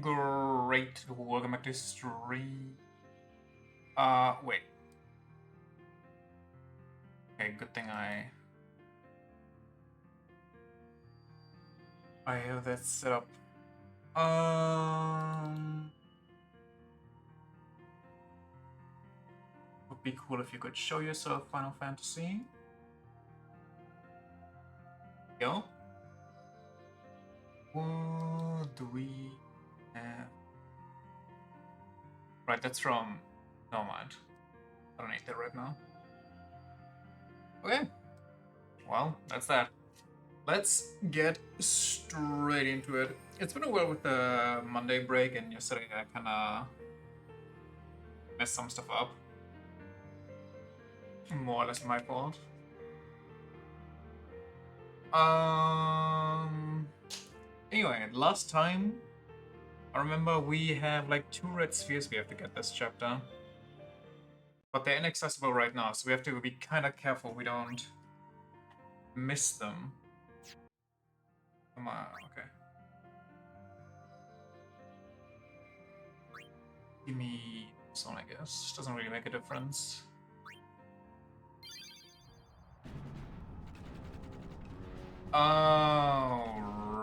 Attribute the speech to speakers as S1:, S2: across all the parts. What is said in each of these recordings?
S1: Great, welcome back to stream. Wait. Okay, good thing I have that set up. Would be cool if you could show yourself Final Fantasy. Go. What do we have? Right, that's from... No mind. I don't need that right now. Okay. Well, that's that. Let's get straight into it. It's been a while with the Monday break, and yesterday I kinda messed some stuff up. More or less my fault. Anyway, last time, I remember we have like 2 red spheres we have to get this chapter. But they're inaccessible right now, so we have to be kinda careful we don't miss them. Come on, okay. Give me this one, I guess. Doesn't really make a difference. Oh,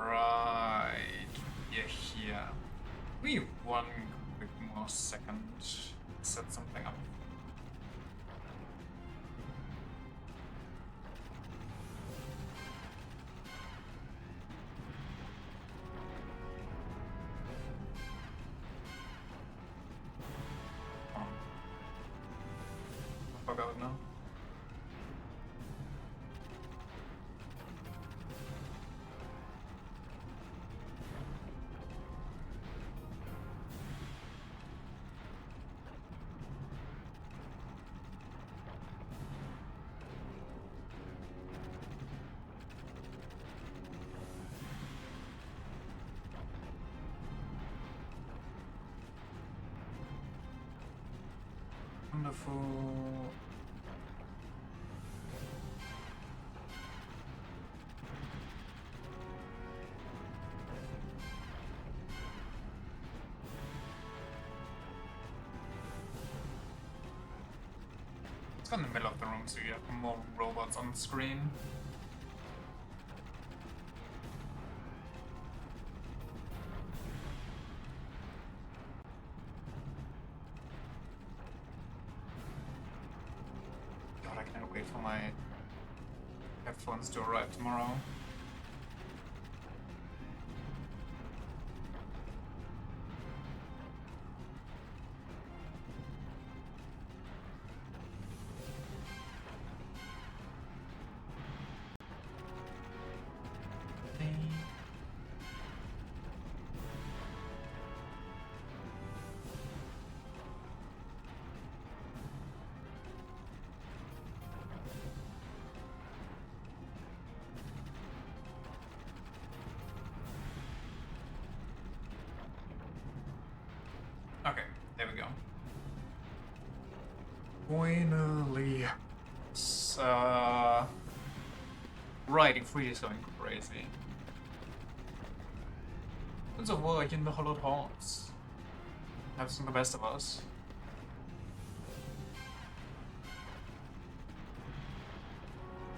S1: right. Yeah, here. We have one quick more second to set something up. Oh. I forgot now. Wonderful. Let's go in the middle of the room so you have more robots on the screen. I can't wait for my headphones to arrive tomorrow. Okay, there we go. Finally. Right, if we is going crazy. It's a work in the hollowed halls. Have some the best of us.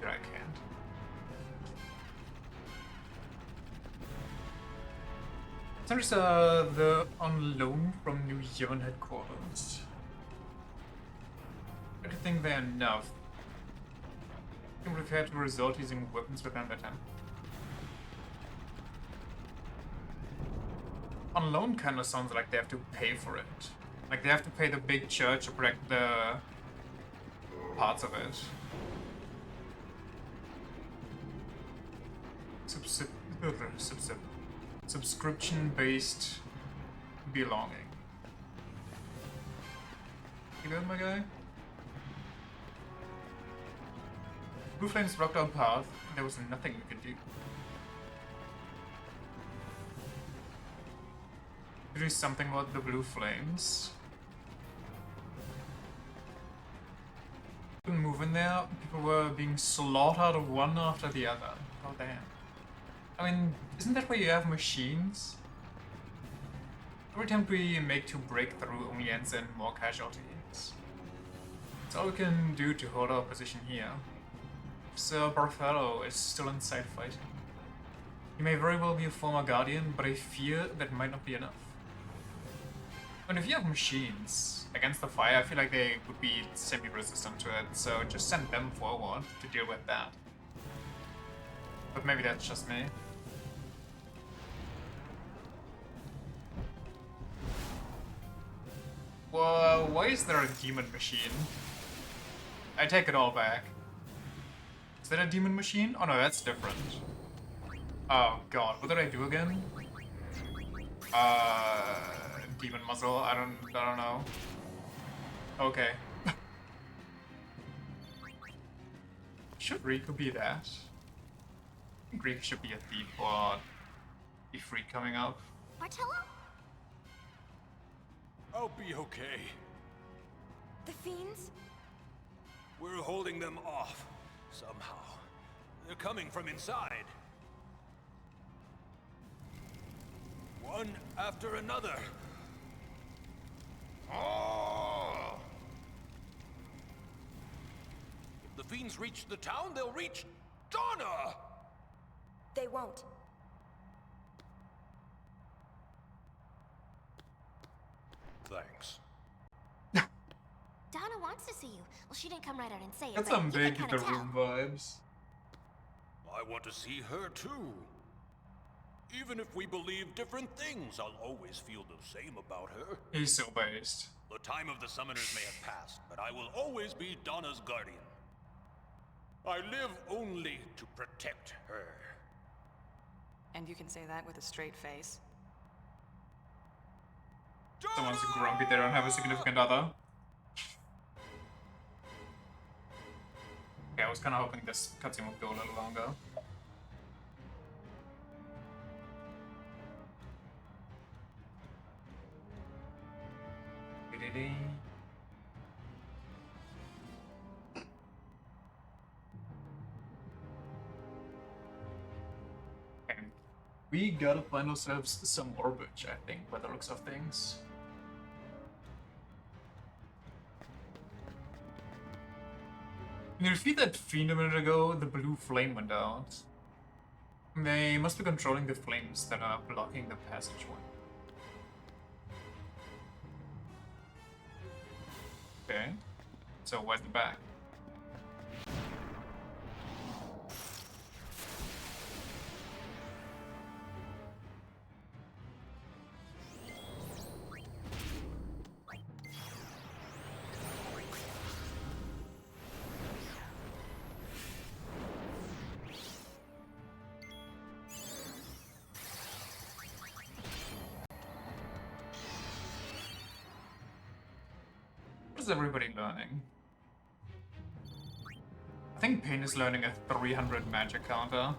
S1: Here I can't. There's the on loan from New Yemen headquarters. I don't think they're enough. I can prepare to resort using weapons within the tent. On loan kind of sounds like they have to pay for it. Like they have to pay the big church to protect the parts of it. Subscription-based belonging. You good, my guy? Blue flames blocked our path. There was nothing we could do. To do something about the blue flames. Couldn't move in there. People were being slaughtered one after the other. Oh damn. I mean, isn't that where you have machines? Every attempt we make to break through only ends in more casualties. It's all we can do to hold our position here. Sir Bartholomew is still inside fighting. He may very well be a former guardian, but I fear that might not be enough. And if you have machines against the fire, I feel like they would be semi-resistant to it, so just send them forward to deal with that. But maybe that's just me. Well, why is there a demon machine? I take it all back. Is that a demon machine? Oh no, that's different. Oh god, what did I do again? Demon muzzle, I don't know. Okay. Should Riku be that? I think Riku should be a thief or be free coming up.
S2: Martello?
S3: I'll be okay.
S2: The fiends?
S3: We're holding them off, somehow. They're coming from inside. One after another. Oh! If the fiends reach the town, they'll reach Donna!
S2: They won't.
S3: Thanks.
S2: Donna wants to see you. Well, she didn't come right out and say it,
S1: That's
S2: but
S1: some
S2: you
S1: big
S2: can
S1: in the
S2: kinda
S1: room
S2: tell.
S1: vibes.
S3: I want to see her too. Even if we believe different things, I'll always feel the same about her.
S1: He's so based.
S3: The time of the summoners may have passed, but I will always be Donna's guardian. I live only to protect her.
S4: And you can say that with a straight face?
S1: Someone's grumpy they don't have a significant other. Yeah, I was kind of hoping this cutscene would go a little longer. And we gotta find ourselves some orbage, I think, by the looks of things. When you defeat that fiend a minute ago, the blue flame went out. They must be controlling the flames that are blocking the passageway. Okay, so where's the back? What is everybody learning? I think Pain is learning a 300 magic counter.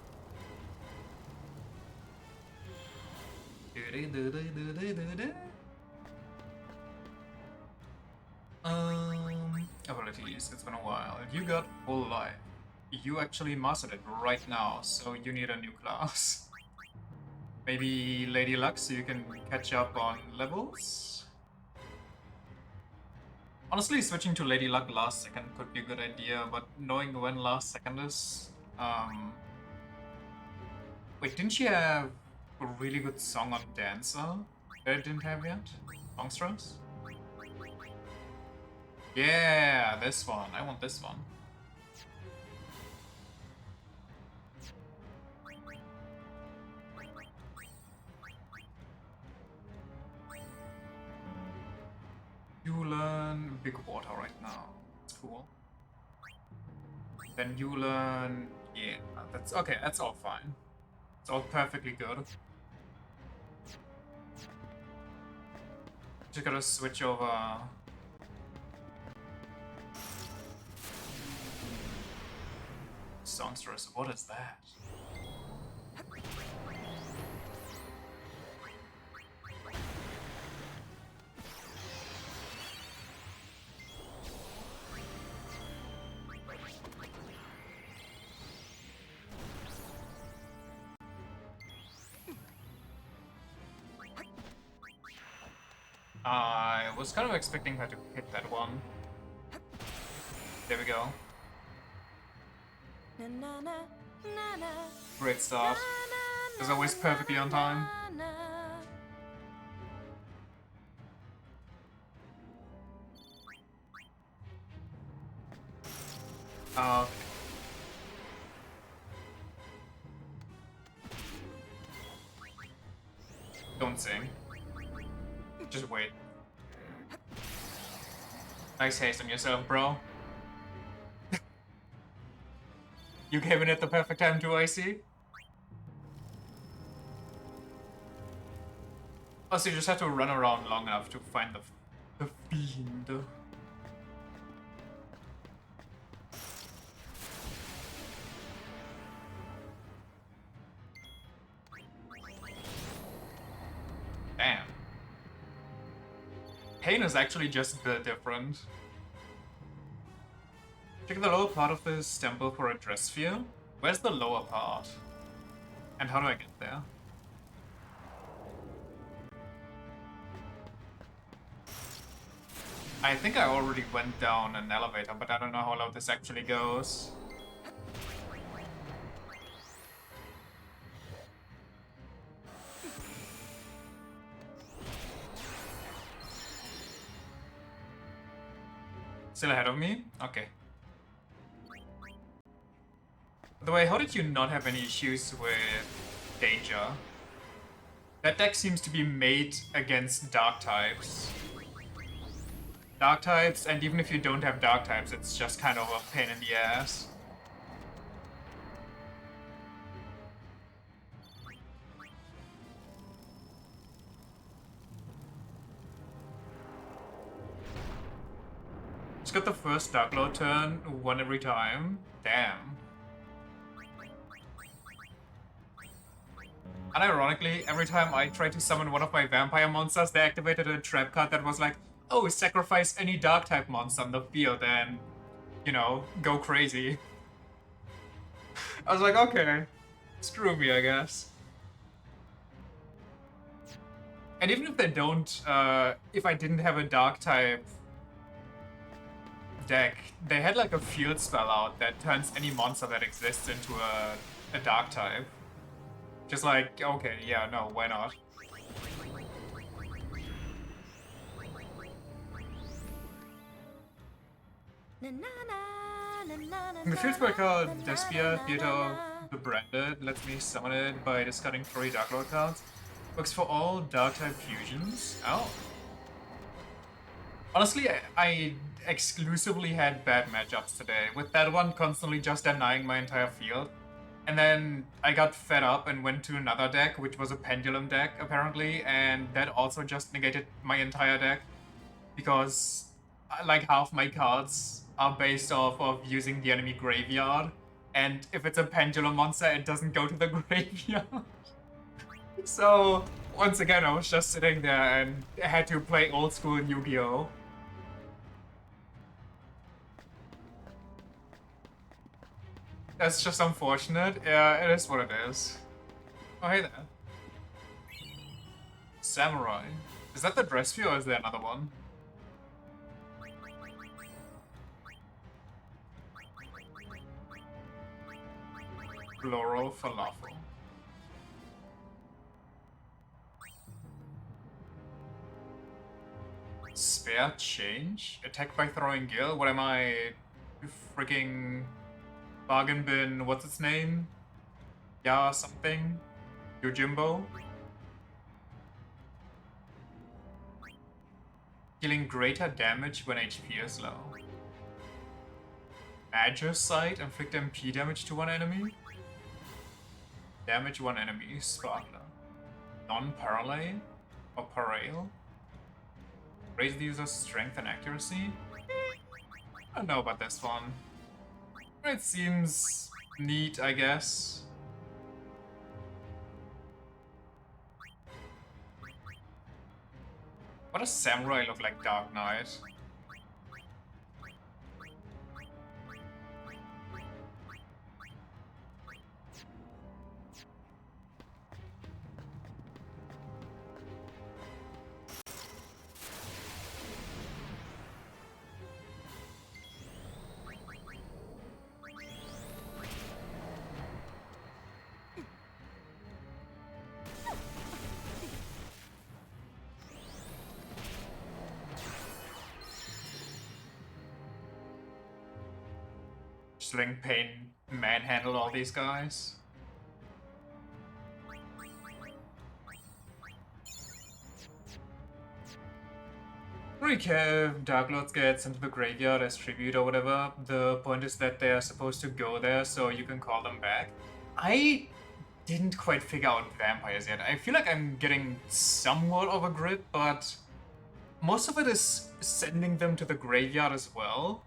S1: Abilities, it's been a while. You got full life. You actually mastered it right now, so you need a new class. Maybe Lady Luck so you can catch up on levels? Honestly, switching to Lady Luck last second could be a good idea, but knowing when last second is... Wait, didn't she have a really good song on Dancer that I didn't have yet? Songstress? Yeah, this one. I want this one. You learn Big Water right now. That's cool. Then you learn... Yeah, that's... Okay, that's all fine. It's all perfectly good. Just gotta switch over... Songstress, what is that? I was kind of expecting her to hit that one. There we go.
S2: Na, na, na, na, na,
S1: Great start.
S2: na,
S1: As
S2: na,
S1: always,
S2: na,
S1: perfectly on time.
S2: na, na.
S1: Okay. Don't sing. Just wait. Nice haste on yourself, bro. You came in at the perfect time too, I see. Also, you just have to run around long enough to find the fiend. Damn. Pain is actually just a bit different. Check the lower part of this temple for a dress sphere. Where's the lower part? And how do I get there? I think I already went down an elevator, but I don't know how low this actually goes. Still ahead of me? Okay. By the way, how did you not have any issues with danger? That deck seems to be made against dark types. Dark types, and even if you don't have dark types, it's just kind of a pain in the ass. Just got the first Dark Lord turn, one every time. Damn. And ironically, every time I tried to summon one of my vampire monsters, they activated a trap card that was like, oh, sacrifice any dark type monster on the field and, you know, go crazy. I was like, okay, screw me, I guess. And even if they don't, if I didn't have a dark type deck, they had like a field spell out that turns any monster that exists into a dark type. Just like, okay, yeah, no, why not?
S2: Na, na, na, na, na, na,
S1: The field
S2: na,
S1: spell called
S2: na, na,
S1: Despia,
S2: na,
S1: Theater
S2: na,
S1: of
S2: na.
S1: the Branded, lets me summon it by discarding 3 Dark Lord cards. Works for all dark type fusions. Oh. Honestly, I exclusively had bad matchups today, with that one constantly just denying my entire field. And then I got fed up and went to another deck, which was a pendulum deck, apparently, and that also just negated my entire deck. Because, like, half my cards are based off of using the enemy graveyard, and if it's a pendulum monster, it doesn't go to the graveyard. So, once again, I was just sitting there and had to play old school Yu-Gi-Oh! That's just unfortunate. Yeah, it is what it is. Oh, hey there. Samurai. Is that the dress view or is there another one? Floral falafel. Spare change? Attack by throwing gil? What am I? Freaking bargain bin, what's its name? Yeah, something? Yojimbo? Dealing greater damage when HP is low. Magicite, inflict MP damage to one enemy. Damage one enemy, Sparkler. Non-parallel? Or parallel? Raise the user's strength and accuracy? I don't know about this one. It seems neat, I guess. What does Samurai look like Dark Knight? just letting Pain manhandle all these guys. Recap, Dark Lords get sent to the graveyard as tribute or whatever. The point is that they are supposed to go there so you can call them back. I didn't quite figure out vampires yet. I feel like I'm getting somewhat of a grip, but most of it is sending them to the graveyard as well.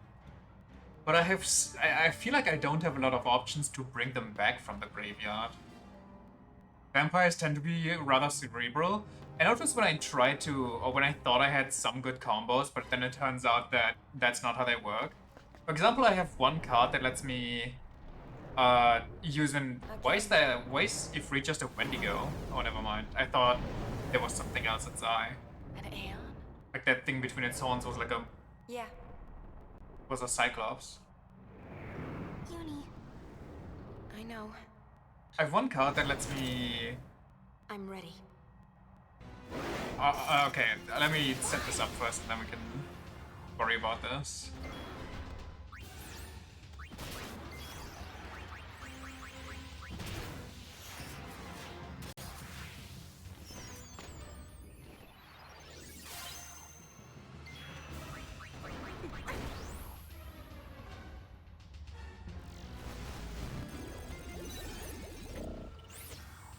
S1: But I feel like I don't have a lot of options to bring them back from the graveyard. Vampires tend to be rather cerebral. I noticed when I tried to, or when I thought I had some good combos, but then it turns out that that's not how they work. For example, I have one card that lets me use an... Why is Ifrit just a Wendigo? Oh, never mind. I thought there was something else its eye.
S4: An Aeon?
S1: Like that thing between its horns was like a...
S2: Yeah.
S1: was a Cyclops.
S2: Uni.
S4: I know.
S1: I have one card that lets me...
S2: I'm ready.
S1: Okay, let me set this up first and then we can worry about this.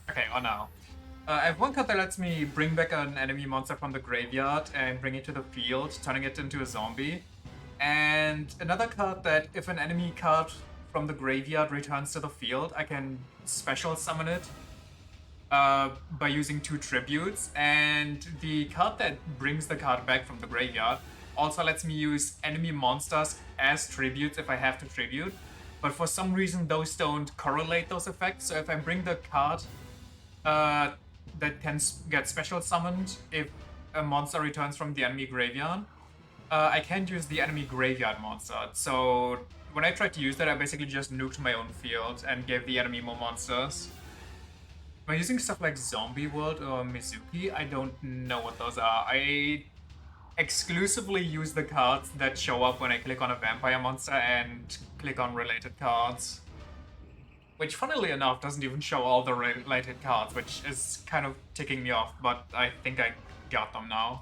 S1: Okay, oh no. I have one card that lets me bring back an enemy monster from the graveyard and bring it to the field, turning it into a zombie. And another card that if an enemy card from the graveyard returns to the field, I can special summon it by using 2 tributes. And the card that brings the card back from the graveyard also lets me use enemy monsters as tributes if I have to tribute. But for some reason, those don't correlate those effects. So if I bring the card that can get special summoned if a monster returns from the enemy graveyard, I can't use the enemy graveyard monster. So when I tried to use that, I basically just nuked my own field and gave the enemy more monsters. Am I using stuff like Zombie World or Mizuki? I don't know what those are. I exclusively use the cards that show up when I click on a vampire monster and click on related cards. Which, funnily enough, doesn't even show all the related cards, which is kind of ticking me off, but I think I got them now.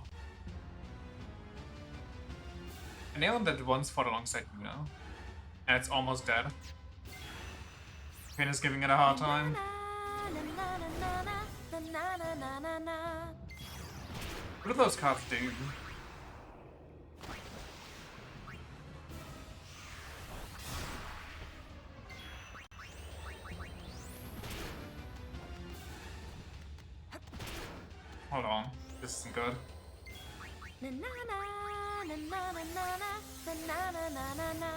S1: I nailed that once fought alongside Luna, and it's almost dead. Pain is giving it a hard time. What do those cards do? Hold on, this isn't good.
S2: Na na na na na na na na na na na na.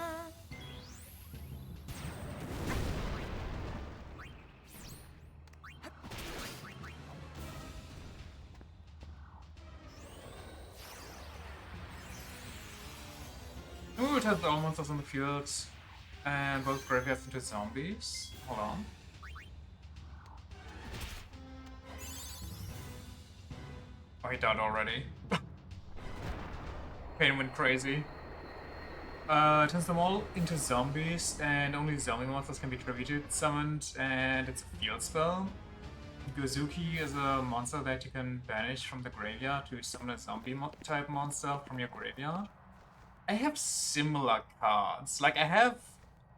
S1: Ooh, it has all monsters on the fields, and both graveyards into zombies. Hold on. Oh, he died already. Pain went crazy. Turns them all into zombies, and only zombie monsters can be tributed, summoned, and it's a field spell. Gozuki is a monster that you can banish from the graveyard to summon a zombie type monster from your graveyard. I have similar cards. Like, I have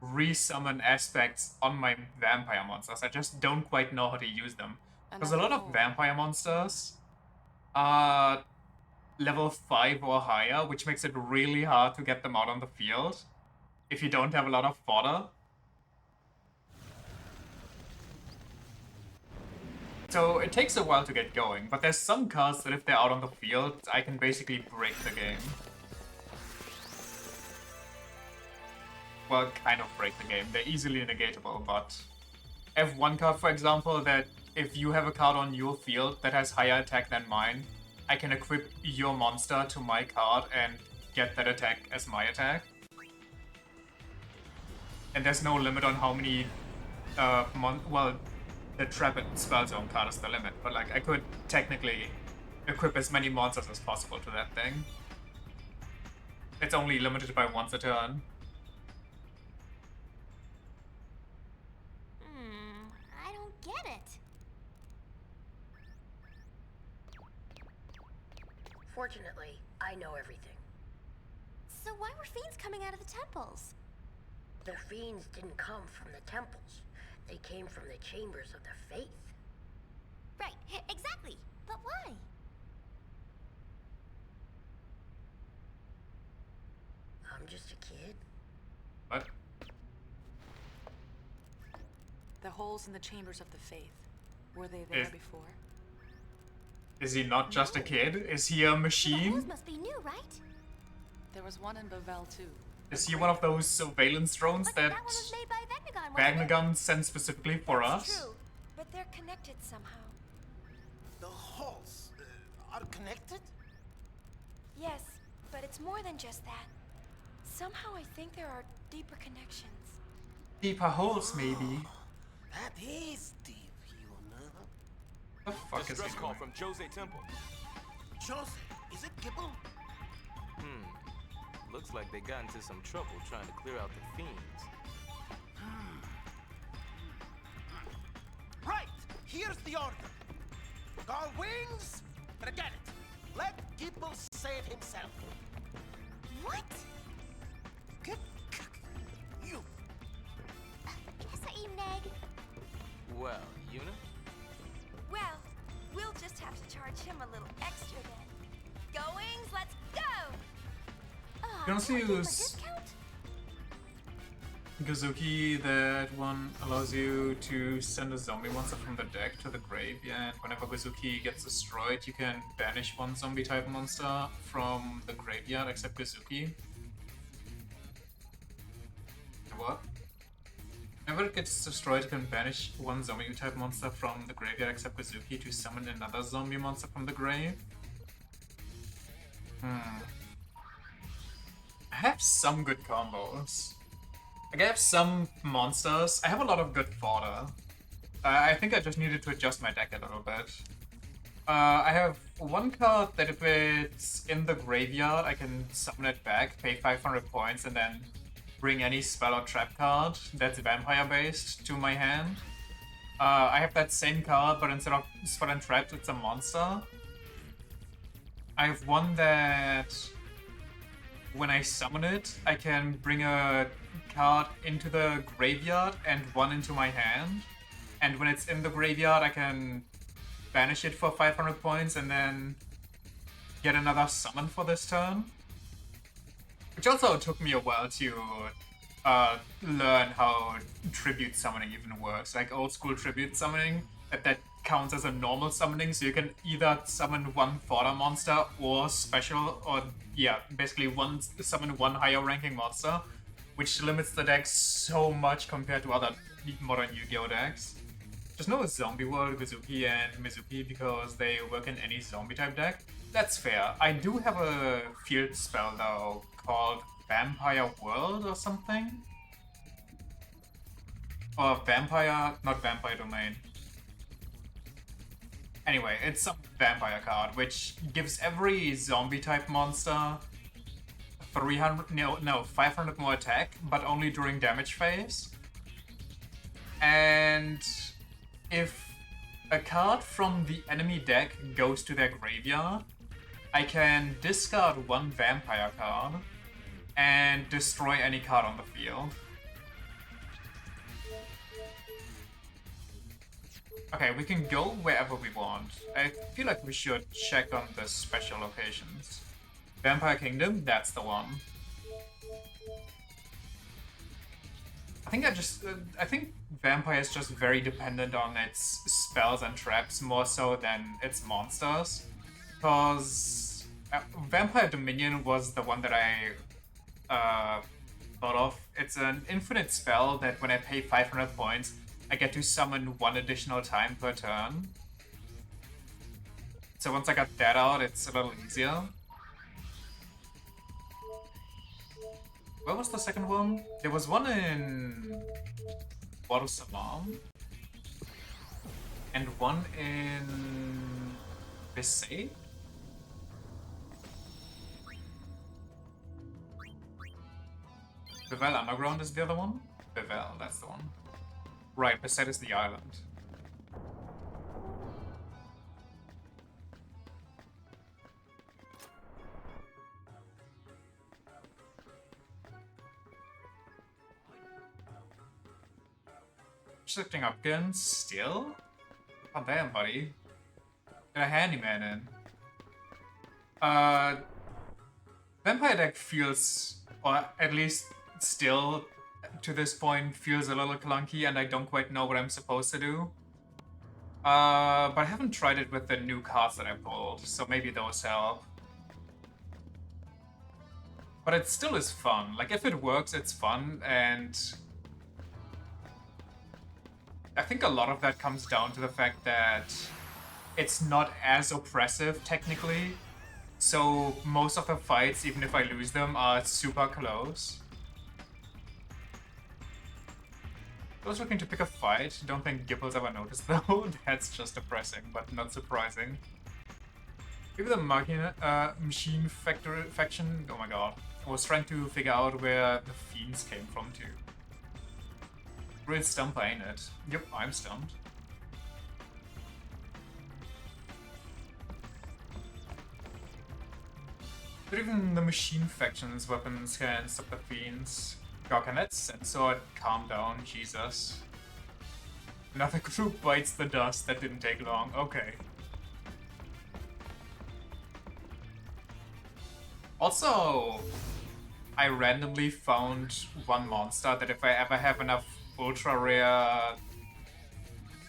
S1: resummon aspects on my vampire monsters. I just don't quite know how to use them. Because a lot of vampire monsters are level 5 or higher, which makes it really hard to get them out on the field if you don't have a lot of fodder. So it takes a while to get going, but there's some cards that if they're out on the field, I can basically break the game. Well, kind of break the game. They're easily negatable, but I have one card, for example, that if you have a card on your field that has higher attack than mine, I can equip your monster to my card and get that attack as my attack. And there's no limit on how many, well, the Trap and Spell Zone card is the limit, but like I could technically equip as many monsters as possible to that thing. It's only limited by once a turn.
S5: Fortunately, I know everything.
S2: So why were fiends coming out of the temples?
S5: The fiends didn't come from the temples. They came from the chambers of the faith.
S2: Right, exactly. But why?
S5: I'm just a kid.
S1: What?
S4: The holes in the chambers of the faith. Were they there before?
S1: Is he not just a kid? Is he a
S2: The holes
S1: machine?
S2: must be new, right?
S4: There was one in Bavel too.
S1: Is he one of those surveillance drones
S2: But
S1: that
S2: that one was made by Vegnagon, wasn't it?
S1: Bagnagun sent specifically for
S2: That's
S1: us?
S2: true, but they're connected somehow.
S6: The halls are connected?
S2: Yes, but it's more than just that. Somehow I think there are deeper connections.
S1: Deeper holes, maybe.
S6: That is deep, you know.
S1: The fuck is he
S7: Distress call
S1: doing?
S7: from Jose Temple.
S6: Jose, is it Gibble?
S7: Looks like they got into some trouble trying to clear out the fiends.
S6: Right, here's the order. Guard wings, forget it. Let Gibble save himself.
S2: What?
S6: You.
S2: Yes, Neg.
S7: Well, Una?
S2: Well, we'll just have to charge him a little extra then. Go Wings, let's go! Oh,
S1: You want to
S2: can I give him a
S1: use
S2: discount?
S1: Gazuki? That one allows you to send a zombie monster from the deck to the graveyard. Whenever Gazuki gets destroyed, you can banish one zombie type monster from the graveyard except Gazuki. What? Whenever it gets destroyed, you can banish one zombie type monster from the graveyard except Gazuki to summon another zombie monster from the grave. I have some good combos. Like, I have some monsters. I have a lot of good fodder. I think I just needed to adjust my deck a little bit. I have one card that if it's in the graveyard, I can summon it back, pay 500 points, and then bring any spell or trap card that's vampire-based to my hand. I have that same card, but instead of spell and trap, it's a monster. I have one that when I summon it, I can bring a card into the graveyard and one into my hand. And when it's in the graveyard, I can banish it for 500 points and then get another summon for this turn. Which also took me a while to learn how tribute summoning even works. Like old school tribute summoning, that counts as a normal summoning, so you can either summon one fodder monster or special, or yeah, basically summon one higher ranking monster, which limits the deck so much compared to other modern Yu-Gi-Oh decks. There's no Zombie World, Gazuki, and Mizuki because they work in any zombie type deck. That's fair. I do have a field spell though called Vampire World or something. Or Vampire, not Vampire Domain. Anyway, it's some vampire card, which gives every zombie type monster 500 more attack, but only during damage phase. And if a card from the enemy deck goes to their graveyard, I can discard one vampire card and destroy any card on the field. Okay, we can go wherever we want. I feel like we should check on the special locations. Vampire Kingdom, that's the one. I think Vampire is just very dependent on its spells and traps more so than its monsters. Because Vampire Dominion was the one that I thought of. It's an infinite spell that when I pay 500 points, I get to summon one additional time per turn. So once I got that out, it's a little easier. Where was the second one? There was one in Salam. And one in Visay? Bevel Underground is the other one? Bevel, that's the one. Right, Beset is the island. Shifting up guns still? Oh damn, buddy. Get a handyman in. Vampire deck feels, or at least still to this point, feels a little clunky and I don't quite know what I'm supposed to do. But I haven't tried it with the new cards that I pulled, so maybe those help. But it still is fun. Like, if it works, it's fun, and I think a lot of that comes down to the fact that it's not as oppressive, technically. So most of the fights, even if I lose them, are super close. I was looking to pick a fight. Don't think Gibble's ever noticed, though. That's just depressing, but not surprising. Maybe the machine faction... Oh my god. I was trying to figure out where the fiends came from, too. Real stump, ain't it? Yep, I'm stumped. But even the machine faction's weapons can stop the fiends. God, can that sensor calm down? Jesus. Another group bites the dust. That didn't take long. Okay. Also, I randomly found one monster that if I ever have enough ultra rare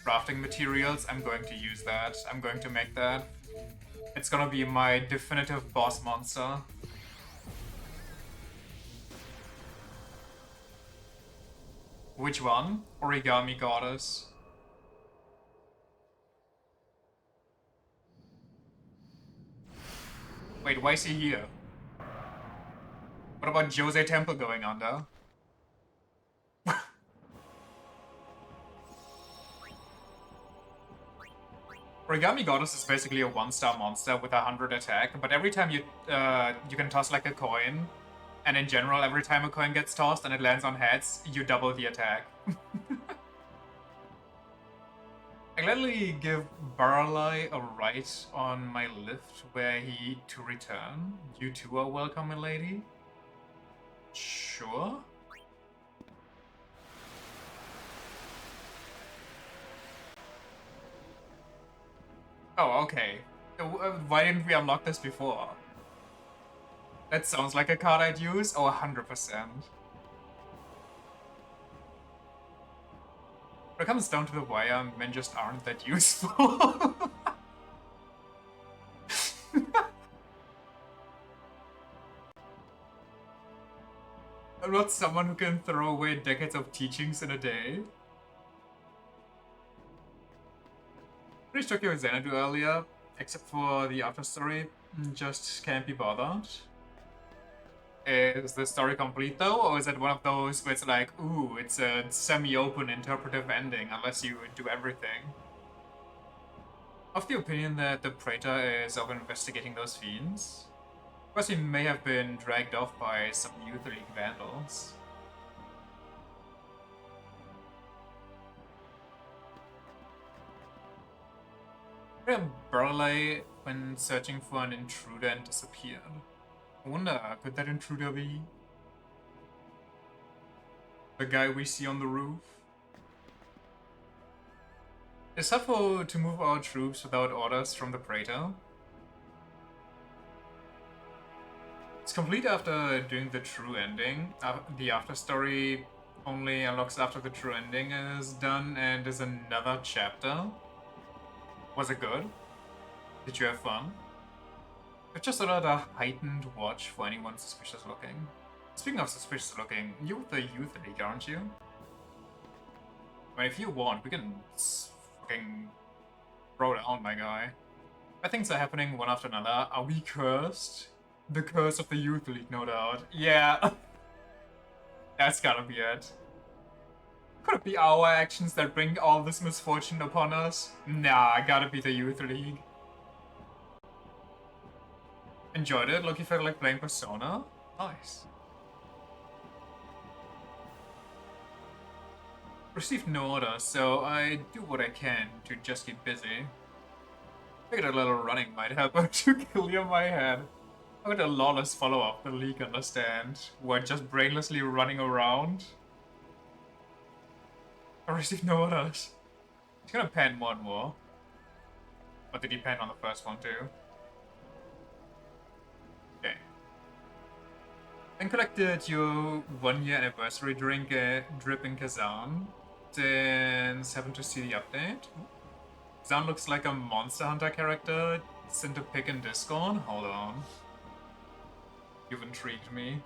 S1: crafting materials, I'm going to use that. I'm going to make that. It's gonna be my definitive boss monster. Which one? Origami Goddess. Wait, why is he here? What about Jose Temple going under? Origami Goddess is basically a 1-star monster with 100 attack, but every time you can toss like a coin, and in general, every time a coin gets tossed and it lands on heads, you double the attack. I gladly give Barley a right on my lift where he to return. You too are welcome, milady. Sure. Oh, okay. Why didn't we unlock this before? That sounds like a card I'd use. Oh, 100%. When it comes down to the wire, men just aren't that useful. I'm not someone who can throw away decades of teachings in a day. Pretty Tokyo with Xanadu earlier, except for the after story. Just can't be bothered. Is the story complete though, or is it one of those where it's like, ooh, it's a semi-open interpretive ending unless you do everything? Of the opinion that the Praetor is of investigating those fiends. Of course, he may have been dragged off by some Youth League vandals. Burley when searching for an intruder and disappeared. I wonder, could that intruder be the guy we see on the roof? It's helpful to move our troops without orders from the Praetor. It's complete after doing the true ending. The after story only unlocks after the true ending is done and is another chapter. Was it good? Did you have fun? It's just a heightened watch for anyone suspicious looking. Speaking of suspicious looking, you're with the Youth League, aren't you? I mean, if you want, we can fucking throw down, my guy. Things are happening one after another. Are we cursed? The curse of the Youth League, no doubt. Yeah. That's gotta be it. Could it be our actions that bring all this misfortune upon us? Nah, gotta be the Youth League. Enjoyed it? Look, you felt like playing Persona? Nice. Received no order, so I do what I can to just keep busy. Figured a little running might help out to clear my head. How could a lawless follow-up the League understand? Who are just brainlessly running around? I received no orders. He's gonna pen one more. Or did he pen on the first one too? Okay. Then collected your 1-year anniversary drink drip in Kazan. Since happened to see the update. Kazan looks like a Monster Hunter character. Sent a pic in Discord. Hold on. You've intrigued me.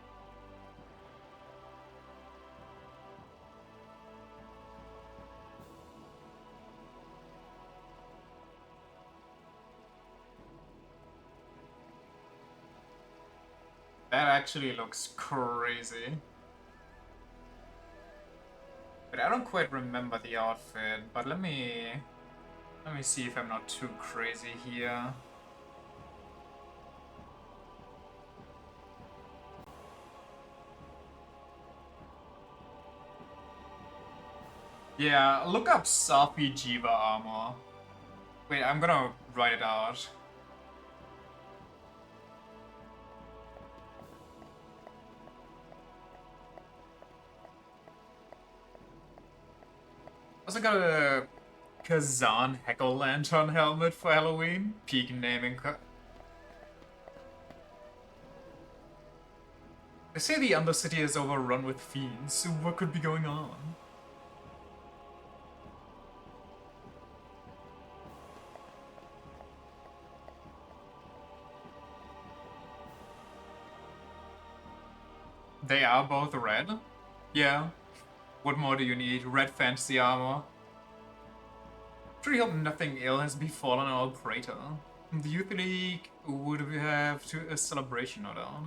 S1: That actually looks crazy. But I don't quite remember the outfit, but let me see if I'm not too crazy here. Yeah, look up Safi Jiva armor. Wait, I'm gonna write it out. Also got a Kazan Heckle Lantern helmet for Halloween. Peak naming. They say the Undercity is overrun with fiends, so what could be going on? They are both red? Yeah. What more do you need? Red fantasy armor. Truly hope nothing ill has befallen our Praetor. The Youth League would have a celebration or not.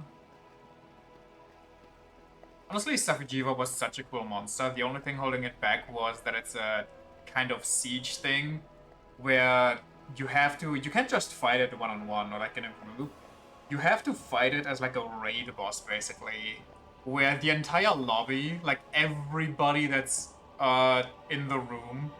S1: Honestly, Safijiva was such a cool monster. The only thing holding it back was that it's a kind of siege thing where you can't just fight it one-on-one or like in a group. You have to fight it as like a raid boss basically, where the entire lobby, like everybody that's in the room,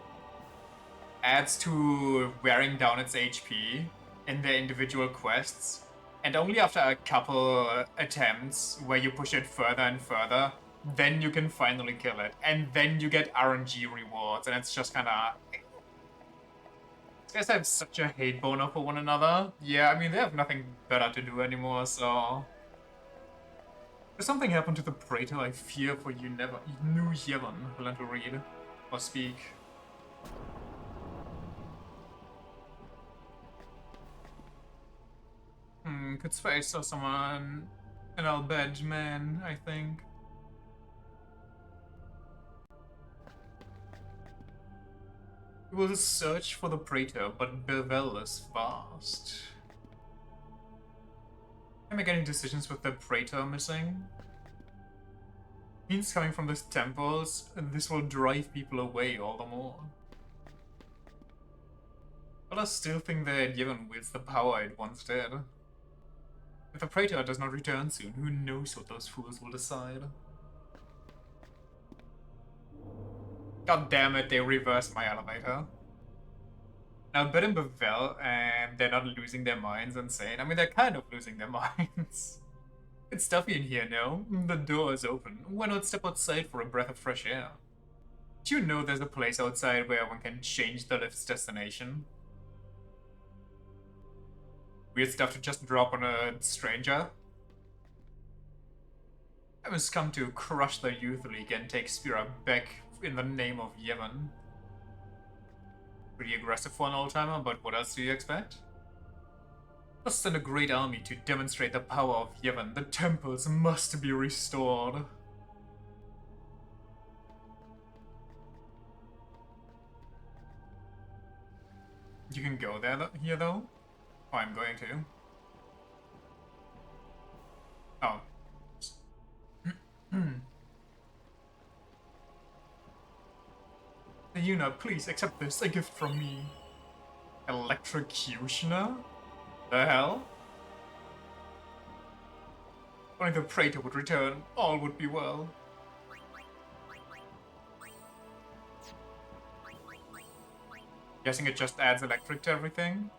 S1: adds to wearing down its HP in their individual quests, and only after a couple attempts where you push it further and further, then you can finally kill it, and then you get RNG rewards, and it's just kinda... These guys have such a hate boner for one another. Yeah, I mean, they have nothing better to do anymore, so... If something happened to the Praetor, I fear for you never... New Yevon will learn to read or speak. Could space or someone... An Albed man, I think. We will search for the Praetor, but Bevel is fast. Am I getting decisions with the Praetor missing? Fiends coming from these temples, this will drive people away all the more. But I still think that Yevon wields the power it once did. If the Praetor does not return soon, who knows what those fools will decide. God damn it, they reversed my elevator. Now, Bet and Bevel, and they're not losing their minds insane. I mean, they're kind of losing their minds. It's stuffy in here, no? The door is open. Why not step outside for a breath of fresh air? Do you know there's a place outside where one can change the lift's destination? Weird stuff to just drop on a stranger. I must come to crush the Youth League and take Spira back in the name of Yevon. Pretty aggressive for an old-timer, but what else do you expect? Let's send a great army to demonstrate the power of Yevon. The temples must be restored. You can go there here though? Oh, I'm going to. Oh. Yuna, please accept this, a gift from me. Electrocutioner? The hell? Only the Praetor would return, all would be well. Guessing it just adds electric to everything?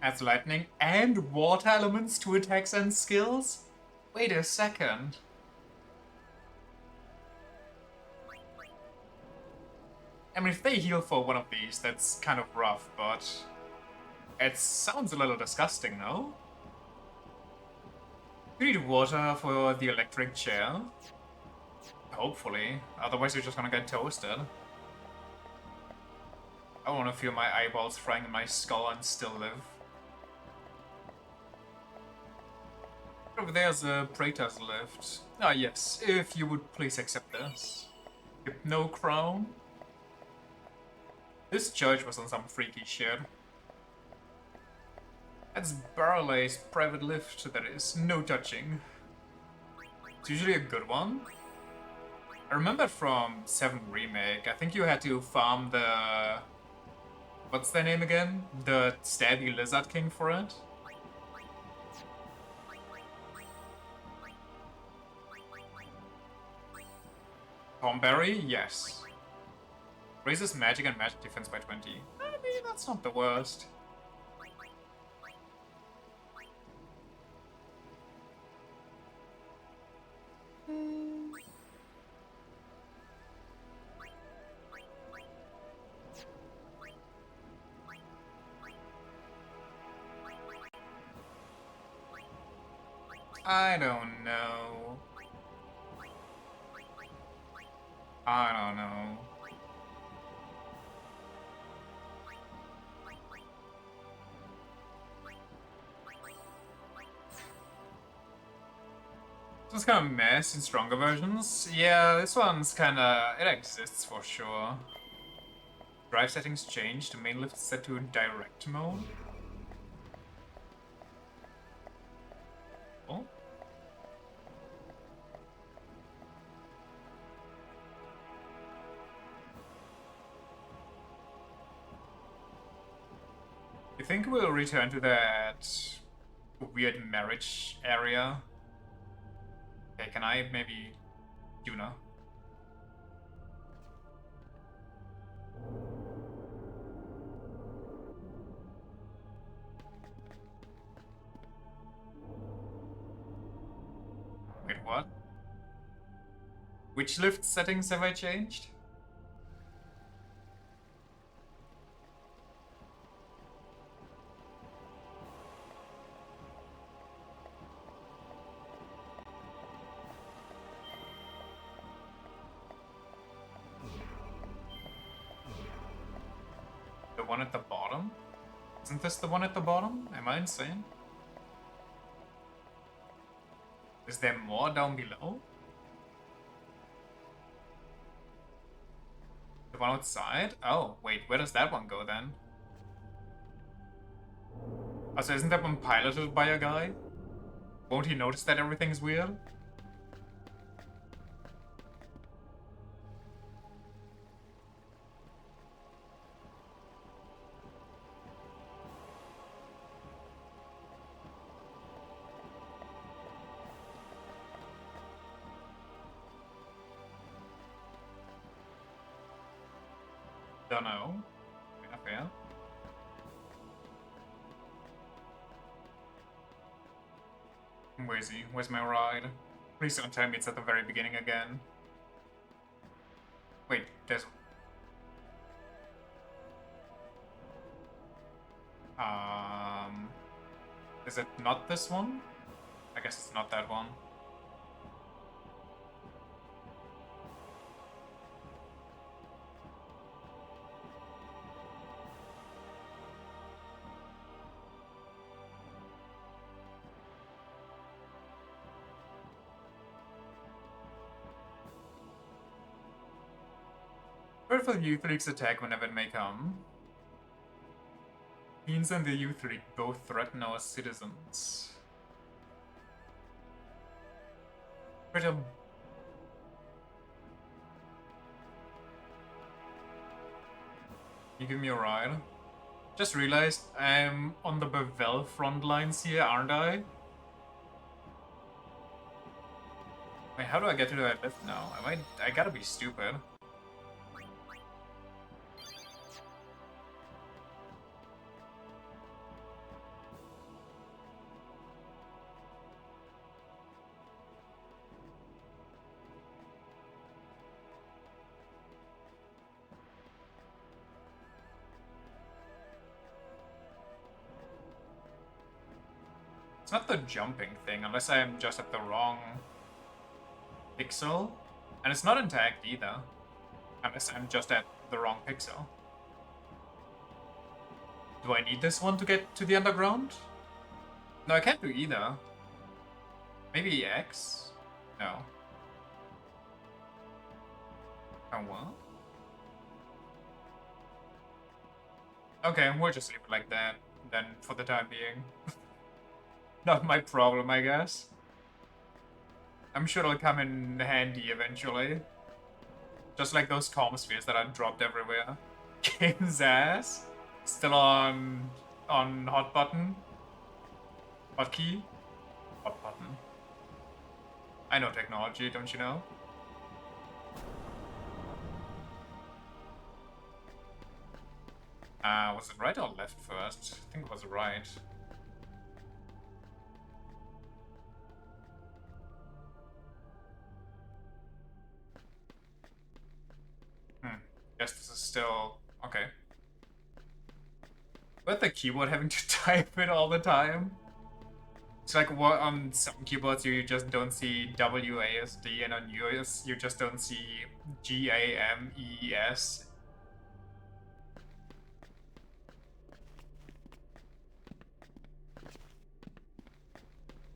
S1: Adds lightning and water elements to attacks and skills? Wait a second. I mean, if they heal for one of these, that's kind of rough, but it sounds a little disgusting, no? You need water for the electric chair? Hopefully. Otherwise you're just gonna get toasted. I want to feel my eyeballs frying in my skull and still live. Over there's a Praetor's lift. Ah yes, if you would please accept this. Hypno Crown. This church was on some freaky shit. That's Barley's private lift, that is no touching. It's usually a good one. I remember from 7 Remake, I think you had to farm the... What's their name again? The Stabby Lizard King for it? Tomberry? Yes. Raises magic and magic defense by 20. I mean, that's not the worst. I don't know. I don't know. This one's kind of mess in stronger versions. Yeah, this one's kinda... it exists for sure. Drive settings changed, main lift set to direct mode. Oh. You think we'll return to that weird marriage area? Okay, can I maybe... Yuna? Wait, what? Which lift settings have I changed? The one at the bottom? Isn't this the one at the bottom? Am I insane? Is there more down below? The one outside? Oh, wait, where does that one go then? Oh, so isn't that one piloted by a guy? Won't he notice that everything's weird? Don't know. Okay. Where is he? Where's my ride? Please don't tell me it's at the very beginning again. Wait, there's... Is it not this one? I guess it's not that one. Powerful Youth League's attack whenever it may come. Teens and the Youth League both threaten our citizens. Pretty... You give me a ride? Just realized I'm on the Bevel front lines here, aren't I? Wait, how do I get to that lift now? I gotta be stupid. It's not the jumping thing, unless I am just at the wrong pixel. And it's not intact either, unless I'm just at the wrong pixel. Do I need this one to get to the underground? No, I can't do either. Maybe X? No. Oh, what? Okay, we'll just leave it like that, then, for the time being. Not my problem, I guess. I'm sure it'll come in handy eventually. Just like those comm spheres that I dropped everywhere. Game's ass. Still on hot button. Hotkey. Hot button. I know technology, don't you know? Was it right or left first? I think it was right. Guess this is still... okay. With the keyboard having to type it all the time. It's like what on some keyboards you just don't see WASD, and on yours you just don't see GAMES.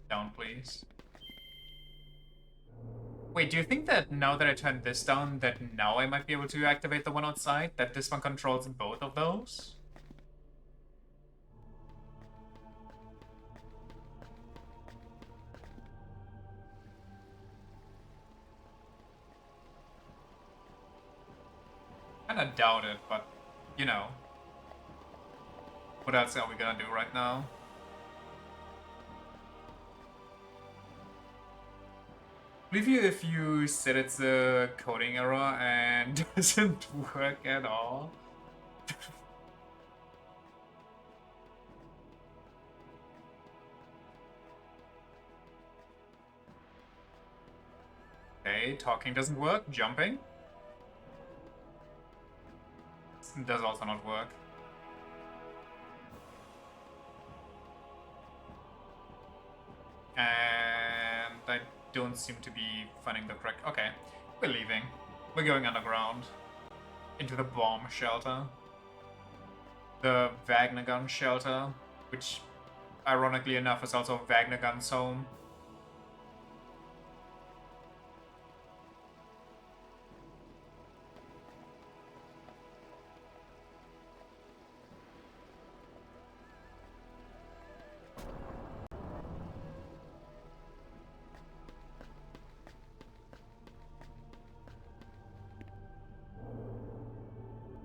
S1: Down, please. Wait, do you think that now that I turned this down, that now I might be able to activate the one outside? That this one controls both of those? Kinda doubt it, but, you know. What else are we gonna do right now? Believe you if you said it's a coding error and doesn't work at all. Okay, talking doesn't work. Jumping does also not work. And I don't seem to be finding the correct... okay, we're leaving. We're going underground. Into the bomb shelter. The Wagner gun shelter, which, ironically enough, is also Wagner gun's home.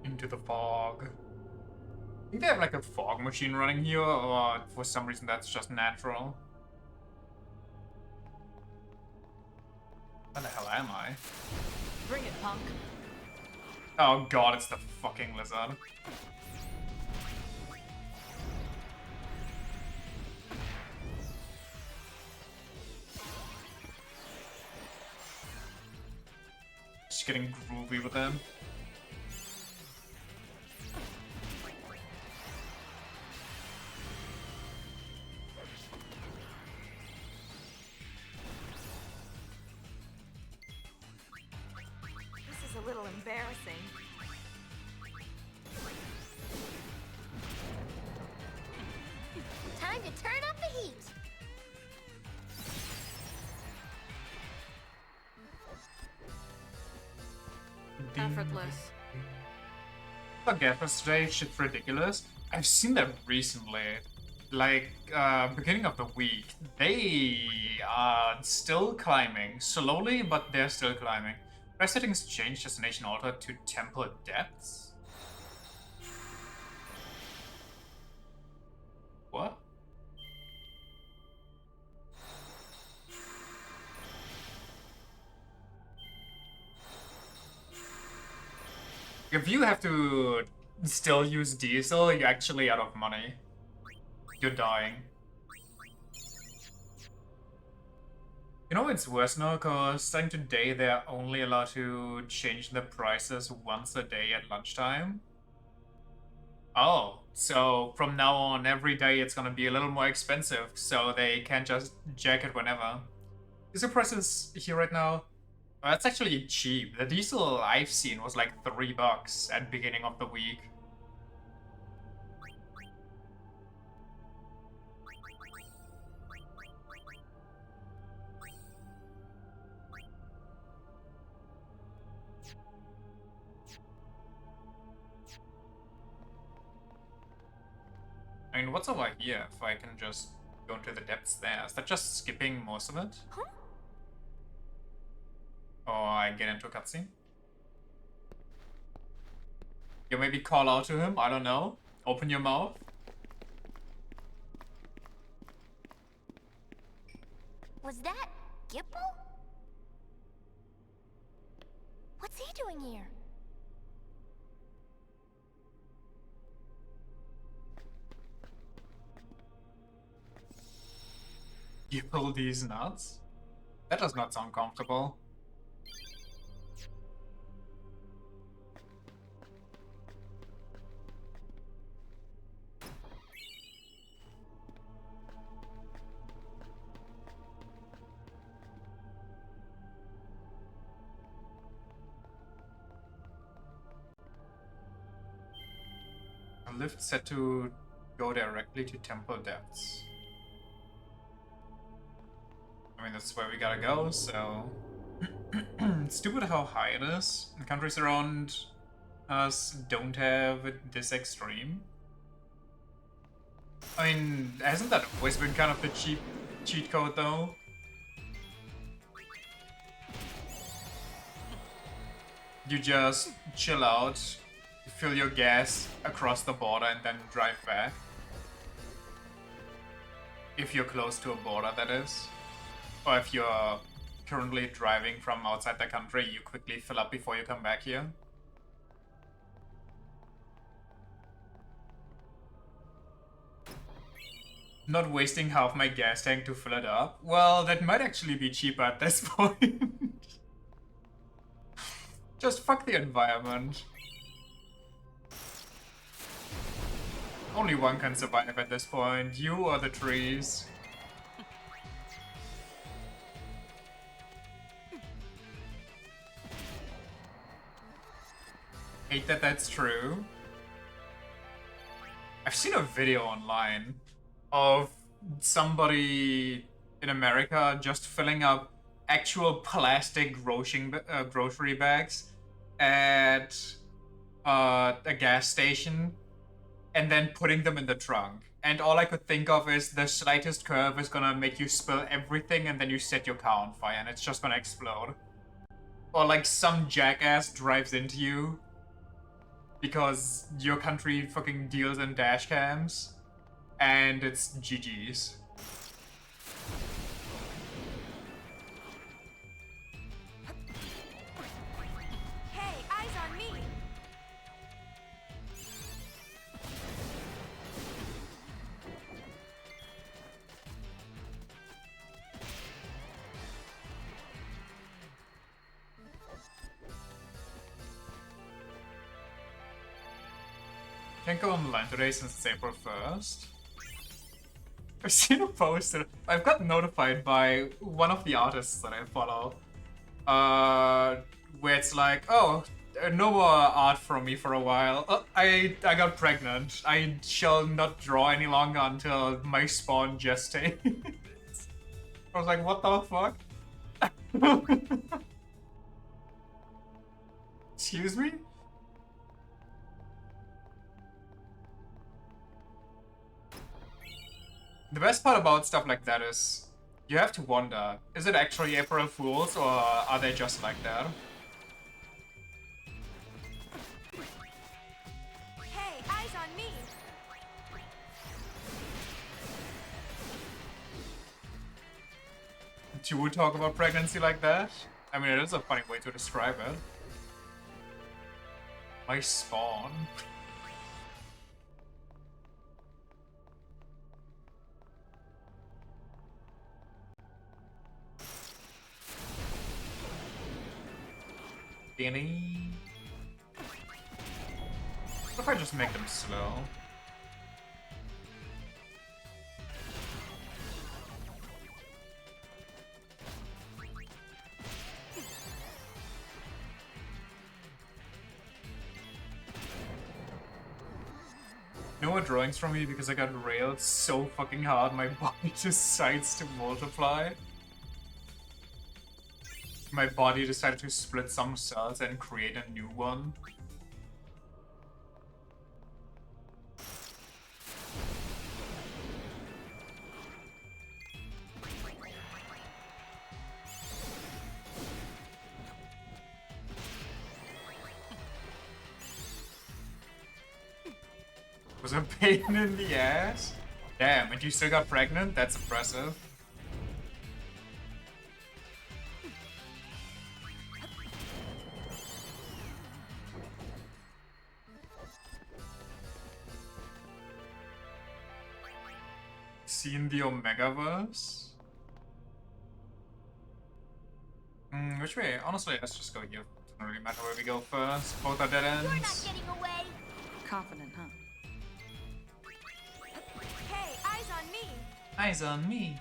S1: Into the fog. I think they have like a fog machine running here, or for some reason that's just natural. Where the hell am I?
S4: Bring it, punk.
S1: Oh god, it's the fucking lizard. Just getting groovy with them.
S2: A little embarrassing.
S5: Time to turn up the heat.
S4: Effortless.
S1: The gaffer today, shit's ridiculous. I've seen that recently. Like, beginning of the week. They are still climbing. Slowly, but they're still climbing. Press settings change destination alter to temple depths? What? If you have to still use diesel, you're actually out of money. You're dying. You know it's worse now, because starting today they're only allowed to change the prices once a day at lunchtime. Oh, So from now on, every day it's gonna be a little more expensive, so they can't just jack it whenever. Is the prices here right now? Oh, that's actually cheap. The diesel I've seen was like $3 at beginning of the week. I mean, what's over here if I can just go into the depths there? Is that just skipping most of it?
S2: Huh?
S1: Or I get into a cutscene? You maybe call out to him? I don't know. Open your mouth?
S2: Was that Gipple? What's he doing here?
S1: You pull these nuts? That does not sound comfortable. A lift set to go directly to temple depths. I mean, that's where we gotta go, so... It's stupid how high it is. The countries around us don't have it this extreme. I mean, hasn't that always been kind of the cheat code, though? You just chill out, fill your gas across the border, and then drive back. If you're close to a border, that is. Or if you're currently driving from outside the country, you quickly fill up before you come back here. Not wasting half my gas tank to fill it up? Well, that might actually be cheaper at this point. Just fuck the environment. Only one can survive at this point, you or the trees. Hate that that's true. I've seen a video online of somebody in America just filling up actual plastic grocery bags at a gas station and then putting them in the trunk. And all I could think of is the slightest curve is gonna make you spill everything and then you set your car on fire and it's just gonna explode. Or like some jackass drives into you because your country fucking deals in dash cams and it's GG's.
S2: Hey, eyes on me!
S1: Can't go online today since it's April 1st. I've seen a poster. I've got notified by one of the artists that I follow. Where it's like, oh, no more art from me for a while. I got pregnant. I shall not draw any longer until my spawn gestates. I was like, what the fuck? Excuse me? The best part about stuff like that is you have to wonder, is it actually April Fools or are they just like that?
S2: Hey, eyes on me!
S1: You would talk about pregnancy like that? I mean, it is a funny way to describe it. My spawn. Danny. What if I just make them slow? No more drawings from me because I got railed so fucking hard my body decides to multiply. My body decided to split some cells and create a new one. Was a pain in the ass? Damn, and you still got pregnant? That's impressive. Seen the Omegaverse? Which way? Honestly, let's just go here. Doesn't really matter where we go first. Both are dead
S2: You're not
S1: ends.
S2: getting away.
S4: Confident, huh?
S2: Hey, eyes on me.
S1: Eyes on me.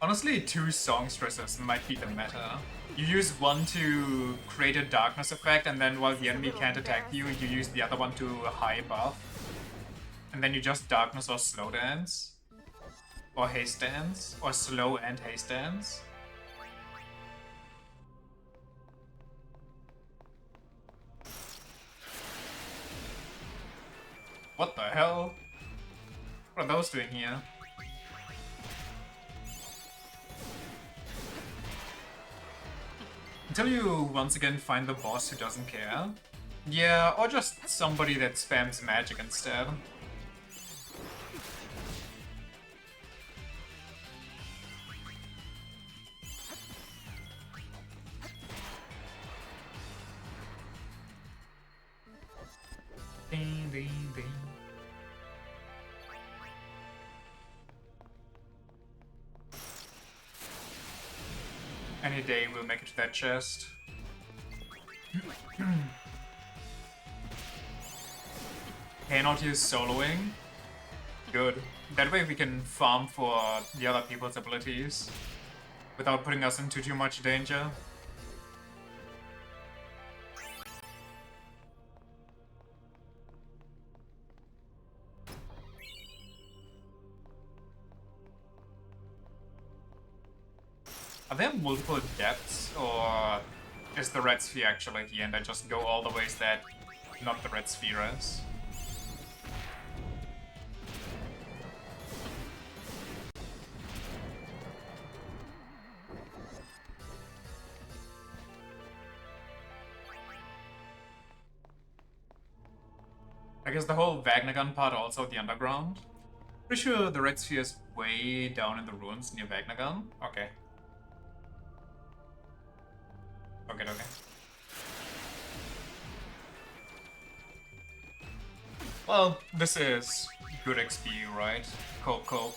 S1: Honestly, 2 songstresses might be the meta. You use one to create a darkness effect, and then while the enemy can't attack you, you use the other one to high buff. And then you just darkness or slow dance. Or haste dance. Or slow and haste dance. What the hell? What are those doing here? Until you once again find the boss who doesn't care. Yeah, or just somebody that spams magic instead. Ding, ding, ding. Any day we'll make it to that chest. Cannot use soloing. Good. That way we can farm for the other people's abilities without putting us into too much danger. Are there multiple depths, or is the red sphere actually here and I just go all the ways that not the red sphere is? I guess the whole Vagnagun part also the underground. Pretty sure the red sphere is way down in the ruins near Vagnagun. Okay. Okay. Well, this is good XP, right? Cope.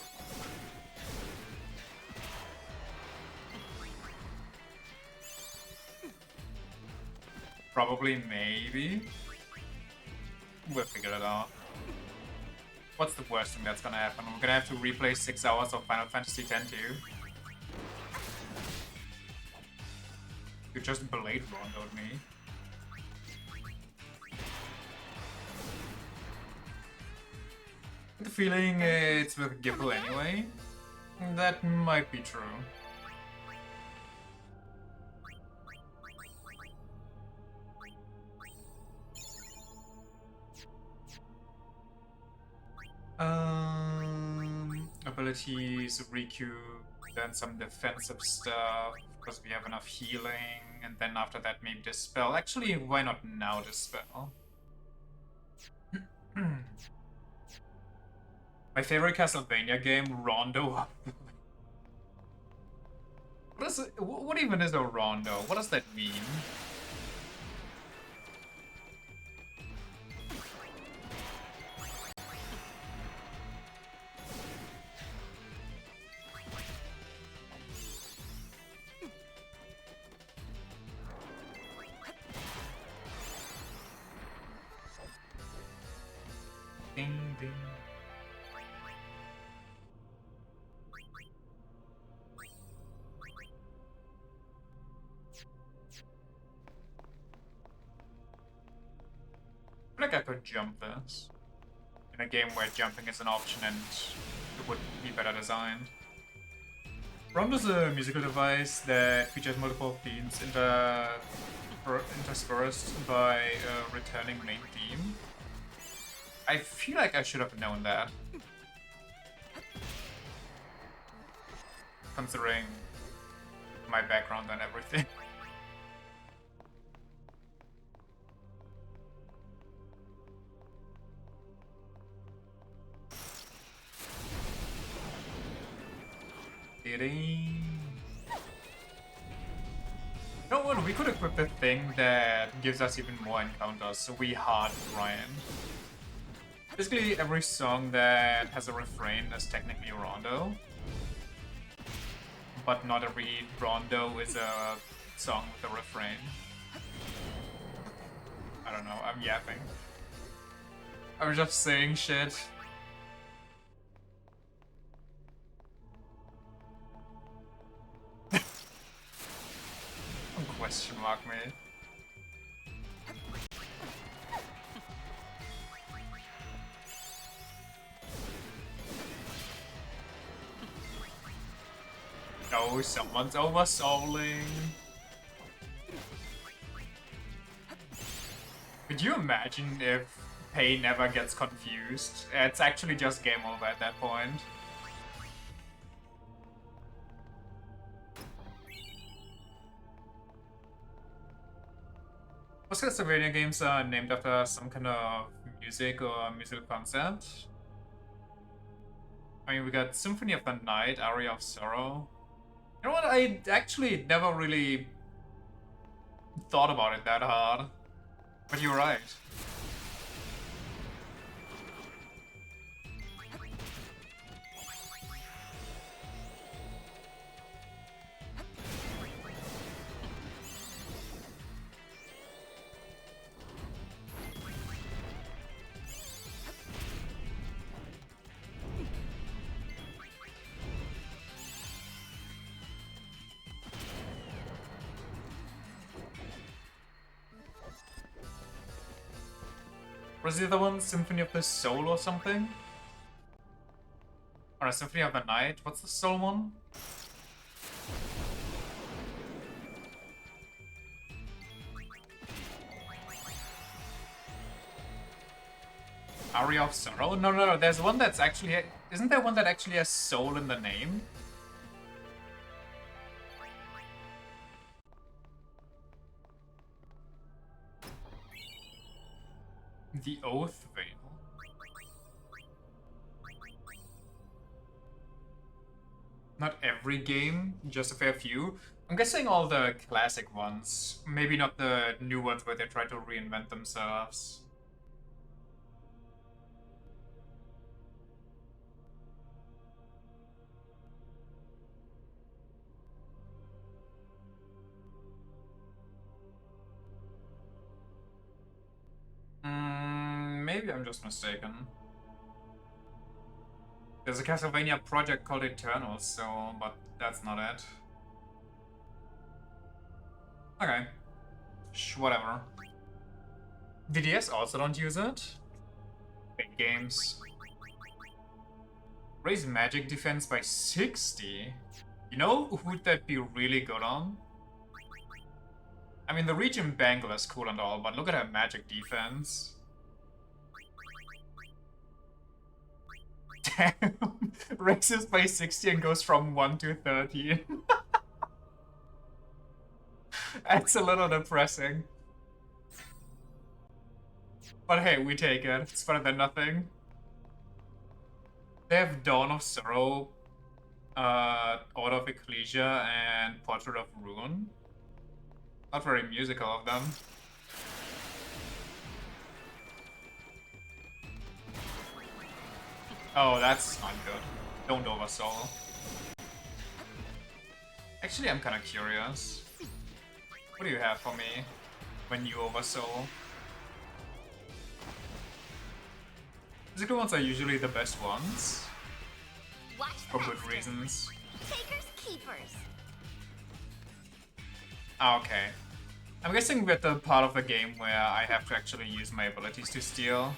S1: Probably, maybe. We'll figure it out. What's the worst thing that's gonna happen? We're gonna have to replay 6 hours of Final Fantasy X too. You just Blade Rondoed me. I get the feeling it's with Gipple anyway. That might be true. Abilities, Riku, then some defensive stuff, because we have enough healing, and then after that maybe Dispel. Actually, why not now Dispel? My favorite Castlevania game, Rondo. What even is a Rondo? What does that mean? Ding ding. like I could jump this in a game where jumping is an option and it would be better designed. Rondo is a musical device that features multiple themes interspersed by a returning main theme. I feel like I should have known that, considering my background and everything. You know what, we could equip the thing that gives us even more encounters, so we hard Ryan. Basically, every song that has a refrain is technically a rondo. But not every rondo is a song with a refrain. I don't know, I'm yapping. I'm just saying shit. Question mark me. No, someone's oversouling. Could you imagine if Pay never gets confused? It's actually just game over at that point. Most Castlevania games are named after some kind of music or musical concept. I mean, we got Symphony of the Night, Aria of Sorrow. You know what, I actually never really thought about it that hard. But you're right. Was the other one Symphony of the Soul or something? Or a Symphony of the Night? What's the Soul one? Aria of Sorrow? No, there's one that's actually... Isn't there one that actually has soul in the name? The Oath Veil. Not every game, just a fair few. I'm guessing all the classic ones. Maybe not the new ones where they try to reinvent themselves. Maybe I'm just mistaken. There's a Castlevania project called Eternal, so... but that's not it. Okay. Whatever. DDS also don't use it? Big games. Raise magic defense by 60? You know who would that be really good on? I mean, the Region Bangle is cool and all, but look at her magic defense. Damn. Raises by 60 and goes from 1 to 13. That's a little depressing. But hey, we take it. It's better than nothing. They have Dawn of Sorrow, Order of Ecclesia, and Portrait of Ruin. Not very musical of them. Oh, that's not good. Don't oversoul. Actually, I'm kind of curious. What do you have for me when you oversoul? Physical ones are usually the best ones.
S2: Watch
S1: For
S2: the
S1: good
S2: master.
S1: reasons.
S2: Takers, keepers.
S1: Ah, okay. I'm guessing with the part of the game where I have to actually use my abilities to steal.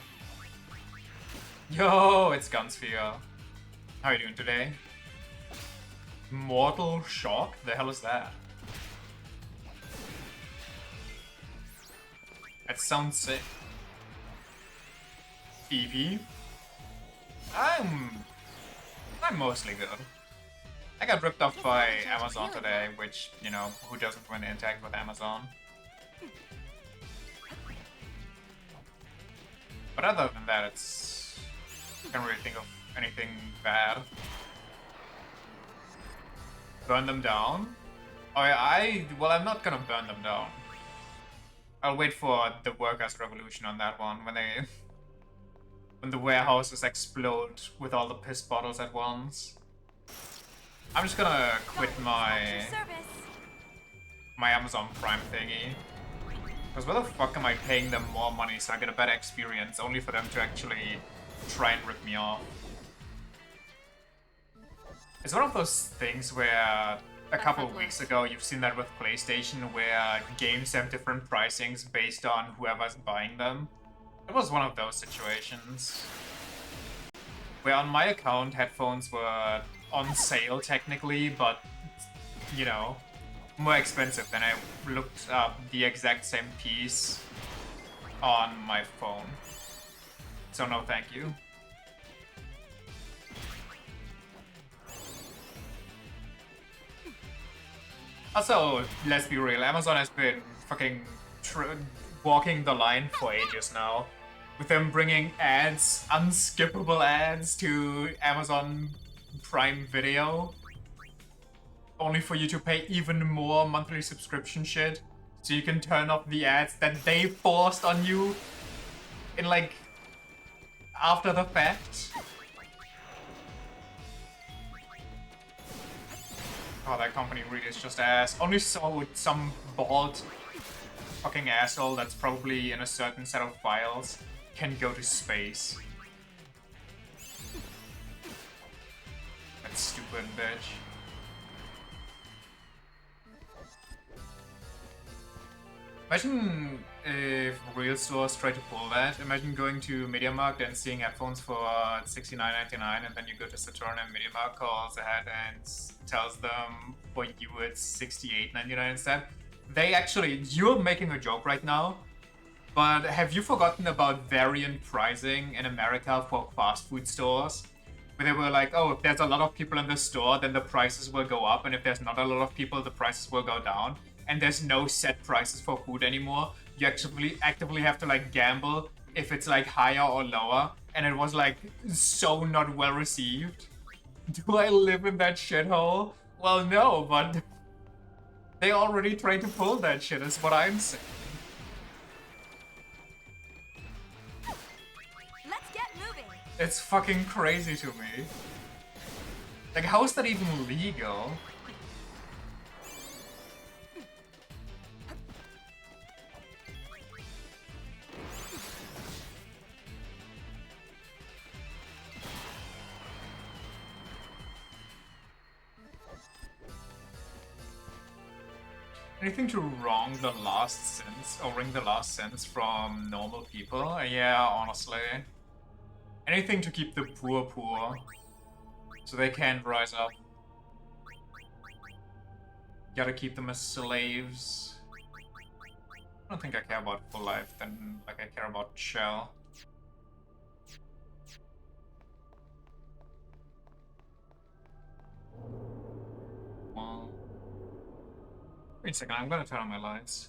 S1: Yo, it's Gunsphere. How are you doing today? Mortal Shock? The hell is that? That sounds sick. Eevee? I'm mostly good. I got ripped off by Amazon today, which, you know, who doesn't want to interact with Amazon? But other than that, it's... I can't really think of anything bad. Burn them down? Oh, yeah, well, I'm not gonna burn them down. I'll wait for the workers' revolution on that one, when they... when the warehouses explode with all the piss bottles at once. I'm just gonna quit my Amazon Prime thingy. Because why the fuck am I paying them more money so I get a better experience, only for them to actually try and rip me off? It's one of those things where a couple of weeks ago you've seen that with PlayStation, where games have different pricings based on whoever's buying them. It was one of those situations. Where on my account headphones were on sale technically, but, you know, more expensive than I looked up the exact same piece on my phone. So no thank you. Also, let's be real, Amazon has been fucking walking the line for ages now. With them bringing ads, unskippable ads to Amazon Prime Video. Only for you to pay even more monthly subscription shit. So you can turn off the ads that they forced on you in like, after the fact. Oh, that company really is just ass. Only so some bald fucking asshole that's probably in a certain set of files can go to space. That stupid bitch. Imagine if real stores try to pull that. Imagine going to MediaMarkt and seeing headphones for $69.99, and then you go to Saturn and MediaMarkt calls ahead and tells them for you it's $68.99 instead. They actually, you're making a joke right now, but have you forgotten about variant pricing in America for fast food stores? Where they were like, oh, if there's a lot of people in the store, then the prices will go up, and if there's not a lot of people, the prices will go down. And there's no set prices for food anymore. You actually actively have to like gamble if it's like higher or lower. And it was like so not well received. Do I live in that shithole? Well, no, but they already tried to pull that shit, is what I'm saying.
S2: Let's get moving.
S1: It's fucking crazy to me. Like, how is that even legal? Anything to wrong the last sense, or wring the last sense from normal people? Yeah, honestly. Anything to keep the poor poor, so they can't rise up. Gotta keep them as slaves. I don't think I care about full life, then like I care about shell. Well, wait a second, I'm gonna turn on my lights.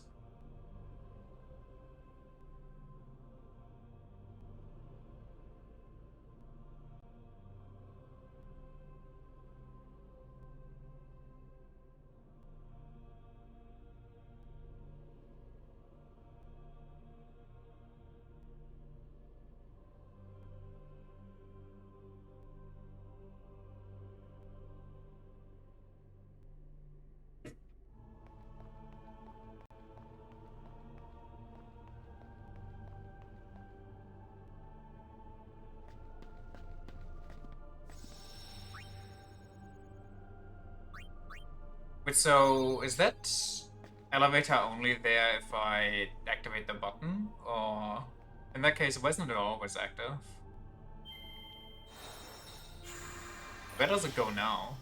S1: Wait, so is that elevator only there if I activate the button? Or in that case, why isn't it always active? Where does it go now?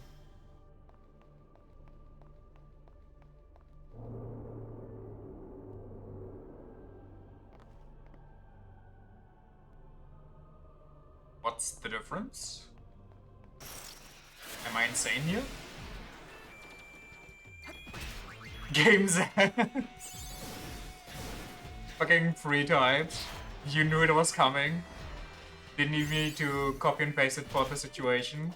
S1: What's the difference? Am I insane here? Games fucking 3 times. You knew it was coming. Didn't even need to copy and paste it for the situation.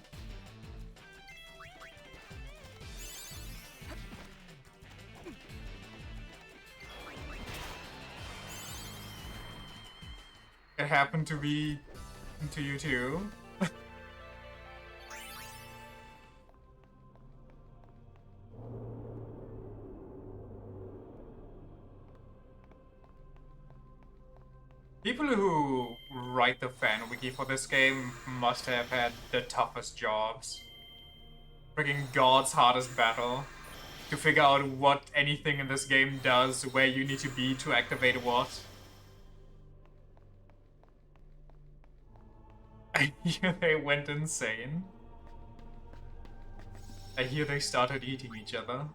S1: It happened to be to you too. People who write the fan wiki for this game must have had the toughest jobs. Freaking God's hardest battle. To figure out what anything in this game does, where you need to be to activate what. I hear they went insane. I hear they started eating each other.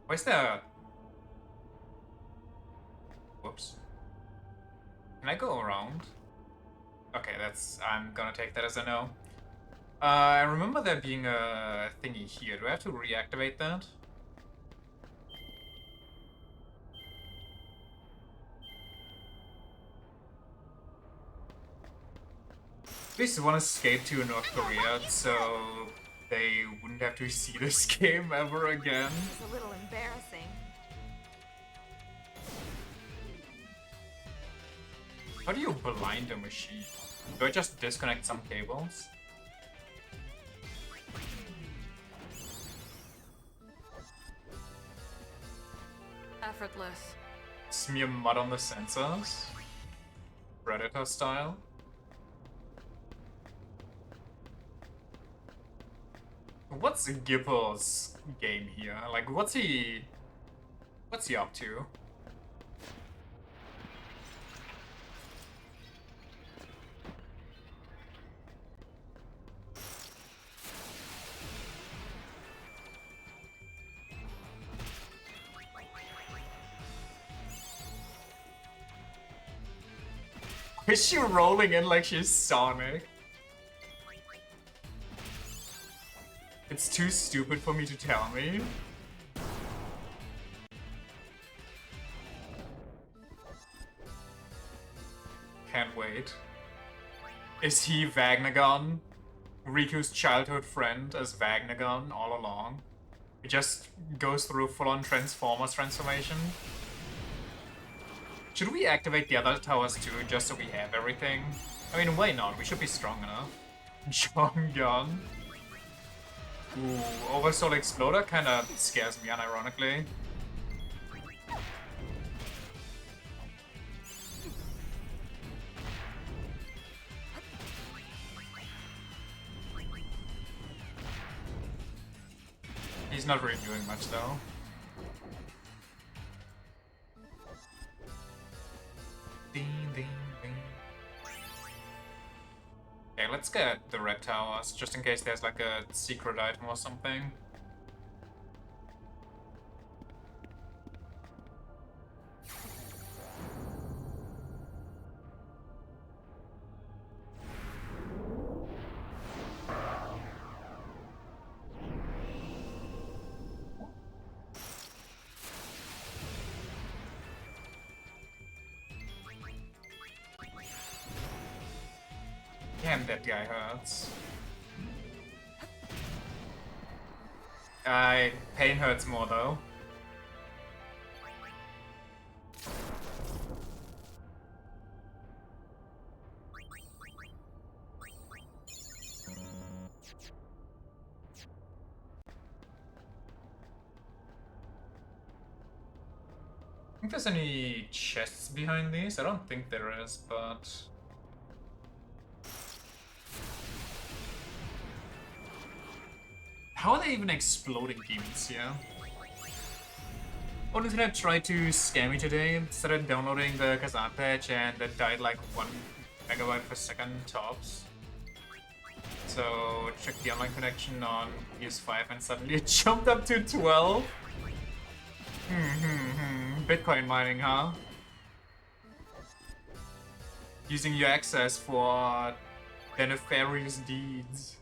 S1: Why is there... Whoops. Can I go around? Okay, that's... I'm gonna take that as a no. I remember there being a thingy here. Do I have to reactivate that? At least one escaped to North Korea, so they wouldn't have to see this game ever again.
S2: It's a little embarrassing.
S1: How do you blind a machine? Do I just disconnect some cables?
S4: Effortless.
S1: Smear mud on the sensors? Predator style? What's Gipple's game here? Like, what's he up to? Is she rolling in like she's Sonic? It's too stupid for me to tell me. Can't wait. Is he Vagnagon? Riku's childhood friend as Vagnagon all along? He just goes through full-on Transformers transformation? Should we activate the other towers too, just so we have everything? I mean, why not? We should be strong enough. John Gunn. Ooh, Oversoul Exploder kinda scares me, unironically. He's not really doing much though. Ding, ding, ding. Okay, let's get the red towers, just in case there's like a secret item or something. Damn, that guy hurts. Pain hurts more though. Think there's any chests behind these? I don't think there is, but... How are they even exploding demons here? On internet tried to scam me today, started downloading the Kazan patch and that died like 1 megabyte per second tops. So checked the online connection on PS5 and suddenly it jumped up to 12. Bitcoin mining, huh? Using your access for their nefarious deeds.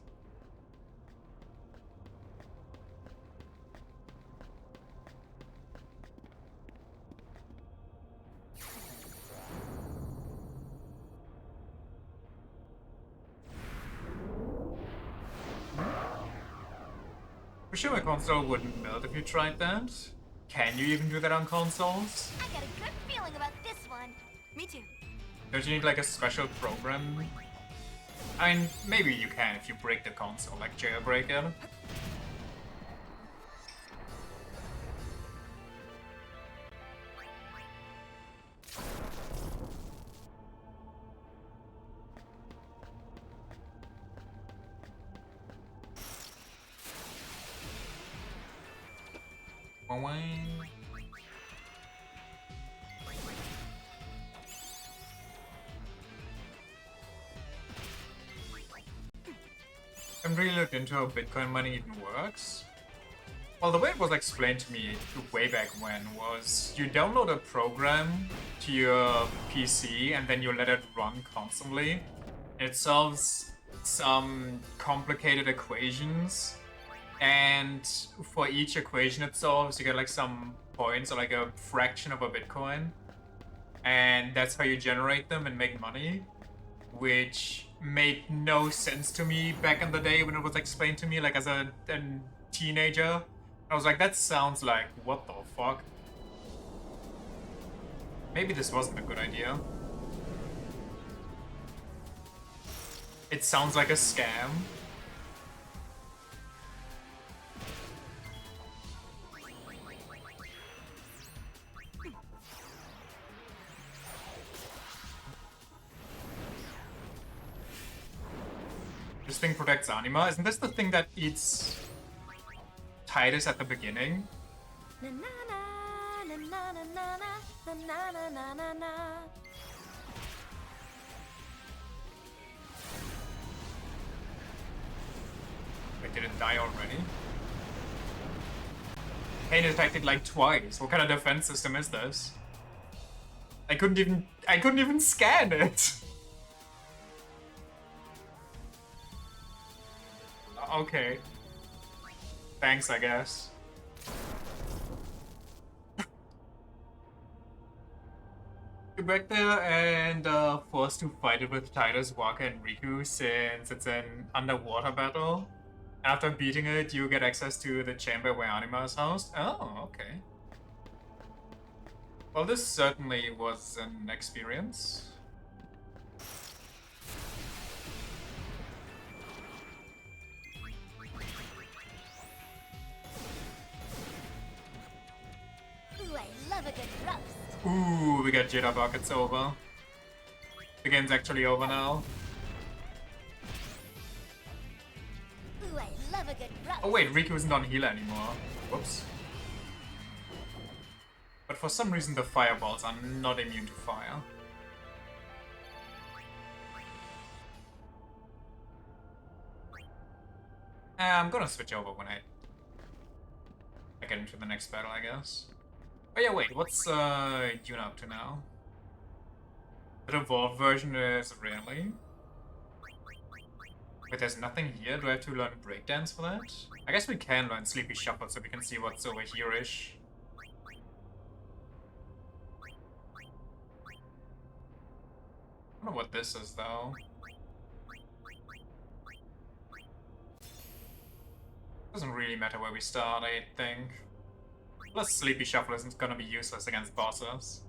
S1: For sure my console wouldn't melt if you tried that. Can you even do that on consoles?
S2: I got a good feeling about this one. Me too.
S1: Don't you need like a special program? I mean, maybe you can if you break the console, like jailbreak it. I haven't really looked into how Bitcoin money even works. Well, the way it was explained to me way back when was you download a program to your PC and then you let it run constantly. It solves some complicated equations, and for each equation it solves, you get like some points or like a fraction of a Bitcoin. And that's how you generate them and make money, which made no sense to me back in the day when it was explained to me, like as a teenager. I was like, that sounds like, what the fuck? Maybe this wasn't a good idea. It sounds like a scam. This thing protects Anima. Isn't this the thing that eats Titus at the beginning?
S2: Na na na na na na na na na na na na.
S1: Wait, did it die already? Pain attacked like twice. What kind of defense system is this? I couldn't even scan it. Okay. Thanks, I guess. You're back there and forced to fight it with Titus, Waka, and Riku since it's an underwater battle. After beating it, you get access to the chamber where Anima is housed. Oh, okay. Well, this certainly was an experience.
S2: Ooh, I love a good roast.
S1: Ooh, we got Jitterbug, it's over. The game's actually over now.
S2: Ooh, I love a good roast.
S1: Oh wait, Riku isn't on healer anymore. Whoops. But for some reason the fireballs are not immune to fire. I'm gonna switch over when I get into the next battle, I guess. Oh yeah, wait, what's Yuna up to now? The evolved version is really? Wait, there's nothing here? Do I have to learn breakdance for that? I guess we can learn Sleepy Shuffle so we can see what's over here-ish. I don't know what this is, though. Doesn't really matter where we start, I think. Plus, Sleepy Shuffle isn't gonna be useless against bosses.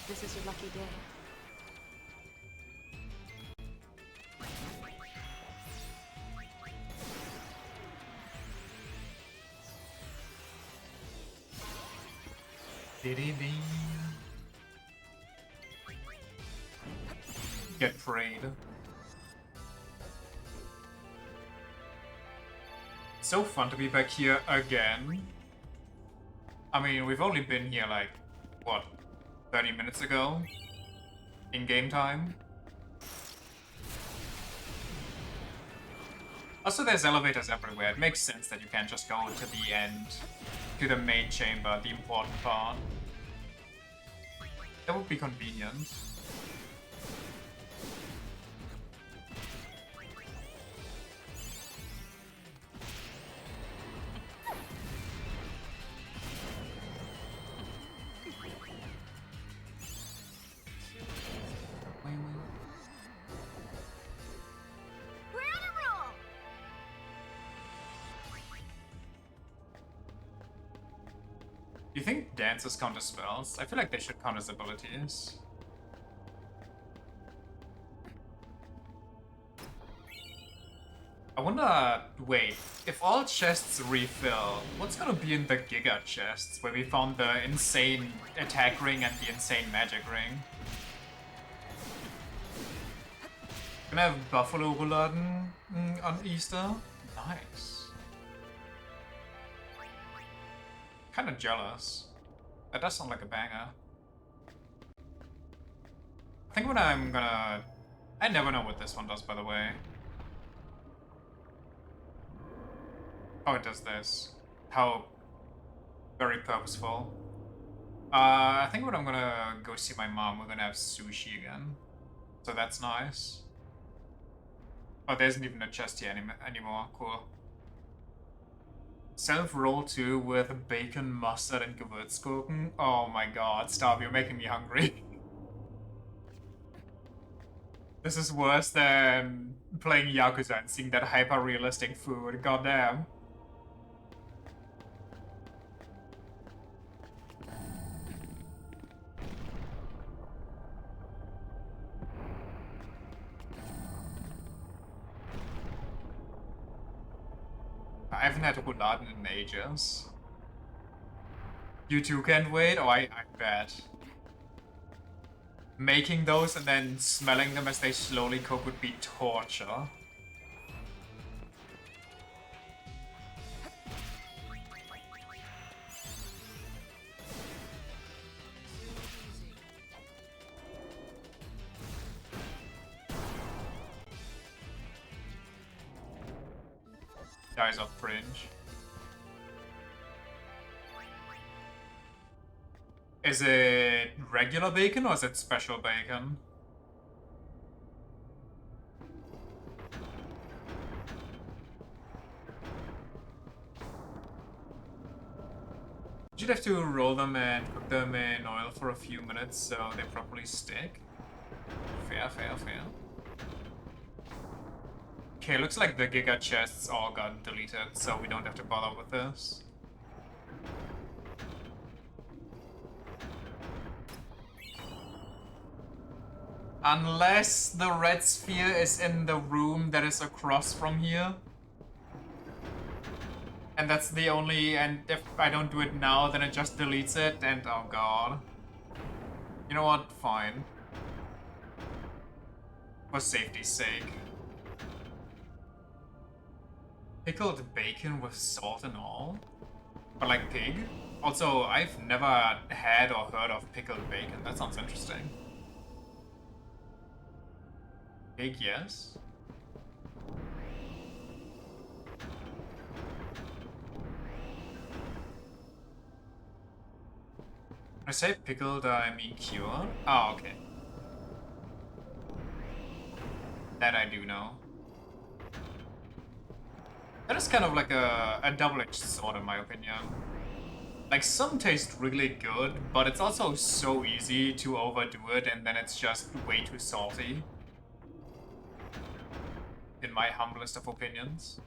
S4: This is your lucky day.
S1: Diddy. Get prayed. So fun to be back here again. I mean, we've only been here like, what, 30 minutes ago? In game time? Also, there's elevators everywhere. It makes sense that you can't just go to the end, to the main chamber, the important part. That would be convenient.
S2: We're on a roll!
S1: Do you think dances count as spells? I feel like they should count as abilities. I wonder, wait, if all chests refill, what's gonna be in the Giga chests where we found the insane attack ring and the insane magic ring? Gonna have Buffalo Rouladen on Easter? Nice. Kinda jealous. That does sound like a banger. I think what I'm gonna... I never know what this one does, by the way. Oh, it does this. How very purposeful. I think what I'm gonna go see my mom. We're gonna have sushi again. So that's nice. Oh, there isn't even a chest here anymore. Cool. Self-roll 2 with bacon, mustard, and Gewürzgurken. Oh my god, stop, you're making me hungry. This is worse than playing Yakuza and seeing that hyper-realistic food. Goddamn. I haven't had a rouladen in ages. You two can't wait? Oh, I bet. Making those and then smelling them as they slowly cook would be torture. Guys of fringe. Is it regular bacon or is it special bacon? You'd have to roll them and cook them in oil for a few minutes so they properly stick. Fair, fair, fair. Okay, looks like the Giga chests all got deleted, so we don't have to bother with this. Unless the red sphere is in the room that is across from here. And that's the only, and if I don't do it now, then it just deletes it, and oh god. You know what? Fine. For safety's sake. Pickled bacon with salt and all? But like pig? Also, I've never had or heard of pickled bacon. That sounds interesting. Pig, yes. When I say pickled, I mean cured? Oh, okay. That I do know. That is kind of like a double-edged sword in my opinion. Like, some taste really good, but it's also so easy to overdo it and then it's just way too salty. In my humblest of opinions.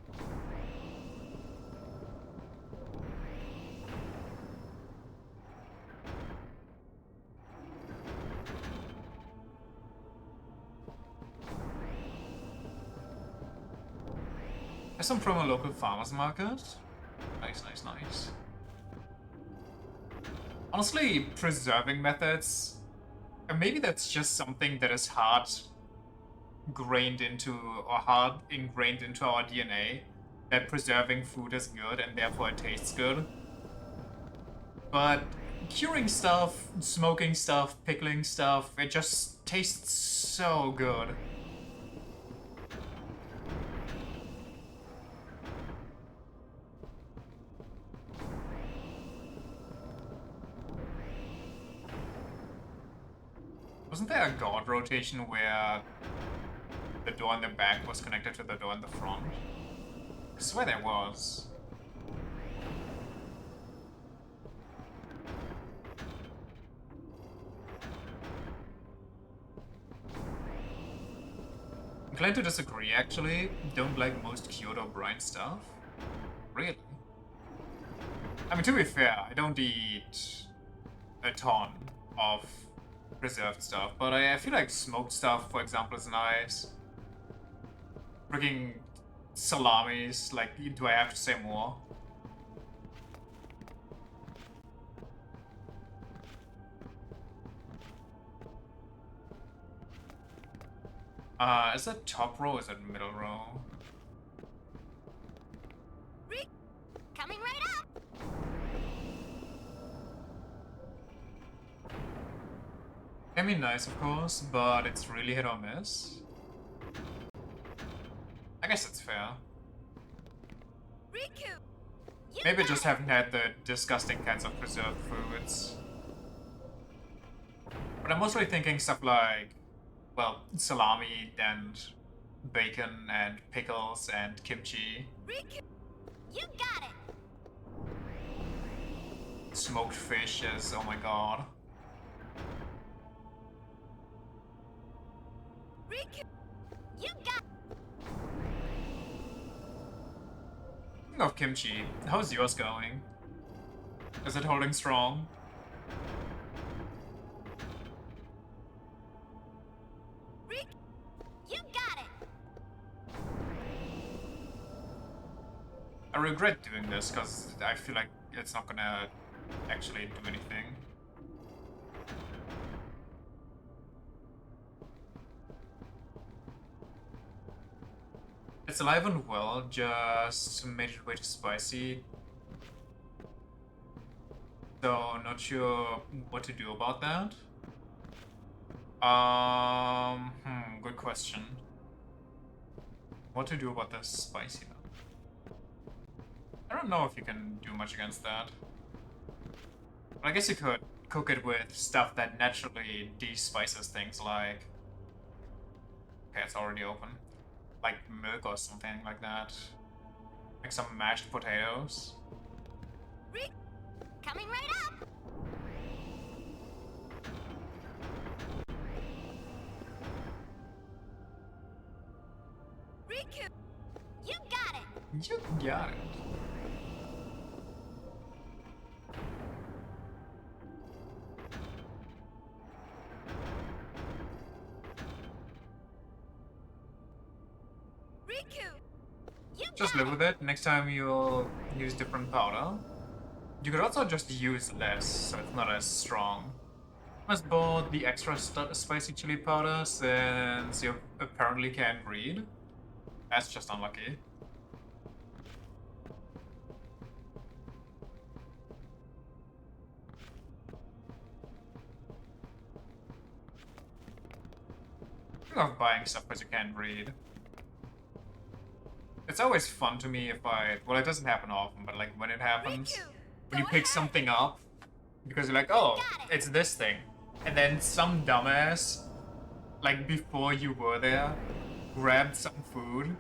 S1: There's some from a local farmer's market. Nice, nice, nice. Honestly, preserving methods, and maybe that's just something that is hard ingrained into our DNA, that preserving food is good and therefore it tastes good. But curing stuff, smoking stuff, pickling stuff, it just tastes so good. Wasn't there a god rotation where the door in the back was connected to the door in the front? I swear there was. Inclined to disagree, actually. Don't like most cured or brine stuff. Really? I mean, to be fair, I don't eat a ton of preserved stuff, but I feel like smoked stuff, for example, is nice. Freaking salamis, like, do I have to say more? Is that top row or is that middle row?
S2: Coming right up.
S1: Can be nice, of course, but it's really hit or miss. I guess it's fair.
S2: Riku,
S1: Maybe I just haven't had the disgusting kinds of preserved foods. But I'm mostly thinking stuff like, well, salami and bacon and pickles and kimchi.
S2: Riku, you got it.
S1: Smoked fish is, oh my god.
S2: Riku, you got.
S1: Speaking of kimchi, how's yours going? Is it holding strong?
S2: Riku, you got it.
S1: I regret doing this because I feel like it's not gonna actually do anything. It's alive and well, just made it way too spicy. So, not sure what to do about that. Good question. What to do about the spicy though? I don't know if you can do much against that. But I guess you could cook it with stuff that naturally de-spices things like... Okay, it's already open. Like milk or something like that. Like some mashed potatoes.
S2: Coming right up. Riku, you got it.
S1: You got it.
S2: Riku, you
S1: Just
S2: got
S1: live with it. Next time you'll use different powder. You could also just use less, so it's not as strong. Must bought the extra spicy chili powder since you apparently can't read. That's just unlucky. Speaking of buying stuff because you can't read. It's always fun to me if well, it doesn't happen often, but like when it happens,
S2: Riku,
S1: when you
S2: go
S1: pick
S2: ahead.
S1: something up, because you're like, oh,
S2: got it.
S1: it's this thing. And then some dumbass, like before you were there, grabbed some food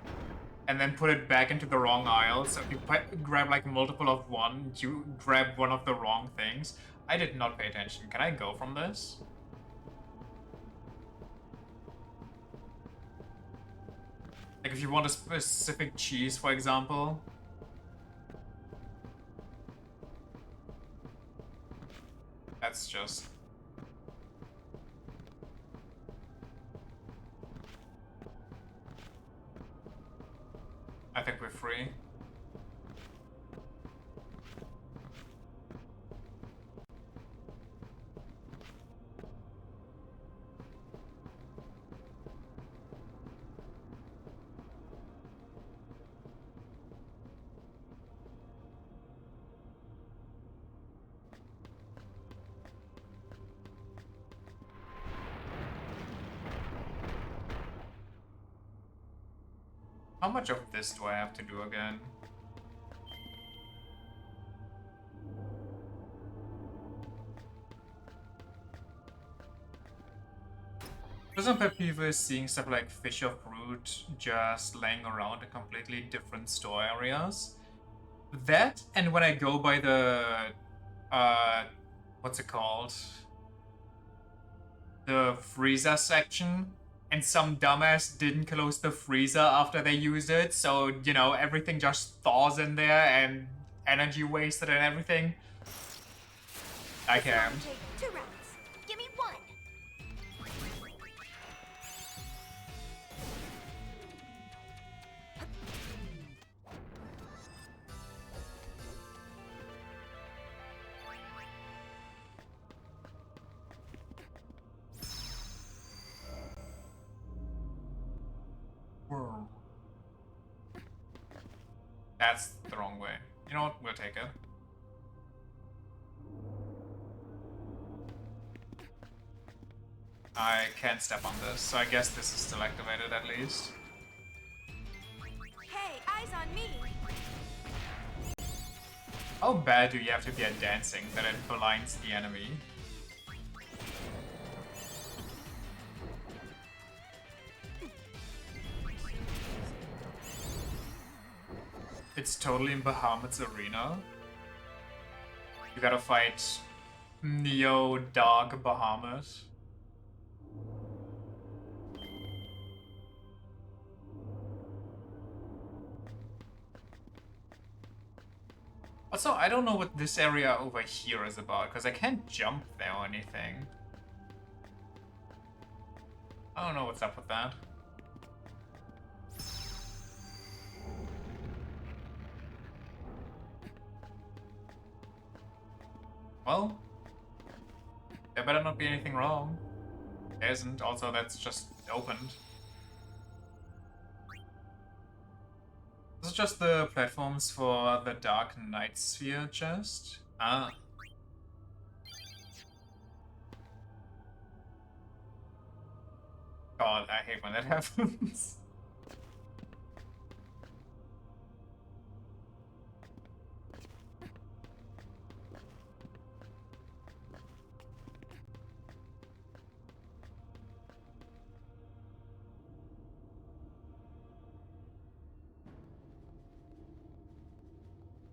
S1: and then put it back into the wrong aisle. So if you grab like multiple of one, you grab one of the wrong things. I did not pay attention. Can I go from this? Like if you want a specific cheese, for example. That's just... I think we're free. How much of this do I have to do again? Some pet peeve is seeing stuff like fish or fruit just laying around in completely different store areas. That, and when I go by the, what's it called? The freezer section, and some dumbass didn't close the freezer after they used it, so, you know, everything just thaws in there and energy wasted and everything. I
S2: This
S1: can't.
S2: won't take 2 rounds. Give me 1.
S1: Whoa. That's the wrong way. You know what? We'll take it. I can't step on this, so I guess this is still activated at least.
S2: Hey, eyes on me.
S1: How bad do you have to be at dancing that it blinds the enemy? It's totally in Bahamut's arena. You gotta fight Neo Dog Bahamut. Also, I don't know what this area over here is about, because I can't jump there or anything. I don't know what's up with that. Well, there better not be anything wrong. There isn't. Also, that's just opened. This is just the platforms for the Dark Knight Sphere chest. Ah. God, I hate when that happens.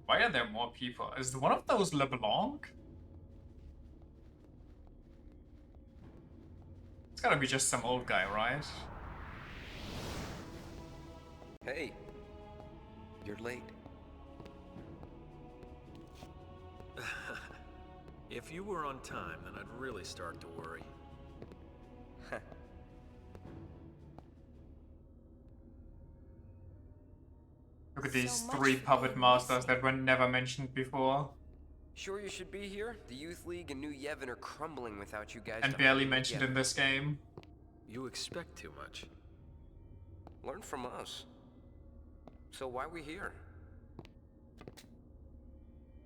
S1: Why are there more people? Is one of those LeBlanc? It's gotta be just some old guy, right?
S8: Hey, you're late.
S7: If you were on time, then I'd really start to worry.
S1: Look at these
S2: So much
S1: 3
S2: for
S1: puppet
S2: being
S1: masters
S2: missing.
S1: that were never mentioned before.
S8: Sure you should be here? The Youth League and New Yevon are crumbling without you guys.
S1: And
S8: to
S1: barely
S8: hold it
S1: mentioned in
S8: together.
S1: this game.
S7: You expect too much.
S8: Learn from us. So why we here?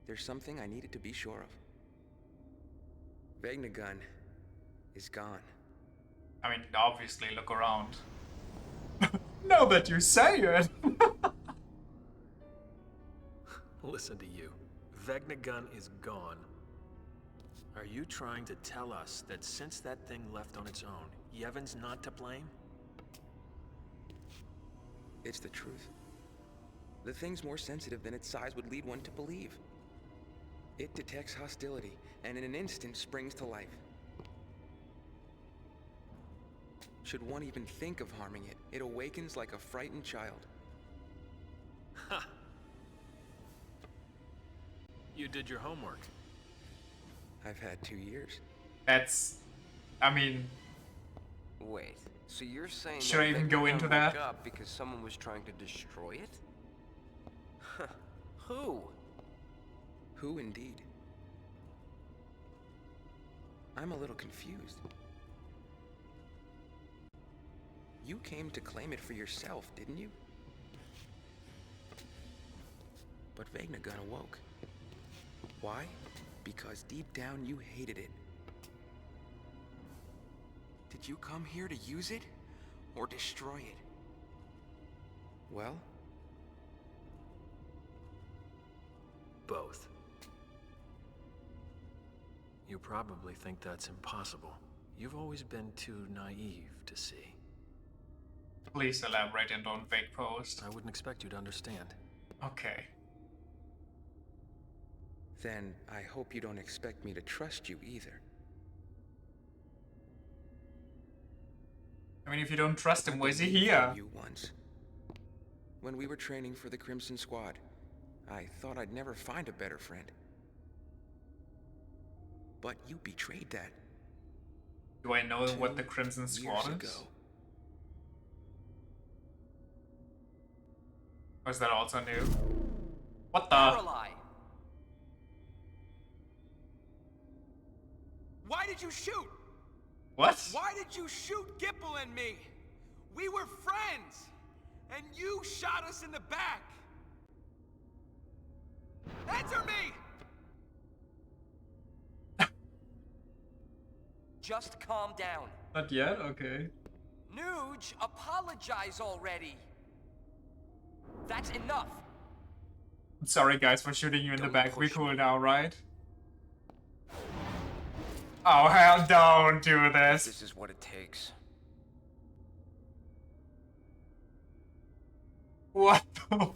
S8: There's something I needed to be sure of. Vegnagun is gone.
S1: I mean, obviously, look around. Now that you say it!
S7: Listen to you. Vegnagun is gone. Are you trying to tell us that since that thing left on its own, Yevon's not to blame?
S8: It's the truth. The thing's more sensitive than its size would lead one to believe. It detects hostility, and in an instant springs to life. Should one even think of harming it, it awakens like a frightened child.
S7: Ha! You did your homework.
S8: I've had 2 years.
S1: That's... I mean...
S8: Wait, so you're saying
S1: Should I even go into that?
S8: woke up because someone was trying to destroy it? Huh. Who? Who indeed? I'm a little confused. You came to claim it for yourself, didn't you? But Vegnagun awoke. Why? Because deep down you hated it. Did you come here to use it? Or destroy it? Well,
S7: Both. You probably think that's impossible. You've always been too naive to see.
S1: Please elaborate and don't fake post.
S7: I wouldn't expect you to understand.
S1: Okay.
S8: then I hope you don't expect me to trust you either.
S1: I mean, if you don't trust him, why is he
S8: believed in
S1: here?
S8: You once. When we were training for the Crimson Squad, I thought I'd never find a better friend. But you betrayed that.
S1: Do I know what the
S8: 2
S1: Crimson Squad
S8: years
S1: is?
S8: ago.
S1: Or is that also new? What the?
S6: Lorelei! Why did you shoot?
S1: What?
S6: Why did you shoot Gipple and me? We were friends, and you shot us in the back. Answer me!
S9: Just calm down.
S1: Not yet? Okay.
S9: Nuge, apologize already. That's enough.
S1: I'm sorry guys for shooting you in the
S8: Don't
S1: back. We
S8: push
S1: cool
S8: me.
S1: now, right? Oh hell, don't do this.
S9: This is what it takes.
S1: What the?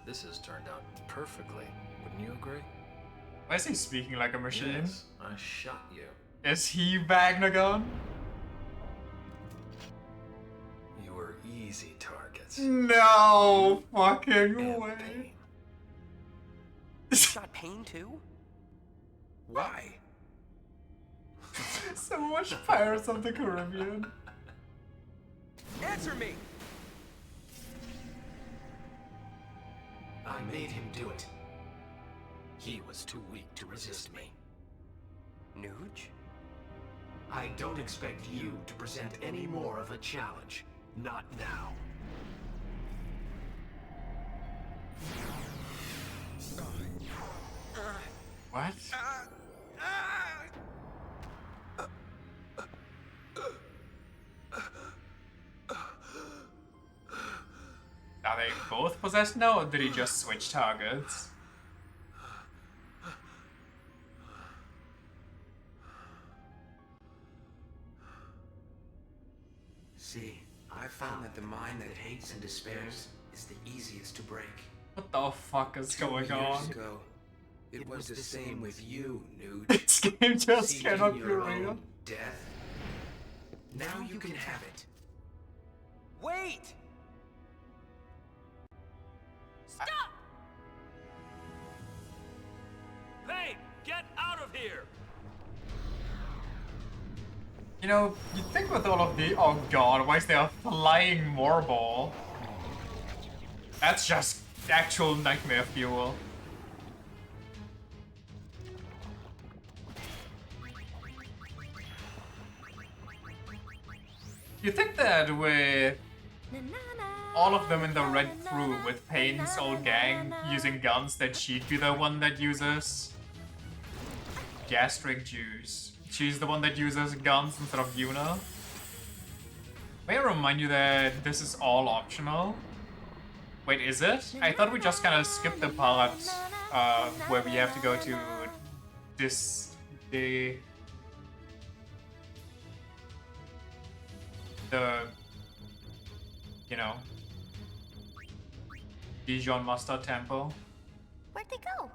S7: This has turned out perfectly. Wouldn't you agree?
S1: Why is he speaking like a machine?
S7: Yes, I shot you.
S1: Is he Bagnagon?
S7: You were easy targets.
S1: No fucking
S7: And
S1: way.
S7: pain.
S9: Shot Pain too?
S8: Why?
S1: So much Pirates of the Caribbean.
S6: Answer me!
S10: I made him do it. He was too weak to resist me.
S9: Nuge?
S10: I don't expect you to present any more of a challenge. Not now.
S1: What? Are they both possessed now, or did he just switch targets?
S10: See, I found that the mind that hates and despairs is the easiest to break.
S1: What the fuck is going
S8: Years
S1: on?
S8: ago, it was the same with you, Nude.
S1: This game just
S10: Seeking
S1: cannot be
S10: your
S1: real.
S10: own death. Now you can have it.
S9: Wait!
S2: Stop!
S3: Pain, get out of here!
S1: You know, you'd think with all of the— oh god, why is there a flying moorball? That's just actual nightmare fuel. You think that with all of them in the red crew with Payne's old gang using guns, that she'd be the one that uses gastric juice. She's the one that uses guns instead of Yuna. May I remind you that this is all optional? Wait, is it? I thought we just kind of skipped the part where we have to go to the you know, Dijon Master Temple.
S2: Where'd they go?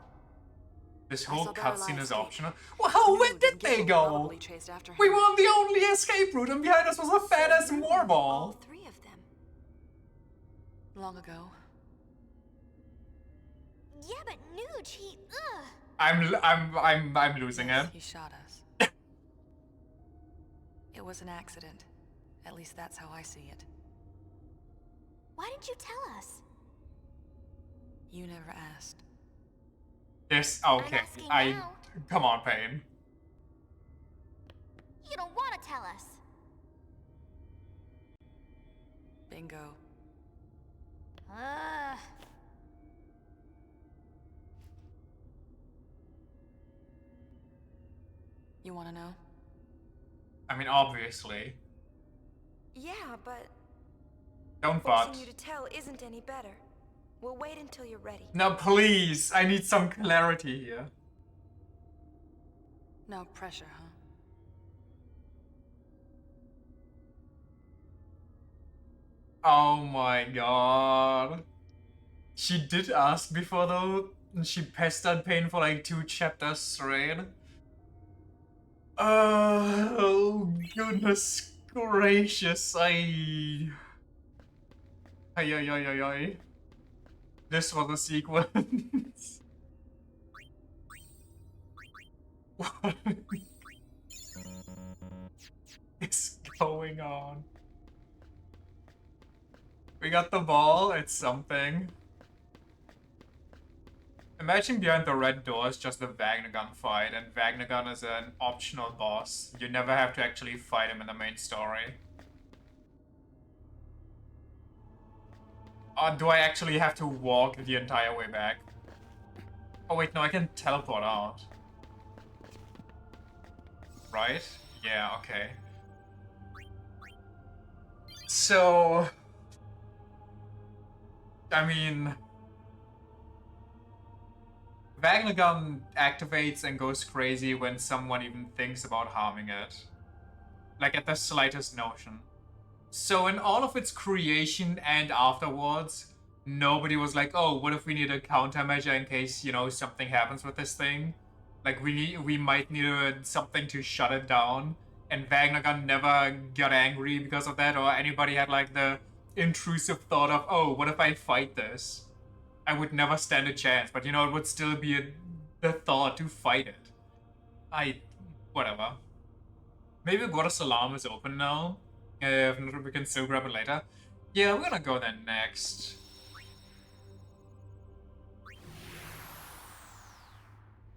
S1: This
S4: I
S1: whole
S4: saw Darla
S1: cutscene is
S4: escape.
S1: optional. Well, where
S4: Nude
S1: did
S4: and
S1: they
S4: Gipple
S1: go?
S4: probably chased after
S1: We
S4: him.
S1: were on the only escape route, and behind us was a fat ass
S4: All
S1: moorball.
S4: three of them. Long ago.
S2: Yeah, but Nuge, he, ugh.
S1: I'm losing it.
S4: He shot us. It was an accident. At least that's how I see it.
S2: Why didn't you tell us?
S4: You never asked.
S1: This okay.
S2: asking
S1: I
S2: now.
S1: come on, Payne.
S2: You don't want to tell us.
S4: Bingo.
S2: Ugh.
S4: You want to know?
S1: I mean, obviously.
S2: Yeah, but
S1: Don't
S2: forcing
S1: fart.
S2: you to tell isn't any better. We'll wait until you're ready.
S1: Now please, I need some clarity here.
S4: No pressure, huh?
S1: Oh my god. She did ask before though, and she pestered Pain for like 2 chapters straight. Oh, goodness gracious, Ay, ay, ay, ay, ay. This was a sequence. What is going on? We got the ball, it's something. Imagine behind the red door is just the Vagnagun fight, and Vagnagun is an optional boss. You never have to actually fight him in the main story. Do I actually have to walk the entire way back? Oh wait, no, I can teleport out. Right? Yeah, okay. So... I mean... Vagnagun activates and goes crazy when someone even thinks about harming it. Like at the slightest notion. So in all of its creation and afterwards, nobody was like, oh, what if we need a countermeasure in case, you know, something happens with this thing? Like, we might need something to shut it down. And Vagnagun never got angry because of that, or anybody had, like, the intrusive thought of, oh, what if I fight this? I would never stand a chance, but, you know, it would still be the thought to fight it. Whatever. Maybe Guarda Salam is open now. If not, we can still grab it later. Yeah, we're gonna go there next.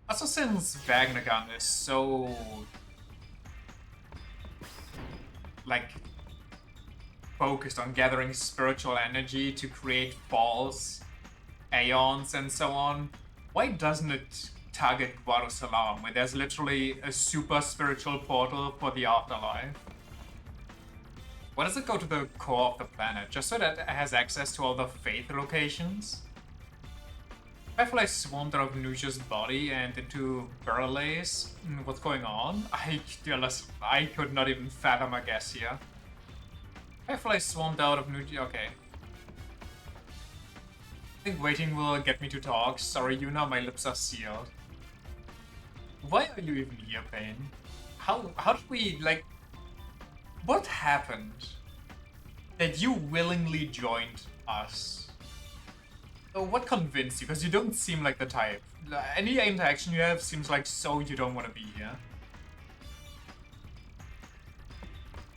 S1: Also, since Vagnagun is so... like... focused on gathering spiritual energy to create false aeons and so on, why doesn't it target Guarda Salam, where there's literally a super spiritual portal for the afterlife? Why does it go to the core of the planet? Just so that it has access to all the faith locations? I feel like swarmed out of Nusha's body and into Berlays. What's going on? I could not even fathom a guess here. I feel like swarmed out of Nusha. Okay. I think waiting will get me to talk. Sorry, Yuna, my lips are sealed. Why are you even here, Pain? How did we, like... What happened that you willingly joined us? What convinced you? Because you don't seem like the type. Any interaction you have seems like so you don't want to be here.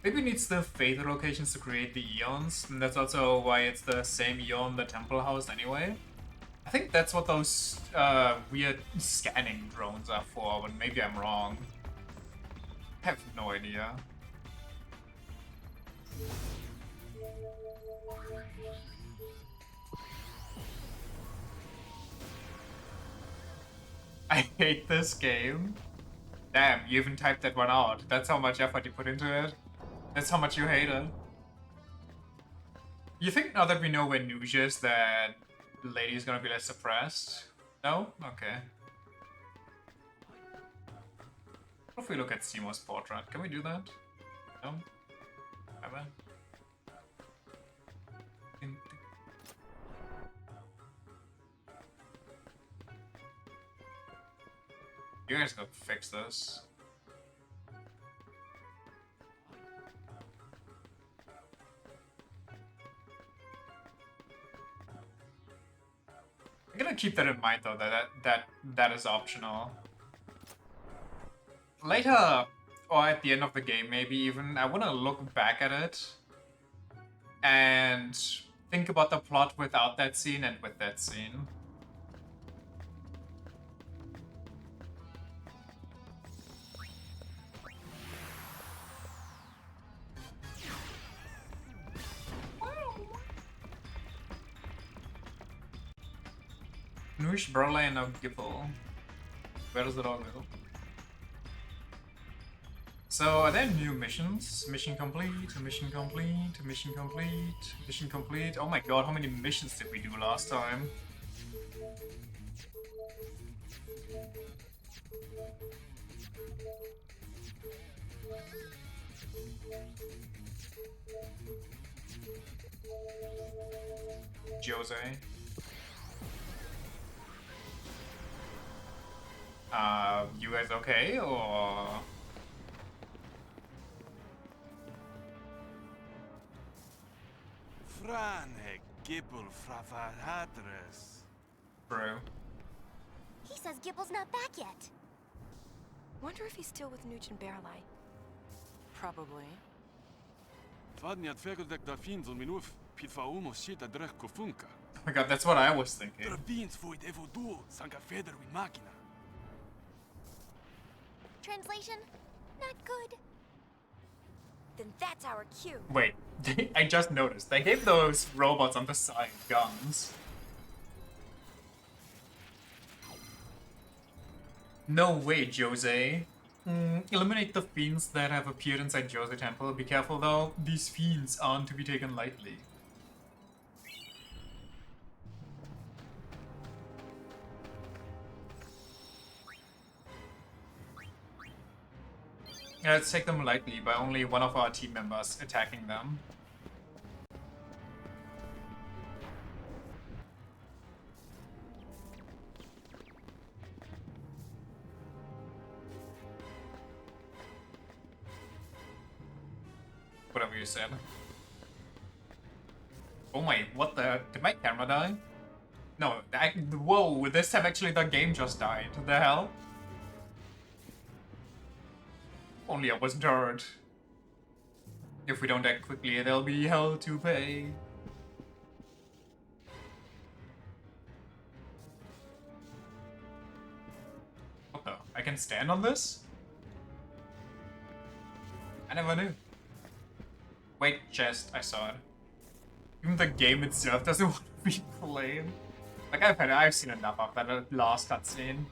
S1: Maybe it needs the faith locations to create the eons, and that's also why it's the same eon the temple housed anyway. I think that's what those weird scanning drones are for, but maybe I'm wrong. I have no idea. I hate this game. Damn, you even typed that one out. That's how much effort you put into it. That's how much you hate it. You think now that we know where Nusha is, that the lady is gonna be less suppressed? No? Okay. What if we look at Seymour's portrait? Can we do that? No? Ever? You guys go fix this. I'm gonna keep that in mind though, that is optional. Later, or at the end of the game maybe even, I wanna look back at it and think about the plot without that scene and with that scene. Noosh, Burley, and Gibble. Where does it all go? So are there new missions? Mission complete, mission complete, mission complete, mission complete. Oh my god, how many missions did we do last time? Jose. You guys okay, or...?
S11: Franhe Gibble Fravahatres.
S1: Bro.
S2: He says Gibble's not back yet.
S4: Wonder if he's still with Nuge and Barley. Probably.
S11: Fadniat Fegudek da Fins on Minuf, Pitfaumo Sita Drech Kofunka.
S1: Oh my god, that's what I was thinking.
S11: Travins Void Evo Duo, Sanka Feder with Machina.
S2: Translation? Not good. Then that's our cue.
S1: Wait, I just noticed. They gave those robots on the side guns. No way, Jose. Eliminate the fiends that have appeared inside Jose Temple. Be careful though, these fiends aren't to be taken lightly. Yeah, let's take them lightly by only one of our team members attacking them. Whatever you said. Oh my, what the... Did my camera die? No, whoa, this time actually the game just died. The hell? Only I wasn't hurt. If we don't act quickly, there'll be hell to pay. What the? I can stand on this? I never knew. Wait, chest, I saw it. Even the game itself doesn't want to be played. Like I've seen enough of that last cutscene.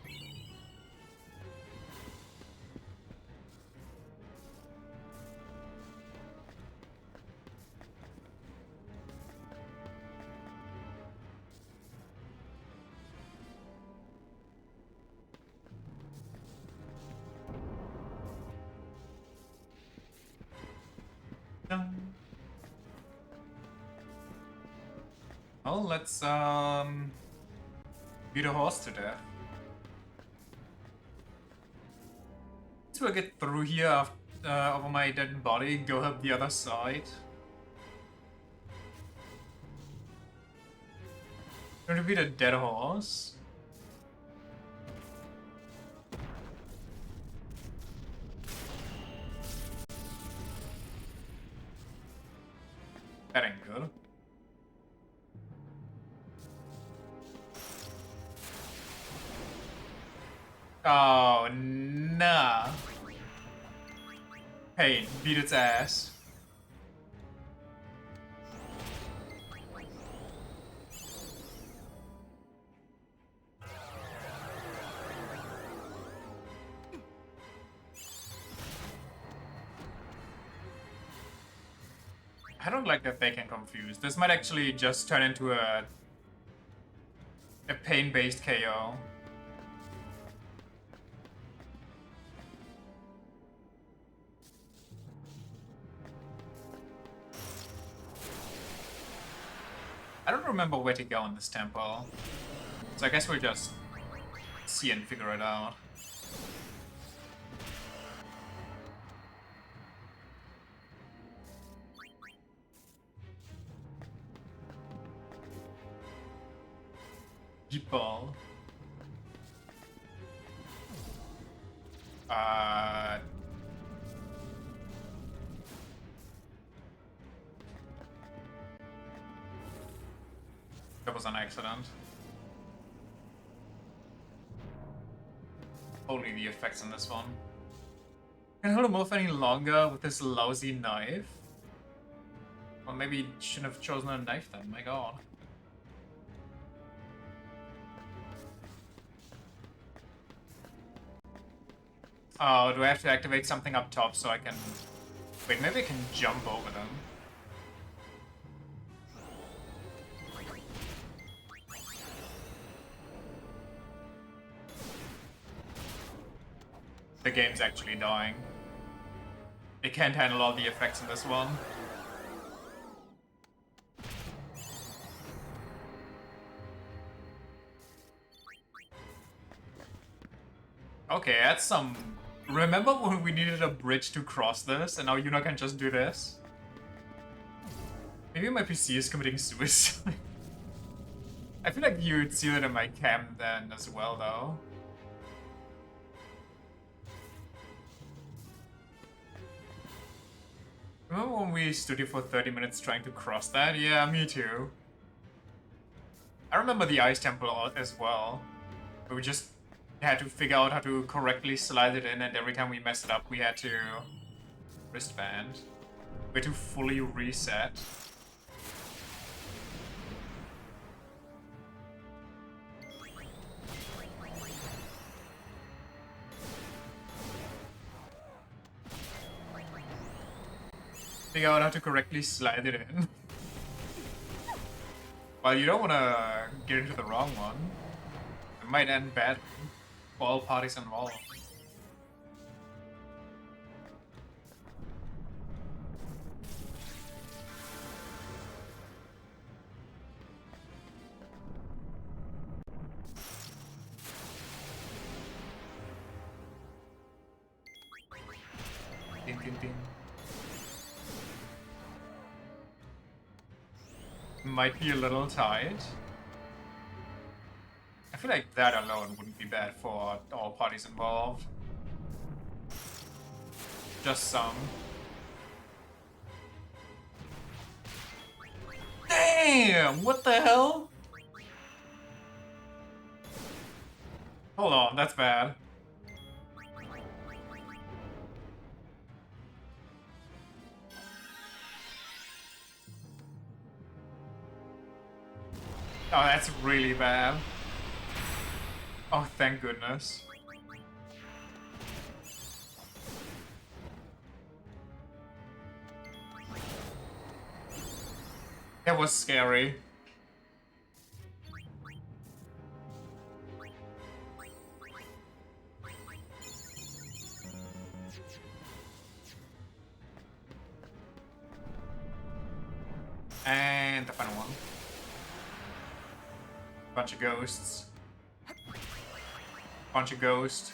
S1: Well, let's beat a horse to death. So I get through here over my dead body, go up the other side. Going to beat a dead horse. That ain't good. Oh, nah. Hey, beat its ass. I don't like that they can confuse. This might actually just turn into a pain-based KO. I don't remember where to go in this temple, so I guess we'll just see and figure it out. Deep ball. That was an accident. Only the effects on this one. Can I hold him off any longer with this lousy knife? Well, maybe shouldn't have chosen a knife then, my god. Oh, do I have to activate something up top so I can... Wait, maybe I can jump over them. The game's actually dying. It can't handle all the effects in this one. Okay, that's some... Remember when we needed a bridge to cross this, and now Yuna can just do this? Maybe my PC is committing suicide. I feel like you'd see that in my cam then as well, though. Remember when we stood here for 30 minutes trying to cross that? Yeah, me too. I remember the Ice Temple as well. We just had to figure out how to correctly slide it in, and every time we messed it up, we had to wristband. We had to fully reset. Figure out how to correctly slide it in. Well, you don't want to get into the wrong one. It might end badly for all parties involved. Ding, ding, ding. Might be a little tight. I feel like that alone wouldn't be bad for all parties involved. Just some. Damn! What the hell? Hold on, that's bad. Oh, that's really bad. Oh, thank goodness. That was scary. And the final one. Bunch of ghosts. Bunch of ghosts.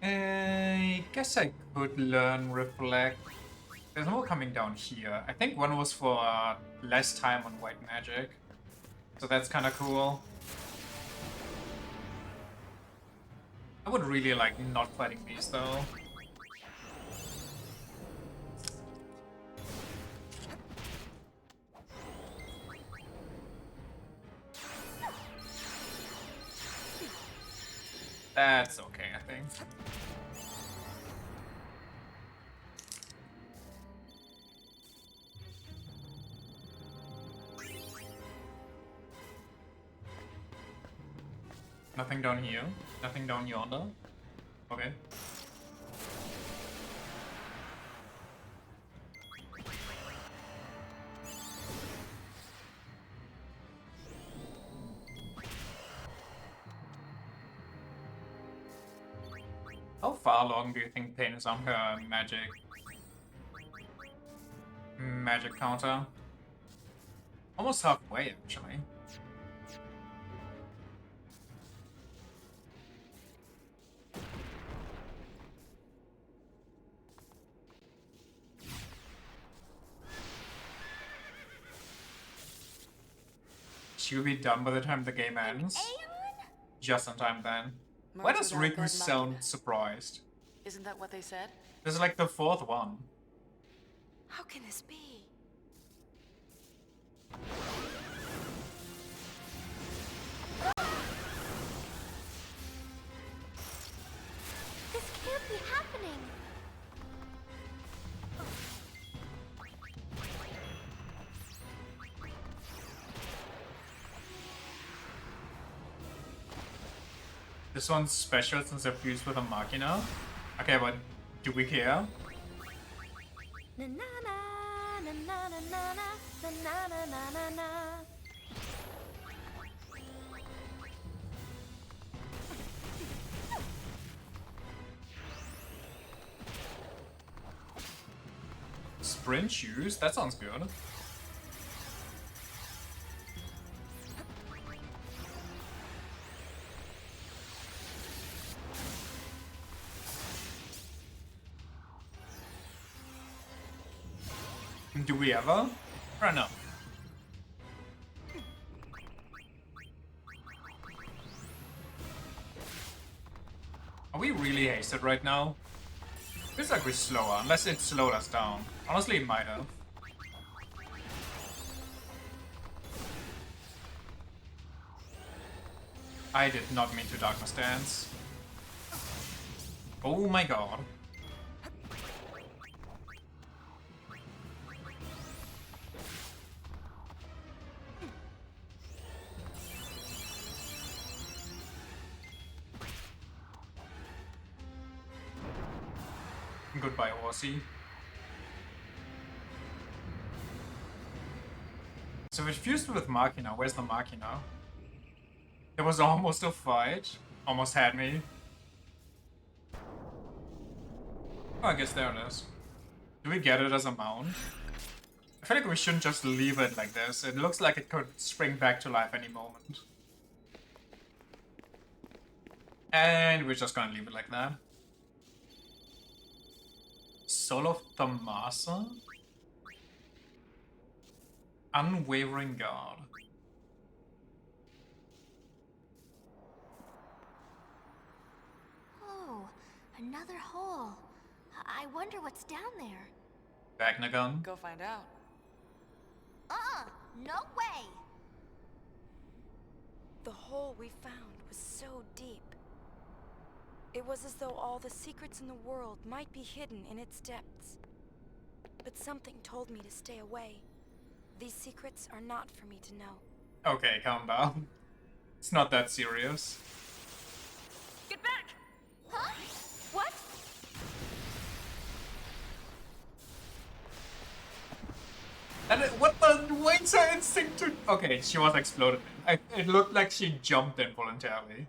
S1: I guess I could learn Reflect. There's more coming down here. I think one was for less time on white magic. So that's kind of cool. I would really like not fighting these though. That's okay, I think. Nothing down here. Nothing down yonder. Okay. How far along do you think Pain is on her magic counter? Almost halfway, actually. She'll be done by the time the game ends. Just in time then. Why does Riku sound surprised?
S4: Isn't that what they said?
S1: This is like the fourth one.
S2: How can this be? This can't be happening.
S1: This one's special since they're fused with a Machina. Okay, but do we care?
S2: Na na na na na na na na na na na na na.
S1: Sprint shoes? That sounds good. Do we ever? Or no? Are we really hasted right now? Feels like we're slower, unless it slowed us down. Honestly, it might have. I did not mean to darkness dance. Oh my god. Goodbye, Horsey. So it fused with Machina. Where's the Machina? There was almost a fight. Almost had me. Oh, I guess there it is. Do we get it as a mount? I feel like we shouldn't just leave it like this. It looks like it could spring back to life any moment. And we're just gonna leave it like that. Soul of Thamasa? Unwavering God.
S2: Oh, another hole. I wonder what's down there.
S1: Vagnagun?
S4: Go find out.
S2: No way.
S12: The hole we found was so deep. It was as though all the secrets in the world might be hidden in its depths. But something told me to stay away. These secrets are not for me to know.
S1: Okay, calm down. It's not that serious.
S12: Get back!
S2: Huh? What?
S1: And what the? What's her instinct to? Okay, she was exploded. It looked like she jumped involuntarily.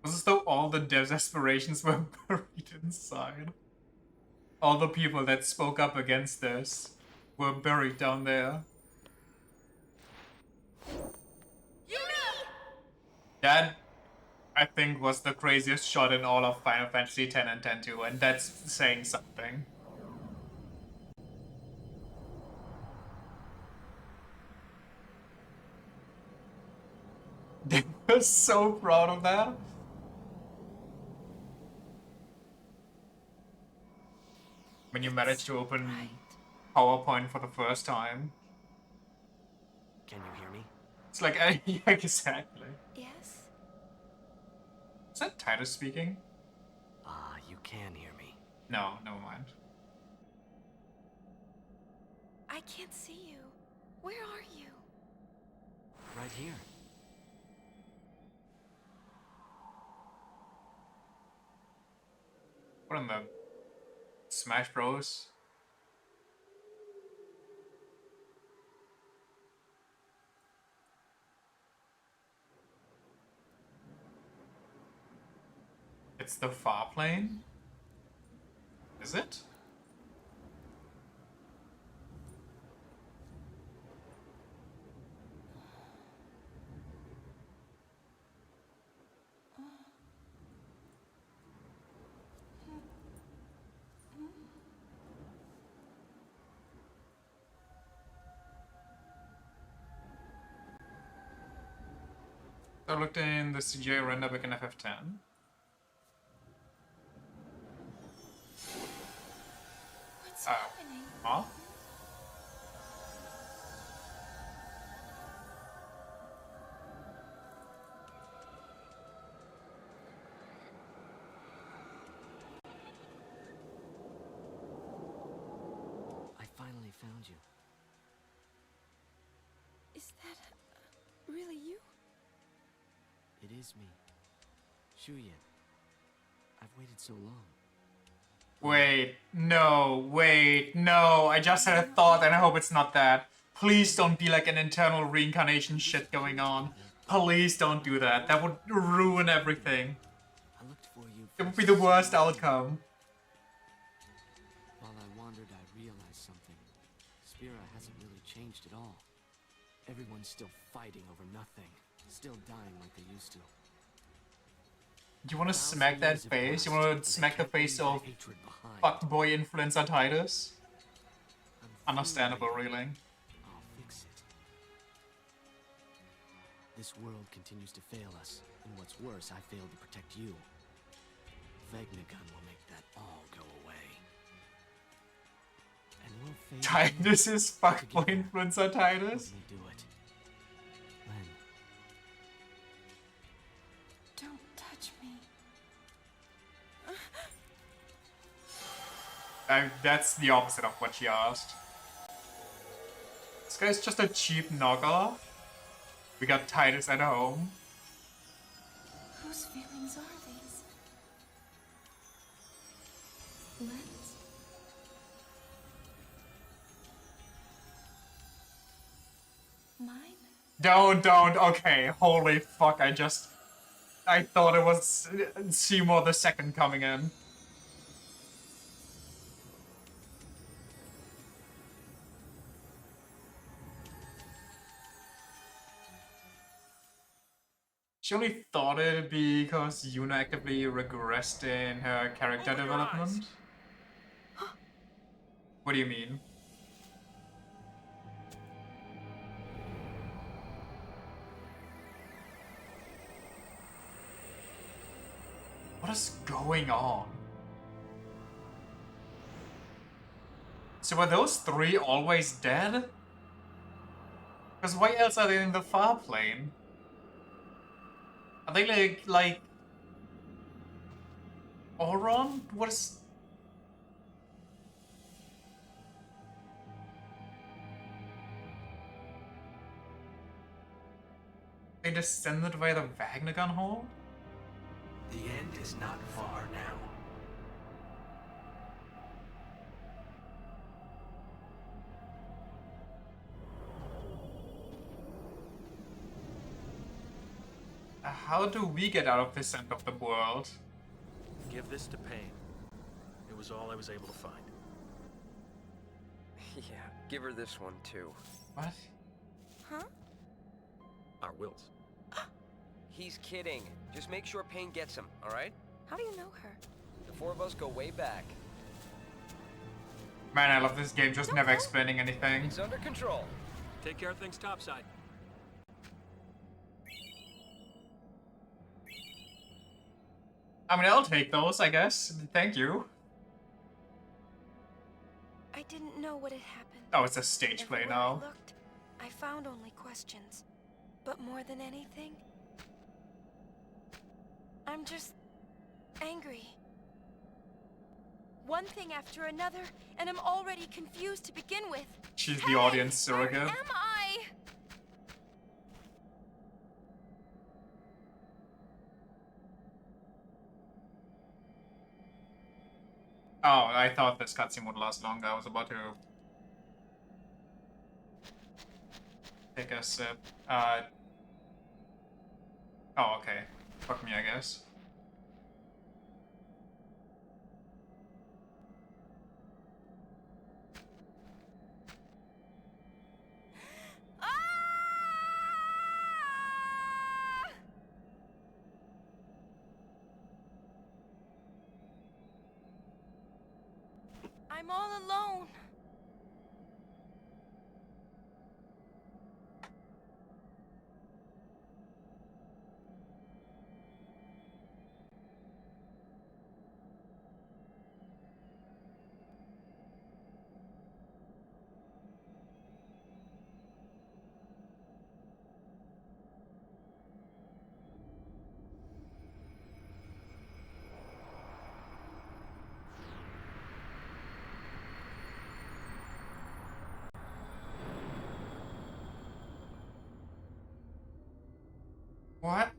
S1: It was as though all the devs' aspirations were buried inside. All the people that spoke up against this were buried down there. That, I think, was the craziest shot in all of Final Fantasy X and X-2, and that's saying something. They were so proud of that. When you manage to open PowerPoint for the first time.
S9: Can you hear me?
S1: It's like, yeah, exactly.
S12: Yes?
S1: Is that Titus speaking?
S9: You can hear me.
S1: No, never mind.
S12: I can't see you. Where are you?
S9: Right here.
S1: What in the Smash Bros? It's the far plane? Is it? I looked in the CGI render back in FF10.
S12: What's happening?
S1: Huh?
S9: is me. Shuyan. I've waited so long.
S1: Wait, no, wait, no. I just had a thought and I hope it's not that. Please don't be like an internal reincarnation shit going on. Please don't do that. That would ruin everything.
S9: I looked for you.
S1: It would be the worst outcome.
S9: While I wandered, I realized something. Spira hasn't really changed at all. Everyone's still fighting over nothing. Still dying like they used to.
S1: You wanna smack that face? You wanna smack the face of fuckboy influencer Titus? Understandable, really.
S9: I'll fix it. This world continues to fail us, and what's worse, I failed to protect you. Vegnagun will make that all go away. And we'll fade.
S1: Titus is fuckboy influencer Titus?
S9: Let me do it. Len.
S12: Don't touch me.
S1: That's the opposite of what she asked. This guy's just a cheap knockoff. We got Titus at home.
S12: Whose feelings are these? Len's? Mine?
S1: Don't, okay, holy fuck, I thought it was Seymour the second coming in. She only thought it because Yuna actively regressed in her character development? What do you mean? What is going on? So were those three always dead? Because why else are they in the far plane? Are they like Auron? What is... They descended via the Vagnagun hole?
S10: The end is not far now.
S1: How do we get out of this end of the world?
S7: Give this to Pain. It was all I was able to find.
S8: Yeah, give her this one too.
S1: What?
S12: Huh?
S7: Our wills.
S8: He's kidding. Just make sure Payne gets him, alright?
S12: How do you know her?
S8: The four of us go way back.
S1: Man, I love this game, just never explaining anything.
S8: It's under control.
S7: Take care of things topside.
S1: I mean, I'll take those, I guess. Thank you.
S12: I didn't know what had happened.
S1: Oh, it's a stage play
S12: Everywhere
S1: now.
S12: I looked, I found only questions. But more than anything, I'm just angry. One thing after another, and I'm already confused to begin with.
S1: She's the audience surrogate.
S12: Where am I?
S1: Oh, I thought this cutscene would last longer. I was about to take a sip. Oh, okay. Fuck me, I guess.
S12: I'm all alone.
S1: What?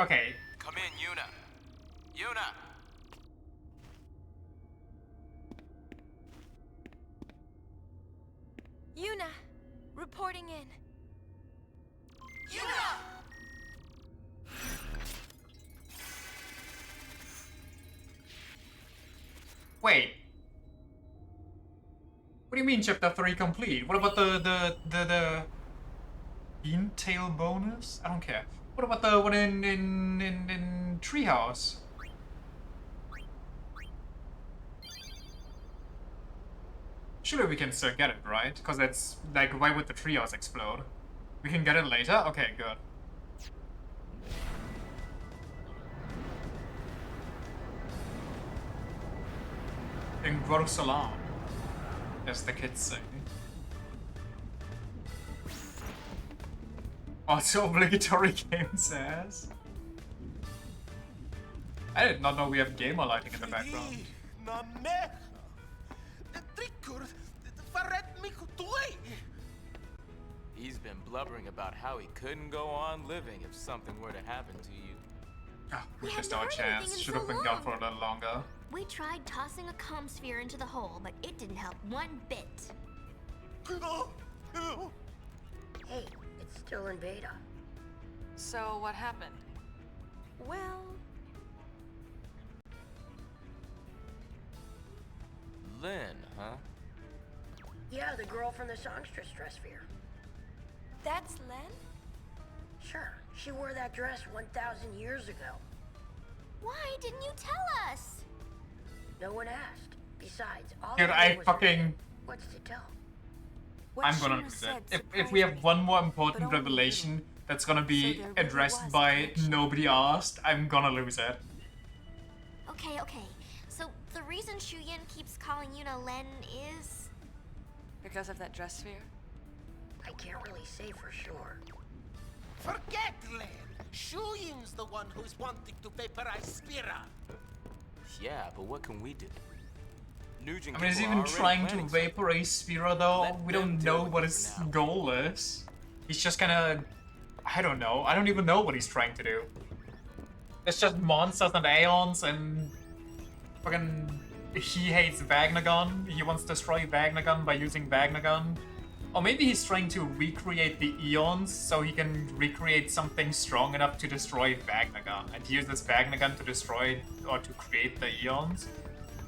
S1: Okay.
S13: Come in, Yuna. Yuna!
S2: Yuna, reporting in.
S13: Yuna!
S1: Wait. What do you mean chapter 3 complete? What about the Beantail bonus? I don't care. What about the one in Treehouse? Surely we can still get it, right? Because it's like, why would the Treehouse explode? We can get it later? Okay, good. In Salam, as the kids say. Also obligatory game says. I did not know we have gamer lighting in the background.
S13: He's been blubbering about how he couldn't go on living if something were to happen to you.
S1: Oh, we missed our chance. Should have been gone for a little longer.
S14: We tried tossing a comm sphere into the hole, but it didn't help one bit.
S5: Hey, it's still in beta.
S4: So what happened?
S2: Well...
S13: Lynn, huh?
S5: Yeah, the girl from the songstress dress fair.
S2: That's Len?
S5: Sure, she wore that dress 1,000 years ago.
S14: Why didn't you tell us?
S5: No one asked. Besides, all
S1: Dude, I fucking...
S5: What's to tell?
S1: I'm gonna lose it. If we have one more important revelation that's gonna be addressed by nobody asked, I'm gonna lose it.
S14: Okay. So the reason Shuyin keeps calling Yuna Len is...
S4: Because of that dress sphere?
S5: I can't really say for sure.
S6: Forget Len. Shuyin's the one who's wanting to vaporize Spira.
S13: Yeah, but what can we do? Nugent
S1: I mean, is he
S13: people
S1: even
S13: are
S1: trying
S13: already
S1: to vaporize Spira though? We don't know what his goal is. He's just gonna... I don't know. I don't even know what he's trying to do. It's just monsters and aeons and... Fucking... He hates Vagnagon. He wants to destroy Vagnagon by using Vagnagon. Or maybe he's trying to recreate the eons so he can recreate something strong enough to destroy Vagnagon. And he uses Vagnagon to destroy or to create the eons.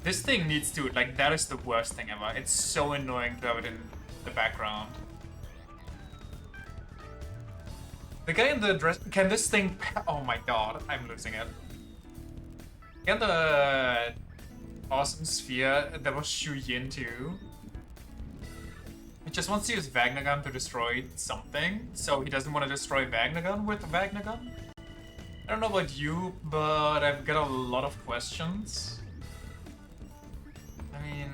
S1: This thing needs to, like, that is the worst thing ever. It's so annoying to have it in the background. The guy in the dress, can this thing, oh my god, I'm losing it. Can the awesome sphere, there was Shuyin too. He just wants to use Vagnagon to destroy something, so he doesn't want to destroy Vagnagon with Vagnagon. I don't know about you, but I've got a lot of questions. I mean...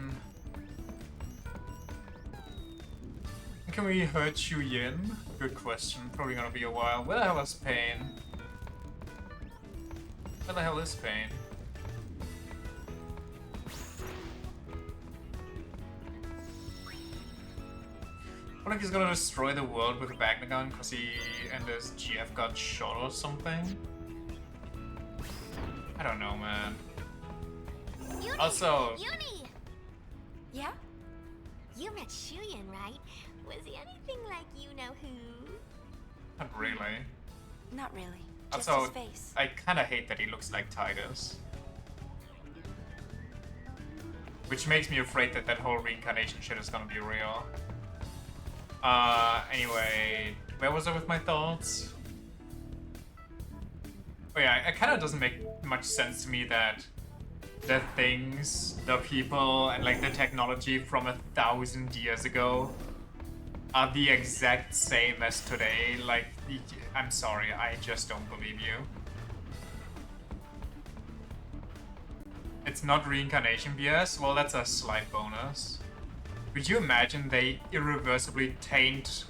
S1: Can we hurt Shuyin? Good question. Probably gonna be a while. Where the hell is Pain? Where the hell is Pain? I wonder if he's gonna destroy the world with a Vagnagon because he and his GF got shot or something. I don't know, man.
S14: Yuni!
S1: Also...
S14: Yuni!
S2: Yeah?
S14: You met Shuyin, right? Was he anything like you-know-who?
S1: Not really.
S12: Not really. Just
S1: Also,
S12: his face.
S1: I kinda hate that he looks like Titus. Which makes me afraid that that whole reincarnation shit is gonna be real. Anyway, where was I with my thoughts? Oh yeah, it kinda doesn't make much sense to me that the things, the people, and like the technology from 1,000 years ago are the exact same as today. Like, I'm sorry, I just don't believe you. It's not reincarnation BS? Well, that's a slight bonus. Could you imagine they irreversibly taint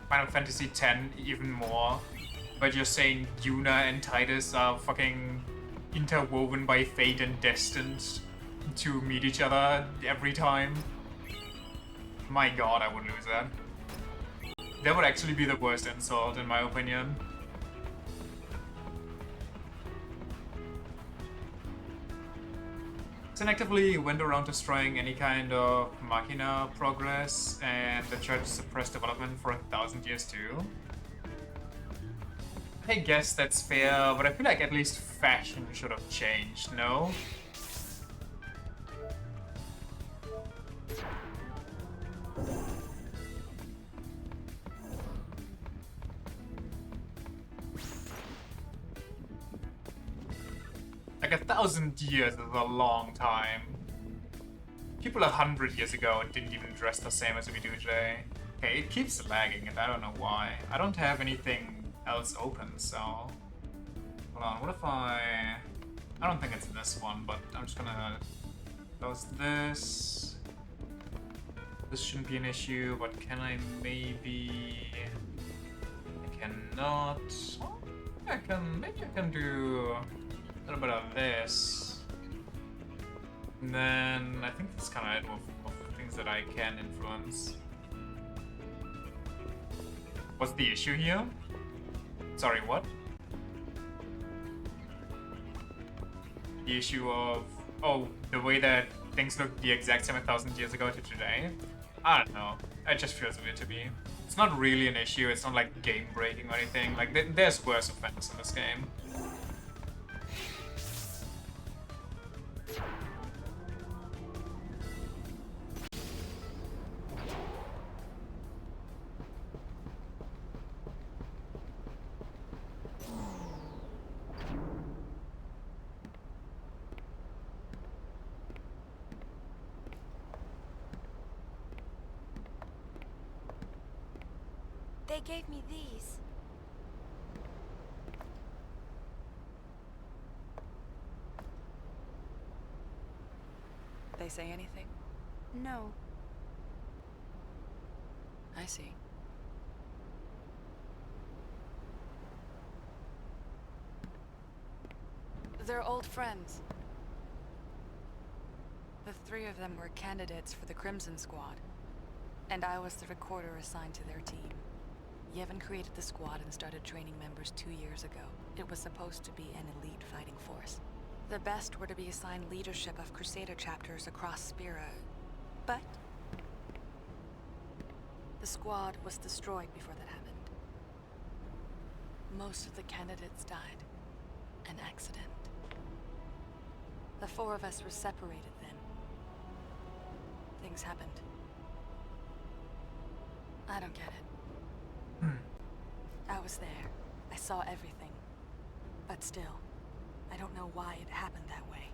S1: Final Fantasy X even more by just saying Yuna and Titus are fucking interwoven by fate and destined to meet each other every time? My god, I would lose that. That would actually be the worst insult, in my opinion. Sin actively went around destroying any kind of machina progress, and the church suppressed development for 1,000 years too. I guess that's fair, but I feel like at least fashion should have changed, no? Like 1,000 years is a long time. People 100 years ago didn't even dress the same as we do today. Okay, it keeps lagging and I don't know why. I don't have anything else open, so... Hold on, what if I don't think it's this one, but I'm just gonna close this. This shouldn't be an issue, but can I maybe... I cannot... Maybe I can do a little bit of this. And then I think that's kind of it of things that I can influence. What's the issue here? Sorry, what? The issue of, oh, the way that things look the exact same 1,000 years ago to today? I don't know. It just feels weird to me. It's not really an issue. It's not like game breaking or anything. Like there's worse offense in this game.
S12: They gave me these.
S4: They say anything?
S12: No.
S4: I see. They're old friends. The three of them were candidates for the Crimson Squad, and I was the recorder assigned to their team. Yevon created the squad and started training members 2 years ago. It was supposed to be an elite fighting force. The best were to be assigned leadership of Crusader chapters across Spira, but the squad was destroyed before that happened. Most of the candidates died. An accident. The four of us were separated then. Things happened. I don't get it. I was there. I saw everything. But still, I don't know why it happened that way,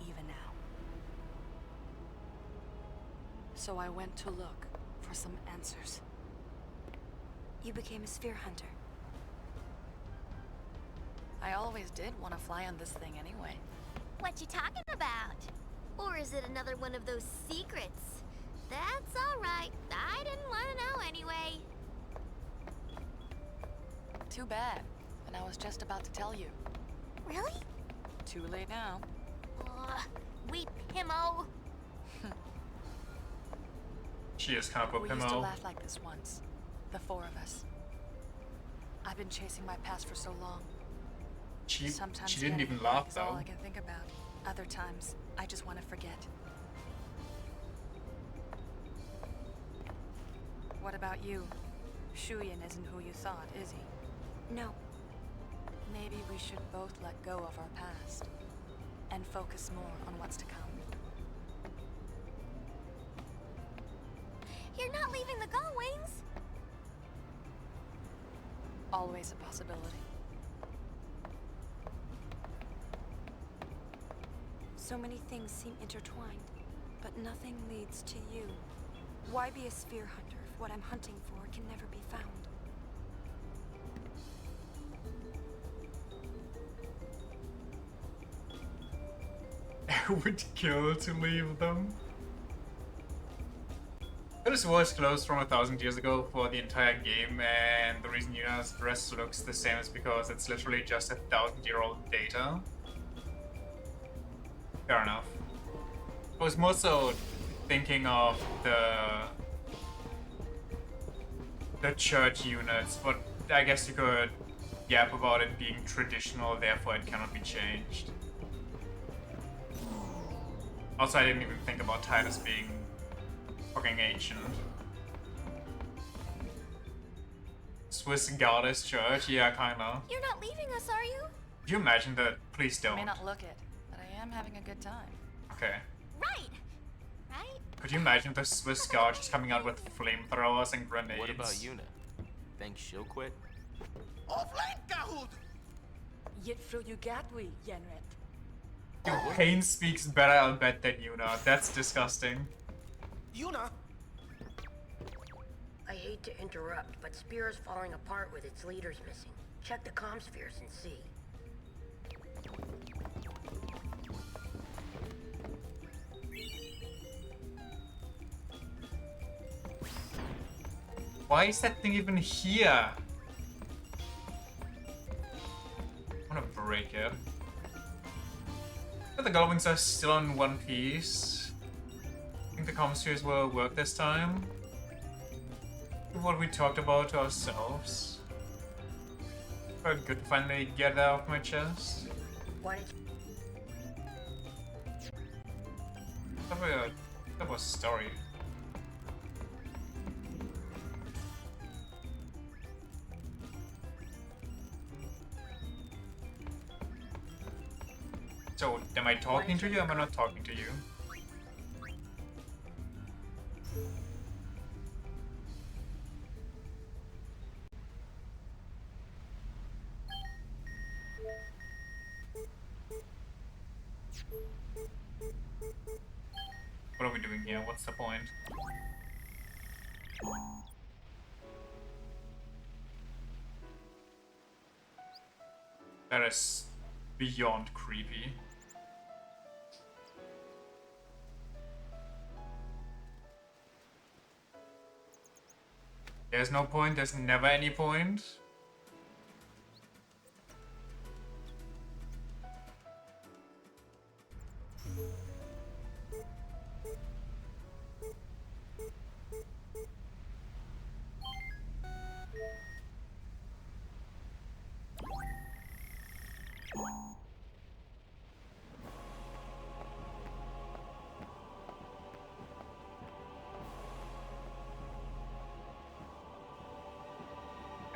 S4: even now. So I went to look for some answers.
S12: You became a sphere hunter.
S4: I always did want to fly on this thing anyway.
S14: What you talking about? Or is it another one of those secrets? That's all right. I didn't want to know anyway.
S4: Too bad. And I was just about to tell you.
S14: Really?
S4: Too late now.
S14: Weep, Himmo.
S1: She is kind of a
S4: We used to
S1: Pimo.
S4: laugh like this once. The four of us. I've been chasing my past for so long. Sometimes
S1: She didn't
S4: getting
S1: even
S4: back
S1: laugh
S4: is all
S1: though.
S4: I can think about. Other times, I just want to forget. What about you? Shuyin isn't who you thought, is he?
S12: No.
S4: Maybe we should both let go of our past and focus more on what's to come.
S14: You're not leaving the Gull Wings?
S4: Always a possibility.
S12: So many things seem intertwined, but nothing leads to you. Why be a sphere hunter if what I'm hunting for can never be found?
S1: I would kill to leave them. This was closed from 1,000 years ago for the entire game, and the reason Yuna's dress looks the same is because it's literally just 1,000-year-old data. Fair enough. I was more so thinking of the church units, but I guess you could yap about it being traditional, therefore it cannot be changed. Also, I didn't even think about Titus being fucking ancient. Swiss Goddess Church? Yeah, kinda.
S14: You're not leaving us, are you?
S1: Could you imagine that? Please
S4: I may
S1: don't.
S4: not look it, but I am having a good time.
S1: Okay.
S14: Right. Right?
S1: Could you imagine the Swiss Guard just coming out with flamethrowers and grenades?
S13: What about Yuna? Think she'll quit?
S12: Yet fru you gatwi, Yenret.
S1: Dude, Pain speaks better, I'll bet, than Yuna. That's disgusting.
S6: Yuna?
S5: I hate to interrupt, but Spear's falling apart with its leaders missing. Check the comm spheres and see.
S1: Why is that thing even here? I wanna break it. But the goblins are still in one piece. I think the comm spheres will work this time. What we talked about to ourselves. Felt good to finally get that off my chest.
S5: Why did
S1: That was story. So, am I talking to you or am I not talking to you? What are we doing here? What's the point? That is beyond creepy. There's no point, there's never any point.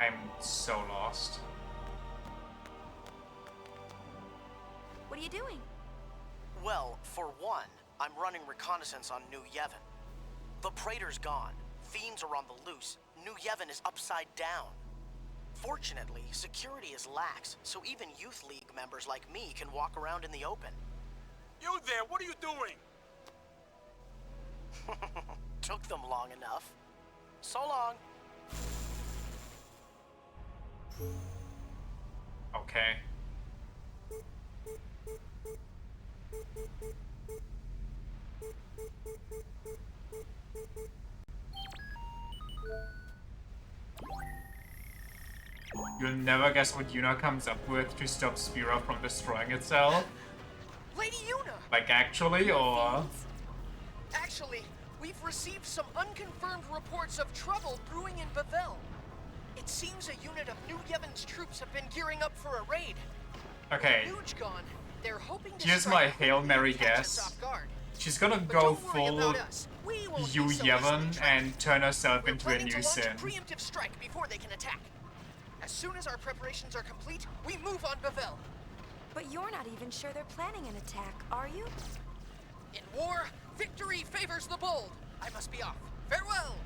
S1: I'm so lost.
S2: What are you doing?
S6: Well, for one, I'm running reconnaissance on New Yevon. The Praetor's gone. Fiends are on the loose. New Yevon is upside down. Fortunately, security is lax, so even Youth League members like me can walk around in the open.
S3: You there, what are you doing?
S6: Took them long enough. So long.
S1: Okay. You'll never guess what Yuna comes up with to stop Spira from destroying itself.
S6: Lady Yuna!
S1: Like actually, or...
S6: Actually, we've received some unconfirmed reports of trouble brewing in Bavel. It seems a unit of New Yevon's troops have been gearing up for a raid.
S1: Okay.
S6: Huge gone. They're hoping to
S1: Here's my Hail Mary
S6: catch us
S1: guess.
S6: off guard.
S1: She's gonna
S6: But
S1: go
S6: don't worry
S1: full
S6: about us. We won't
S1: Yu
S6: be so
S1: Yevon
S6: easily trapped.
S1: and turn herself
S6: We're
S1: into a
S6: planning
S1: new
S6: to launch
S1: sin.
S6: a preemptive strike before they can attack. As soon as our preparations are complete, we move on Bavel.
S12: But you're not even sure they're planning an attack, are you?
S6: In war, victory favors the bold. I must be off. Farewell!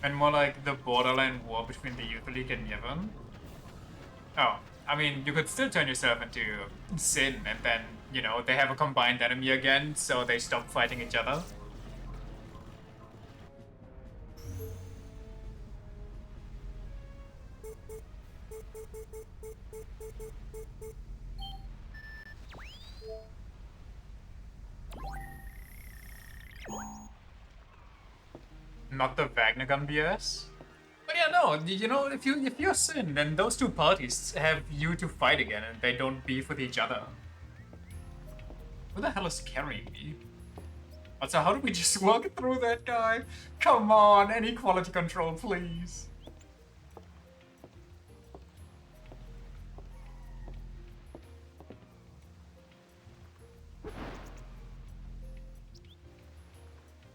S1: And more like the borderline war between the Youth League and Yevon. Oh, I mean, you could still turn yourself into Sin, and then, you know, they have a combined enemy again, so they stop fighting each other. Not the Wagner gun BS. But yeah, no, you know, if you're Sin, then those two parties have you to fight again, and they don't beef with each other. Who the hell is carrying me? Also, how do we just walk through that guy? Come on, any quality control, please.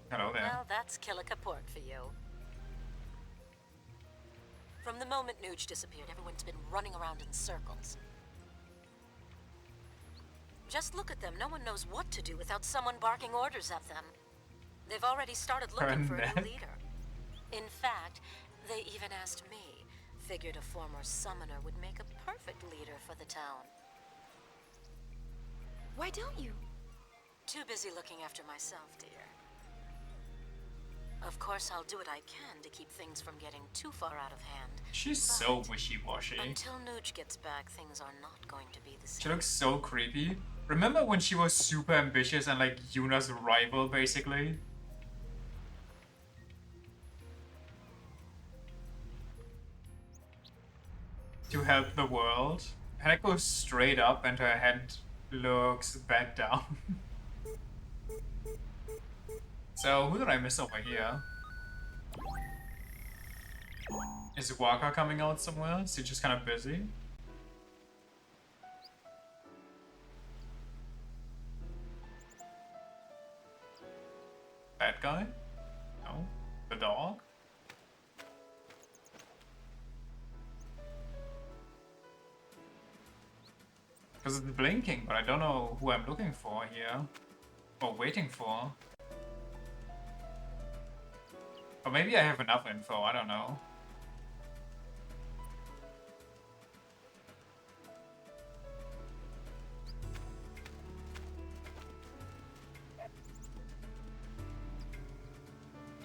S1: Hello there.
S15: Well, that's Killica Port for you. From the moment Nuge disappeared, everyone's been running around in circles. Just look at them. No one knows what to do without someone barking orders at them. They've already started looking for a new leader. In fact, they even asked me. Figured a former summoner would make a perfect leader for the town.
S12: Why don't you?
S15: Too busy looking after myself, dear. Of course, I'll do what I can to keep things from getting too far out of hand.
S1: She's so wishy-washy.
S15: Until Nuge gets back, things are not going to be the same.
S1: She looks so creepy. Remember when she was super ambitious and like Yuna's rival, basically? To help the world. Head goes straight up and her head looks back down. So, who did I miss over here? Is Waka coming out somewhere? Is he just kind of busy? That guy? No? The dog? Because it's blinking, but I don't know who I'm looking for here. Or waiting for. Or maybe I have enough info, I don't know.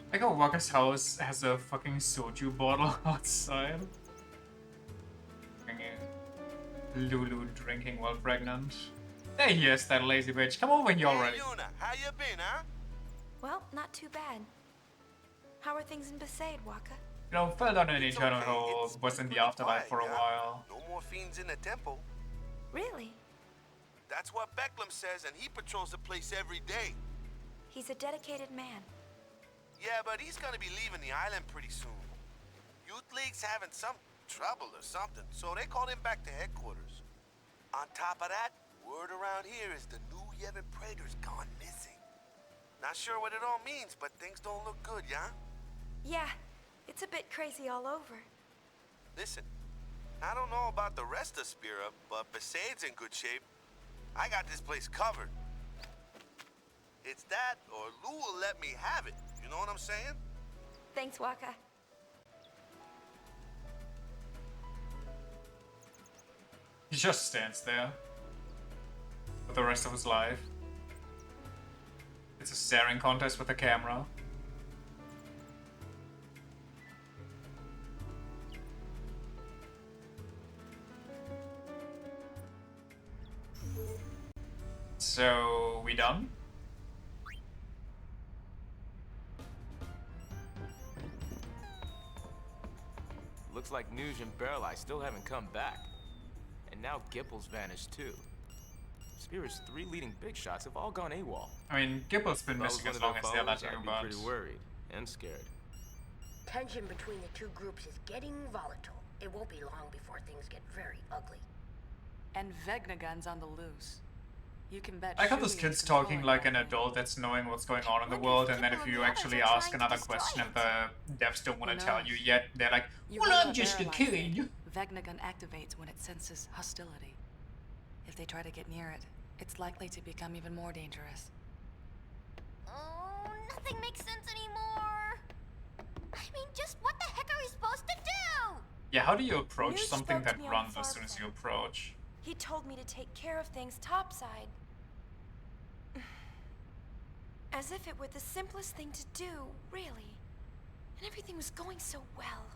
S1: I think Waka's house has a fucking soju bottle outside. Lulu drinking while pregnant. There he is, that lazy bitch. Come over here already.
S16: Hey, Yuna, how you been, huh?
S12: Well, not too bad. How are things in Besaid, Waka?
S1: You know, fell down an eternal hole, was in the afterlife for a while.
S16: No more fiends in the temple.
S12: Really?
S16: That's what Becklem says, and he patrols the place every day.
S12: He's a dedicated man.
S16: Yeah, but he's gonna be leaving the island pretty soon. Youth League's having some trouble or something, so they called him back to headquarters. On top of that, word around here is the new Yevon Praetor's gone missing. Not sure what it all means, but things don't look good, yeah?
S12: Yeah, it's a bit crazy all over.
S16: Listen, I don't know about the rest of Spira, but Besaid's in good shape. I got this place covered. It's that, or Lou will let me have it. You know what I'm saying?
S12: Thanks, Waka.
S1: He just stands there. For the rest of his life. It's a staring contest with a camera. So, we done?
S13: Looks like Nuge and Barreleye still haven't come back. And now Gipple's vanished too. Spira's 3 leading big shots have all gone AWOL.
S1: I mean, Gipple's been missing as long as they're not here, but...
S13: pretty worried and scared.
S5: Tension between the two groups is getting volatile. It won't be long before things get very ugly.
S4: And Vegnagun's on the loose. You can bet.
S1: I got those kids talking like an adult that's knowing what's going on in the world, and then if you actually ask another question and the devs don't want to tell you yet, they're like, well, I'm just a kid.
S4: Vegnagun activates when it senses hostility. If they try to get near it, it's likely to become even more dangerous.
S14: Oh, nothing makes sense anymore. I mean, just what the heck are we supposed to do?
S1: Yeah, how do you approach
S12: Nuge
S1: something
S12: spoke
S1: that
S12: to me on
S1: runs
S12: the
S1: as soon as you approach?
S12: He told me to take care of things topside. As if it were the simplest thing to do, really. And everything was going so well.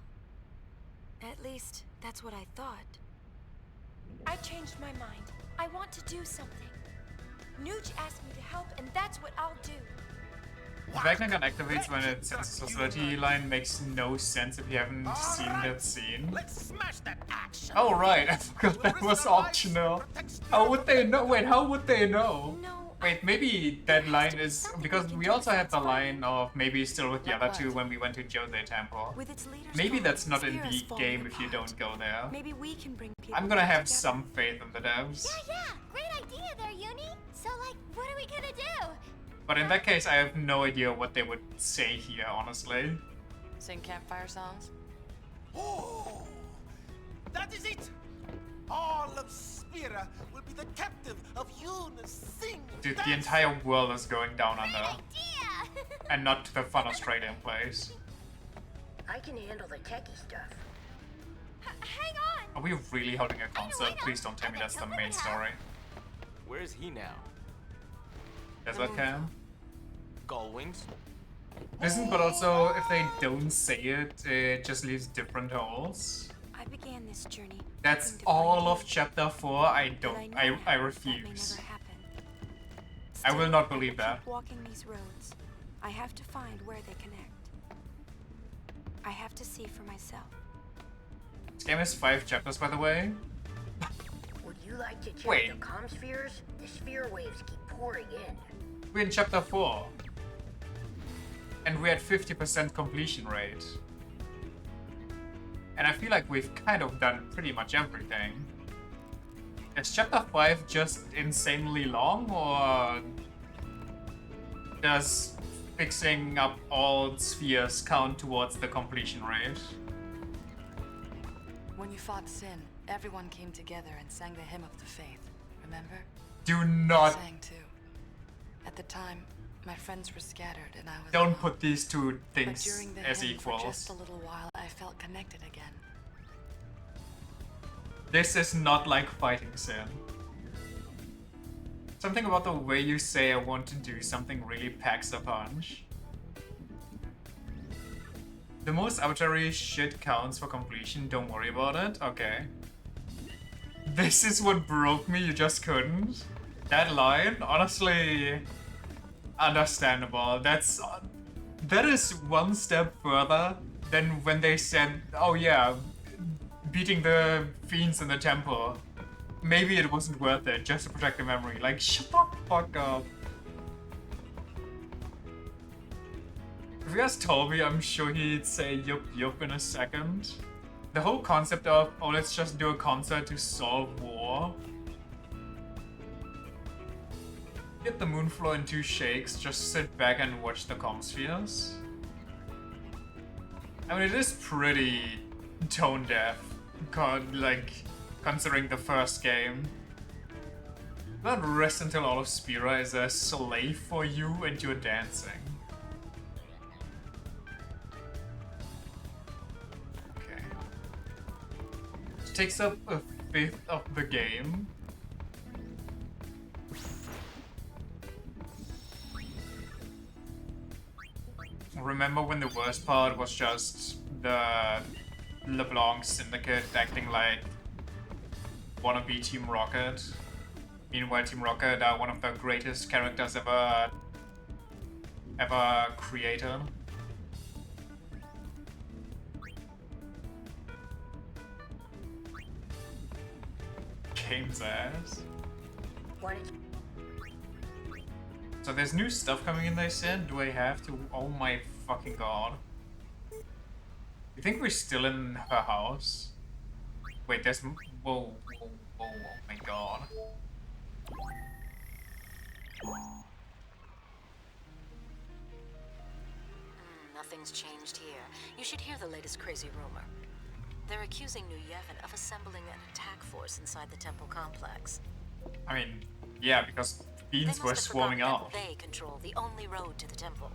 S12: At least, that's what I thought. I changed my mind. I want to do something. Nuge asked me to help, and that's what I'll do.
S1: Vegnagun activates when it senses hostility line makes no sense if you haven't seen that scene.
S3: Let's smash that action.
S1: Oh right, I forgot that was optional. How would they know? Wait, how would they know?
S12: No,
S1: Wait, maybe that line is because we also had the line of maybe still with the other two when we went to Jose Temple.
S12: With its leaders
S1: Maybe
S12: gone,
S1: that's not in
S12: Spira's
S1: the
S12: falling
S1: game if you
S12: apart.
S1: don't go there.
S12: Maybe we can bring people
S1: I'm gonna
S12: back
S1: have
S12: together.
S1: some faith in the devs.
S14: Yeah, great idea there, Uni. So, like, what are we gonna do?
S1: But in that case, I have no idea what they would say here, honestly.
S4: Sing campfire songs?
S17: Oh, that is it! All of Spira will be the captive of Yuna's sing.
S1: Dude, the entire world is going down under. And not to the fun Australian place.
S5: I can handle the techie stuff.
S2: Hang on!
S1: Are we really holding a concert? Please don't tell me that's the main story.
S13: Where is he now?
S1: Desert Cam?
S13: Gull wings?
S1: Listen, but also, if they don't say it, it just leaves different holes.
S12: I began this journey.
S1: That's all of chapter 4. I refuse. I will not believe that.
S12: Keep walking these roads. I have to find where they connect. I have to see for myself.
S1: This game has 5 chapters, by the way.
S5: Would you like to check
S1: Wait.
S5: the comm spheres? The sphere waves keep pouring in.
S1: We're in chapter 4. And we're at 50% completion rate. And I feel like we've kind of done pretty much everything. Is chapter 5 just insanely long, or does fixing up all spheres count towards the completion rate?
S4: When you fought Sin, everyone came together and sang the hymn of the faith, remember?
S1: Do not...
S4: I sang too. At the time, my friends were scattered and I was
S1: Don't
S4: alone.
S1: put these two
S4: But
S1: things
S4: during the
S1: as
S4: hymn, for
S1: equals.
S4: just a little while, I felt connected again.
S1: This is not like fighting Sin. Something about the way you say I want to do something really packs a punch. The most arbitrary shit counts for completion, don't worry about it. Okay. This is what broke me, you just couldn't. That line, honestly, understandable. That is one step further than when they said, oh yeah, beating the fiends in the temple. Maybe it wasn't worth it just to protect the memory. Like, shut the fuck up. If you guys told me, I'm sure he'd say yup yup in a second. The whole concept of, oh, let's just do a concert to solve war. Get the moonfloor in 2 shakes, just sit back and watch the comm spheres. I mean, it is pretty tone deaf, considering the first game. Not rest until all of Spira is a slave for you and you're dancing. Okay. It takes up a 5th of the game. Remember when the worst part was just the LeBlanc Syndicate acting like wannabe Team Rocket? Meanwhile, Team Rocket are one of the greatest characters ever created. Game's ass.
S5: What?
S1: So there's new stuff coming in, they said. Do I have to? Oh my fucking god. You think we're still in her house? Wait, there's... Whoa, oh my god.
S15: Nothing's changed here. You should hear the latest crazy rumor. They're accusing New Yevon of assembling an attack force inside the temple complex.
S1: I mean, yeah, because fiends were swarming out.
S15: They control the only road to the temple.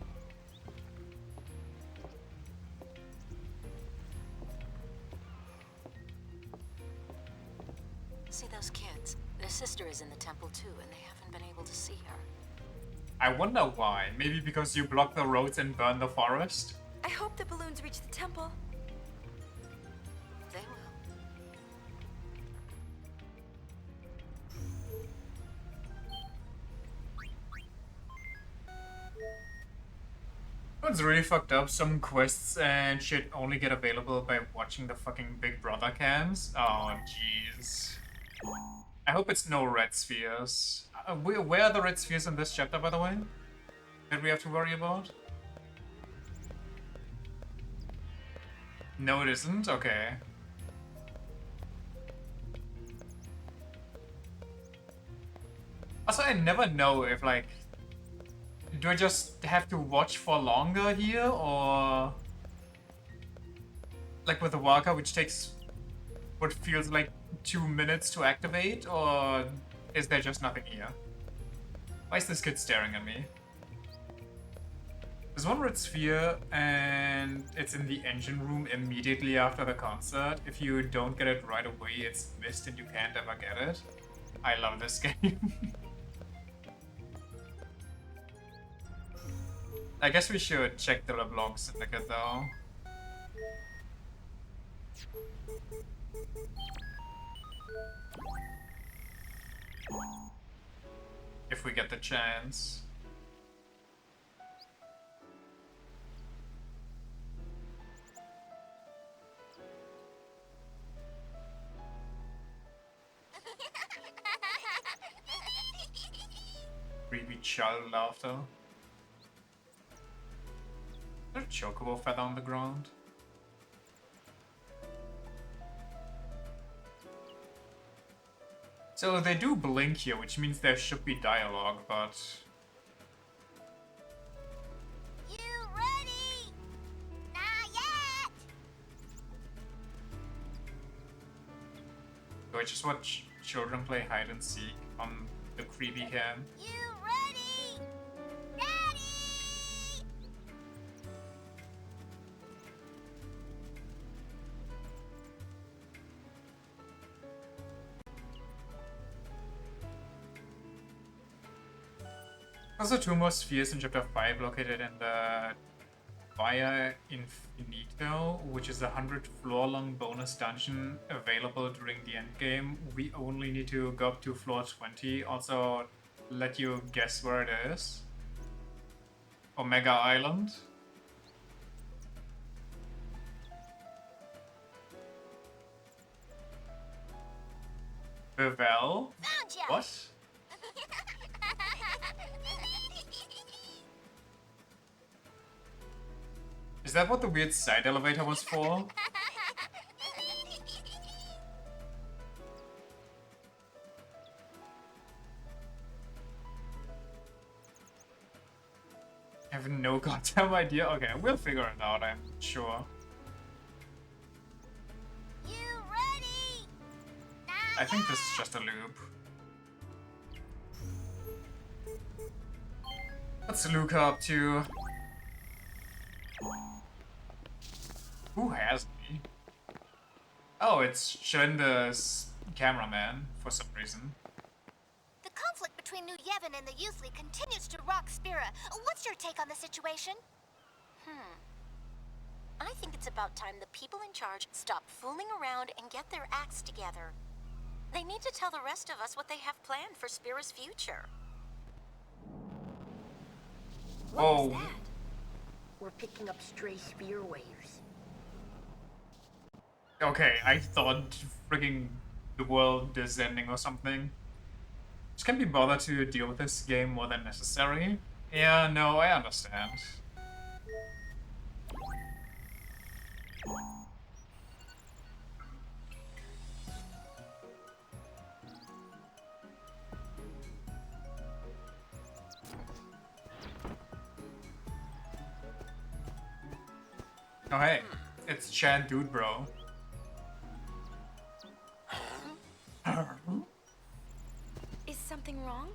S15: See those kids? Their sister is in the temple too, and they haven't been able to see her.
S1: I wonder why. Maybe because you block the roads and burn the forest?
S12: I hope the balloons reach the temple.
S15: They will.
S1: It's really fucked up. Some quests and shit only get available by watching the fucking Big Brother cams. Oh, jeez. I hope it's no red spheres. Where are the red spheres in this chapter, by the way? That we have to worry about? No, it isn't? Okay. Also, I never know if, like... Do I just have to watch for longer here, or... Like with the walker, which takes what feels like 2 minutes to activate, or is there just nothing here? Why is this kid staring at me? There's one red sphere, and it's in the engine room immediately after the concert. If you don't get it right away, it's missed and you can't ever get it. I love this game. I guess we should check the LeBlanc Syndicate, though. If we get the chance. Creepy child laughter. Is there a chocobo feather on the ground? So they do blink here, which means there should be dialogue, but...
S14: You ready? Not yet!
S1: Do I just watch children play hide and seek on the creepy cam?
S14: You ready? Daddy!
S1: Also, 2 more spheres in chapter 5 located in the Via Infinito, which is a 100-floor-long bonus dungeon available during the endgame. We only need to go up to floor 20. Also, let you guess where it is. Omega Island. Bevel?
S14: Found ya!
S1: What? Is that what the weird side elevator was for? I have no goddamn idea. Okay, we'll figure it out, I'm sure.
S14: You ready?
S1: I think this is just a loop. What's Luca up to? Who has me? Oh, it's Shalinda's cameraman, for some reason.
S14: The conflict between New Yevon and the Youth League continues to rock Spira. What's your take on the situation?
S15: I think it's about time the people in charge stop fooling around and get their acts together. They need to tell the rest of us what they have planned for Spira's future.
S5: What was that? We're picking up stray spear waves.
S1: Okay, I thought frigging the world is ending or something. Just can't be bothered to deal with this game more than necessary. Yeah, no, I understand. Oh hey, it's Chad Dude Bro.
S12: Is something wrong?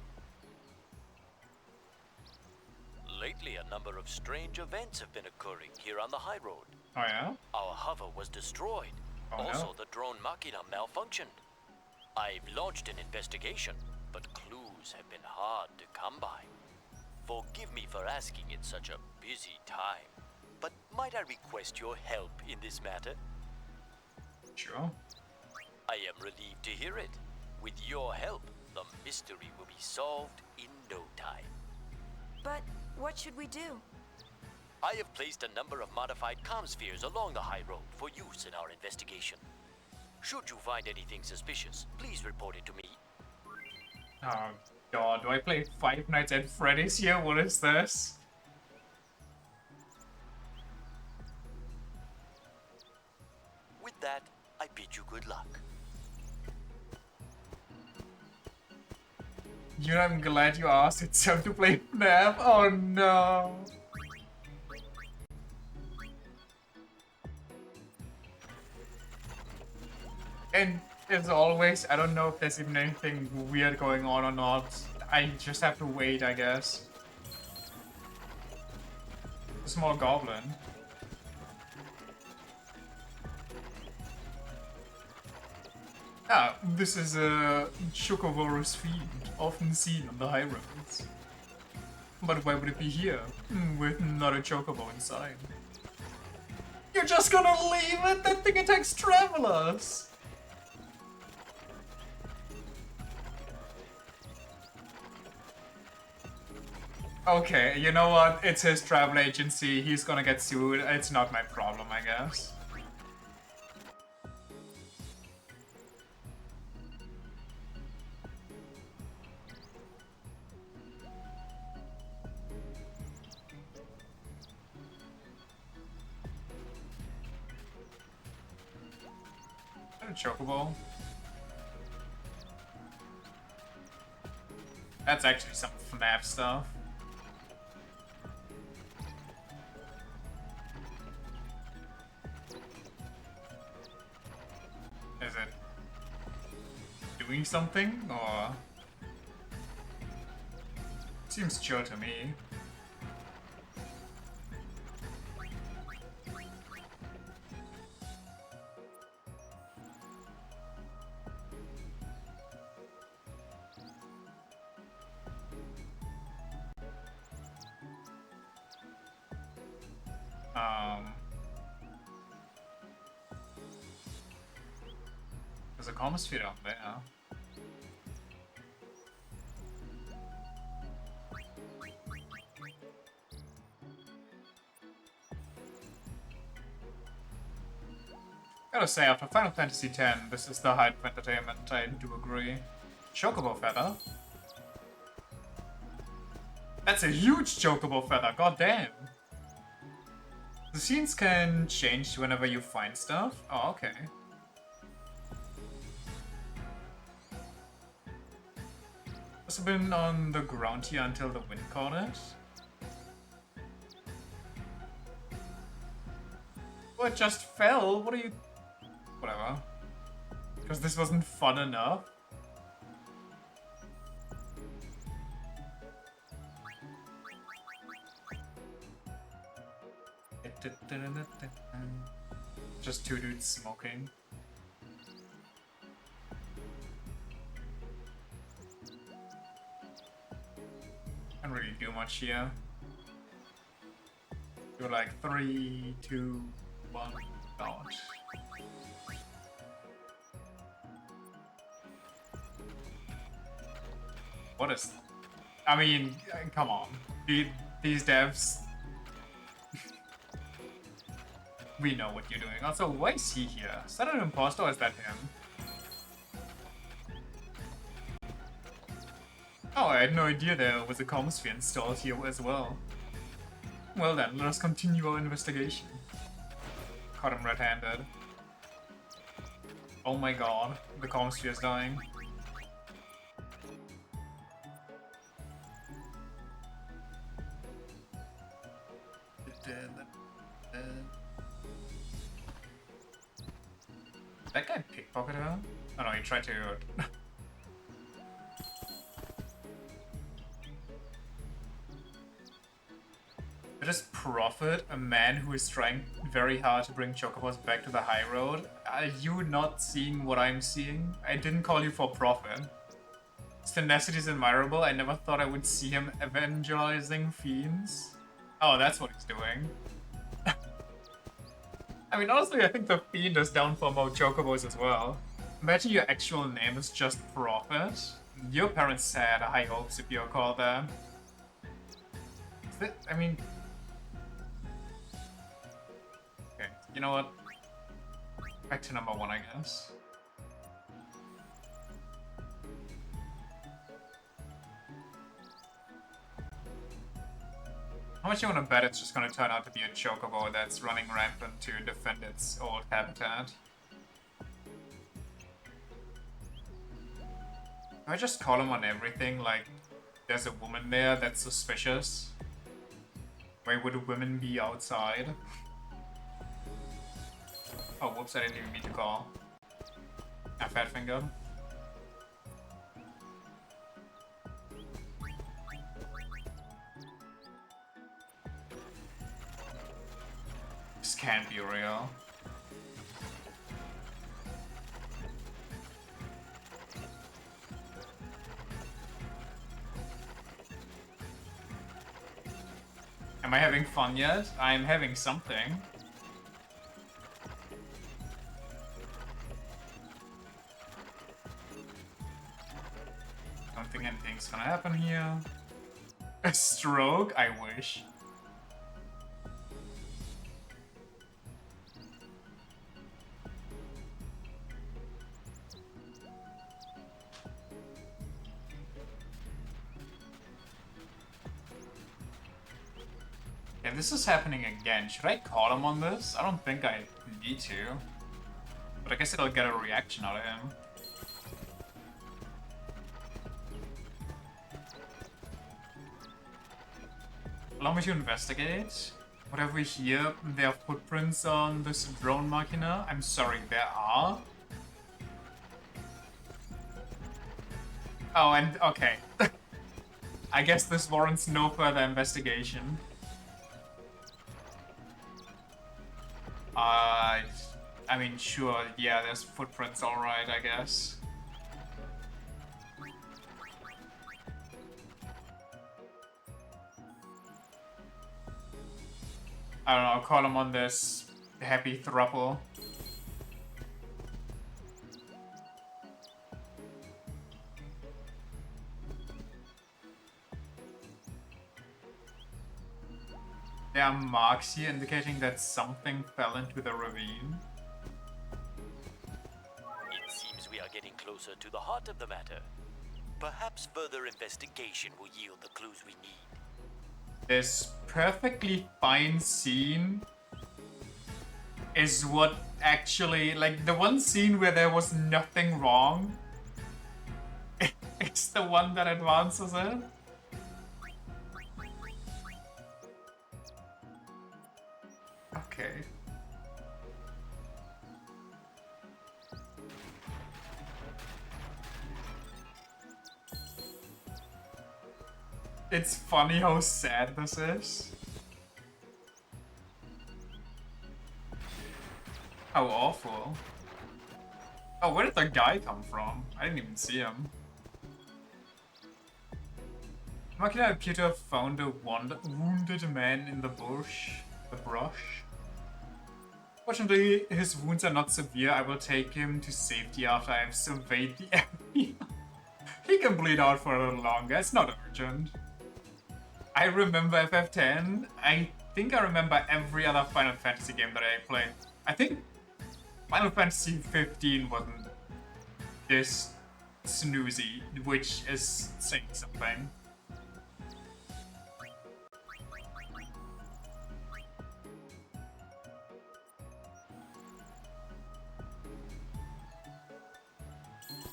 S18: Lately, a number of strange events have been occurring here on the high road.
S1: Oh yeah?
S18: Our hover was destroyed.
S1: Oh,
S18: also,
S1: no.
S18: the drone machina malfunctioned. I've launched an investigation, but clues have been hard to come by. Forgive me for asking at such a busy time, but might I request your help in this matter?
S1: Sure.
S18: I am relieved to hear it. With your help, the mystery will be solved in no time.
S12: But what should we do?
S18: I have placed a number of modified comm spheres along the high road for use in our investigation. Should you find anything suspicious, please report it to me.
S1: Oh god, do I play Five Nights at Freddy's here? What is this?
S18: With that, I bid you good luck.
S1: You know, I'm glad you asked. It's time to play FNAF. Oh no. And as always, I don't know if there's even anything weird going on or not. I just have to wait, I guess. A small goblin. Ah, this is a Chocovorous fiend, often seen on the high roads. But why would it be here, with not a chocobo inside? You're just gonna leave it? That thing attacks travelers! Okay, you know what? It's his travel agency. He's gonna get sued. It's not my problem, I guess. A chocobo. That's actually some FNAF stuff. Is it doing something, or? Seems chill to me. There's a Comosphere out there. Gotta say, after Final Fantasy X, this is the height of entertainment, I do agree. Chocobo feather? That's a huge chocobo feather, god damn! The scenes can change whenever you find stuff? Oh, okay. Must have been on the ground here until the wind caught it. Oh, it just fell? What are you... Whatever. Because this wasn't fun enough. Just two dudes smoking. Can't really do much here. Do like 3, 2, 1, dodge. What is... I mean, come on. These devs... We know what you're doing. Also, why is he here? Is that an imposter or is that him? Oh, I had no idea there was a Comosphere installed here as well. Well then, let us continue our investigation. Caught him red-handed. Oh my god, the Comosphere is dying. That guy pickpocketed her? Oh no, he tried to... I just profit a man who is trying very hard to bring chocobos back to the high road. Are you not seeing what I'm seeing? I didn't call you for profit. His tenacity is admirable. I never thought I would see him evangelizing fiends. Oh, that's what he's doing. I mean, honestly, I think the fiend is down for more chocobos as well. Imagine your actual name is just Prophet. Your parents had high hopes if you're called that. I mean... Okay, you know what? Back to number 1, I guess. How much you wanna bet it's just gonna turn out to be a chocobo that's running rampant to defend its old habitat? Do I just call him on everything, like there's a woman there that's suspicious? Why would women be outside? Oh, whoops, I didn't even mean to call. I fat fingered. This can't be real. Am I having fun yet? I'm having something. Don't think anything's gonna happen here. A stroke? I wish. Yeah, this is happening again. Should I call him on this? I don't think I need to. But I guess it'll get a reaction out of him. Allow me to investigate. Whatever we hear, there are footprints on this drone machina. I'm sorry, there are? Oh, and okay. I guess this warrants no further investigation. I mean, sure, yeah, there's footprints, alright, I guess. I don't know, I'll call him on this happy throuple. There are marks here indicating that something fell into the ravine.
S18: It seems we are getting closer to the heart of the matter. Perhaps further investigation will yield the clues we need.
S1: This perfectly fine scene is what actually, like, the one scene where there was nothing wrong, it's the one that advances it. Okay. It's funny how sad this is. How awful. Oh, where did the guy come from? I didn't even see him. Makina appear to have found a wounded man in the brush. Fortunately, his wounds are not severe. I will take him to safety after I have surveyed the area. He can bleed out for a little longer. It's not urgent. I remember FF10. I think I remember every other Final Fantasy game that I played. I think Final Fantasy 15 wasn't this snoozy, which is saying something.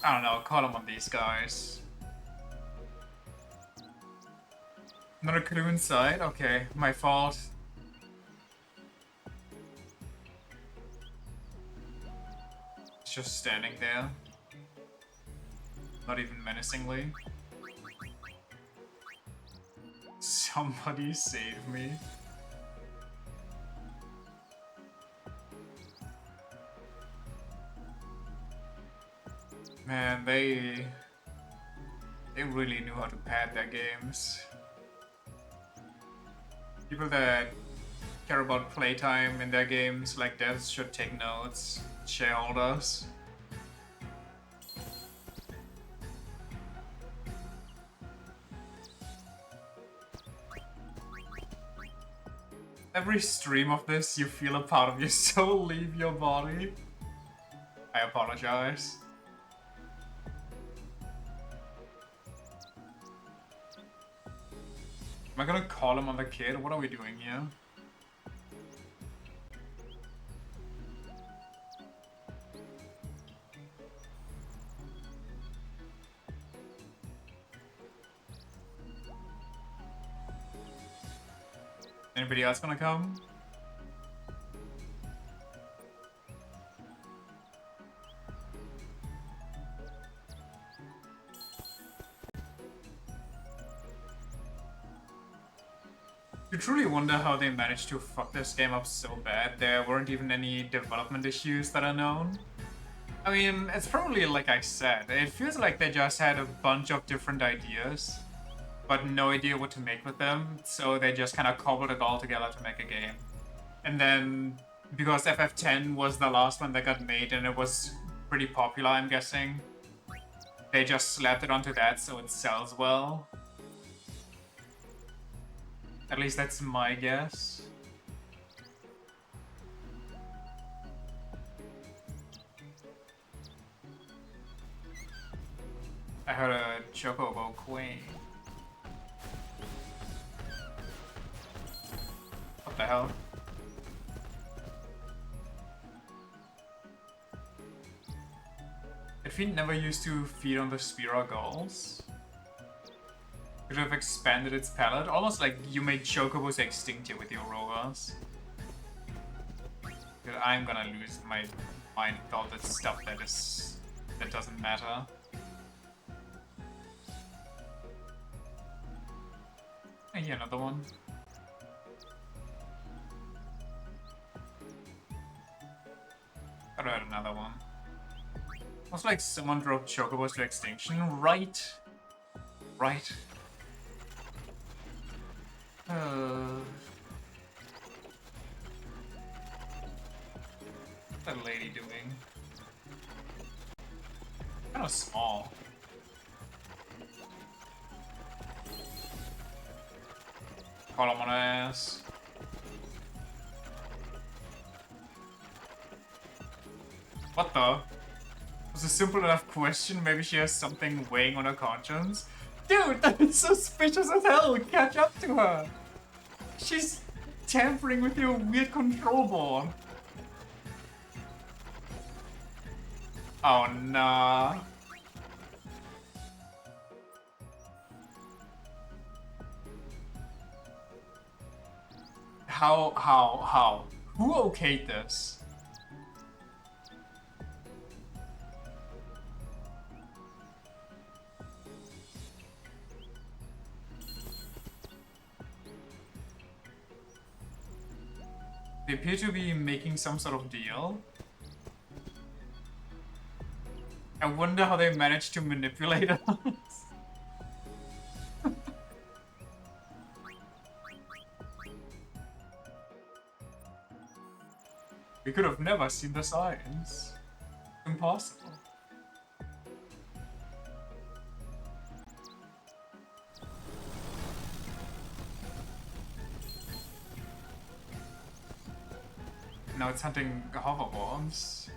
S1: I don't know, call him on these guys. Another clue inside? Okay, my fault. It's just standing there. Not even menacingly. Somebody save me. Man, they really knew how to pad their games. People that care about playtime in their games like this should take notes. Shareholders. Every stream of this, you feel a part of your soul leave your body. I apologize. Am I gonna call him on the kid? What are we doing here? Anybody else gonna come? You truly wonder how they managed to fuck this game up so bad. There weren't even any development issues that are known. I mean, it's probably like I said, it feels like they just had a bunch of different ideas, but no idea what to make with them, so they just kind of cobbled it all together to make a game. And then, because FF10 was the last one that got made and it was pretty popular, I'm guessing, they just slapped it onto that so it sells well. At least that's my guess. I heard a Chocobo Queen. What the hell? If he never used to feed on the Spira Gulls, could have expanded its palate, almost like you made Chocobos extinct here with your rovers. But I'm gonna lose my mind with all that stuff that doesn't matter. And yeah, another one. I read another one. Looks like someone drove Chocobos to extinction, right? Right. What's that lady doing? Kind of small. Call him on ass. What the? Was a simple enough question. Maybe she has something weighing on her conscience. Dude, that is suspicious as hell. Catch up to her. She's tampering with your weird control board. Oh, nah. How? Who okayed this? They appear to be making some sort of deal. I wonder how they managed to manipulate us. We could have never seen the signs. Impossible. Now it's hunting hoverboards.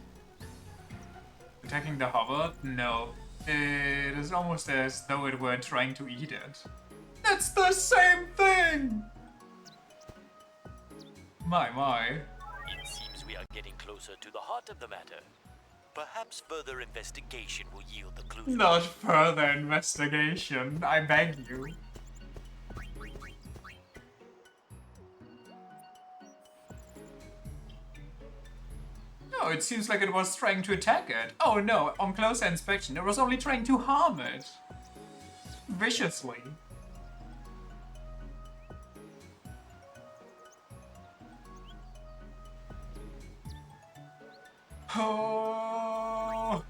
S1: Attacking the hover? No. It is almost as though it were trying to eat it. That's the same thing! My.
S18: It seems we are getting closer to the heart of the matter. Perhaps further investigation will yield the clues.
S1: Not further investigation, I beg you. No, it seems like it was trying to attack it. Oh no, on closer inspection, it was only trying to harm it. Viciously. Oh.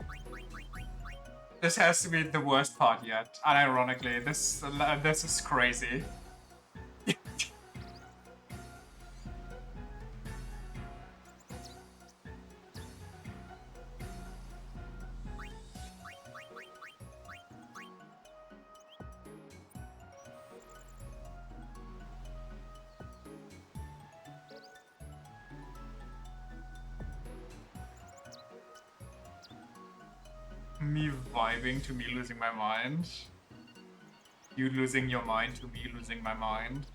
S1: This has to be the worst part yet. Unironically, this is crazy. Me vibing to me losing my mind. you losing your mind to me losing my mind.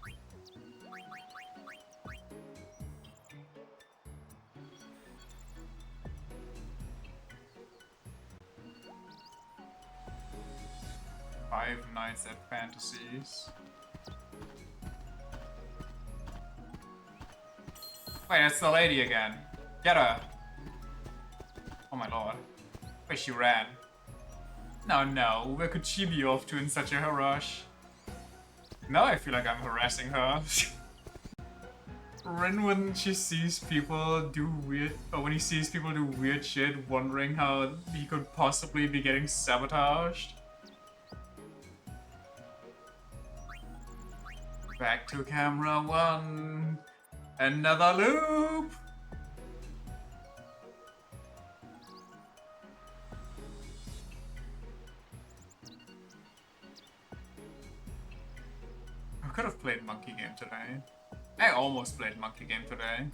S1: Five Nights at Fantasies. Wait, that's the lady again. Get her. Oh my lord. Wait, she ran. No, where could she be off to in such a rush? Now I feel like I'm harassing her. Rin, when she sees people do weird, or when he sees people do weird shit, wondering how he could possibly be getting sabotaged. Back to camera one. Another loop. I could have played Monkey Game today. I almost played Monkey Game today.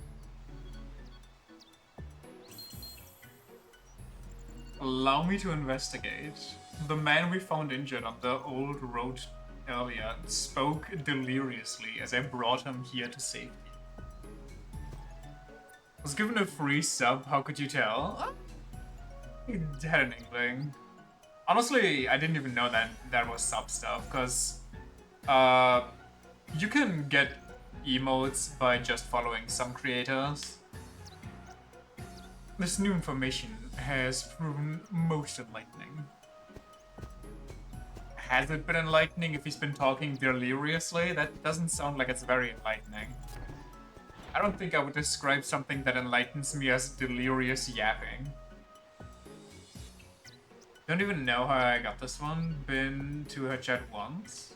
S1: Allow me to investigate. The man we found injured on the old road earlier spoke deliriously as I brought him here to safety. Was given a free sub, how could you tell? He had an inkling. Honestly, I didn't even know that that was sub stuff, because you can get emotes by just following some creators. This new information has proven most enlightening. Has it been enlightening if he's been talking deliriously? That doesn't sound like it's very enlightening. I don't think I would describe something that enlightens me as delirious yapping. Don't even know how I got this one. Been to her chat once.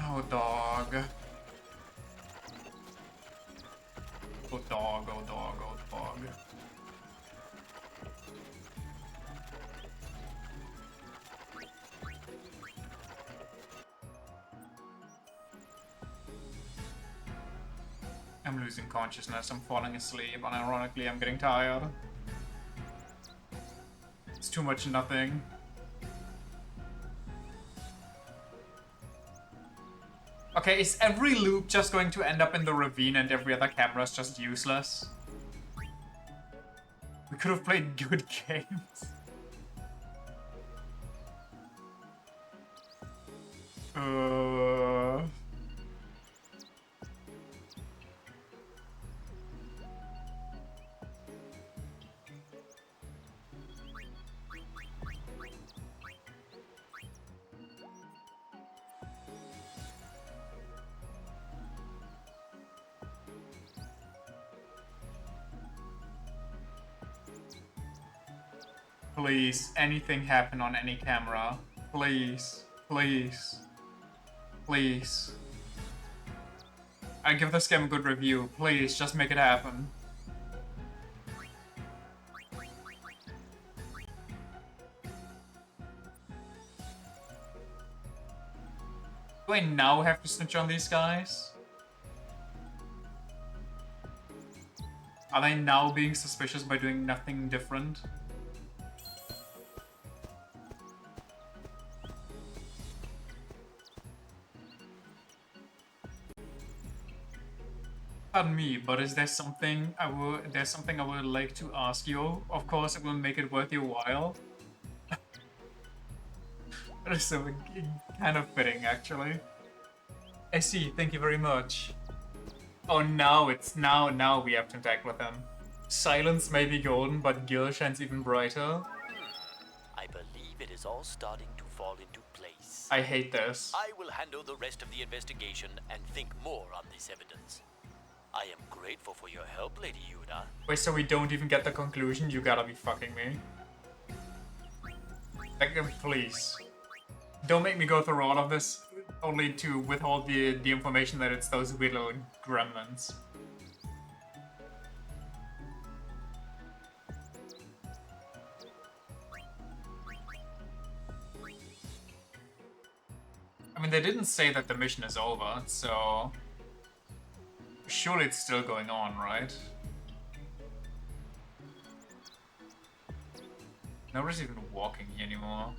S1: Oh, dog. Oh, dog, oh, dog, oh, dog. I'm losing consciousness, I'm falling asleep, and ironically I'm getting tired. It's too much nothing. Okay, is every loop just going to end up in the ravine and every other camera is just useless? We could have played good games. Please, anything happen on any camera. Please, please, please. I give this game a good review. Please, just make it happen. Do I now have to snitch on these guys? Are they now being suspicious by doing nothing different? Pardon me, but is there something I would like to ask you? Of course, it will make it worth your while. That is so kind of fitting, actually. I see. Thank you very much. Oh, now we have to interact with him. Silence may be golden, but Gil shines even brighter.
S18: I believe it is all starting to fall into place.
S1: I hate this.
S18: I will handle the rest of the investigation and think more on this evidence. I am grateful for your help, Lady Yuna.
S1: Wait, so we don't even get the conclusion? You gotta be fucking me. Like, please. Don't make me go through all of this only to withhold the information that it's those weird little gremlins. I mean, they didn't say that the mission is over, so... Surely it's still going on, right? Nobody's even walking here anymore.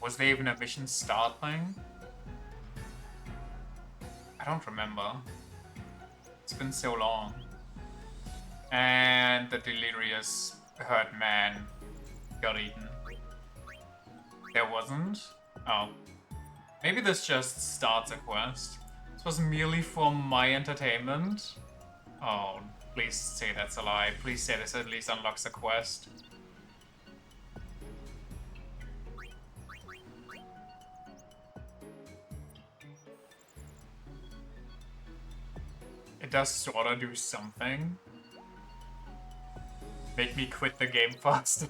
S1: Was there even a mission start thing? I don't remember. It's been so long. And the delirious hurt man got eaten. There wasn't? Oh. Maybe this just starts a quest. This was merely for my entertainment? Oh, please say that's a lie. Please say this at least unlocks a quest. It does sorta do something. Make me quit the game faster.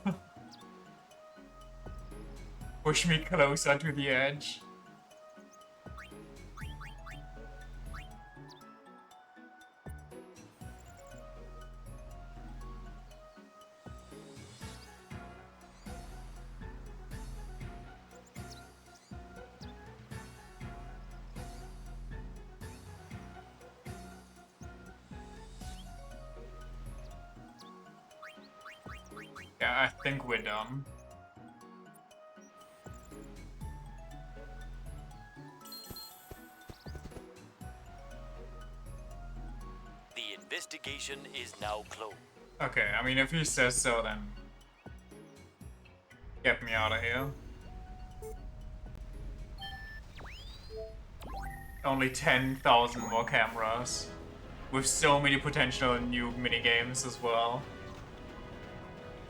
S1: Push me closer to the edge. Yeah, I think we're done.
S18: The investigation is now closed.
S1: Okay, I mean, if he says so, then get me out of here. Only 10,000 more cameras. With so many potential new minigames as well.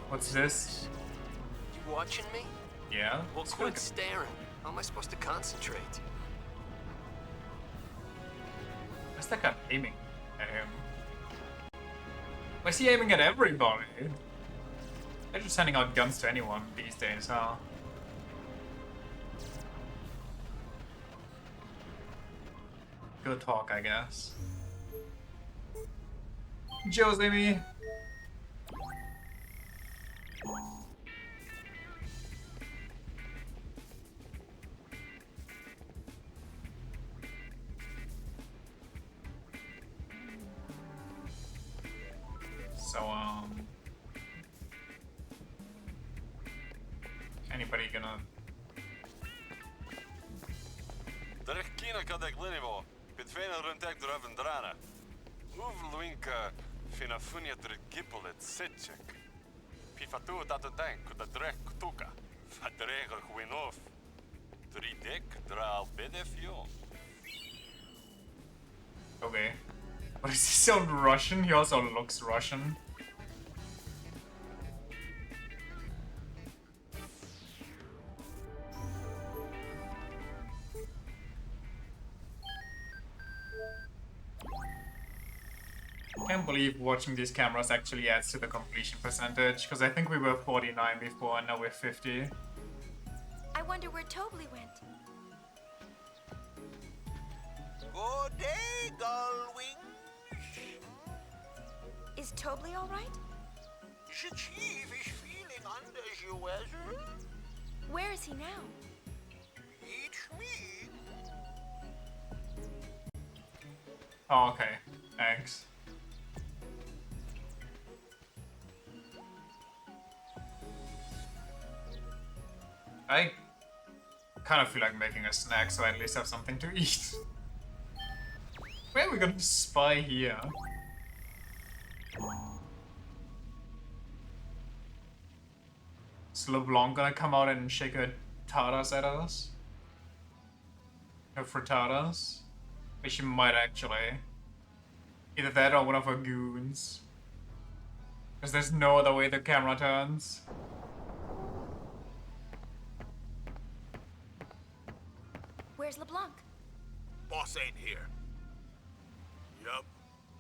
S1: What's this?
S9: You watching me?
S1: Yeah?
S9: Well, quit staring. How am I supposed to concentrate?
S1: Why's that guy aiming at him? Why is he aiming at everybody? They're just handing out guns to anyone these days, huh? Good talk, I guess. Josie. So, anybody gonna...
S11: Terechkina kadek linivo, pitfena runtek draven drana. Uvluinka fina funia gippel sitchek. Pifatu tatutank kuda drek kutuka. Fadrega gwinof. Tridek draal bedefio.
S1: Okay. But does he sound Russian? He also looks Russian. I can't believe watching these cameras actually adds to the completion percentage, because I think we were 49 before and now we're 50.
S12: I wonder where Tobley went.
S16: Good day, Gullwings.
S12: Is Tobley all right?
S16: The chief is feeling under the weather.
S12: Where is he now?
S16: It's me.
S1: Oh, okay. Thanks. I kind of feel like making a snack so I at least have something to eat. Where are we gonna spy here? Is LeBlanc gonna come out and shake her tatas at us? Her frittatas? But she might actually. Either that or one of her goons. Because there's no other way the camera turns.
S12: Where's LeBlanc?
S16: Boss ain't here. Yup,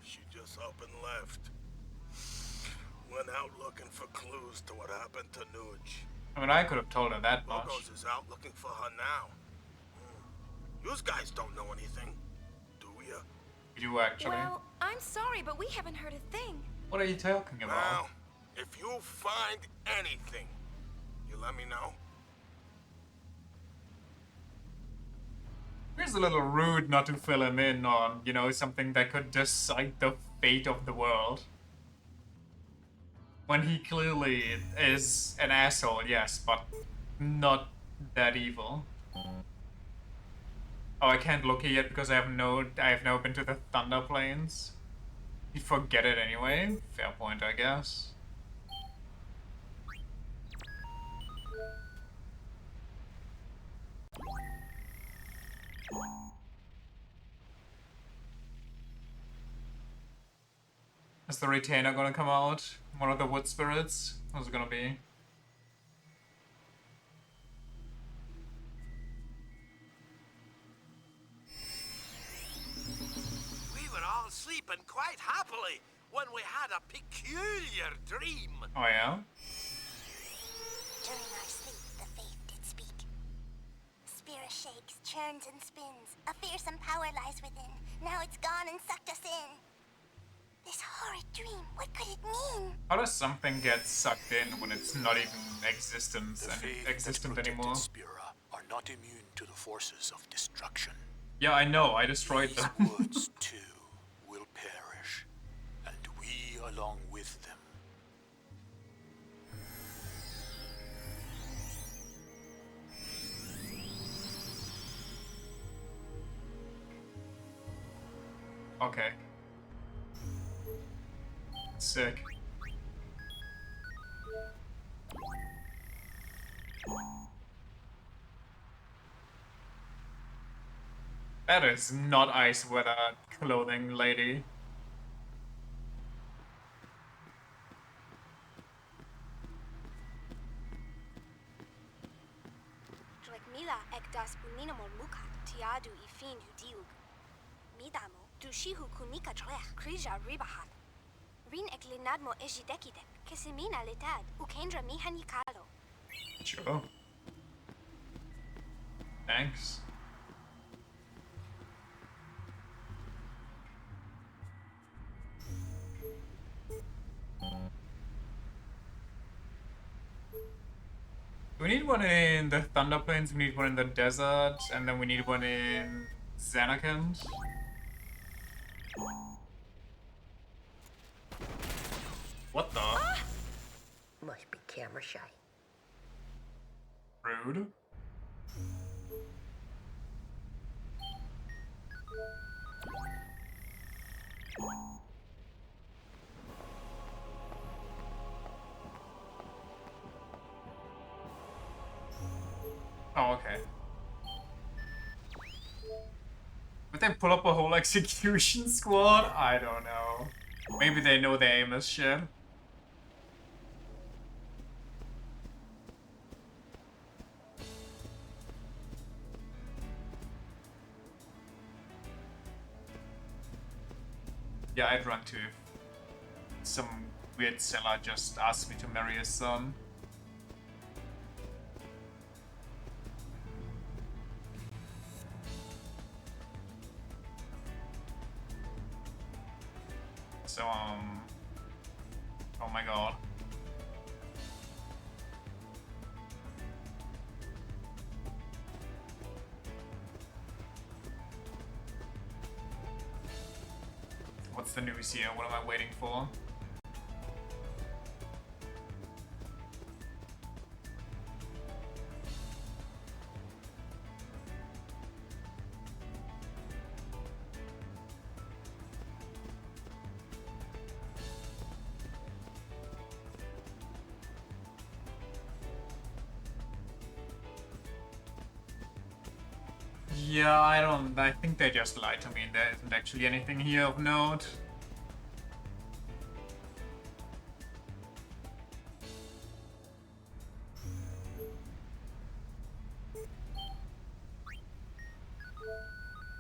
S16: she just up and left. Went out looking for clues to what happened to Nuge.
S1: I mean, I could have told her that much.
S16: Logos is out looking for her now.
S17: You guys don't know anything, do ya?
S1: You do actually.
S12: Well, I'm sorry, but we haven't heard a thing.
S1: What are you talking about?
S17: Well, if you find anything, you let me know.
S1: It's a little rude not to fill him in on, you know, something that could decide the fate of the world. When he clearly is an asshole, yes, but not that evil. Oh, I can't look here yet because I have never been to the Thunder Plains. You forget it anyway. Fair point, I guess. Is the retainer gonna come out? One of the wood spirits? Who's it gonna be?
S16: We were all sleeping quite happily when we had a peculiar dream.
S1: Oh yeah?
S14: During our sleep, the faith did speak. Spira shakes, churns and spins. A fearsome power lies within. Now it's gone and sucked us in. This horrid dream, what could it mean?
S1: How does something get sucked in when it's not even existent anymore?
S18: Spira are not immune to the forces of destruction.
S1: Yeah, I know, I destroyed them.
S18: These woods, too, will perish, and we along with them.
S1: Okay. Sick. That is not ice weather clothing, lady.
S12: Mila ekdas uninamol muka tiadu ifin udiug. Midamo dushihu kunika trech krija ribahat. Rin eklinadmo ejidekidek kesimina letad ukendra mihanikalo.
S1: Sure. Thanks. We need one in the Thunder Plains, we need one in the desert, and then we need one in Zanarkand. What the?
S5: Must be camera shy.
S1: Rude. Oh, okay. Would they pull up a whole execution squad? I don't know. Maybe they know their aim is shit. Yeah, I'd run too if some weird seller just asked me to marry his son. So, oh my god. What's the news here? What am I waiting for? Yeah, I think they just lied to me. There isn't actually anything here of note.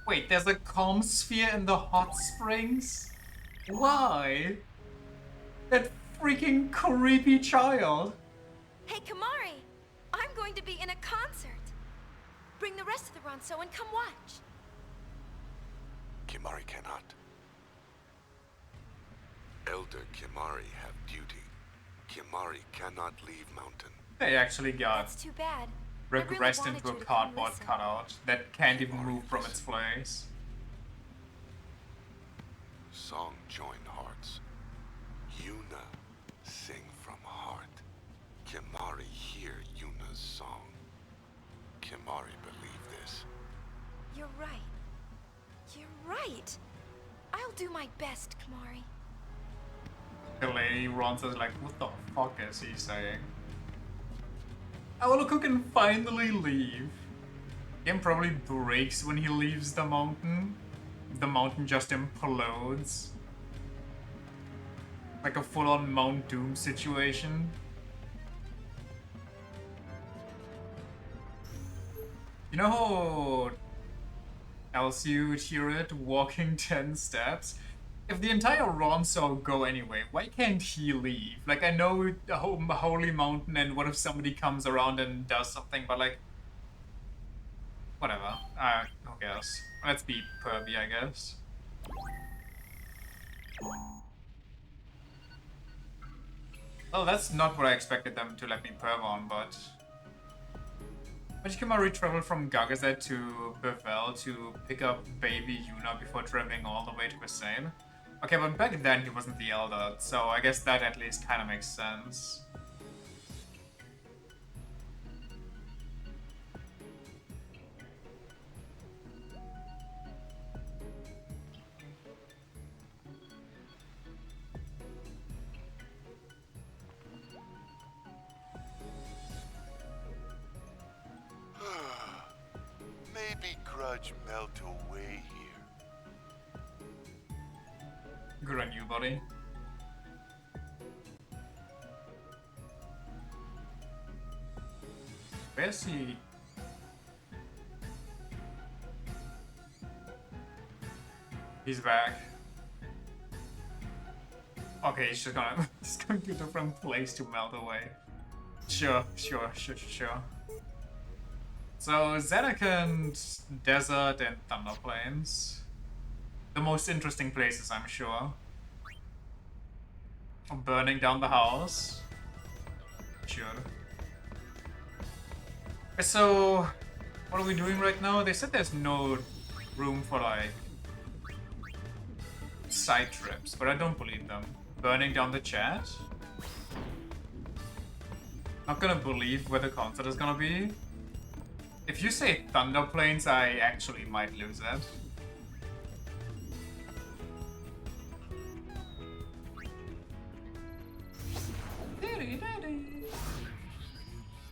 S1: Wait, there's a calm sphere in the hot springs? Why? That freaking creepy child.
S12: Hey, Kamari! I'm going to be in a concert.
S2: Bring the rest of the Ronso and come watch.
S16: Kimari cannot. Elder Kimari have duty. Kimari cannot leave mountain.
S1: They actually got
S2: That's too bad.
S1: regressed into a cardboard cutout that can't even move from its place.
S16: Song join hearts. Yuna sing from heart. Kimari hear Yuna's song. Kimari believe this.
S2: You're right. You're right. I'll do my best, Kimari.
S1: The lady Ronso's like, what the fuck is he saying? Awaluku can finally leave. Game probably breaks when he leaves the mountain. The mountain just implodes. Like a full-on Mount Doom situation. You know how else you hear it walking 10 steps? If the entire Ronso go anyway, why can't he leave? Like, I know the Holy Mountain and what if somebody comes around and does something, but like... Whatever. Who cares? Let's be pervy, I guess. Well, that's not what I expected them to let me perv on, but... Kimari traveled from Gagazet to Bevel to pick up baby Yuna before traveling all the way to Hussein. Okay, but back then he wasn't the elder, so I guess that at least kind of makes sense.
S16: Maybe grudge melt away here.
S1: Good on you, buddy. Where's he? He's back. Okay, he's just gonna he's going to a different place to melt away. Sure. So Zenakant, Desert, and Thunder Plains. The most interesting places, I'm sure. Burning down the house. Sure. So, what are we doing right now? They said there's no room for, like, side trips, but I don't believe them. Burning down the chat? Not gonna believe where the concert is gonna be. If you say Thunder Plains, I actually might lose it.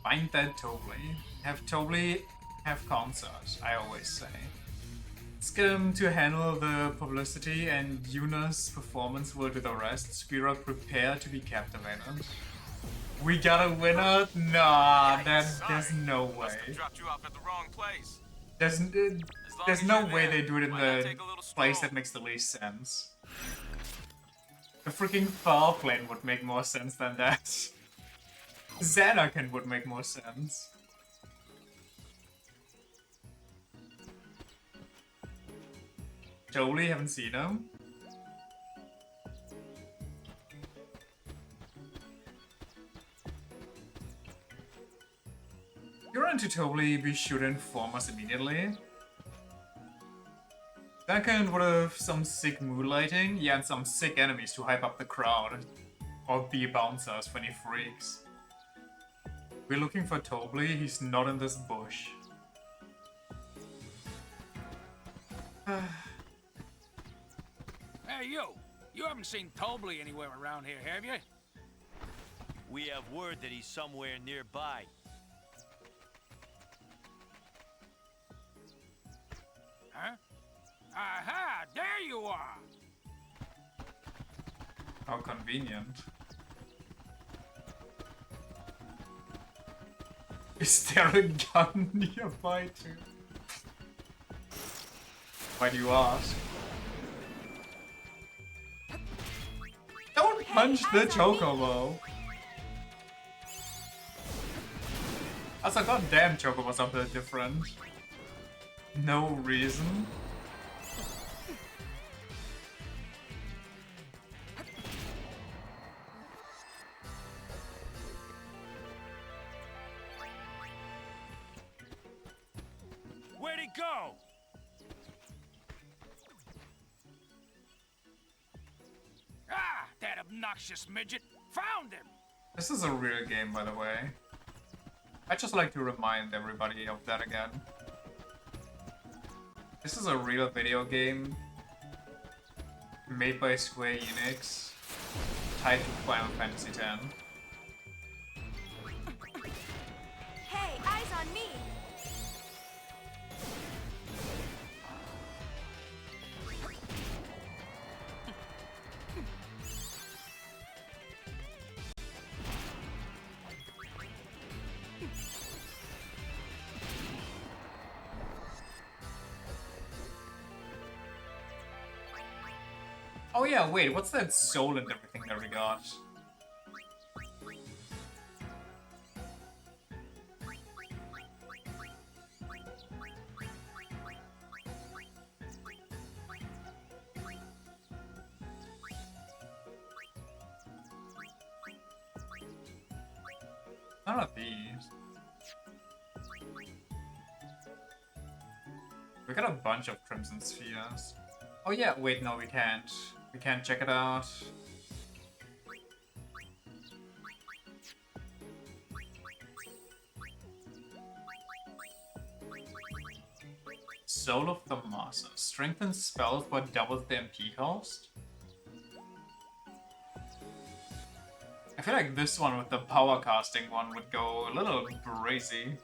S1: Find that Tobly. Have Tobly have concerts, I always say. It's going to handle the publicity and Yuna's performance will do the rest. Spira, prepare to be captivated. We got a winner? Nah, there's no way.
S13: Dropped you off at the wrong place.
S1: There's no way they do it in the place that makes the least sense. The freaking Far Plane would make more sense than that. Xanakin would make more sense. Totally haven't seen him. You're into Totally, be sure to inform us immediately. Second, what if some sick mood lighting? Yeah, and some sick enemies to hype up the crowd. Or be bouncers when he freaks. We're looking for Tobly, he's not in this bush.
S19: Hey, you! You haven't seen Tobly anywhere around here, have you?
S18: We have word that he's somewhere nearby.
S19: Huh? Aha! There you are!
S1: How convenient. Is there a gun nearby too? Why do you ask? Don't punch the chocobo! Also, goddamn chocobos are a bit different. no reason.
S19: Where'd he go? Ah, that obnoxious midget. Found him!
S1: This is a real game, by the way. I just like to remind everybody of that again. This is a real video game made by Square Enix, tied to Final Fantasy X.
S2: Hey, eyes on me!
S1: Oh yeah, wait, what's that soul and everything that we got? None of these. We got a bunch of Crimson Spheres. Oh yeah, wait, no, we can't. We can't check it out. Soul of the Master. Strengthens spells but doubles the MP cost? I feel like this one with the power casting one would go a little crazy.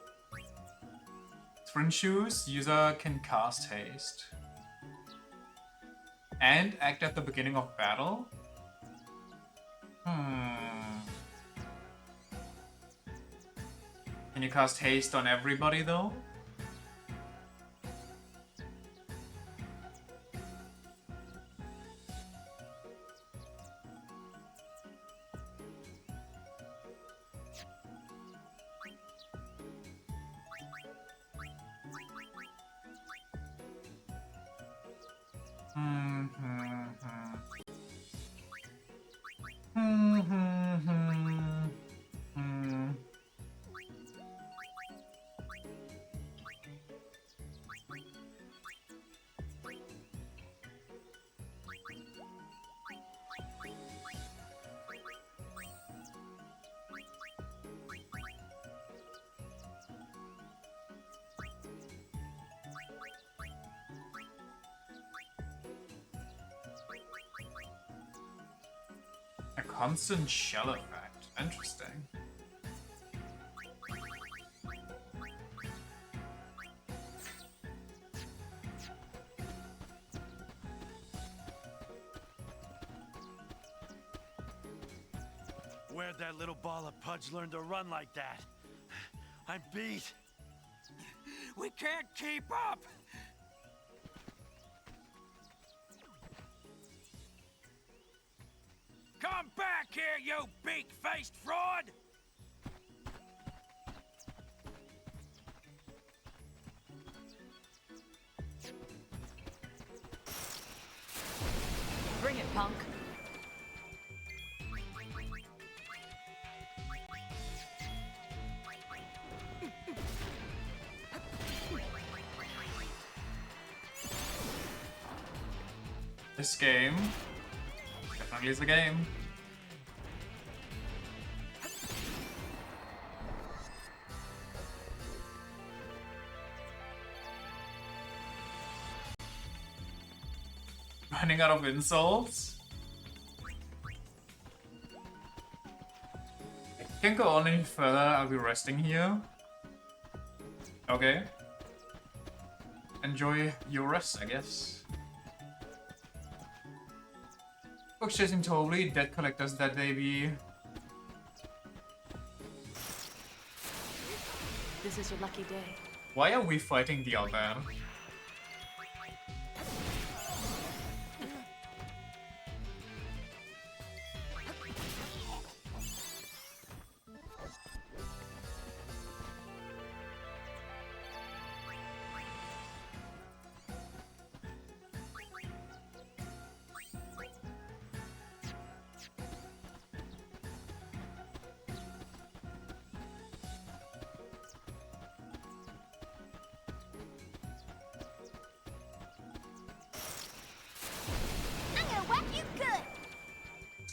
S1: Sprint Shoes, user can cast haste. And act at the beginning of battle? Can you cast haste on everybody though? A constant shell effect. Interesting.
S20: Where'd that little ball of pudge learn to run like that? I'm beat.
S19: We can't keep up! Come back here, you beak-faced fraud!
S4: Bring it, punk.
S1: This game definitely is a game. Running out of insults? I can't go on any further, I'll be resting here. Okay. Enjoy your rest, I guess. Books chasing totally, debt collectors that they be.
S4: This is your lucky day.
S1: Why are we fighting the other?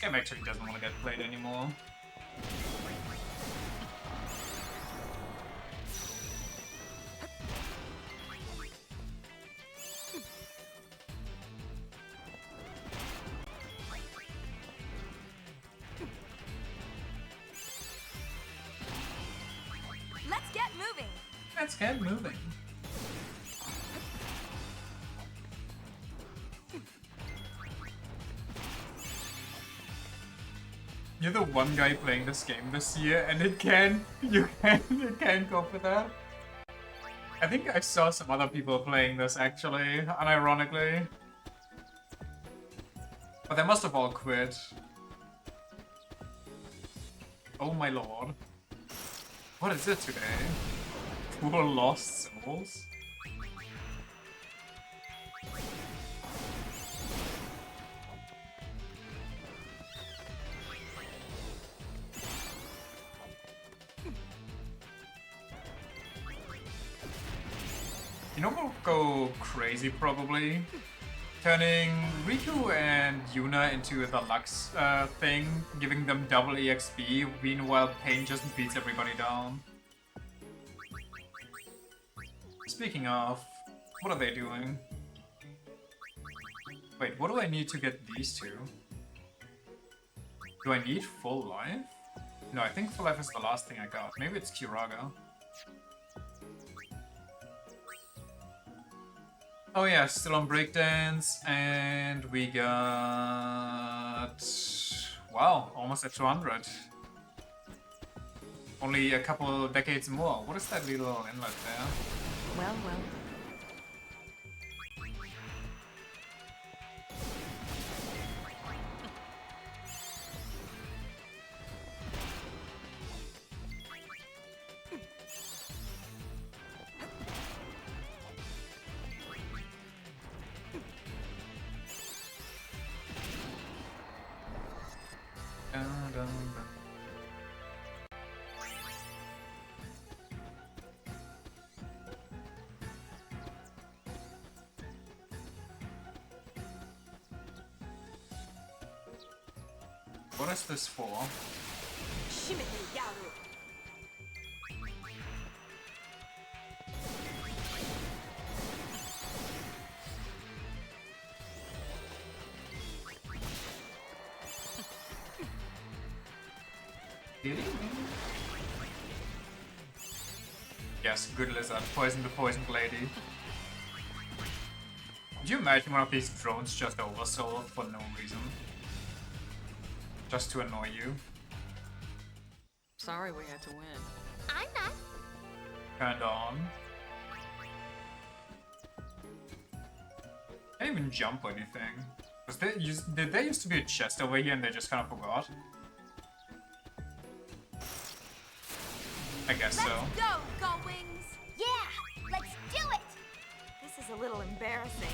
S1: game actually doesn't want to get played anymore.
S2: Let's get moving.
S1: Let's get moving. You're the one guy playing this game this year, and you can't cope with that. I think I saw some other people playing this actually, unironically. But they must have all quit. Oh my lord. What is it today? Poor lost souls? You know we'll go crazy probably? Turning Riku and Yuna into the Lux thing, giving them double EXP, meanwhile Pain just beats everybody down. Speaking of, what are they doing? Wait, what do I need to get these two? Do I need full life? No, I think full life is the last thing I got. Maybe it's Kiraga. Oh yeah, still on breakdance, and we got... Wow, almost at 200. Only a couple decades more. What is that little inlet there?
S4: Well, well.
S1: Dun, dun, dun. What is this for? Yes, good lizard. Poison the poisoned lady. Could you imagine one of these drones just oversold for no reason? Just to annoy you.
S4: Sorry we had to win.
S14: I'm not.
S1: Turned on. Can't even jump or anything. Did there used to be a chest over here and they just kind of forgot? I guess so.
S2: Let's go, Go-Wings!
S14: Yeah, let's do it!
S2: This is a little embarrassing.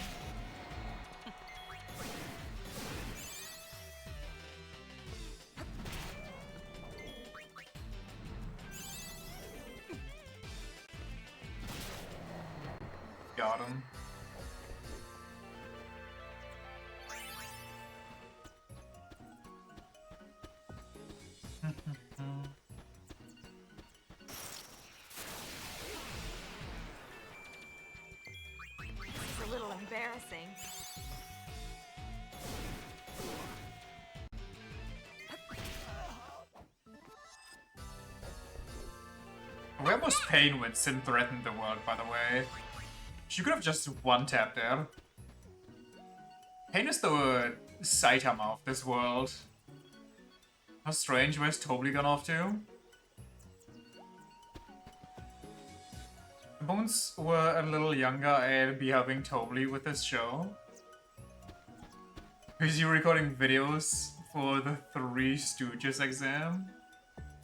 S1: Got him.
S2: This is a little embarrassing.
S1: Where was Pain when Sin threatened the world, by the way? She could have just one-tapped there. Pain is the Saitama of this world. How strange, where's Tobly gone off to? The Bones were a little younger, I'd be helping Tobly with this show. Is you recording videos for the Three Stooges exam?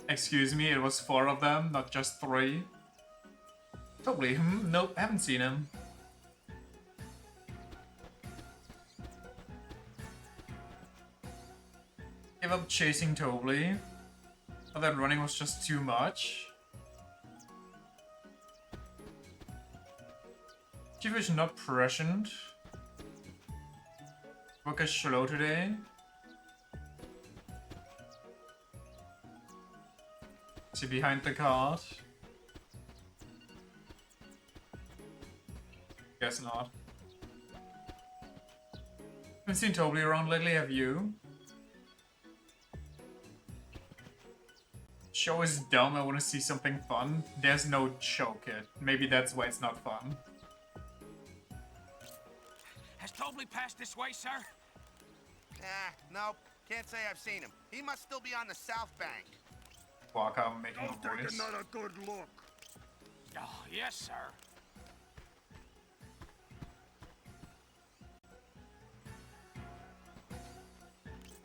S1: Excuse me, it was 4 of them, not just 3. Tobly, nope, haven't seen him. Give up chasing Tobly. Oh, that running was just too much. Chief is not present. Work is slow today. Is he behind the cart? Guess not. Haven't seen Toby around lately, have you? Show is dumb, I want to see something fun. There's no show, kid. Maybe that's why it's not fun.
S19: Has Tobley passed this way, sir?
S16: Nope. Can't say I've seen him. He must still be on the south bank.
S1: Walk out making
S11: I'll
S1: a
S11: take
S1: voice.
S11: another good look.
S19: Oh, yes, sir.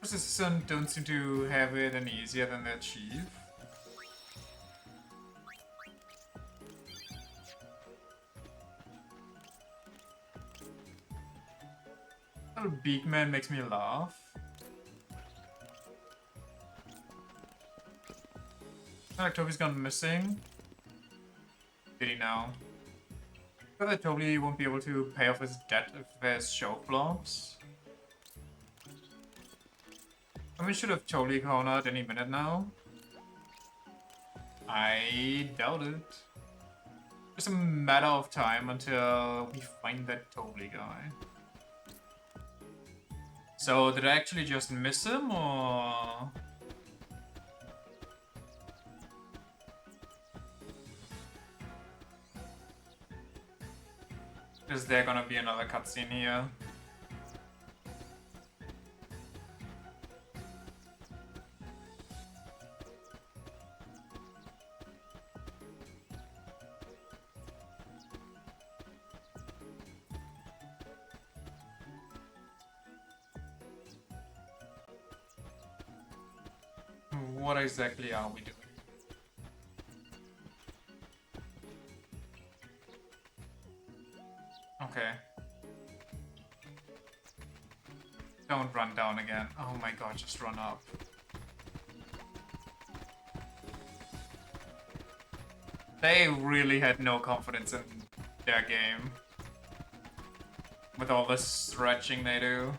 S1: Assistant don't seem to have it any easier than their chief. Little Beakman makes me laugh. Like Toby's gone missing. Did he now? I feel that Toby won't be able to pay off his debt if there's show flops. We should have totally cornered any minute now. I doubt it. Just a matter of time until we find that Toby guy. So did I actually just miss him, or...? Is there gonna be another cutscene here? What exactly are we doing? Okay. Don't run down again. Oh my god, just run up. They really had no confidence in their game. With all the stretching they do.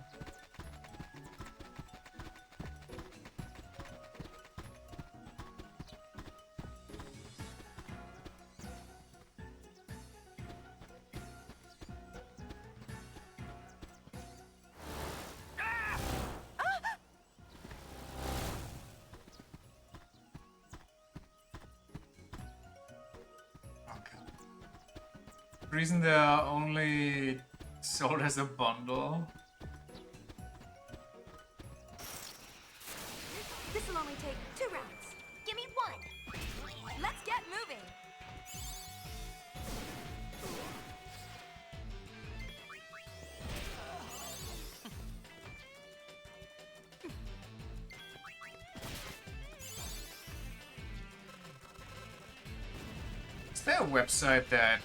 S1: The reason they are only sold as a bundle.
S2: This'll only take 2 rounds. Give me 1. Let's get moving.
S1: Is there a website that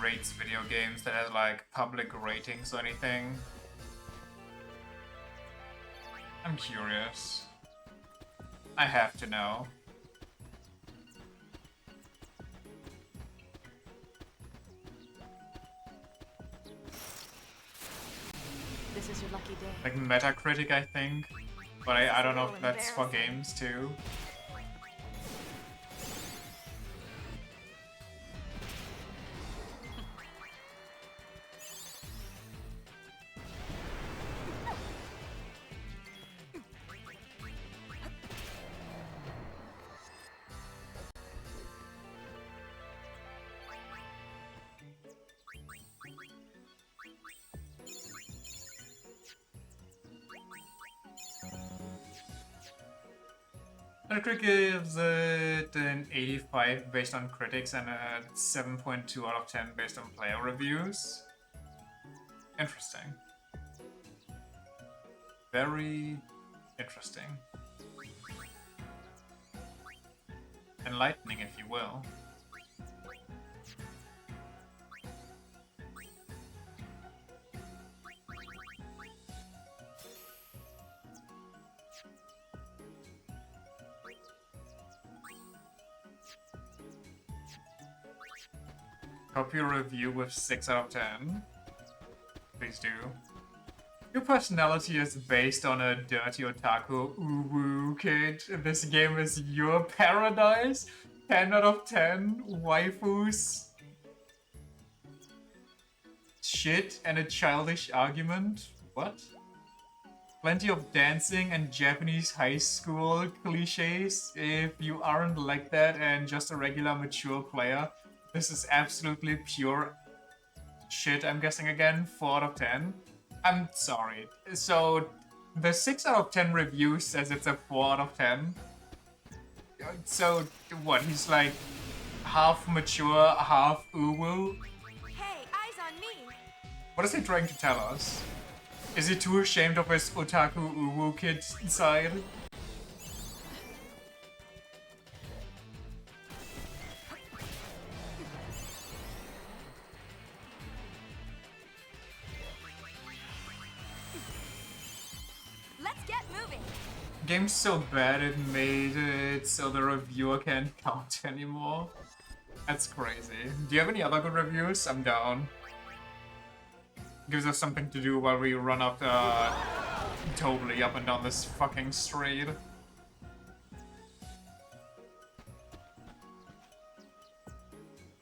S1: rates video games that has like public ratings or anything? I'm curious. I have to know.
S4: This is your lucky day.
S1: Like Metacritic, I think. But I don't know if that's for games too. Metacritic gives it an 85 based on critics and a 7.2 out of 10 based on player reviews. Interesting. Very interesting. Enlightening, if you will. Copy a review with 6 out of 10. Please do. Your personality is based on a dirty otaku uwu kid. This game is your paradise. 10 out of 10 waifus. Shit and a childish argument. What? Plenty of dancing and Japanese high school cliches. If you aren't like that and just a regular mature player, this is absolutely pure shit, I'm guessing again. 4 out of 10. I'm sorry. So, the 6 out of 10 review says it's a 4 out of 10. So, what? He's like half mature, half uwu?
S2: Hey, eyes on me.
S1: What is he trying to tell us? Is he too ashamed of his otaku uwu kid side?
S2: Let's get moving.
S1: Game's so bad it made it so the reviewer can't count anymore. That's crazy. Do you have any other good reviews? I'm down. Gives us something to do while we run up totally up and down this fucking street.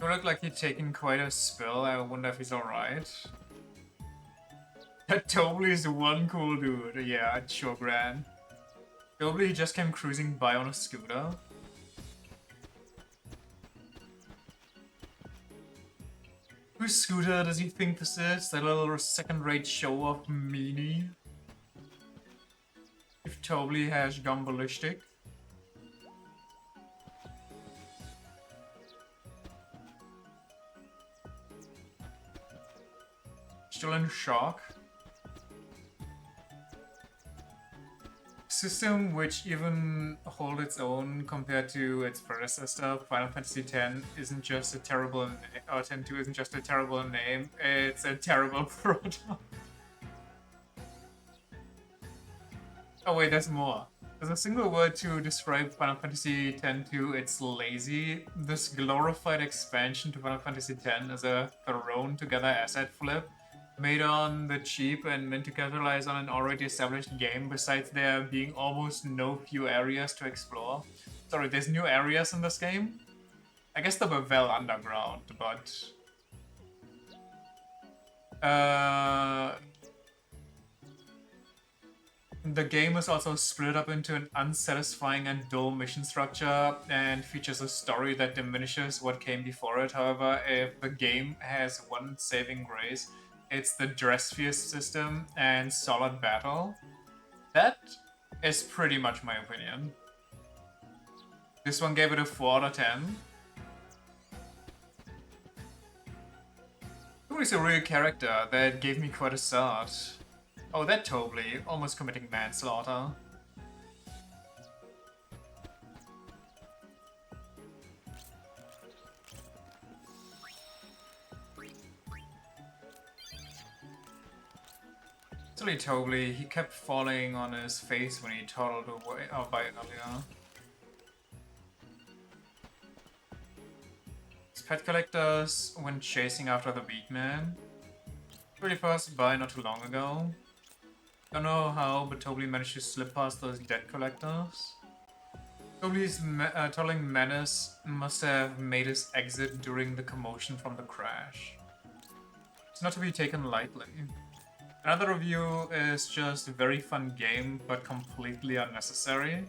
S1: You look like he's taking quite a spill. I wonder if he's alright. That totally is one cool dude. Yeah, sure, Gran. Probably he just came cruising by on a scooter. Whose scooter does he think this is? That little second-rate show-off meanie? If totally has gone ballistic. Still in shock. System which even hold its own compared to its predecessor, Final Fantasy X isn't just a terrible or X-2 isn't just a terrible name, it's a terrible product. Oh wait, there's more. There's a single word to describe Final Fantasy X-2, it's lazy. This glorified expansion to Final Fantasy X is a thrown together asset flip made on the cheap and meant to capitalize on an already established game, besides there being almost no few areas to explore. Sorry, there's new areas in this game? I guess they were well underground, but... the game is also split up into an unsatisfying and dull mission structure and features a story that diminishes what came before it. However, if the game has one saving grace, it's the Dresphere system and solid battle. That is pretty much my opinion. This one gave it a 4 out of 10. Who is a real character that gave me quite a start? Oh, that totally. Almost committing manslaughter. Totally, he kept falling on his face when he toddled away by earlier. His pet collectors went chasing after the beat man. Really passed by not too long ago. Don't know how, but Toby managed to slip past those dead collectors. Toby's toddling menace must have made his exit during the commotion from the crash. It's not to be taken lightly. Another review is just a very fun game, but completely unnecessary.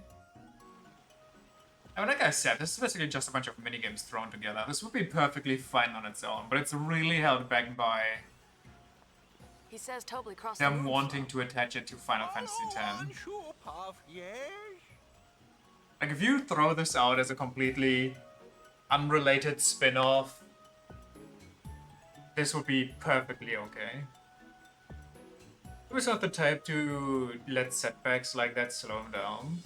S1: I mean, like I said, this is basically just a bunch of minigames thrown together. This would be perfectly fine on its own, but it's really held back by
S4: He says Tobley crossed
S1: them
S4: the moon.
S1: wanting to attach it to Final Fantasy X. Like, if you throw this out as a completely unrelated spin-off, this would be perfectly okay. Who's not the type to let setbacks like that slow him down?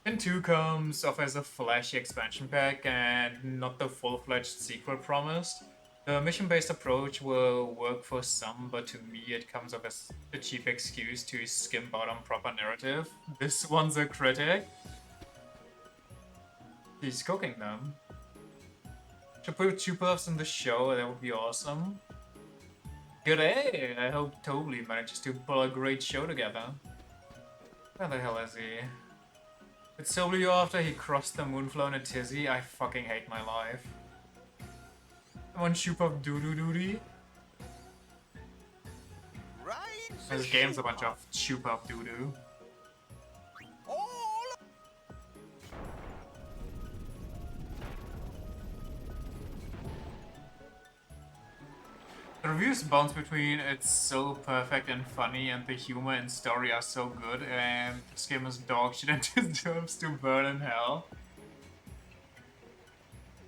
S1: Gen 2 comes off as a flashy expansion pack and not the full-fledged sequel promised. The mission-based approach will work for some, but to me it comes off as a cheap excuse to skimp out on proper narrative. This one's a critic. He's cooking them. Should put two puffs in the show, that would be awesome. Good day! I hope Toby manages to pull a great show together. Where the hell is he? It's Toby after he crossed the moonflow in a tizzy. I fucking hate my life. Come on, shoop up doo-doo-doo-dee.
S16: Right?
S1: This game's a bunch of shoop up doo-doo. The reviews bounce between it's so perfect and funny and the humor and story are so good and this game is dog shit and deserves to burn in hell.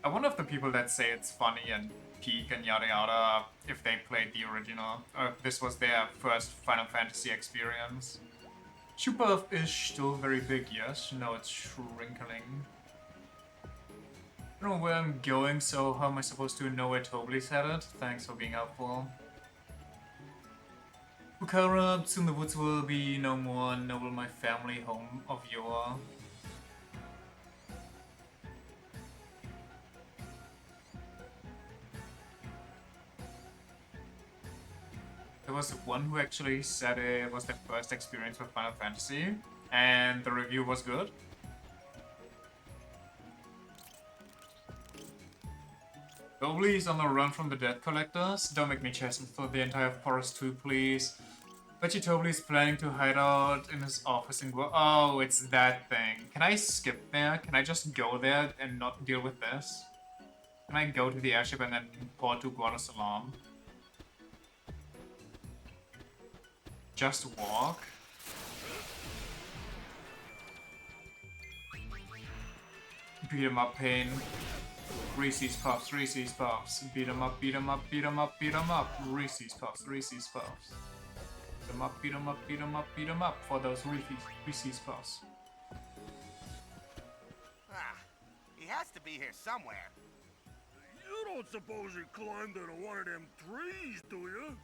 S1: I wonder if the people that say it's funny and peak and yada yada, if they played the original, or if this was their first Final Fantasy experience. Super is still very big, yes. No, it's shrinkling. I don't know where I'm going, so how am I supposed to know where Tobly's headed? Thanks for being helpful. Bukara, soon the woods will be no more, noble my family home of yore. There was one who actually said it was their first experience with Final Fantasy, and the review was good. Tobly's on the run from the debt collectors. Don't make me chase him through the entire forest too, please. Bet you Tobly's planning to hide out in his office in Oh, it's that thing. Can I skip there? Can I just go there and not deal with this? Can I go to the airship and then port to Guadalsalam? Just walk? Beat 'em up, pain. Reese's Puffs, Reese's Puffs. Beat 'em up, beat 'em up, beat 'em up, beat 'em up. Reese's Puffs, Reese's Puffs. Beat 'em up, beat 'em up, beat 'em up, beat 'em up for those Reese's Puffs.
S17: Ah, he has to be here somewhere.
S11: You don't suppose he climbed into one of them trees, do you?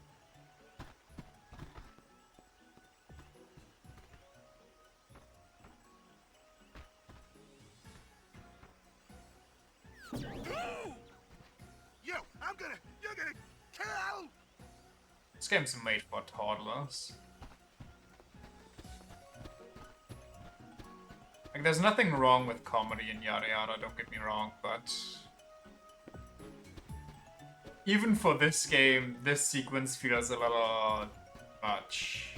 S17: You're gonna kill!
S1: This game's made for toddlers. Like, there's nothing wrong with comedy and yada yada, don't get me wrong, but... even for this game, this sequence feels a little much.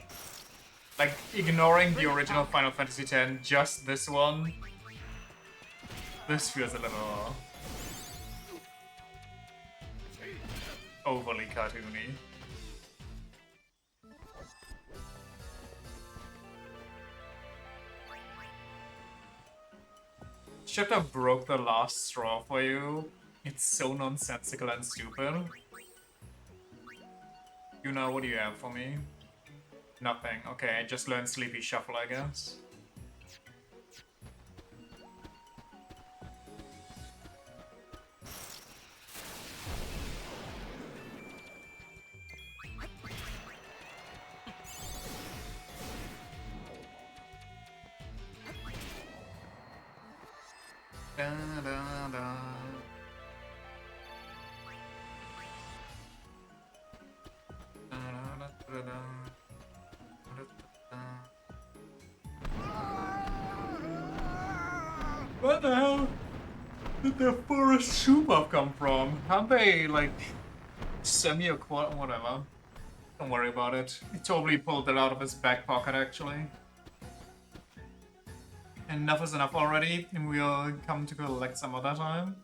S1: Like, ignoring the original Final Fantasy X, just this one, this feels a little... overly cartoony. Chapter broke the last straw for you. It's so nonsensical and stupid. You know, what do you have for me? Nothing. Okay, I just learned Sleepy Shuffle, I guess. Da, da, da. Where the hell did the forest soup have come from? Aren't they like semi-aquatic? Whatever. Don't worry about it. He totally pulled it out of his back pocket actually. Enough is enough already, and we'll come to collect some other time.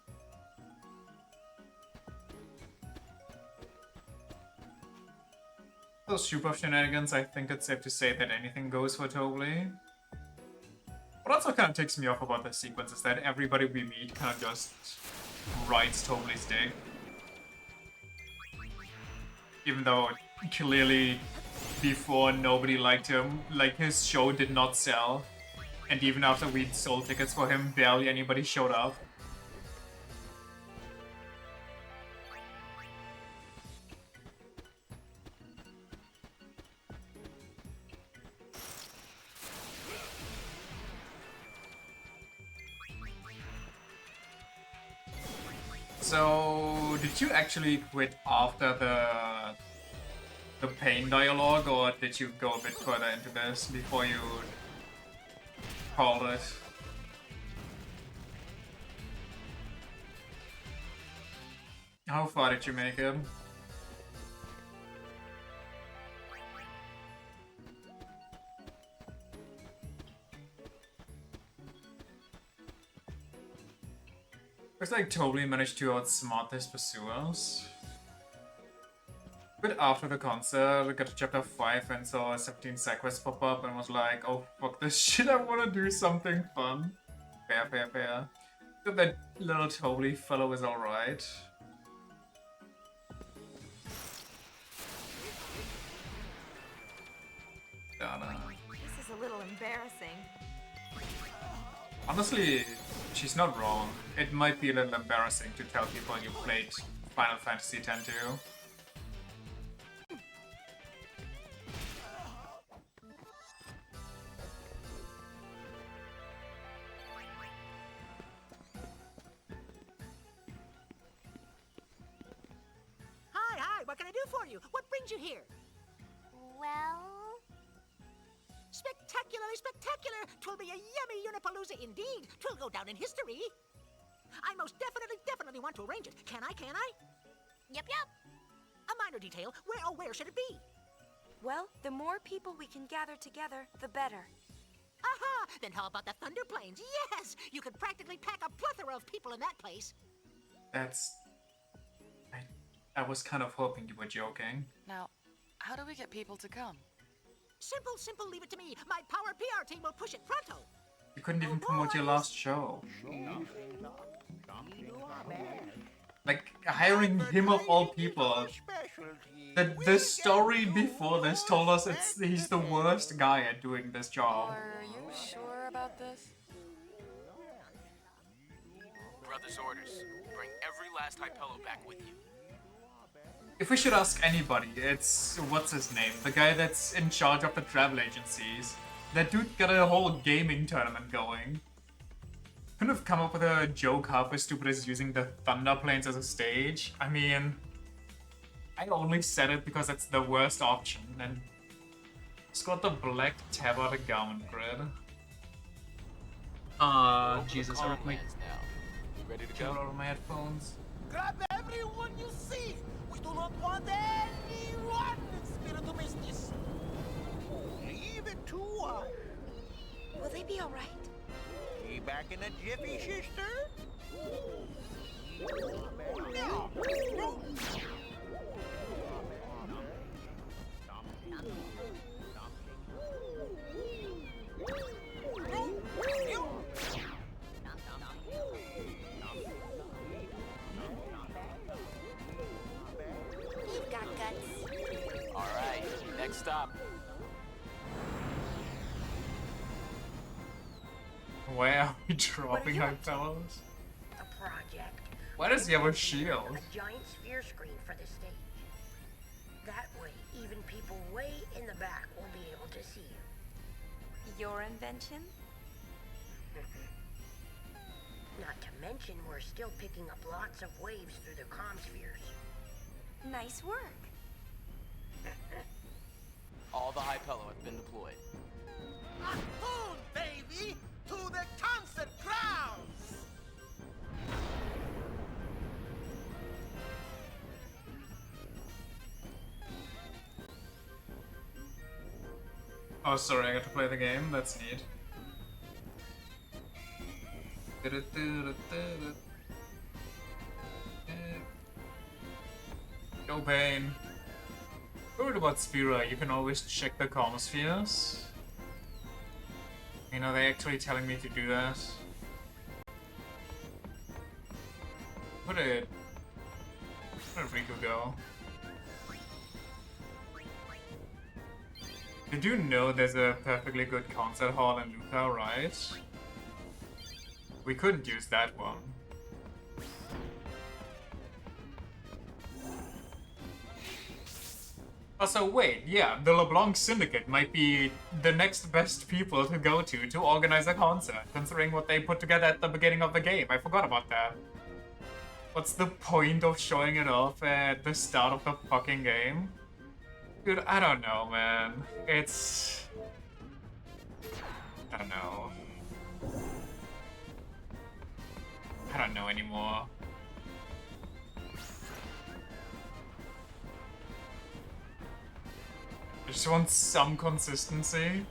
S1: Those super shenanigans, I think it's safe to say that anything goes for Toby. What also kind of takes me off about this sequence is that everybody we meet kind of just rides Toby's dick. Even though clearly before nobody liked him, like his show did not sell. And even after we'd sold tickets for him, barely anybody showed up. So, did you actually quit after the the pain dialogue, or did you go a bit further into this before you called it? How far did you make it? It's like totally managed to outsmart his pursuers. But after the concert, I got to chapter 5 and saw 17 side quests pop up and was like, oh fuck this shit, I wanna do something fun. Fair, fair, fair. But that little Toby fellow is alright.
S2: This is a little embarrassing.
S1: Honestly, she's not wrong. It might be a little embarrassing to tell people you played Final Fantasy X too.
S21: Hi, what can I do for you? What brings you here?
S14: Well...
S21: Spectacularly spectacular! 'Twill be a yummy Unipalooza indeed. 'Twill go down in history. I most definitely want to arrange it. Can I?
S14: Yep.
S21: A minor detail. Where should it be?
S12: Well, the more people we can gather together, the better.
S21: Aha! Then how about the Thunder Plains? Yes! You could practically pack a plethora of people in that place.
S1: That's... I was kind of hoping you were joking.
S4: Now, how do we get people to come?
S21: Simple, leave it to me. My power PR team will push it pronto.
S1: You couldn't even promote your last show. Like, hiring him of all people. The story before this told us he's the worst guy at doing this job.
S4: Are you sure about this?
S13: Brother's orders. Bring every last Hypello back with you.
S1: If we should ask anybody, it's... what's his name? The guy that's in charge of the travel agencies. That dude got a whole gaming tournament going. Couldn't have come up with a joke half as stupid as using the Thunder Plains as a stage. I mean... I only said it because it's the worst option, and... It's got the black tabard garment grid. Jesus, I ripped my...
S13: Ready to
S1: Get
S13: go?
S1: out of my headphones.
S17: Grab everyone you see! We do not want anyone in Spiritu Mystis! Leave it to us!
S12: Will they be alright?
S17: Be back in a jiffy, sister?
S14: You've got guts.
S13: Alright, next stop.
S1: Where are we dropping our fellows?
S5: A project.
S1: Why does he have a shield?
S5: A giant sphere screen for the stage. That way, even people way in the back will be able to see you.
S12: Your invention?
S5: Not to mention, we're still picking up lots of waves through the comm spheres.
S12: Nice work.
S13: All the Hypello have been deployed.
S17: Food, baby! To the concert crowds!
S1: Oh, sorry, I got to play the game. That's neat. No pain. Heard about Spira, you can always check the comm spheres. You know, they're actually telling me to do that. Where did Riku go? Did you know there's a perfectly good concert hall in Luca, right? We couldn't use that one. Also, wait, yeah, the LeBlanc Syndicate might be the next best people to go to organize a concert, considering what they put together at the beginning of the game. I forgot about that. What's the point of showing it off at the start of the fucking game? Dude, I don't know, man. It's... I don't know. I don't know anymore. I just want some consistency.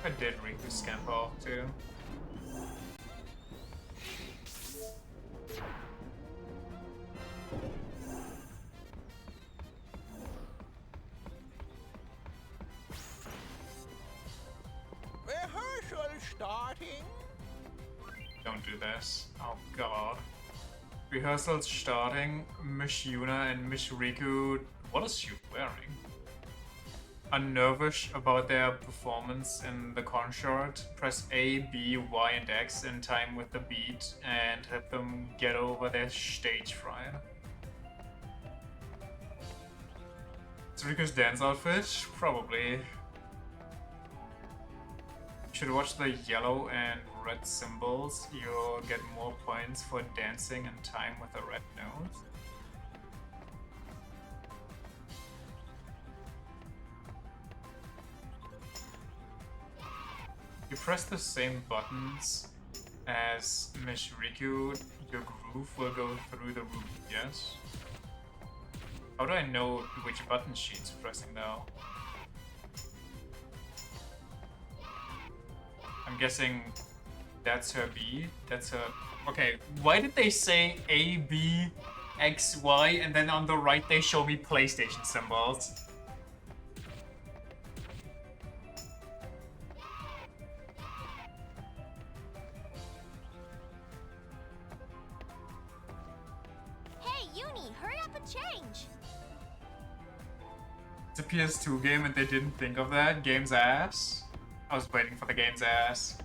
S1: I did Riku scamp off too.
S17: Rehearsal starting.
S1: Don't do this. Oh god. Rehearsal's starting. Miss Yuna and Miss Riku. What is she wearing? Are nervous about their performance in the concert. Press A, B, Y, and X in time with the beat and have them get over their stage fright. Is Riku's dance outfit? Probably. Should watch the yellow and red symbols. You'll get more points for dancing in time with a red note. You press the same buttons as Miss Riku, your groove will go through the roof, yes? How do I know which button she's pressing though? I'm guessing that's her B, that's her... Okay, why did they say A, B, X, Y, and then on the right they show me PlayStation symbols?
S14: Hey, Uni, hurry up and change.
S1: It's a PS2 game and they didn't think of that. Game's ass. I was waiting for the game's ass.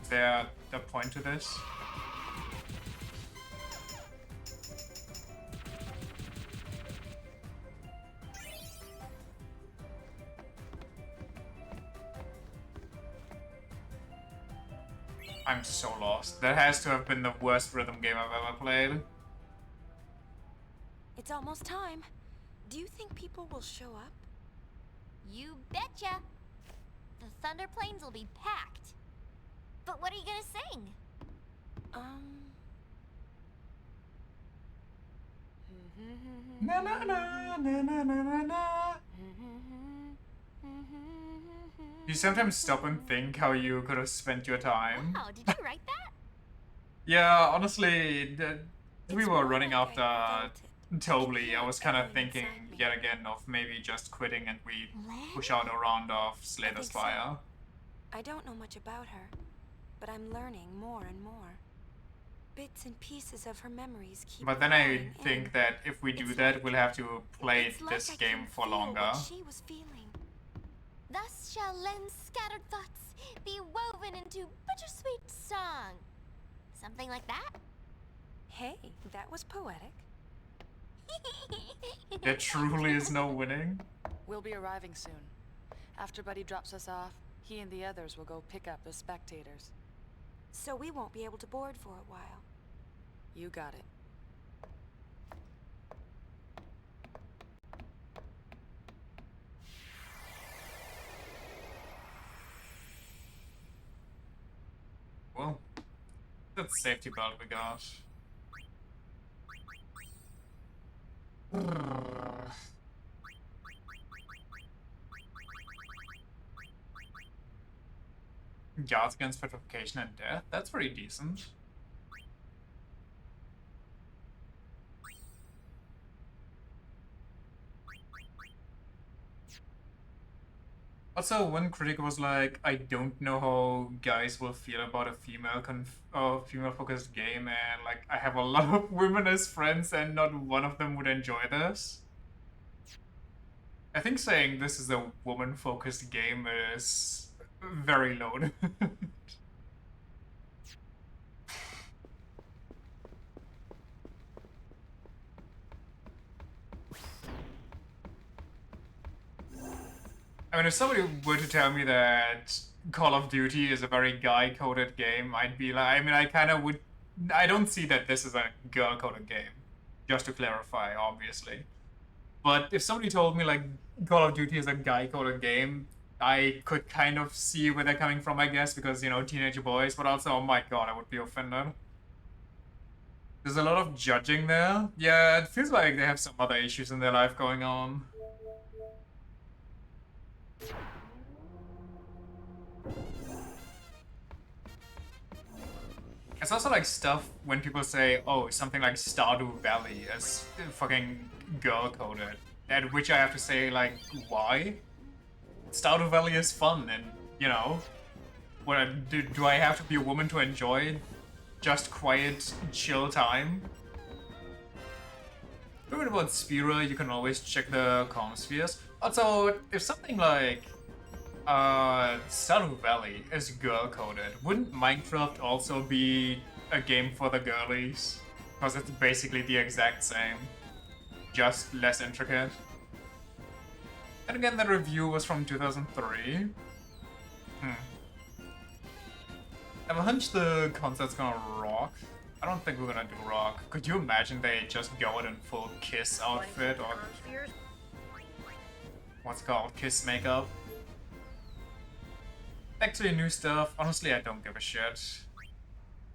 S1: Is there a point to this? I'm so lost. That has to have been the worst rhythm game I've ever played.
S12: It's almost time. Do you think people will show up?
S14: You betcha. The Thunder Plains will be packed. But what are you gonna sing?
S1: Na na na na na na na. You sometimes stop and think how you could have spent your time.
S14: Wow, did you write that?
S1: Yeah, honestly, we were running after Tobley. I was kind of thinking yet again of maybe just quitting and we push out a round of Slay the Spire.
S12: I don't know much about her, but I'm learning more and more. Bits and pieces of her memories keep
S1: But then I
S12: pouring
S1: think
S12: in.
S1: that if we do that, we'll have to play
S12: It's like
S1: this
S12: I
S1: game
S12: can
S1: for
S12: feel
S1: longer.
S12: what she was feeling.
S14: Thus shall Len's scattered thoughts be woven into bittersweet song. Something like that?
S12: Hey, that was poetic.
S1: There truly is no winning.
S4: We'll be arriving soon. After Buddy drops us off, he and the others will go pick up the spectators.
S12: So we won't be able to board for a while.
S4: You got it.
S1: Well, that's the safety belt we got. Guards against petrification and death? That's pretty decent. Also, one critic was like, I don't know how guys will feel about a female-focused game, and like, I have a lot of women as friends, and not one of them would enjoy this. I think saying this is a woman-focused game is very loaded. I mean, if somebody were to tell me that Call of Duty is a very guy-coded game, I'd be like, I mean, I kind of would... I don't see that this is a girl-coded game. Just to clarify, obviously. But if somebody told me, like, Call of Duty is a guy-coded game, I could kind of see where they're coming from, I guess, because, you know, teenage boys, but also, oh my god, I would be offended. There's a lot of judging there. Yeah, it feels like they have some other issues in their life going on. It's also like stuff when people say, oh, something like Stardew Valley is fucking girl-coded. At which I have to say, like, why? Stardew Valley is fun and, you know, what, do I have to be a woman to enjoy just quiet, chill time? Remember about Spira, you can always check the spheres. Also, if something like Stardew Valley is girl-coded, wouldn't Minecraft also be a game for the girlies? Because it's basically the exact same, just less intricate. And again, the review was from 2003. I have a hunch the concert's gonna rock. I don't think we're gonna do rock. Could you imagine they just go in full Kiss outfit or... what's it called? Kiss makeup? Actually, new stuff. Honestly, I don't give a shit.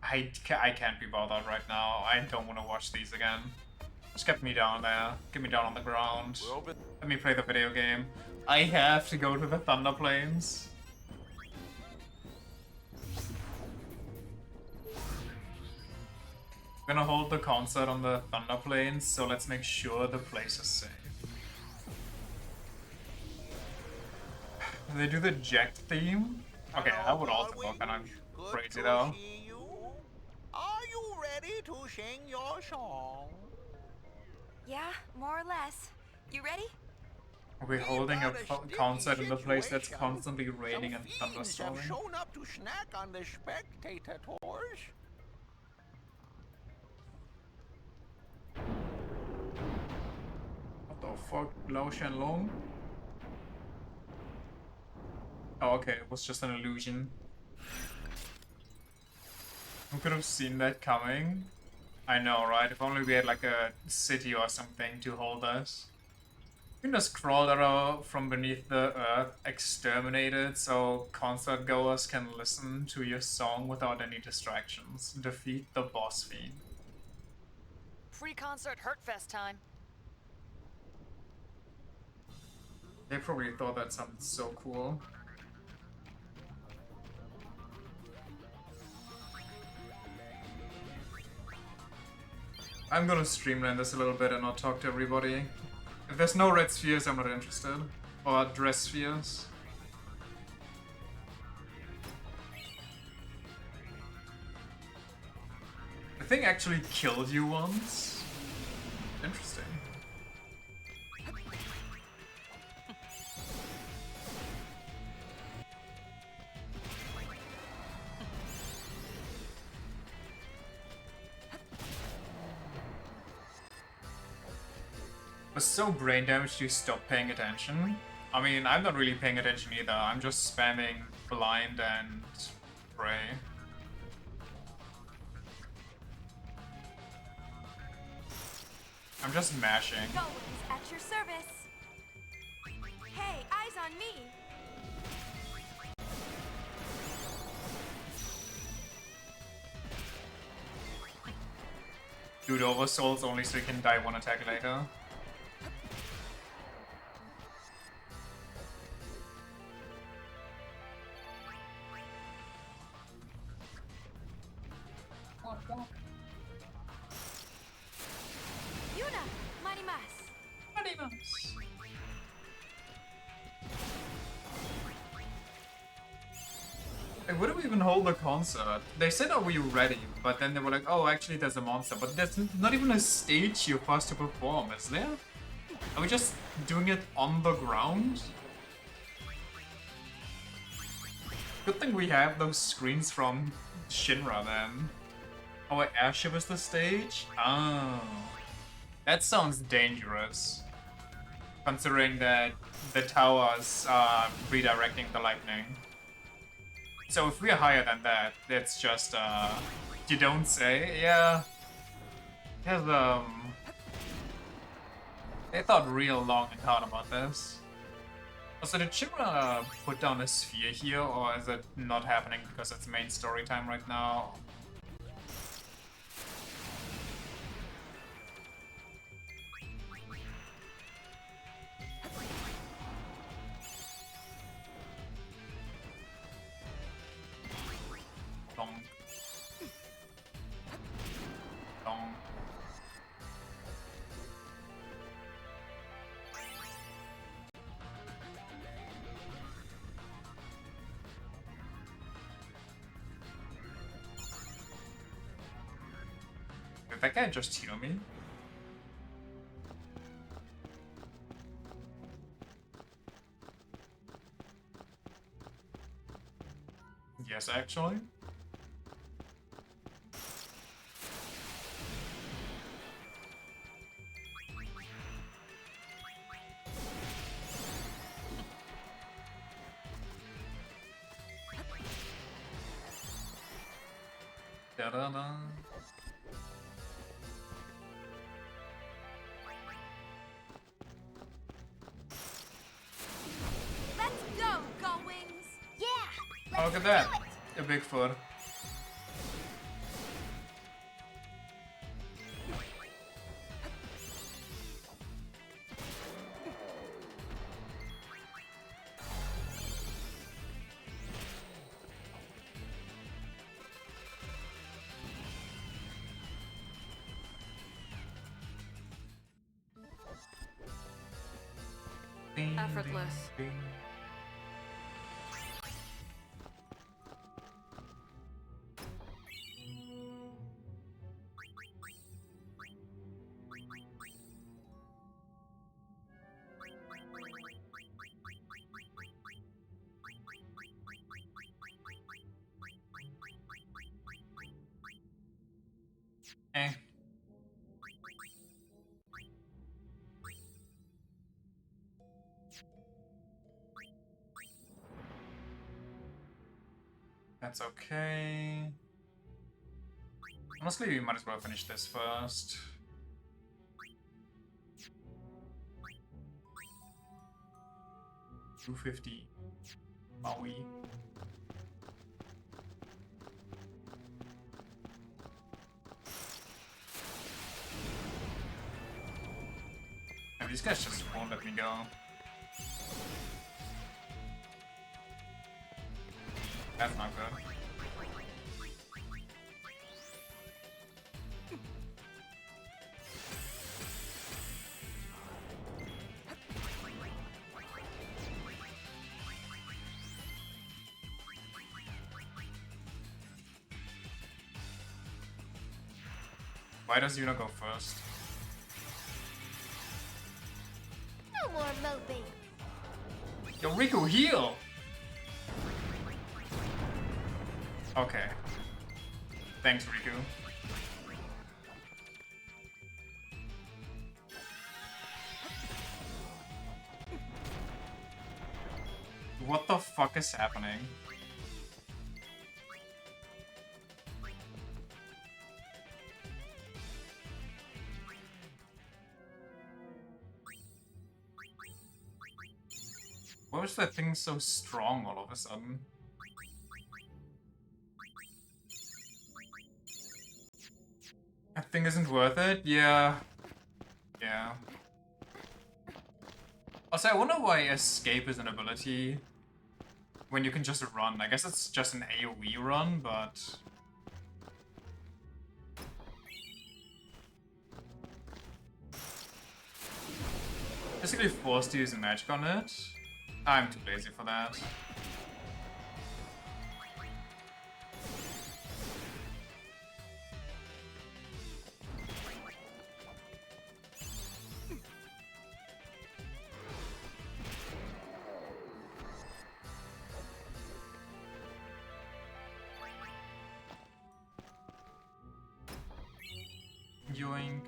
S1: I can't be bothered right now. I don't want to watch these again. Just get me down there. Get me down on the ground. Let me play the video game. I have to go to the Thunder Plains. I'm gonna hold the concert on the Thunder Plains, so let's make sure the place is safe. They do the Jack theme? Okay, that would also look kind of crazy though.
S17: Are you ready to sing your song?
S2: Yeah, more or less. You ready?
S1: Are we holding a concert in the place that's constantly raining and thunderstorming?
S17: Have shown up to snack on the spectators.
S1: What the fuck? Lao Shenlong? Oh, okay, it was just an illusion. Who could have seen that coming? I know, right? If only we had like a city or something to hold us. You can just crawl around from beneath the earth, exterminated, so concert goers can listen to your song without any distractions. Defeat the boss fiend.
S4: Pre-concert Hurtfest time.
S1: They probably thought that sounded so cool. I'm gonna streamline this a little bit and I'll talk to everybody. If there's no red spheres, I'm not interested. Or dress spheres. The thing actually killed you once? Interesting. Was so brain damaged you stop paying attention? I mean, I'm not really paying attention either. I'm just spamming blind and pray. I'm just mashing.
S2: Golems at your service. Hey, eyes on me.
S1: Dude, oversouls only so you can die one attack later.
S2: Yuna, marimas.
S1: Marimas. Like, where do we even hold the concert? They said, are we ready? But then they were like, oh, actually there's a monster. But there's not even a stage here for us to perform, is there? Are we just doing it on the ground? Good thing we have those screens from Shinra then. Our airship is the stage? Oh. That sounds dangerous. Considering that the towers are redirecting the lightning. So if we're higher than that, it's just, you don't say? Yeah. Because, they thought real long and hard about this. Also, did Shinra put down a sphere here, or is it not happening because it's main story time right now? Donk. Donk. Did that guy just heal me? Yes, actually. Da-da-da.
S2: Let's go, Gullwings!
S14: Yeah!
S1: Oh, look at that. A Bigfoot.
S4: Effortless.
S1: Eh. That's okay. Honestly, we might as well finish this first. $250. Maui. And these guys just won't let me go. That's not good. Why does Yuna go first?
S14: No more moping.
S1: Yo, Riku, heal! Okay. Thanks, Riku. What the fuck is happening? Why was that thing so strong all of a sudden? That thing isn't worth it? Yeah. Yeah. Also, I wonder why escape is an ability when you can just run. I guess it's just an AoE run, but... basically forced to use magic on it. I'm too lazy for that. yoink.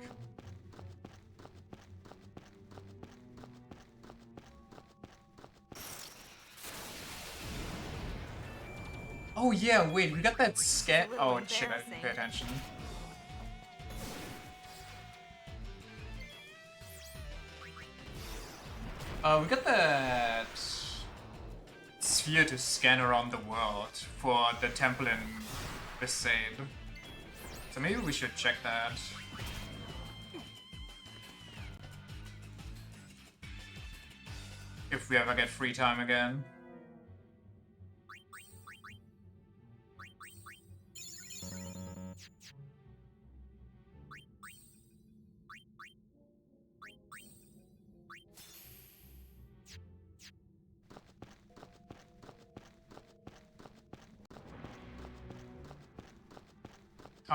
S1: Oh yeah, wait, we got that scat. Oh shit, I didn't pay attention. We got that sphere to scan around the world for the temple in Besaid. So maybe we should check that. If we ever get free time again.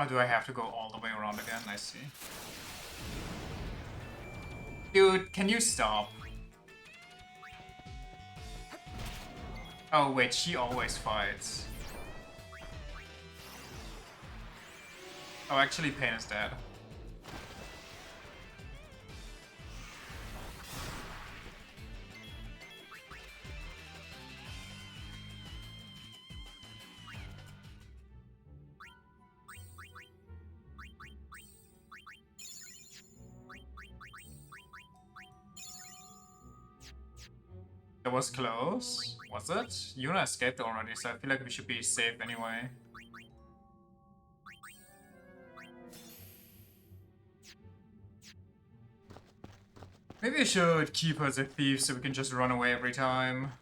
S1: Oh, do I have to go all the way around again? I see. Dude, can you stop? Oh wait, she always fights. Oh, actually Pain is dead. That was close. Was it? Yuna escaped already, so I feel like we should be safe anyway. Maybe I should keep her as a thief so we can just run away every time.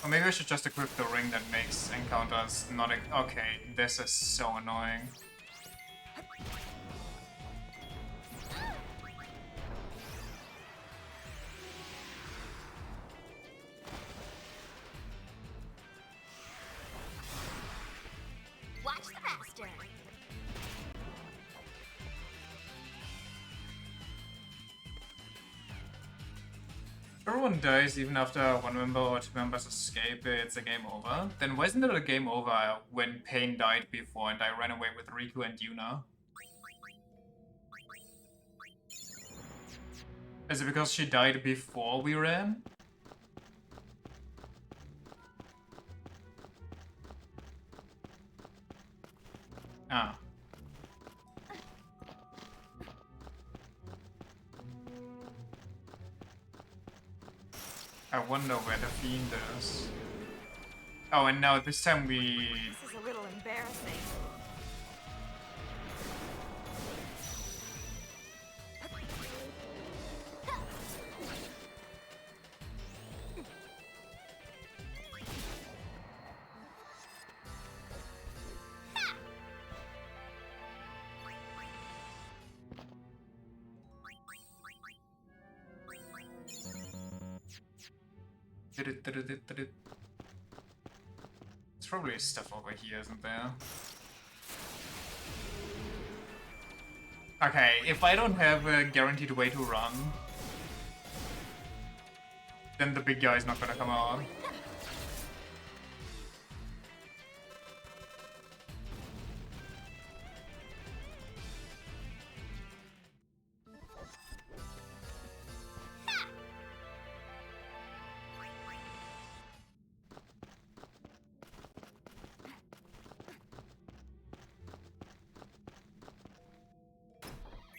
S1: Or maybe I should just equip the ring that makes encounters not... Okay, this is so annoying.
S14: Watch the master.
S1: Everyone dies even after one member or two members escape, it's a game over. Then why isn't it a game over when Pain died before and I ran away with Riku and Yuna? Is it because she died before we ran? Ah. I wonder where the fiend is. Oh, and now this time we...
S12: This is a little embarrassing.
S1: There's probably stuff over here, isn't there? Okay, if I don't have a guaranteed way to run, then the big guy is not gonna come out.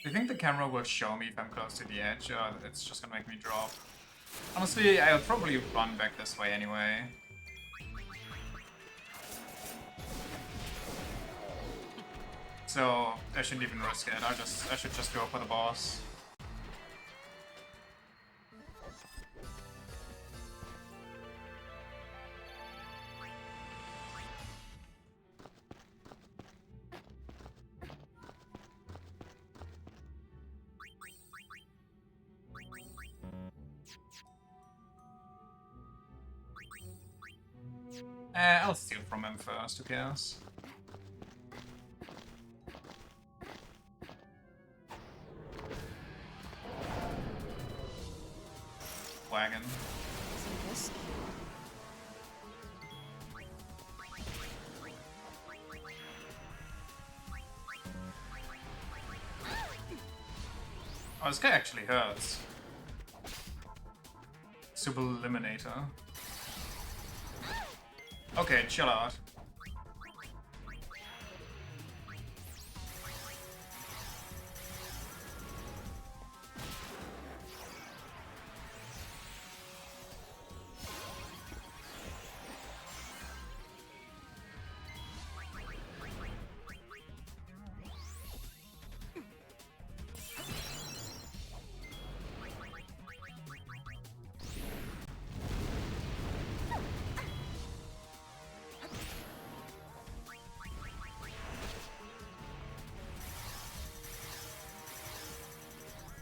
S1: Do you think the camera will show me if I'm close to the edge, or it's just gonna make me drop? Honestly, I'll probably run back this way anyway. So, I shouldn't even risk it, I should just go for the boss. I'll steal from him first, who cares? Wagon. Oh, this guy actually hurts. Subliminator. Okay, chill out.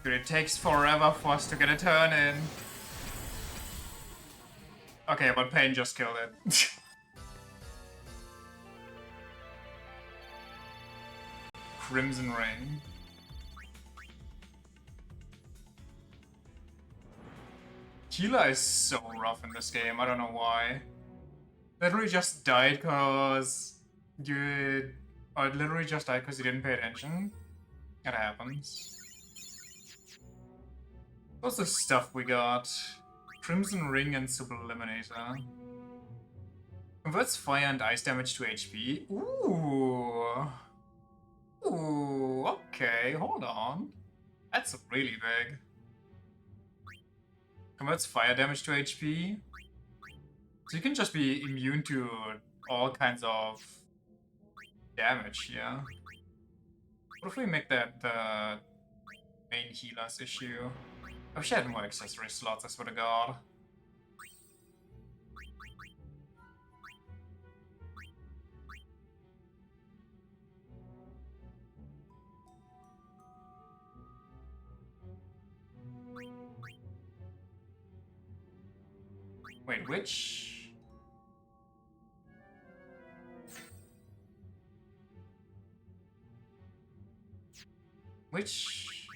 S1: Dude, it takes forever for us to get a turn in. Okay, but Pain just killed it. Crimson Ring. Healer is so rough in this game, I don't know why. Literally just died cause you... Or it literally just died because you didn't pay attention. It happens. What's the stuff we got? Crimson Ring and Subliminator. Converts fire and ice damage to HP. Ooh. Ooh, okay, hold on. That's really big. Converts fire damage to HP. So you can just be immune to all kinds of damage here. What if we make that the main healer's issue? I wish I had more accessory slots, I swear to god. Wait, which? Which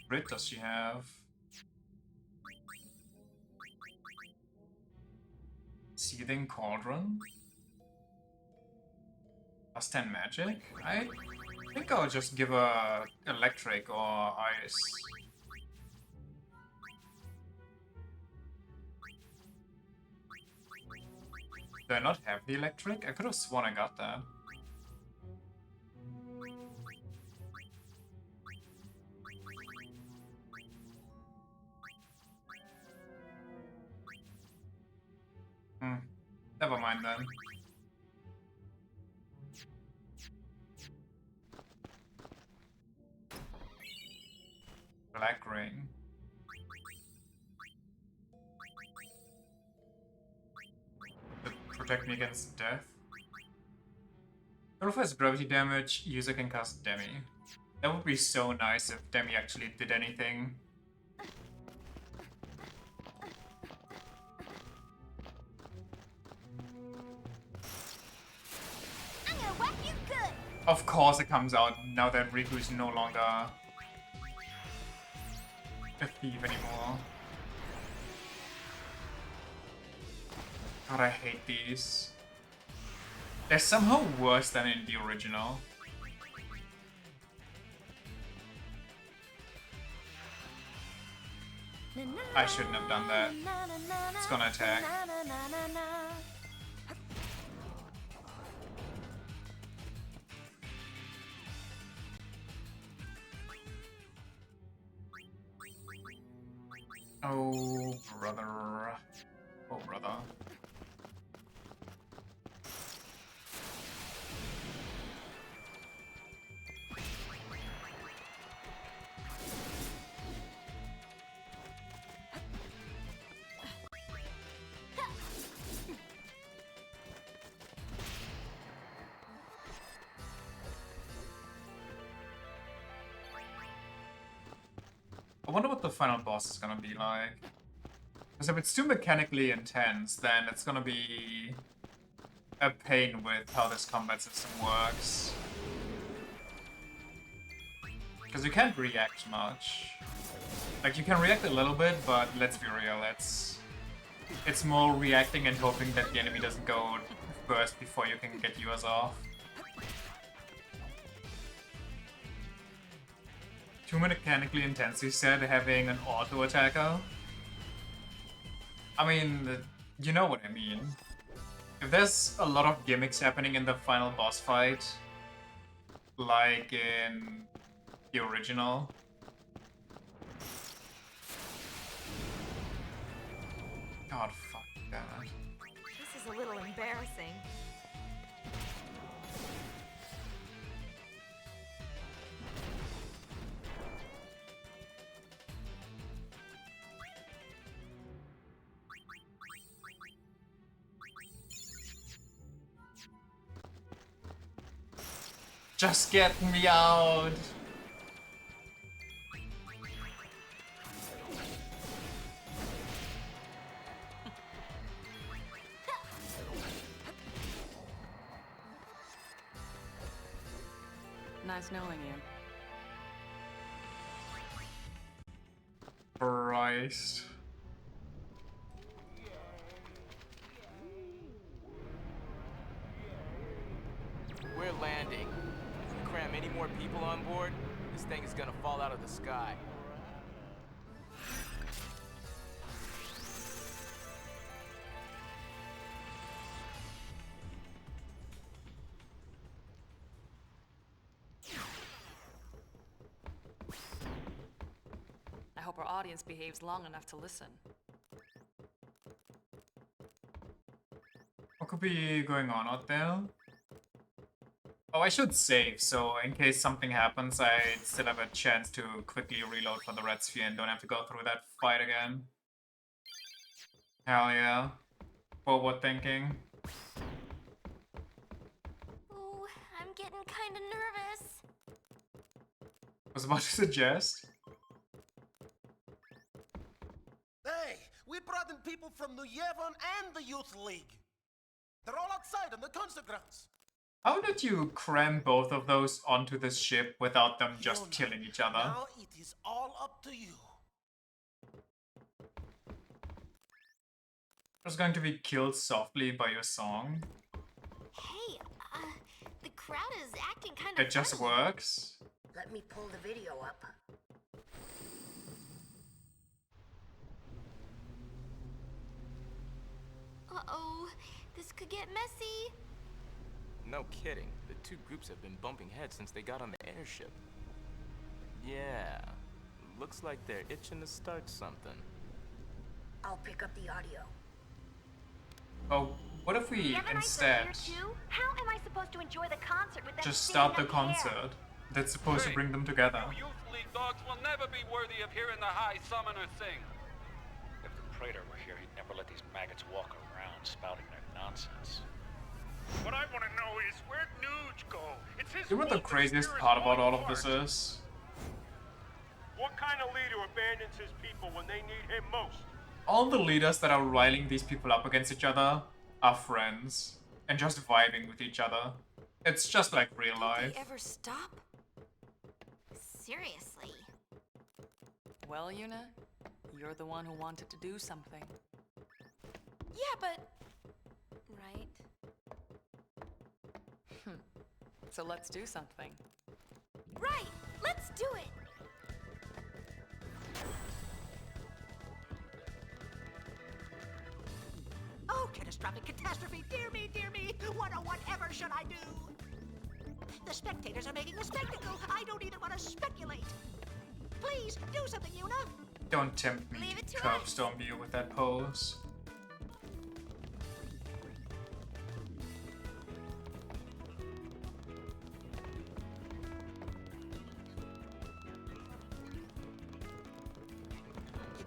S1: grid does she have? Seething Cauldron? Plus 10 magic? I think I'll just give her electric or ice. Do I not have the electric? I could have sworn I got that. Never mind then. Black Ring. To protect me against death. Nullifies gravity damage, user can cast Demi. That would be so nice if Demi actually did anything. Of course it comes out now that Riku is no longer a thief anymore. God, I hate these. They're somehow worse than in the original. I shouldn't have done that. It's gonna attack. Oh, brother. Oh, brother. I wonder what the final boss is gonna be like. Because if it's too mechanically intense, then it's gonna be a pain with how this combat system works. Because you can't react much. Like, you can react a little bit, but let's be real, it's more reacting and hoping that the enemy doesn't go first before you can get yours off. too mechanically intense, you said, having an auto attacker. I mean, you know what I mean. If there's a lot of gimmicks happening in the final boss fight, like in the original. God, fuck that.
S2: This is a little embarrassing.
S1: Just get me out!
S4: Nice knowing you.
S1: Christ.
S13: We're landing. If we cram any more people on board, this thing is gonna fall out of the sky.
S4: I hope our audience behaves long enough to listen.
S1: What could be going on out there? Oh, I should save, so in case something happens, I still have a chance to quickly reload for the red sphere and don't have to go through that fight again. Hell yeah. Forward thinking.
S14: Ooh, I'm getting kinda nervous.
S1: I was about to suggest.
S17: Hey, we brought in people from New Yevon and the Youth League. They're all outside on the concert grounds.
S1: How did you cram both of those onto this ship without them just killing each other?
S17: Now it is all up to you.
S1: Just going to be killed softly by your song?
S14: Hey, the crowd is acting kind of
S1: It just works?
S5: Let me pull the video up.
S14: Uh-oh, this could get messy.
S13: No kidding. The two groups have been bumping heads since they got on the airship. Yeah. Looks like they're itching to start something.
S5: I'll pick up the audio.
S1: Oh, what if we instead
S14: How am I supposed to enjoy the concert with that
S1: just start the concert that's supposed to bring them together?
S10: You Youth League dogs will never be worthy of hearing the High Summoner sing.
S22: If the Praetor were here, he'd never let these maggots walk around spouting their nonsense.
S10: What I want to know is, where'd Nuge go? It's his
S1: You know what the craziest part about all of this is?
S10: What kind of leader abandons his people when they need him most?
S1: All the leaders that are riling these people up against each other are friends and just vibing with each other. It's just like real life.
S12: They ever stop?
S14: Seriously.
S4: Well, Yuna, you're the one who wanted to do something.
S12: Yeah, but...
S4: Right. So let's do something.
S12: Right! Let's do it!
S21: Oh, catastrophic catastrophe! Dear me, dear me! What or whatever should I do? The spectators are making a spectacle! I don't even want to speculate! Please, do something, Yuna!
S1: Don't tempt me to curbstorm you with that pose.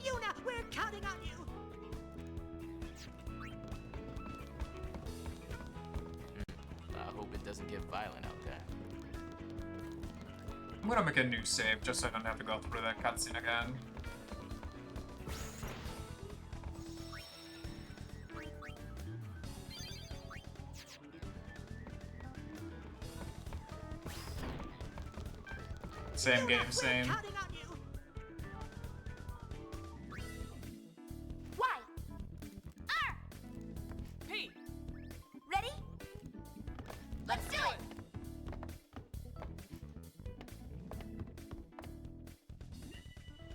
S21: Yuna, we're counting on you!
S13: I hope it doesn't get violent out there.
S1: I'm gonna make a new save just so I don't have to go through that cutscene again. Same game, same.
S14: Why? R!
S12: P!
S14: Ready? Let's do it!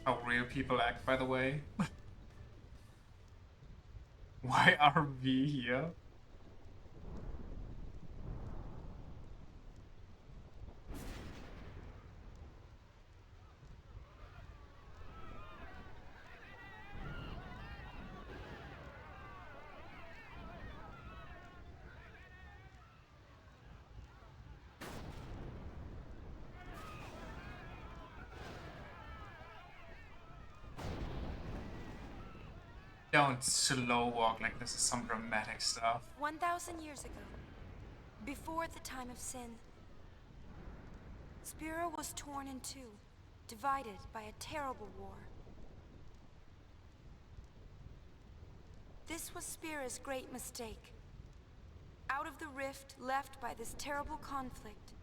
S1: how real people act, by the way. Why are we here? Don't slow walk like this is some dramatic stuff.
S12: 1,000 years ago, before the time of sin, Spira was torn in two, divided by a terrible war. This was Spira's great mistake. Out of the rift left by this terrible conflict,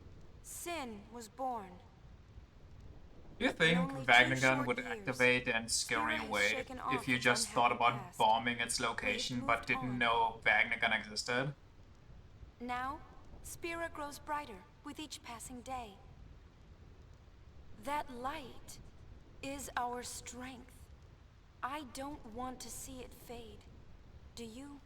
S12: sin was born.
S1: Do you think Vagnagun would activate in scary way if you just thought about bombing its location but didn't know Vagnagun existed?
S12: Now, Spira grows brighter with each passing day. That light is our strength. I don't want to see it fade. Do you?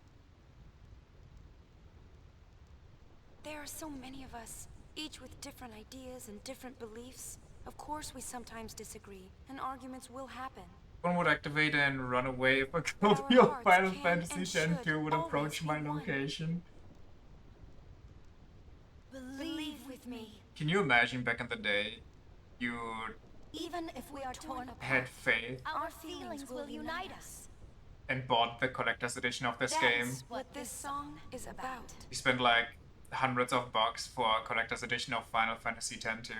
S12: There are so many of us, each with different ideas and different beliefs. Of course we sometimes disagree, and arguments will happen.
S1: One would activate and run away if a copy of Final Fantasy X-2 would approach my location.
S12: Believe with me.
S1: Can you imagine back in the day, you
S12: Even if we are torn apart,
S1: had faith
S12: our feelings will unite us.
S1: and bought the collector's edition of this
S12: That's
S1: game?
S12: what this song is about.
S1: You spent like hundreds of bucks for a collector's edition of Final Fantasy X too.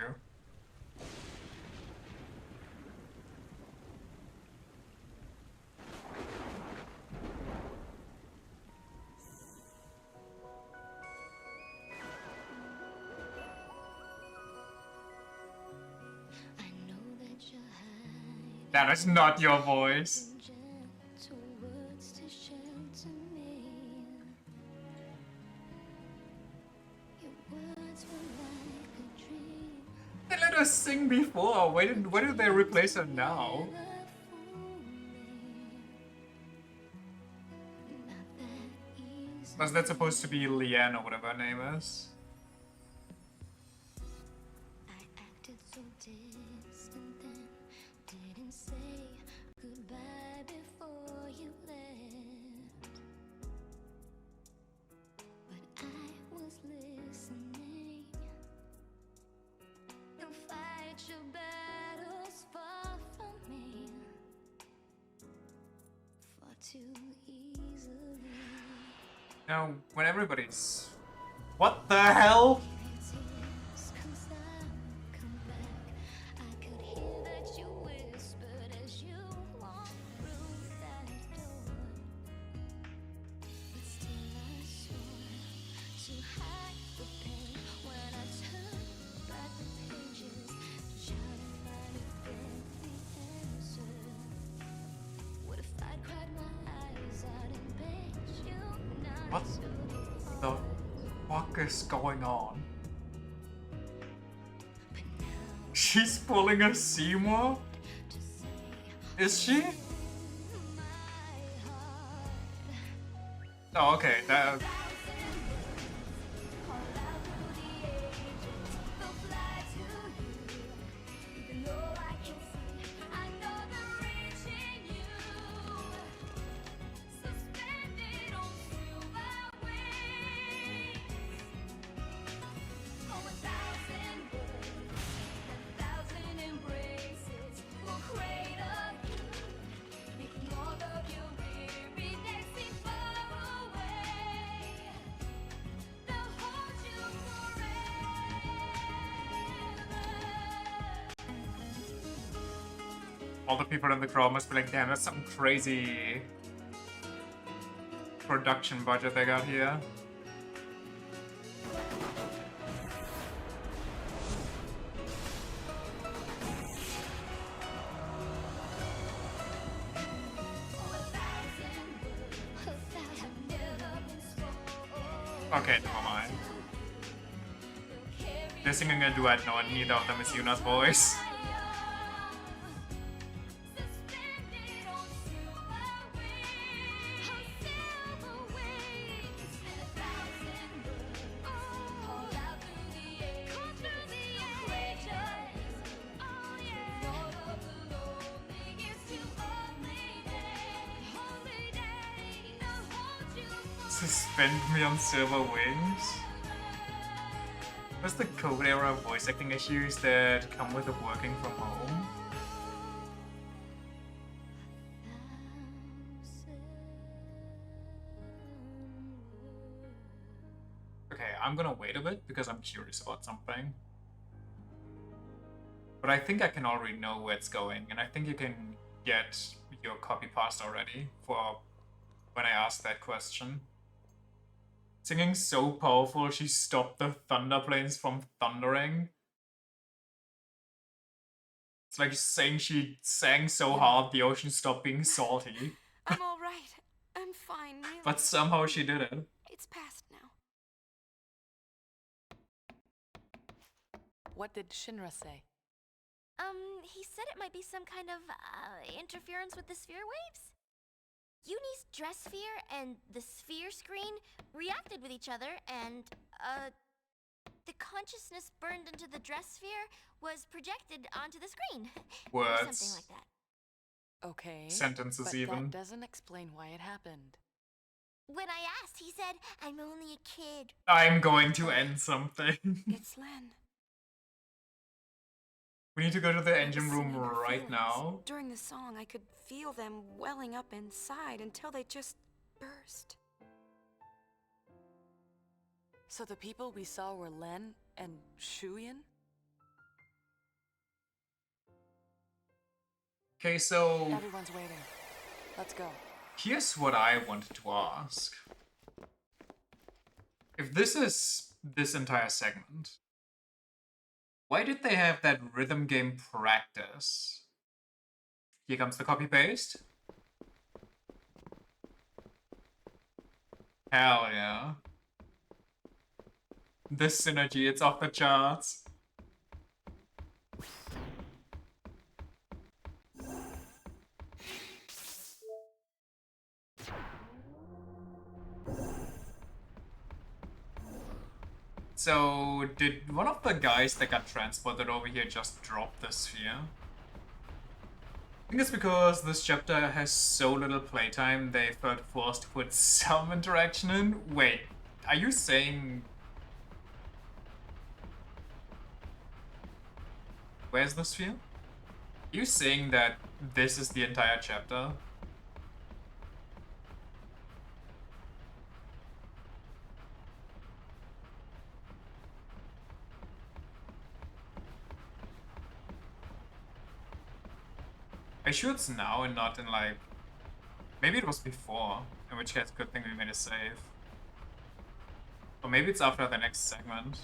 S1: That is not your voice. They let us sing before. Why did they replace her now? Was that supposed to be Leanne or whatever her name is? Now, when everybody's... What the hell? What the fuck is going on? She's pulling a Seymour? Is she? Oh, okay. That... All the people in the crowd must be like, damn, that's some crazy production budget they got here. Okay, never mind. They're singing a duet, no, and neither of them is Yuna's voice. Suspend me on silver wings. What's the COVID era voice acting issues that come with the working from home? Okay, I'm gonna wait a bit because I'm curious about something. But I think I can already know where it's going, and I think you can get your copy paste already for when I ask that question. Singing so powerful she stopped the thunder plains from thundering. It's like saying she sang so hard the ocean stopped being salty.
S12: I'm all right. I'm fine, really.
S1: But somehow she did it.
S12: It's past now.
S4: What did Shinra say?
S7: He said it might be some kind of, interference with the sphere waves? Uni's dress sphere and the sphere screen reacted with each other, and, the consciousness burned into the dress sphere was projected onto the screen. Or
S1: Words.
S7: something like that.
S4: Okay.
S1: Sentences
S4: but
S1: even.
S4: that doesn't explain why it happened.
S7: When I asked, he said, I'm only a kid.
S1: I'm going to end something.
S12: It's Len.
S1: We need to go to the
S12: I was
S1: engine room
S12: singing her
S1: right
S12: feelings.
S1: now.
S12: During the song, I could feel them welling up inside until they just burst.
S4: So the people we saw were Len and Shuyan?
S1: Okay, so
S4: Everyone's waiting. Let's go.
S1: here's what I wanted to ask. If this is this entire segment, why did they have that rhythm game practice? Here comes the copy paste. Hell yeah. This synergy, it's off the charts. So, did one of the guys that got transported over here just drop the sphere? I think it's because this chapter has so little playtime, they felt forced to put some interaction in. Wait, are you saying... Where's the sphere? Are you saying that this is the entire chapter? Are you sure it's now and not in like... Maybe it was before, in which case good thing we made a save. Or maybe it's after the next segment.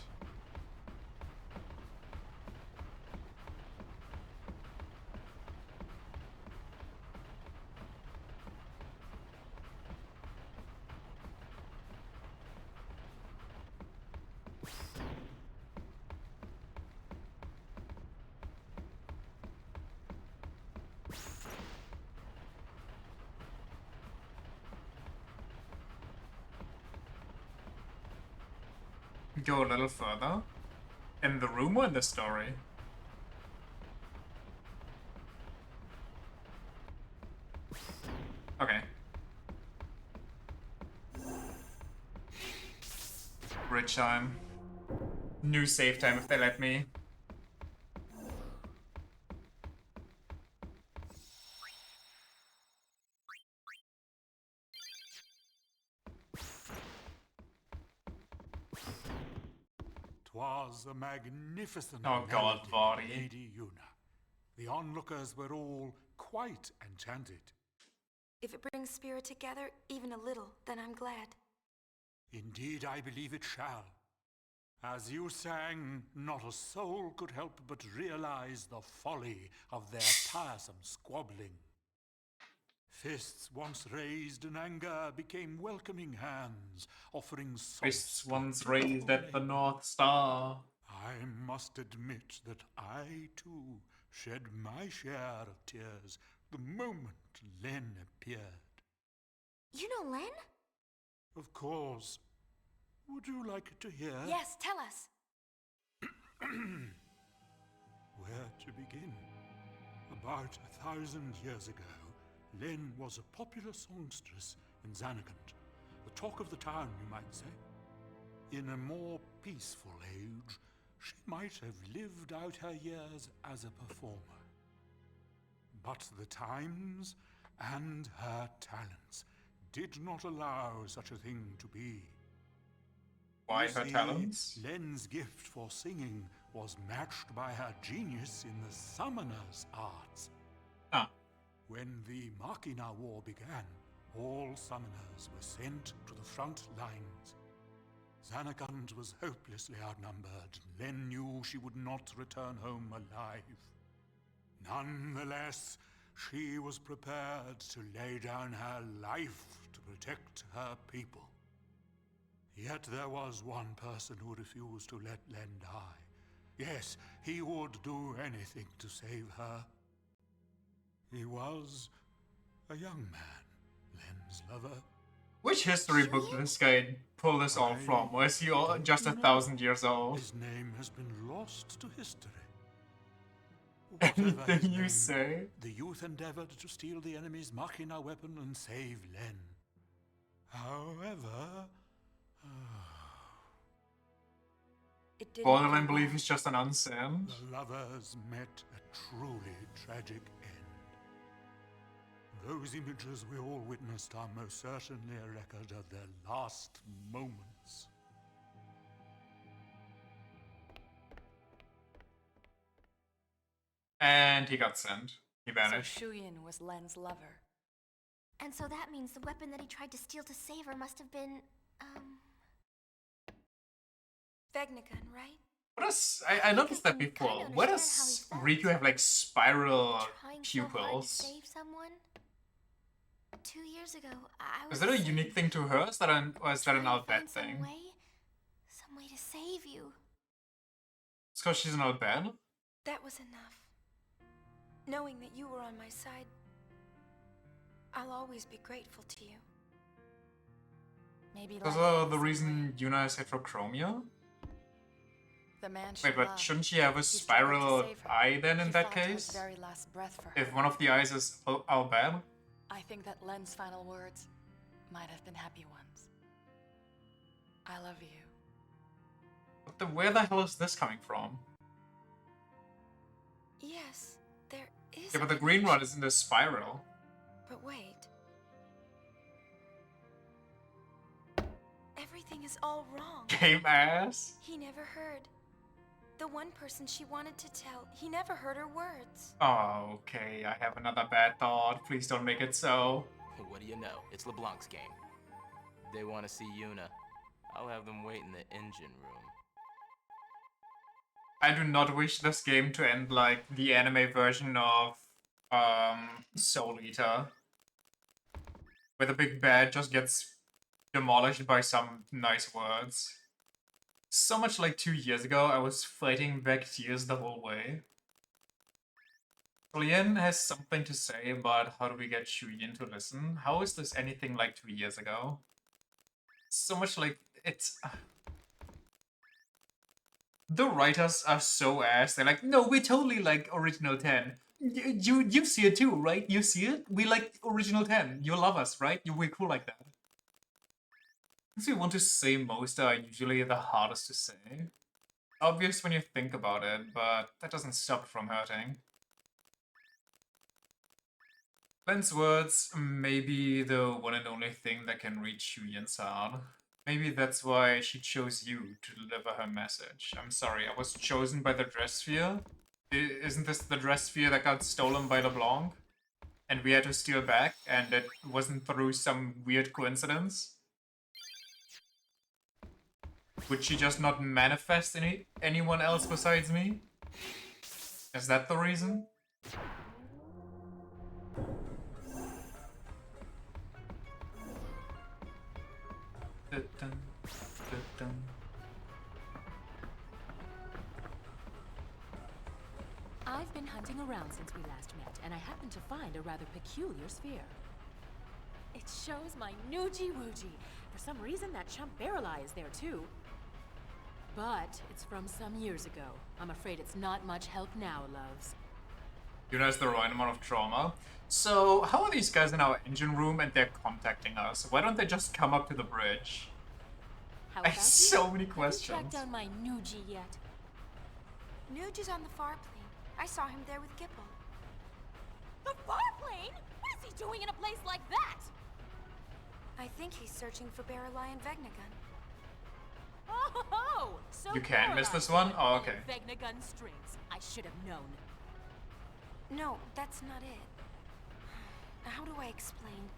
S1: Go a little further. In the room or in the story? Okay. Bridge time. New save time if they let me.
S8: Twas a magnificent
S1: Oh God,
S8: melody,
S1: Vari.
S8: Lady Yuna. The onlookers were all quite enchanted.
S12: If it brings Spirit together, even a little, then I'm glad.
S8: Indeed, I believe it shall. As you sang, not a soul could help but realize the folly of their tiresome squabbling. Fists once raised in anger became welcoming hands, offering
S1: Fists once raised at the North Star.
S8: I must admit that I, too, shed my share of tears the moment Len appeared.
S7: You know Len?
S8: Of course. Would you like to hear?
S12: Yes, tell us.
S8: Where to begin? About 1,000 years ago, Len was a popular songstress in Xanakant, The talk of the town, you might say. In a more peaceful age, she might have lived out her years as a performer. But the times and her talents did not allow such a thing to be.
S1: Why
S8: You
S1: her
S8: see,
S1: talents?
S8: Len's gift for singing was matched by her genius in the summoner's arts.
S1: Ah.
S8: When the Machina War began, all summoners were sent to the front lines. Zanarkand was hopelessly outnumbered. Len knew she would not return home alive. Nonetheless, she was prepared to lay down her life to protect her people. Yet there was one person who refused to let Len die. Yes, he would do anything to save her. He was a young man, Len's lover.
S1: Which history book did this guy pull this all from? Or is he just 1,000 years old?
S8: His name has been lost to history.
S1: Anything you say?
S8: The youth endeavored to steal the enemy's Machina weapon and save Len. However...
S1: Borderline believe he's just an unsent.
S8: The lovers met a truly tragic end. Those images we all witnessed are most certainly a record of their last moments.
S1: And he got sent. He vanished.
S4: So Shuyin was Len's lover.
S7: And so that means the weapon that he tried to steal to save her must have been,
S12: Vegnagun, right?
S1: What is... I noticed that before. What does Riku have, like, spiral
S7: trying so hard to
S1: pupils?
S7: save someone? 2 years ago, I was
S1: Is that a unique thing to her? Or is that an Albed thing?
S7: Some way to save you.
S1: It's because she's an Albed?
S12: That was enough. Knowing that you were on my side, I'll always be grateful to you.
S4: Maybe
S1: Because the reason Yuna is heterochromia?
S4: The man
S1: Wait, but shouldn't she have a spiral eye then in that case?
S4: Very last breath for her.
S1: If one of the eyes is Albed?
S4: I think that Len's final words might have been happy ones. I love you.
S1: Where the hell is this coming from?
S12: Yes, there is.
S1: Yeah, but the green one is in the spiral.
S12: But wait. Everything is all wrong.
S1: Game ass?
S12: He never heard. The one person she wanted to tell, he never heard her words.
S1: Oh, okay. I have another bad thought. Please don't make it so.
S13: What do you know? It's LeBlanc's game. They want to see Yuna. I'll have them wait in the engine room.
S1: I do not wish this game to end like the anime version of Soul Eater, where the big bad just gets demolished by some nice words. So much like 2 years ago, I was fighting back tears the whole way. Lien has something to say about how do we get Shuyin to listen. How is this anything like 2 years ago? So much like it's... The writers are so ass. They're like, no, we totally like original 10. You see it too, right? You see it? We like original 10. You love us, right? We're cool like that. Things we want to say most are usually the hardest to say. Obvious when you think about it, but that doesn't stop it from hurting. Len's words may be the one and only thing that can reach Yuyin's heart. Maybe that's why she chose you to deliver her message. I'm sorry, I was chosen by the dress sphere? Isn't this the dress sphere that got stolen by LeBlanc? And we had to steal back, and it wasn't through some weird coincidence? Would she just not manifest anyone else besides me? Is that the reason?
S3: I've been hunting around since we last met, and I happened to find a rather peculiar sphere. It shows my Noogie-Woogie. For some reason, that chump Barrel Eye is there too. But it's from some years ago. I'm afraid it's not much help now, loves.
S1: Yuna has the right amount of trauma. So, how are these guys in our engine room and they're contacting us? Why don't they just come up to the bridge?
S3: How
S1: I
S3: about
S1: have so many
S3: Have you
S1: questions.
S3: tracked down my Nuji yet?
S12: Nuge is on the far plane. I saw him there with Gipple.
S3: The Farplane? What is he doing in a place like that?
S12: I think he's searching for Barrelai and Vegnagun.
S3: Oh, so
S1: You can't miss this
S3: Barrelai
S1: one? Oh,
S3: and
S1: okay.
S3: Vegnagun strings. I should have known.
S12: No, that's not it. How do I explain?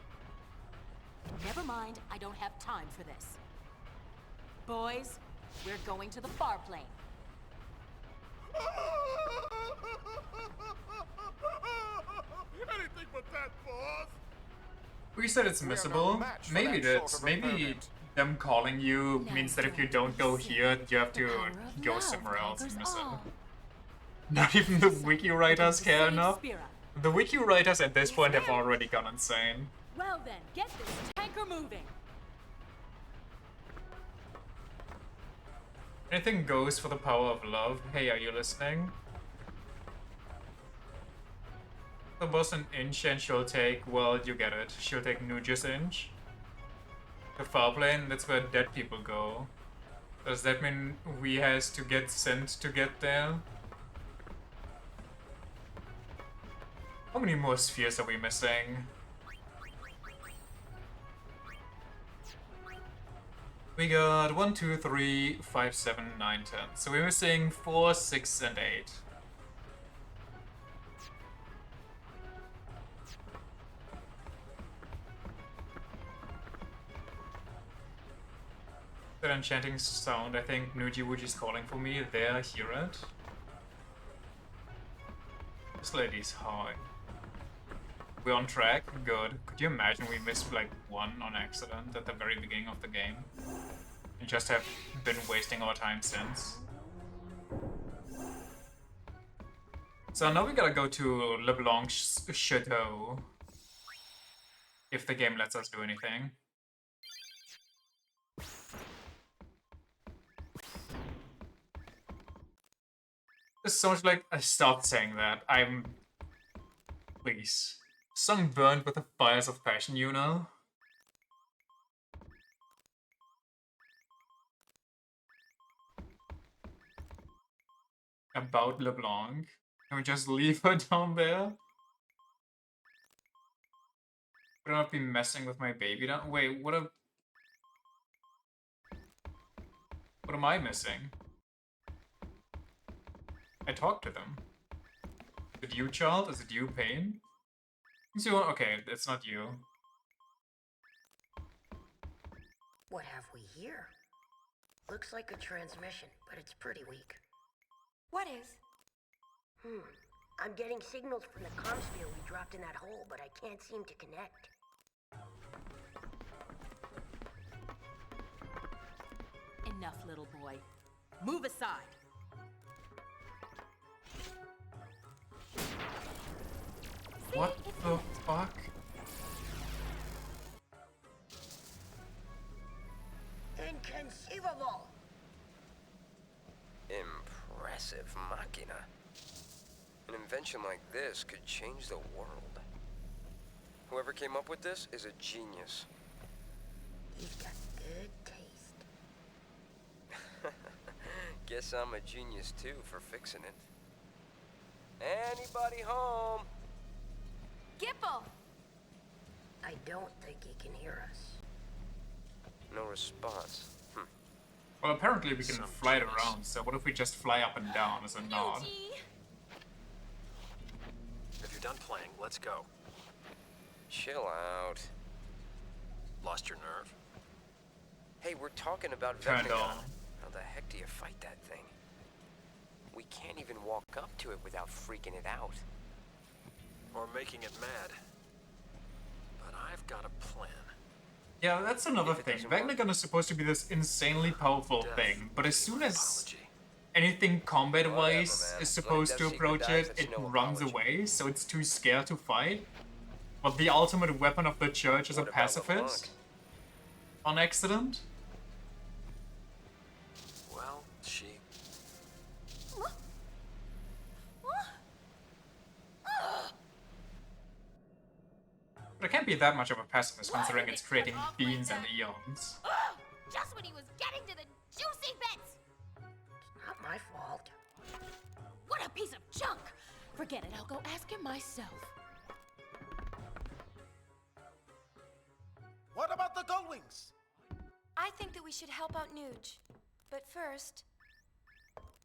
S3: Never mind, I don't have time for this. Boys, we're going to the Farplane.
S10: Anything but that, boss.
S1: We said it's missable. Maybe it is. Maybe them calling you means that if you don't go here, you have to go somewhere else and miss it. Not even the wiki writers care enough. The wiki writers at this point have already gone insane.
S3: Well then, get this tanker moving.
S1: Anything goes for the power of love. Hey, are you listening? The boss an inch and she'll take, well, you get it. She'll take Nuja's inch. The far plane, that's where dead people go. Does that mean we has to get sent to get there? How many more spheres are we missing? We got 1, 2, 3, 5, 7, 9, 10. So we're missing 4, 6, and 8. That enchanting sound, I think Nuji Wuji's calling for me. There, hear it. This lady's high. We're on track? Good. Could you imagine we missed like one on accident at the very beginning of the game? And just have been wasting our time since. So now we gotta go to LeBlanc's Chateau. If the game lets us do anything. There's so much like, I stopped saying that. Please. Sunburned with the fires of passion, you know? About LeBlanc. Can we just leave her down there? Would I not be messing with my baby down? Wait, what am I missing? I talked to them. Is it you, child? Is it you, Pain? Okay, it's not you.
S5: What have we here? Looks like a transmission, but it's pretty weak.
S12: What is?
S5: I'm getting signals from the comm sphere we dropped in that hole, but I can't seem to connect.
S3: Enough, little boy. Move aside.
S1: What the fuck?
S5: Inconceivable!
S6: Impressive machina. An invention like this could change the world. Whoever came up with this is a genius.
S5: He's got good taste.
S6: Guess I'm a genius too for fixing it. Anybody home?
S12: Gipple!
S5: I don't think he can hear us.
S6: No response.
S1: Well, apparently we can fly it around, so what if we just fly up and down as a nod?
S9: If you're done playing, let's go.
S6: Chill out.
S9: Lost your nerve?
S6: Hey, we're talking about
S1: Turned
S6: Vecnagon.
S1: on.
S6: How the heck do you fight that thing? We can't even walk up to it without freaking it out.
S9: Or making it mad. But I've got a plan.
S1: Yeah, that's another thing. Vecnagon is supposed to be this insanely powerful thing, but as soon as anything combat-wise is supposed to approach it, it runs away, so it's too scared to fight. But the ultimate weapon of the church is a pacifist? On accident?
S9: Well, she...
S1: But it can't be that much of a pessimist considering it's creating beans and eons.
S7: Ugh, just when he was getting to the juicy bits!
S5: Not my fault.
S3: What a piece of junk! Forget it, I'll go ask him myself.
S17: What about the Goldwings?
S12: I think that we should help out Nuge. But first,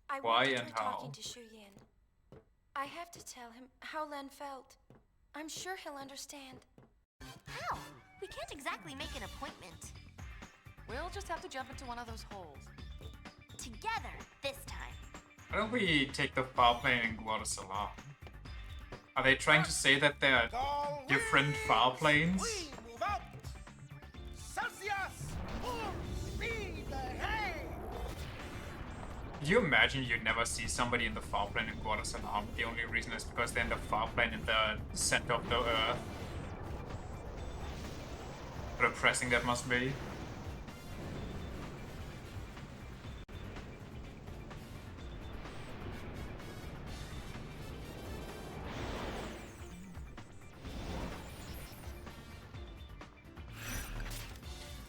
S12: I
S1: Why
S12: want to
S1: and
S12: try
S1: how?
S12: talking to Shu Yin. I have to tell him how Len felt. I'm sure he'll understand.
S7: How? We can't exactly make an appointment.
S4: We'll just have to jump into one of those holes.
S7: Together, this time.
S1: Why don't we take the far plane and go out of Salam? Are they trying to say that they're different far planes?
S17: We move out. Celsius, full speed ahead.
S1: Could you imagine you'd never see somebody in the far plane in Guadalcanal? The only reason is because they're in the far plane in the center of the Earth. What oppressing that must be.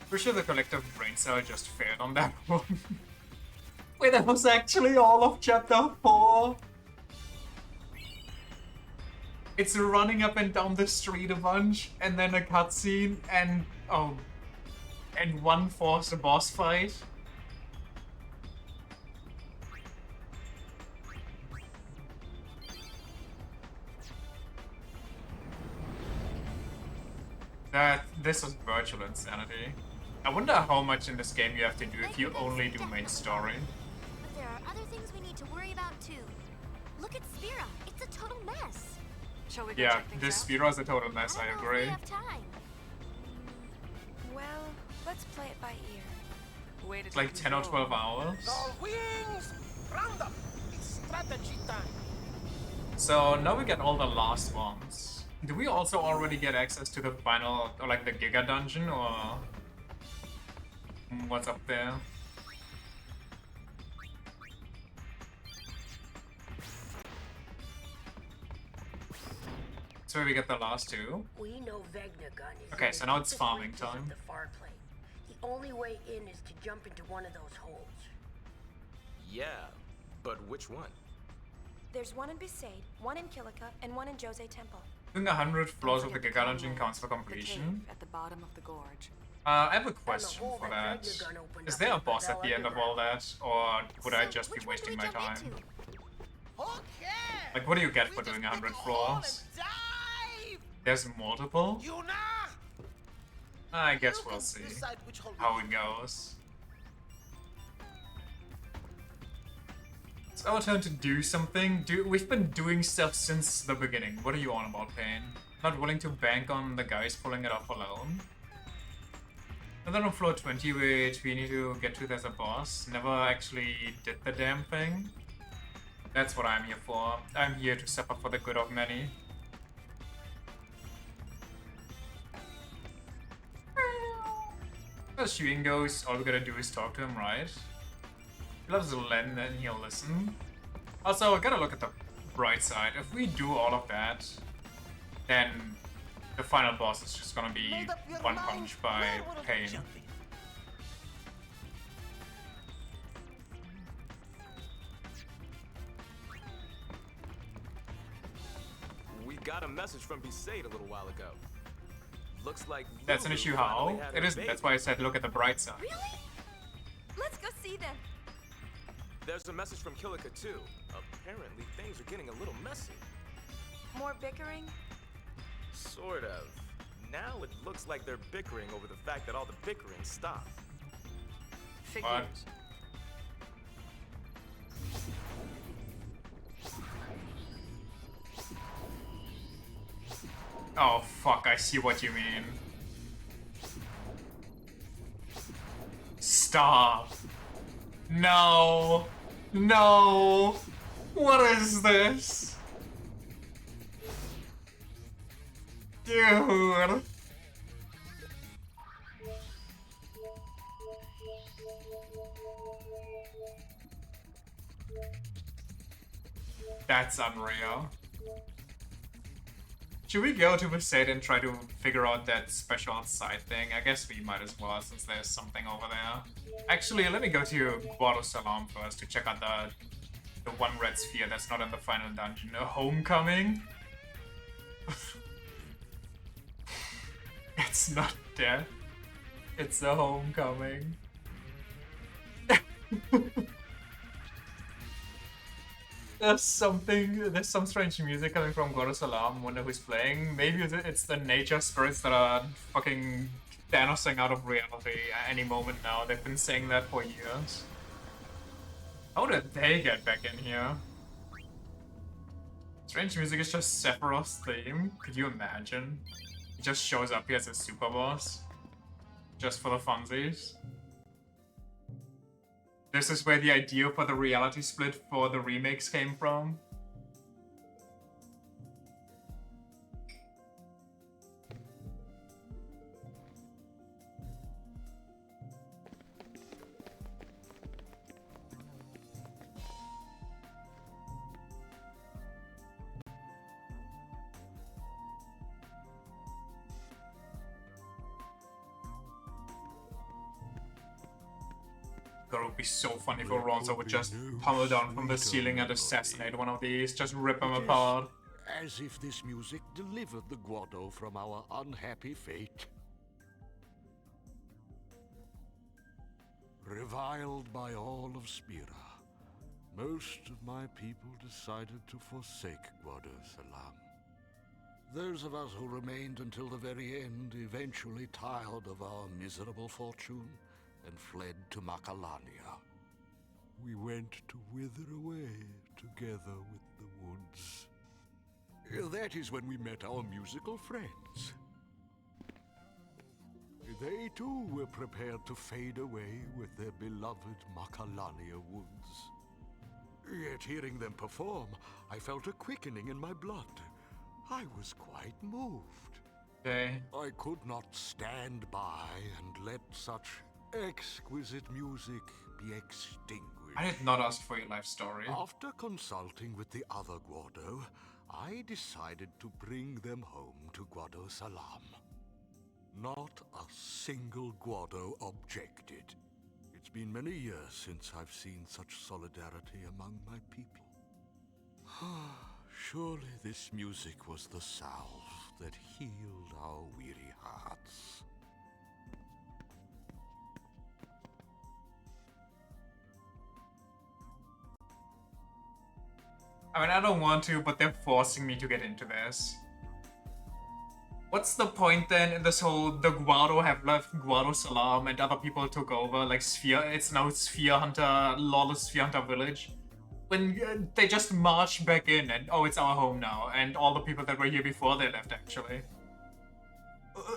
S1: Pretty sure the collective brain cell just failed on that one. Wait, that was actually all of chapter 4? It's running up and down the street a bunch, and then a cutscene, and oh, and one forced boss fight. This was virtual insanity. I wonder how much in this game you have to do if you only do main story.
S7: But there are other things we need to worry about too. Look at Spira. It's a total mess.
S4: Shall we go
S1: Yeah,
S4: check things
S1: this
S4: out?
S1: Spira's a total mess, I agree.
S7: We have time.
S12: Well, let's play it by ear.
S4: Wait,
S1: It's like 10 or 12 hours.
S17: Goldwings, round up. It's strategy time.
S1: So now we get all the last ones. Do we also already get access to the final, or like the Giga Dungeon, or what's up there? So we get the last two.
S5: We know Vegnagun is
S1: Okay,
S5: in
S1: so
S5: the
S1: now it's
S5: deepest
S1: farming
S5: reaches of
S1: time.
S5: The far plane. The only way in is to jump into one of those holes.
S13: Yeah, but which one?
S12: There's one in Besaid, one in Kilika, and one in Jose Temple.
S1: Doing 100 floors of the
S4: forget
S1: Giga
S4: the
S1: Dungeon
S4: tunnel,
S1: counts for
S4: The
S1: completion.
S4: cave at the bottom of the gorge.
S1: I have a question for that. Is there a boss at the end of all that, or would I just be wasting my time? Like, what do you get for doing 100 floors? There's multiple? I guess we'll see how it goes. It's our turn to do something. We've been doing stuff since the beginning. What are you on about, Pain? Not willing to bank on the guys pulling it off alone? And then on floor 20, which we need to get to, there's a boss. Never actually did the damn thing. That's what I'm here for. I'm here to suffer for the good of many. As shooting goes, all we gotta do is talk to him, right? He loves Len and he'll listen. Also, I gotta look at the bright side. If we do all of that, then the final boss is just gonna be one punch by Pain.
S13: We got a message from Besaid a little while ago. Looks like
S1: That's an
S13: Lulu
S1: issue
S13: finally
S1: how?
S13: had
S1: It
S13: her
S1: isn't.
S13: baby.
S1: That's why I said look at the bright side.
S12: Really? Let's go see them.
S13: There's a message from Kilika too. Apparently things are getting a little messy.
S12: More bickering?
S13: Sort of. Now it looks like they're bickering over the fact that all the bickering stopped.
S1: What? Oh fuck, I see what you mean. Stop. No. No. What is this? Dude. That's unreal. Should we go to Besaid and try to figure out that special side thing? I guess we might as well, since there's something over there. Actually, let me go to Guado Salam first to check out the one red sphere that's not in the final dungeon. A homecoming? It's not death. It's a homecoming. There's some strange music coming from Guado Salam. Wonder who's playing. Maybe it's the nature spirits that are fucking Thanosing out of reality at any moment now. They've been saying that for years. How did they get back in here? Strange music is just Sephiroth's theme. Could you imagine? He just shows up here as a super boss. Just for the funsies. This is where the idea for the reality split for the remakes came from. God, it would be so funny if Alonso would just pummel down from the ceiling and assassinate one of these, just rip them apart.
S15: As if this music delivered the Guado from our unhappy fate. Reviled by all of Spira, most of my people decided to forsake Guado Salam. Those of us who remained until the very end eventually tired of our miserable fortune and fled to Macalania. We went to wither away together with the woods. That is when we met our musical friends. They too were prepared to fade away with their beloved Macalania woods. Yet hearing them perform, I felt a quickening in my blood. I was quite moved.
S1: Okay.
S15: I could not stand by and let such exquisite music be extinguished.
S1: I did not ask for your life story.
S15: After consulting with the other Guado, I decided to bring them home to Guado Salam. Not a single Guado objected. It's been many years since I've seen such solidarity among my people. Surely this music was the salve that healed our weary hearts.
S1: I mean, I don't want to, but they're forcing me to get into this. What's the point then in this whole, the Guado have left Guado Salam and other people took over, like Sphere, it's now Sphere Hunter, lawless Sphere Hunter village? When they just march back in and, oh, it's our home now, and all the people that were here before they left, actually.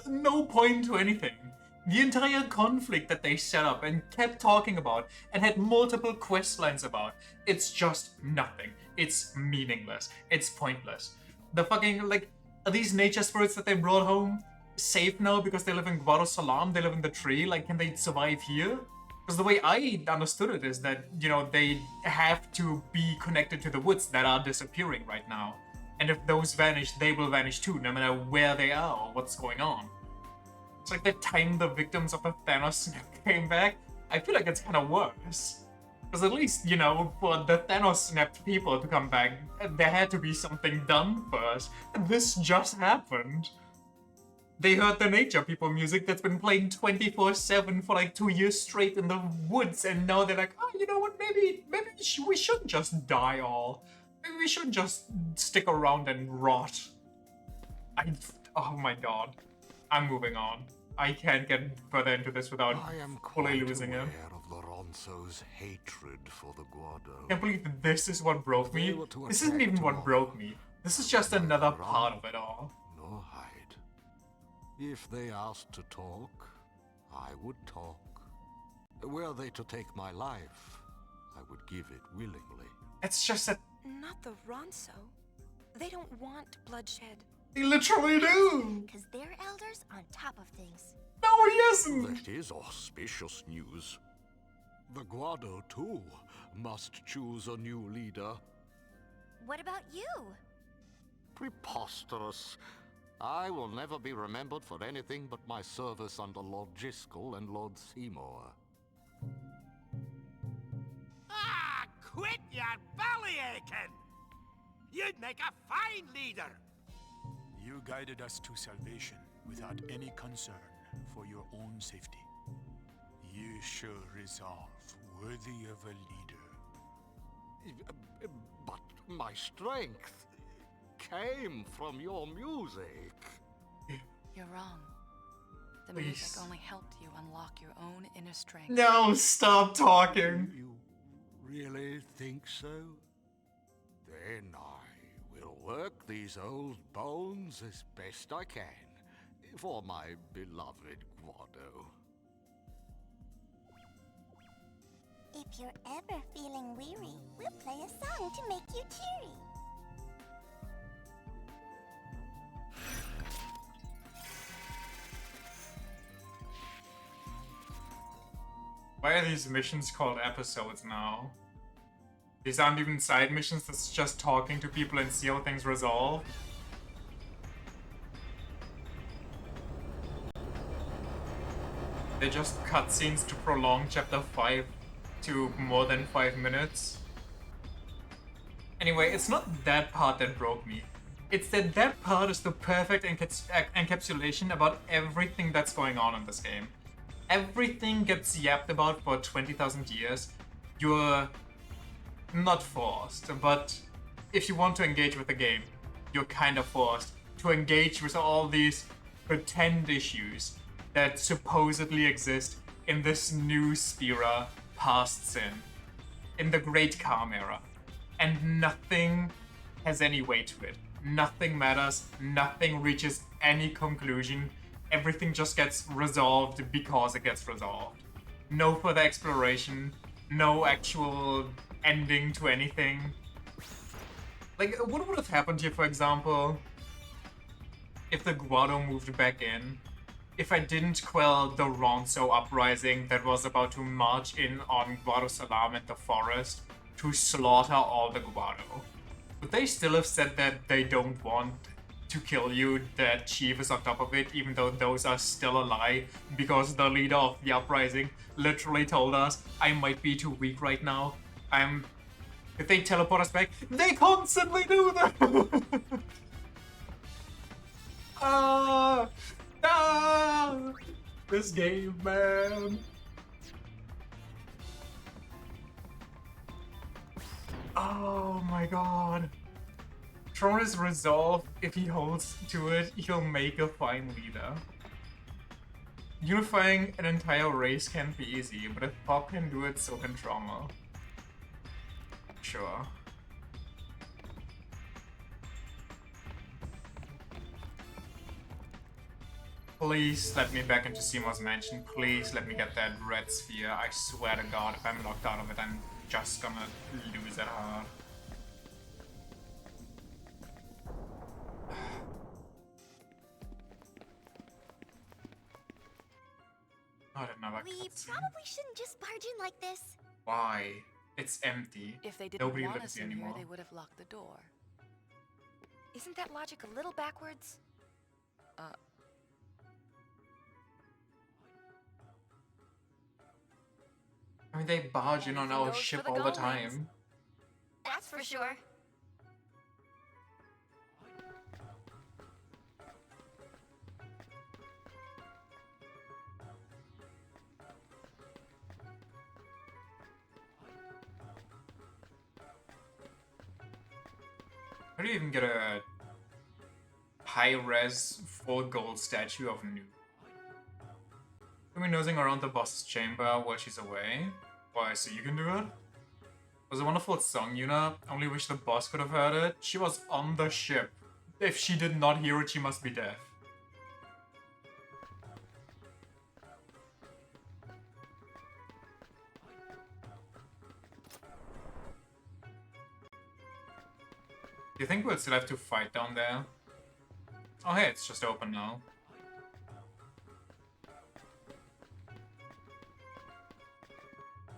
S1: No point to anything. The entire conflict that they set up and kept talking about and had multiple quest lines about, it's just nothing. It's meaningless. It's pointless. The fucking, like, are these nature spirits that they brought home safe now because they live in Guado Salam, they live in the tree? Like, can they survive here? Because the way I understood it is that, you know, they have to be connected to the woods that are disappearing right now. And if those vanish, they will vanish too, no matter where they are or what's going on. It's like the time the victims of the Thanos snap came back, I feel like it's kind of worse. Because at least, you know, for the Thanos snapped people to come back, there had to be something done first. And this just happened. They heard the nature people music that's been playing 24/7 for like 2 years straight in the woods, and now they're like, oh, you know what, maybe we shouldn't just die all. Maybe we should just stick around and rot. Oh my god. I'm moving on. I can't get further into this without fully losing it.
S15: Of Lorenzo's hatred for the Guado.
S1: I can't believe that this is what broke me. This isn't even what broke me. This is just another part of it all.
S15: Nor hide. If they asked to talk, I would talk. Were they to take my life, I would give it willingly.
S1: It's just that...
S12: Not the Ronso. They don't want bloodshed.
S1: They literally do!
S7: Because they're elders on top of things.
S1: No, he isn't!
S15: That is auspicious news. The Guado, too, must choose a new leader.
S7: What about you?
S15: Preposterous. I will never be remembered for anything but my service under Lord Jiskel and Lord Seymour.
S17: Ah, quit your belly aching! You'd make a fine leader!
S18: You guided us to salvation without any concern for your own safety. You show resolve worthy of a leader.
S15: But my strength came from your music.
S4: You're wrong. The
S1: Please.
S4: music only helped you unlock your own inner strength.
S1: No, stop talking.
S15: You really think so? Then I will work these old bones as best I can for my beloved Guado.
S14: If you're ever feeling weary, we'll play a song to make you cheery.
S1: Why are these missions called episodes now? These aren't even side missions, that's just talking to people and see how things resolve. They're just cutscenes to prolong chapter 5 to more than 5 minutes. Anyway, it's not that part that broke me. It's that that part is the perfect encapsulation about everything that's going on in this game. Everything gets yapped about for 20,000 years. You're not forced, but if you want to engage with the game, you're kind of forced to engage with all these pretend issues that supposedly exist in this new Spira past Sin, in the Great Calm era. And nothing has any weight to it. Nothing matters, nothing reaches any conclusion. Everything just gets resolved because it gets resolved. No further exploration, no actual ending to anything. Like, what would have happened here, for example, if the Guado moved back in? If I didn't quell the Ronso uprising that was about to march in on Guado Salam and the forest to slaughter all the Guado, would they still have said that they don't want to kill you, that Chief is on top of it, even though those are still a lie, because the leader of the uprising literally told us, I might be too weak right now. If they teleport us back, they constantly do that! This game, man. Oh my god. Trona's resolve, if he holds to it, he'll make a fine leader. Unifying an entire race can't be easy, but if Pop can do it, so can Trauma. Sure. Please let me back into Seymour's mansion. Please let me get that red sphere. I swear to God, if I'm locked out of it, I'm just gonna lose it hard. Not another
S7: We
S1: cutscene.
S7: probably shouldn't just barge in like this.
S1: Why? It's empty.
S4: If they didn't
S1: Nobody
S4: want
S1: lives
S4: us
S1: here
S4: in here,
S1: anymore.
S4: they would have locked the door.
S12: Isn't that logic a little backwards?
S1: I mean, they barge in on
S12: Anything
S1: our
S12: goes for
S1: ship
S12: the
S1: all the
S12: goblins.
S1: time.
S7: That's for sure.
S1: How do you even get a high-res full gold statue of Nu? Are we nosing around the boss's chamber while she's away? Why, so you can do it? It was a wonderful song, Yuna. Only wish the boss could have heard it. She was on the ship. If she did not hear it, she must be deaf. Do you think we'll still have to fight down there? Oh hey, it's just open now.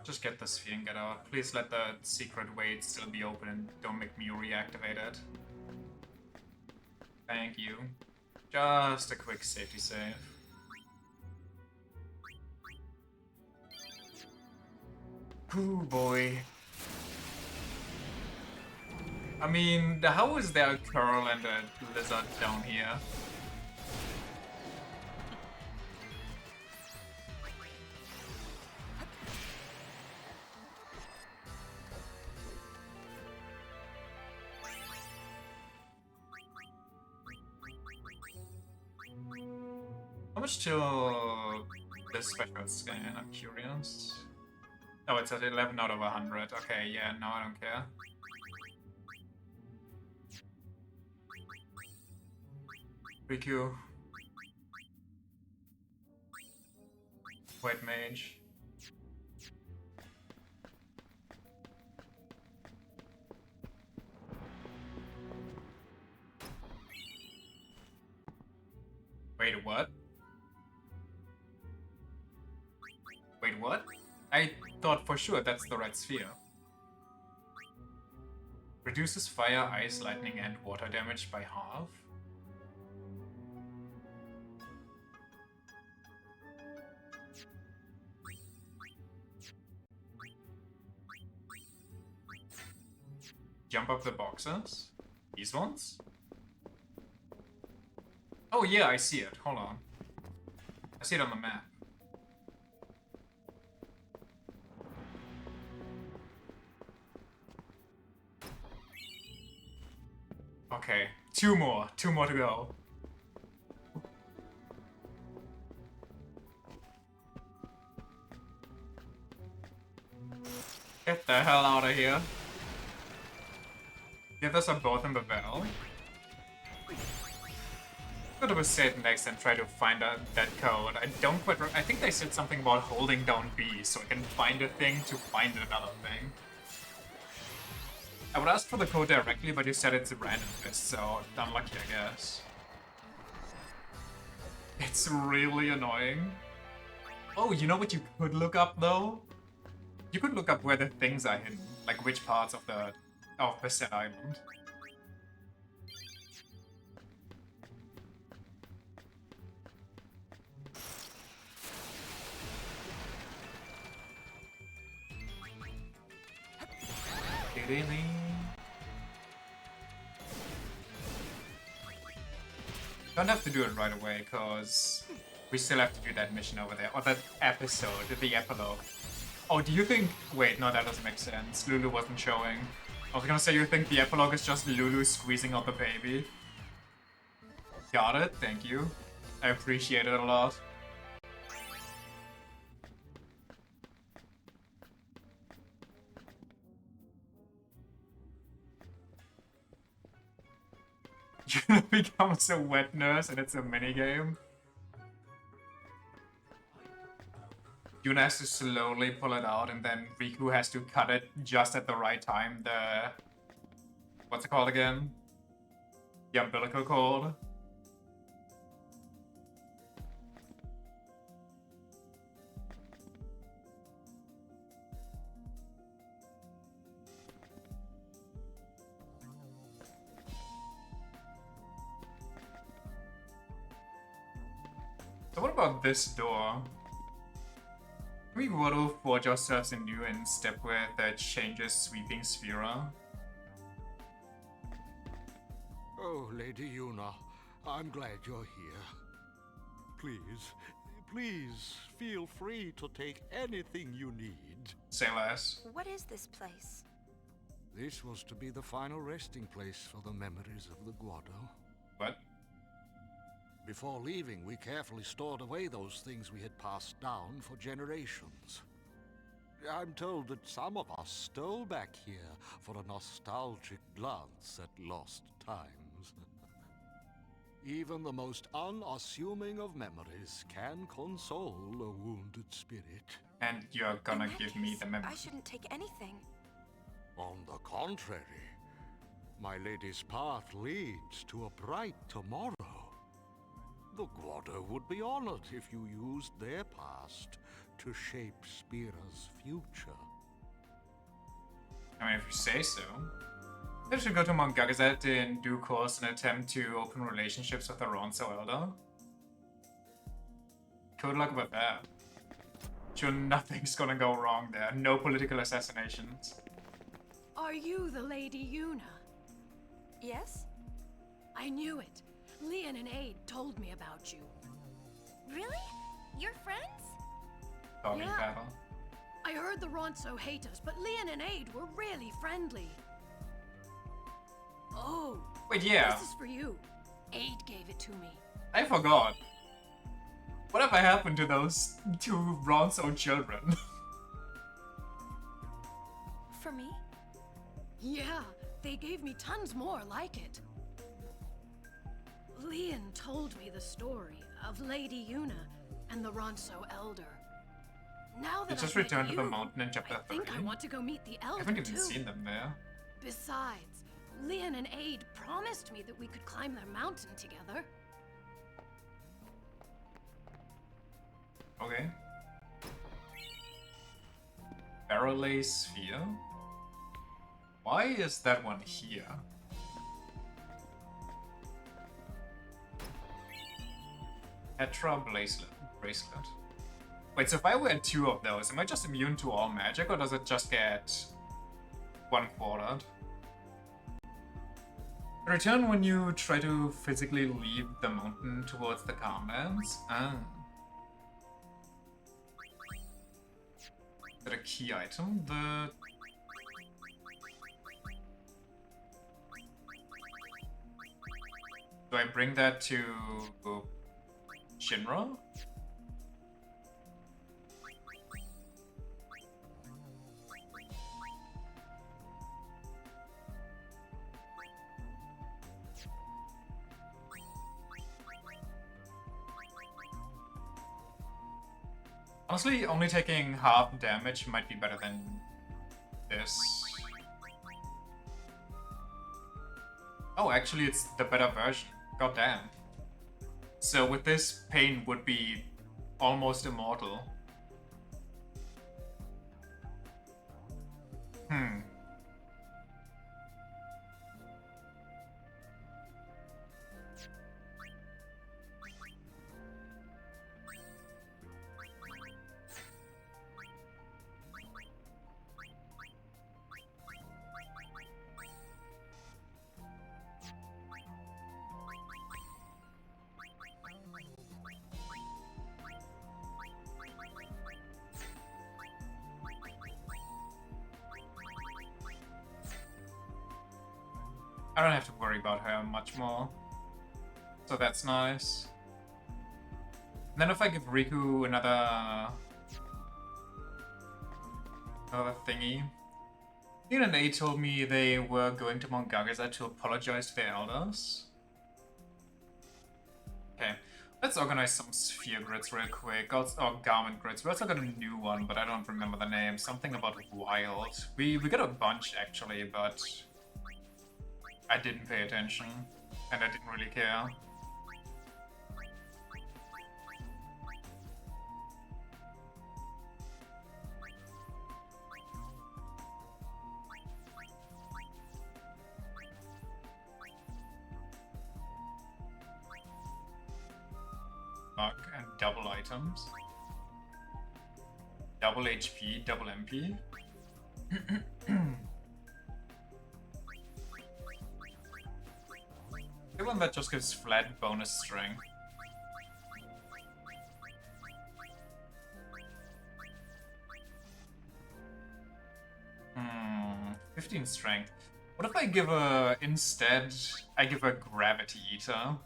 S1: Just get the sphere and get out. Please let the secret wait still be open and don't make me reactivate it. Thank you. Just a quick safety save. Ooh, boy. I mean, how is there a curl and a lizard down here? How much till this special scan? I'm curious. Oh, it's at 11 out of 100. Okay, yeah, no, I don't care. Riku. White mage. Wait, what? Wait, what? I thought for sure that's the red sphere. Reduces fire, ice, lightning, and water damage by half? Jump up the boxes? These ones? Oh yeah, I see it. Hold on. I see it on the map. Okay, two more to go. Get the hell out of here. Give us a both in the bell. Go to a save next and try to find that code. I don't quite I think they said something about holding down B so I can find a thing to find another thing. I would ask for the code directly, but you said it's a random list, so unlucky, I guess. It's really annoying. Oh, you know what you could look up though? You could look up where the things are hidden, like which parts of the said island. Don't have to do it right away, cause we still have to do that mission over there, or that episode, the epilogue. Oh, do you think... Wait, no, that doesn't make sense. Lulu wasn't showing. I was gonna say, you think the epilogue is just Lulu squeezing out the baby? Got it, thank you. I appreciate it a lot. Yuna becomes a wet nurse and it's a minigame. Yuna has to slowly pull it out and then Riku has to cut it just at the right time. The... What's it called again? The umbilical cord. So what about this door? Can we Roto forge ourselves anew and step where the changes sweeping Sphera?
S15: Oh, Lady Yuna, I'm glad you're here. Please, feel free to take anything you need.
S1: Say less.
S12: What is this place?
S15: This was to be the final resting place for the memories of the Guado.
S1: What?
S15: Before leaving, we carefully stored away those things we had passed down for generations. I'm told that some of us stole back here for a nostalgic glance at lost times. Even the most unassuming of memories can console a wounded spirit.
S1: And you're gonna give me the memory.
S12: I shouldn't take anything.
S15: On the contrary, my lady's path leads to a bright tomorrow. The Guado would be honored if you used their past to shape Spira's future.
S1: I mean, if you say so. They should go to Mount Gagazet in due course and attempt to open relationships with the Ronso Elder. Good luck with that. Sure, nothing's gonna go wrong there. No political assassinations.
S19: Are you the Lady Yuna?
S12: Yes?
S19: I knew it. Leon and Aid told me about you.
S7: Really? You're friends?
S1: Doggy
S19: Yeah.
S1: battle.
S19: I heard the Ronso hate us, but Leon and Aid were really friendly. Oh.
S1: Wait, yeah.
S19: This is for you. Aid gave it to me.
S1: I forgot. Whatever happened to those two Ronso children?
S12: For me?
S19: Yeah, they gave me tons more like it. Leon told me the story of Lady Yuna and the Ronso Elder. Now that
S1: They just
S19: I've met
S1: returned to the
S19: you,
S1: mountain in chapter
S19: I
S1: 3.
S19: think I want to go meet the
S1: I
S19: Elder
S1: haven't even
S19: too.
S1: seen them there.
S19: Besides, Leon and Aid promised me that we could climb their mountain together.
S1: Okay. Barrelay Sphere? Why is that one here? Petra Bracelet. Wait, so if I wear 2 of those, am I just immune to all magic, or does it just get 1/4? Return when you try to physically leave the mountain towards the Calmlands? Ah. Is that a key item? Do I bring that to Shinra? Honestly, only taking half damage might be better than this. Oh, actually, it's the better version. God damn. So with this, pain would be almost immortal. I don't have to worry about her much more. So that's nice. And then if I give Riku another thingy. Ian and A told me they were going to Mount Gagaza to apologize to their elders. Okay, let's organize some sphere grids real quick. Or garment grids. We also got a new one, but I don't remember the name. Something about wild. We got a bunch actually, but I didn't pay attention, and I didn't really care. Bug and double items. Double HP, double MP. The one that just gives flat bonus strength. 15 strength. What if I give a instead? I give a gravity eater.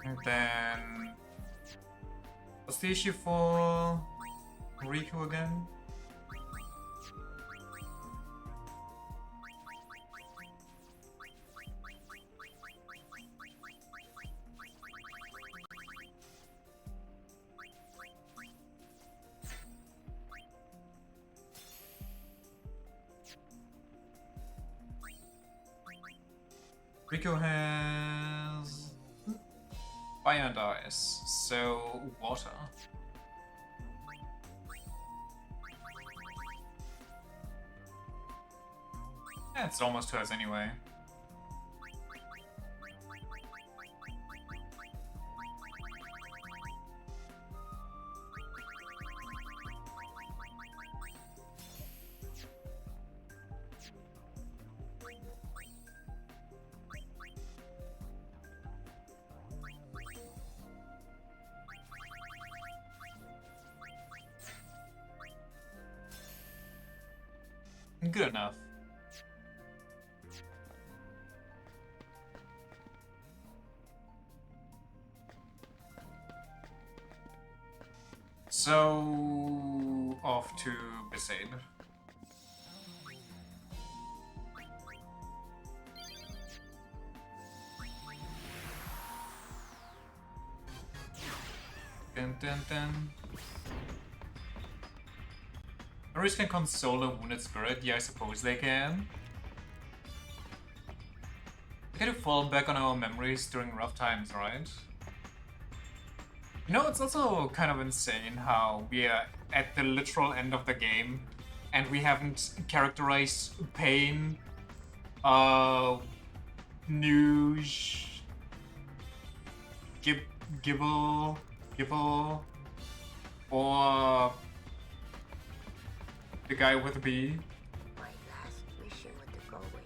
S1: And then, what's the issue for Riku again? Rico has fire and ice, so water. Yeah, it's almost hers anyway. Good enough. So, off to Besaid. Dun dun dun. Arrows can console a wounded spirit. Yeah, I suppose they can. We gotta fall back on our memories during rough times, right? You know, it's also kind of insane how we are at the literal end of the game and we haven't characterized Pain, Nuge, Gibble, or the guy with the bee.
S5: My last mission with the Goldwings.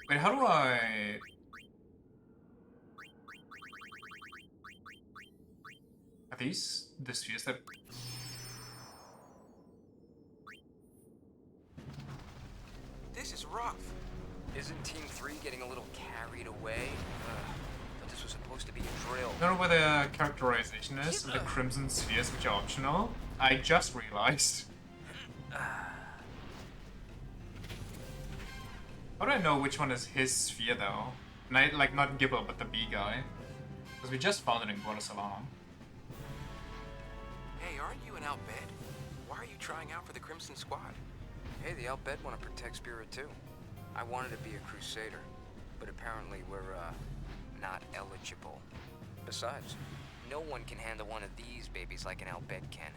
S1: Wait, how do I... Are these the spheres that...
S6: This is rough. Isn't Team 3 getting a little carried away? But this was supposed to be a drill.
S1: I don't know where the characterization is, the crimson spheres which are optional. I just realized. How do I know which one is his sphere though? And I, like, not Gibble, but the bee guy. Because we just found it in Guadalajara.
S6: Hey, aren't you an Albed? Why are you trying out for the Crimson Squad? Hey, the Albed want to protect Spirit too. I wanted to be a Crusader, but apparently we're, not eligible. Besides, no one can handle one of these babies like an Albed can.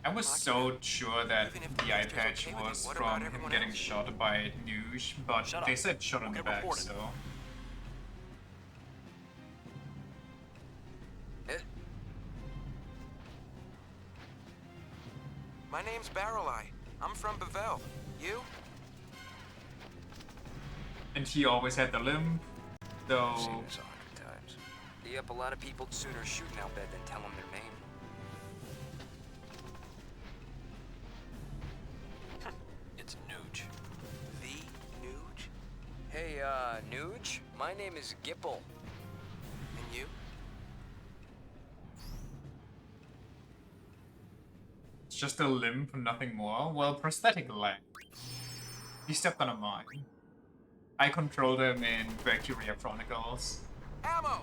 S1: I was so sure that the eye patch was from him getting shot by Nuge, but they said shot in the back, so...
S6: My name's Barreleye. I'm from Bevel. You?
S1: And he always had the limp, though...
S6: I've seen this 100 times. Yep, a lot of people'd sooner shoot an Albed than tell them their name. It's Nuge. The Nuge? Hey, Nuge? My name is Gipple. And you?
S1: It's just a limp, nothing more. Well, prosthetic leg. He stepped on a mine. I controlled him in Valkyria Chronicles.
S6: Ammo!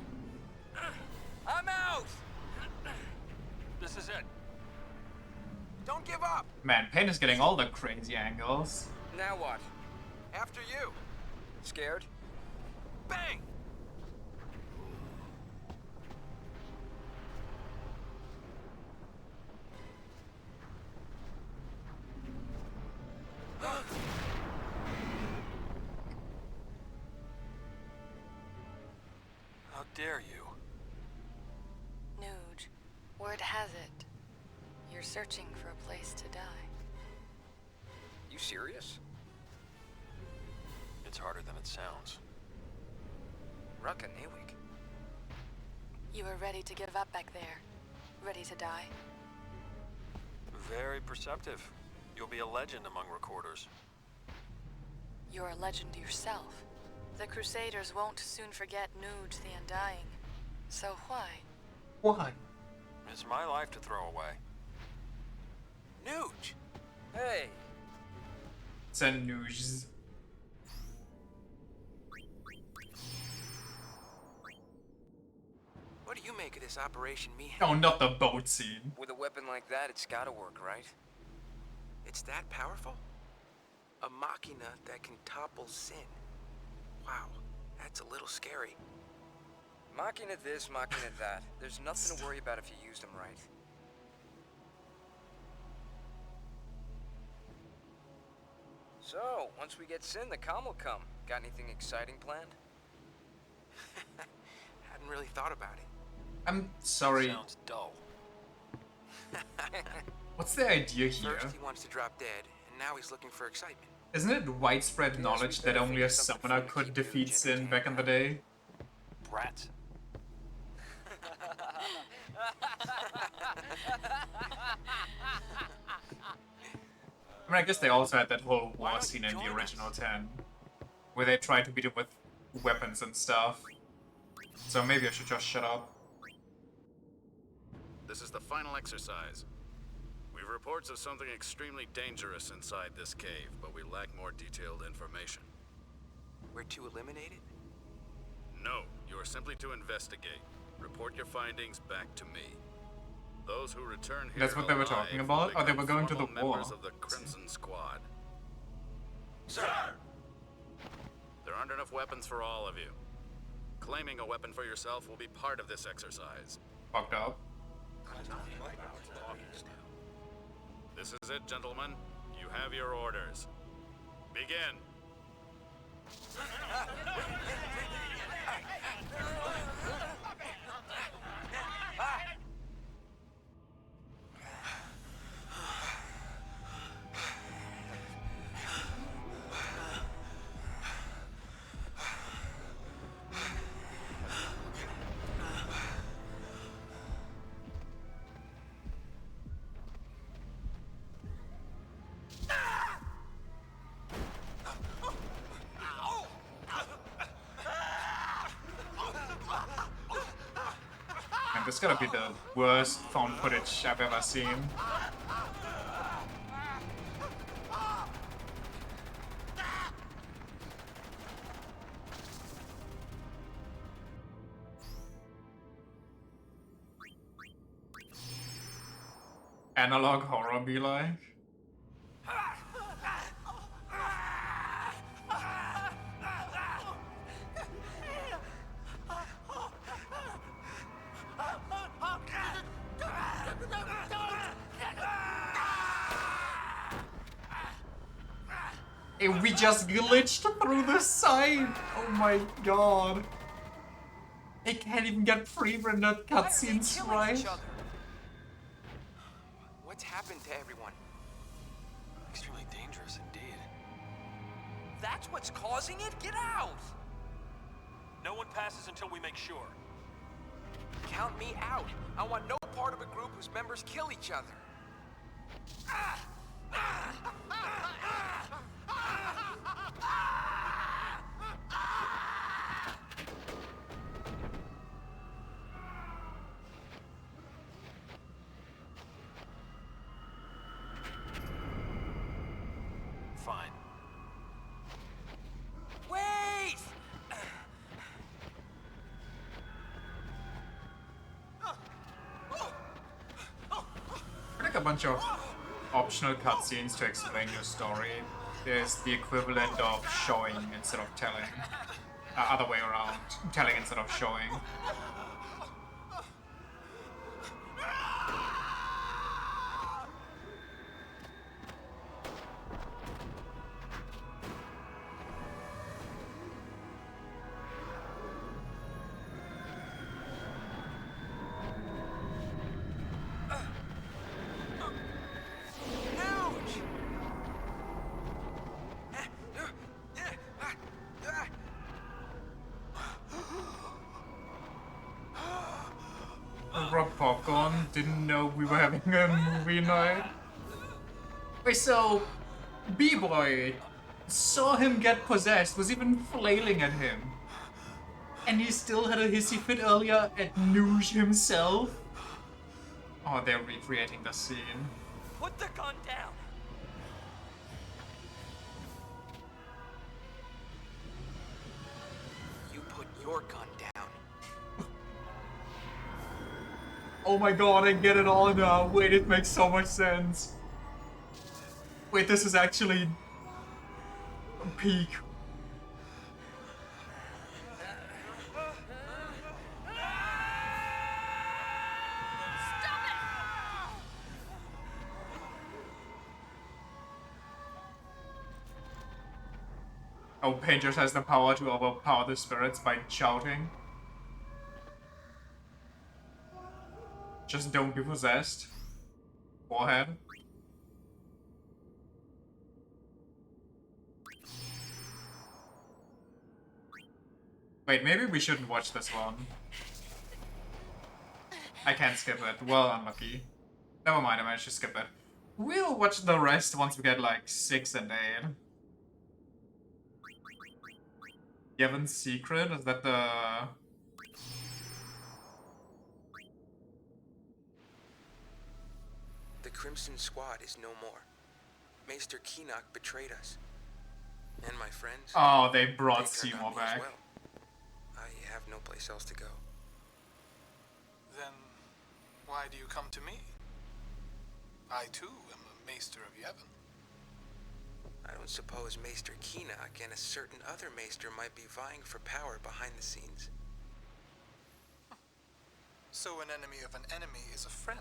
S6: I'm out! This is it. Don't give up!
S1: Man, Pain is getting all the crazy angles.
S6: Now what? After you. Scared? Bang!
S16: How dare you?
S4: Nuge, word has it, you're searching for a place to die.
S6: You serious?
S16: It's harder than it sounds.
S6: Rucka Newig.
S4: You were ready to give up back there, ready to die.
S16: Very perceptive. You'll be a legend among recorders.
S4: You're a legend yourself. The Crusaders won't soon forget Nuge the Undying. So why?
S1: Why?
S16: It's my life to throw away.
S6: Nuge! Hey!
S1: It's a Nuge.
S6: What are do you make of this Operation Me?
S1: Oh, not the boat scene.
S6: With a weapon like that, it's gotta work, right? It's that powerful? A machina that can topple sin. Wow, that's a little scary. Machina this, machina that. There's nothing to worry about if you use them right. So, once we get Sin, the calm will come. Got anything exciting planned? Hadn't really thought about it.
S1: I'm sorry.
S16: Sounds dull.
S1: What's the idea here?
S6: First he wants to drop dead, and now he's looking for excitement.
S1: Isn't it widespread knowledge that only a summoner could defeat Sin back in the day?
S16: Brats.
S1: I mean, I guess they also had that whole war scene in the original 10, where they tried to beat him with weapons and stuff. So maybe I should just shut up.
S11: This is the final exercise. We've reports of something extremely dangerous inside this cave, but we lack more detailed information.
S6: We're to eliminate it?
S11: No, you are simply to investigate. Report your findings back to me. Those who return here
S1: That's what they were talking about? Oh, they were going to the war.
S11: Members of the Crimson Squad. Sir! There aren't enough weapons for all of you. Claiming a weapon for yourself will be part of this exercise.
S1: Fucked up.
S11: This is it, gentlemen. You have your orders. Begin.
S1: And this gotta be the worst found footage I've ever seen. Analog horror be like? Hey, we just glitched through the side! Oh my god. They can't even get pre-rendered cutscenes right.
S6: What's happened to everyone?
S16: Extremely dangerous indeed.
S6: That's what's causing it? Get out!
S16: No one passes until we make sure.
S6: Count me out. I want no part of a group whose members kill each other.
S16: Fine.
S6: Wait!
S1: I think a bunch of optional cutscenes to explain your story is the equivalent of showing instead of telling. Other way around. Telling instead of showing. Rob Popcorn didn't know we were having a movie night. Wait, so B-Boy saw him get possessed, was even flailing at him. And he still had a hissy fit earlier at Noosh himself? Oh, they're recreating the scene.
S6: Put the gun down! You put your gun down.
S1: Oh my god, I get it all now. Wait, it makes so much sense. Wait, this is actually a peak. Oh, Pain just has the power to overpower the spirits by shouting. Just don't be possessed. Forehead. Wait, maybe we shouldn't watch this one. I can't skip it. Well, unlucky. Never mind, I managed to skip it. We'll watch the rest once we get like 6 and 8. Yevon's secret? Is that the...
S6: The Crimson Squad is no more. Maester Keenock betrayed us. And my friends.
S1: Oh, they brought
S6: they turned
S1: Seymour
S6: on me as
S1: back.
S6: well. I have no place else to go.
S2: Then why do you come to me? I too am a Maester of Yevon.
S6: I don't suppose Maester Keenock and a certain other Maester might be vying for power behind the scenes.
S2: So an enemy of an enemy is a friend.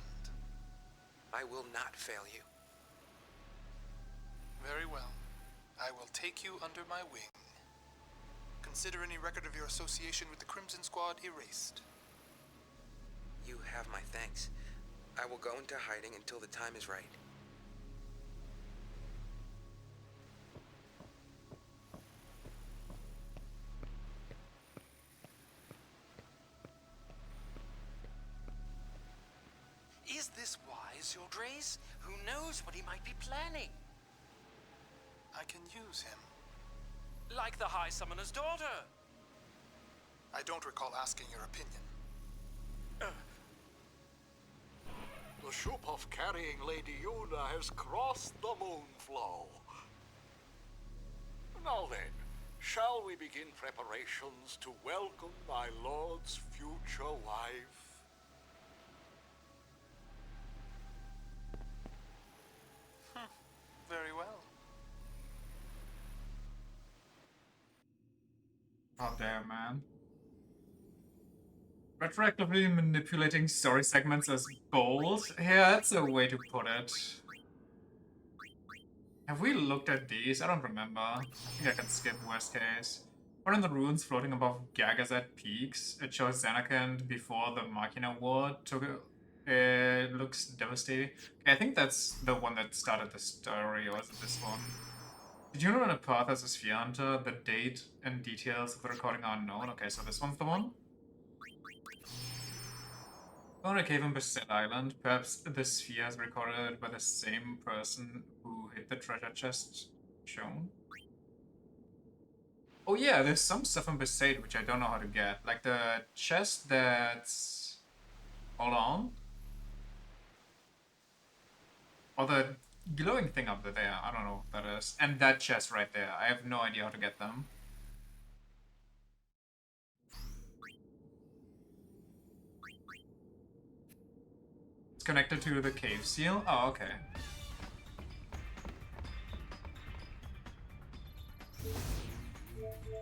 S6: I will not fail you.
S2: Very well. I will take you under my wing. Consider any record of your association with the Crimson Squad erased.
S6: You have my thanks. I will go into hiding until the time is right.
S17: Is this wise, your Grace? Who knows what he might be planning?
S2: I can use him.
S17: Like the High Summoner's daughter.
S2: I don't recall asking your opinion.
S15: The ship of carrying Lady Yuna has crossed the moonflow. Now then, shall we begin preparations to welcome my lord's future wife?
S2: Very well.
S1: Oh damn, man. Retroactively manipulating story segments as bold? Yeah, that's a way to put it. Have we looked at these? I don't remember. I think I can skip worst case. One of the ruins floating above Gagazet peaks. It shows Xanarkand before the Machina War took it. It looks devastating. Okay, I think that's the one that started the story, or is it this one? Did you know on a path as a sphere hunter? The date and details of the recording are unknown. Okay, so this one's the one. On a cave on Beset Island, perhaps the sphere is recorded by the same person who hid the treasure chest shown. Oh yeah, there's some stuff on Beset which I don't know how to get. Like the chest that's... Hold on. Or the glowing thing up there, I don't know what that is. And that chest right there, I have no idea how to get them. It's connected to the cave seal? Oh, okay.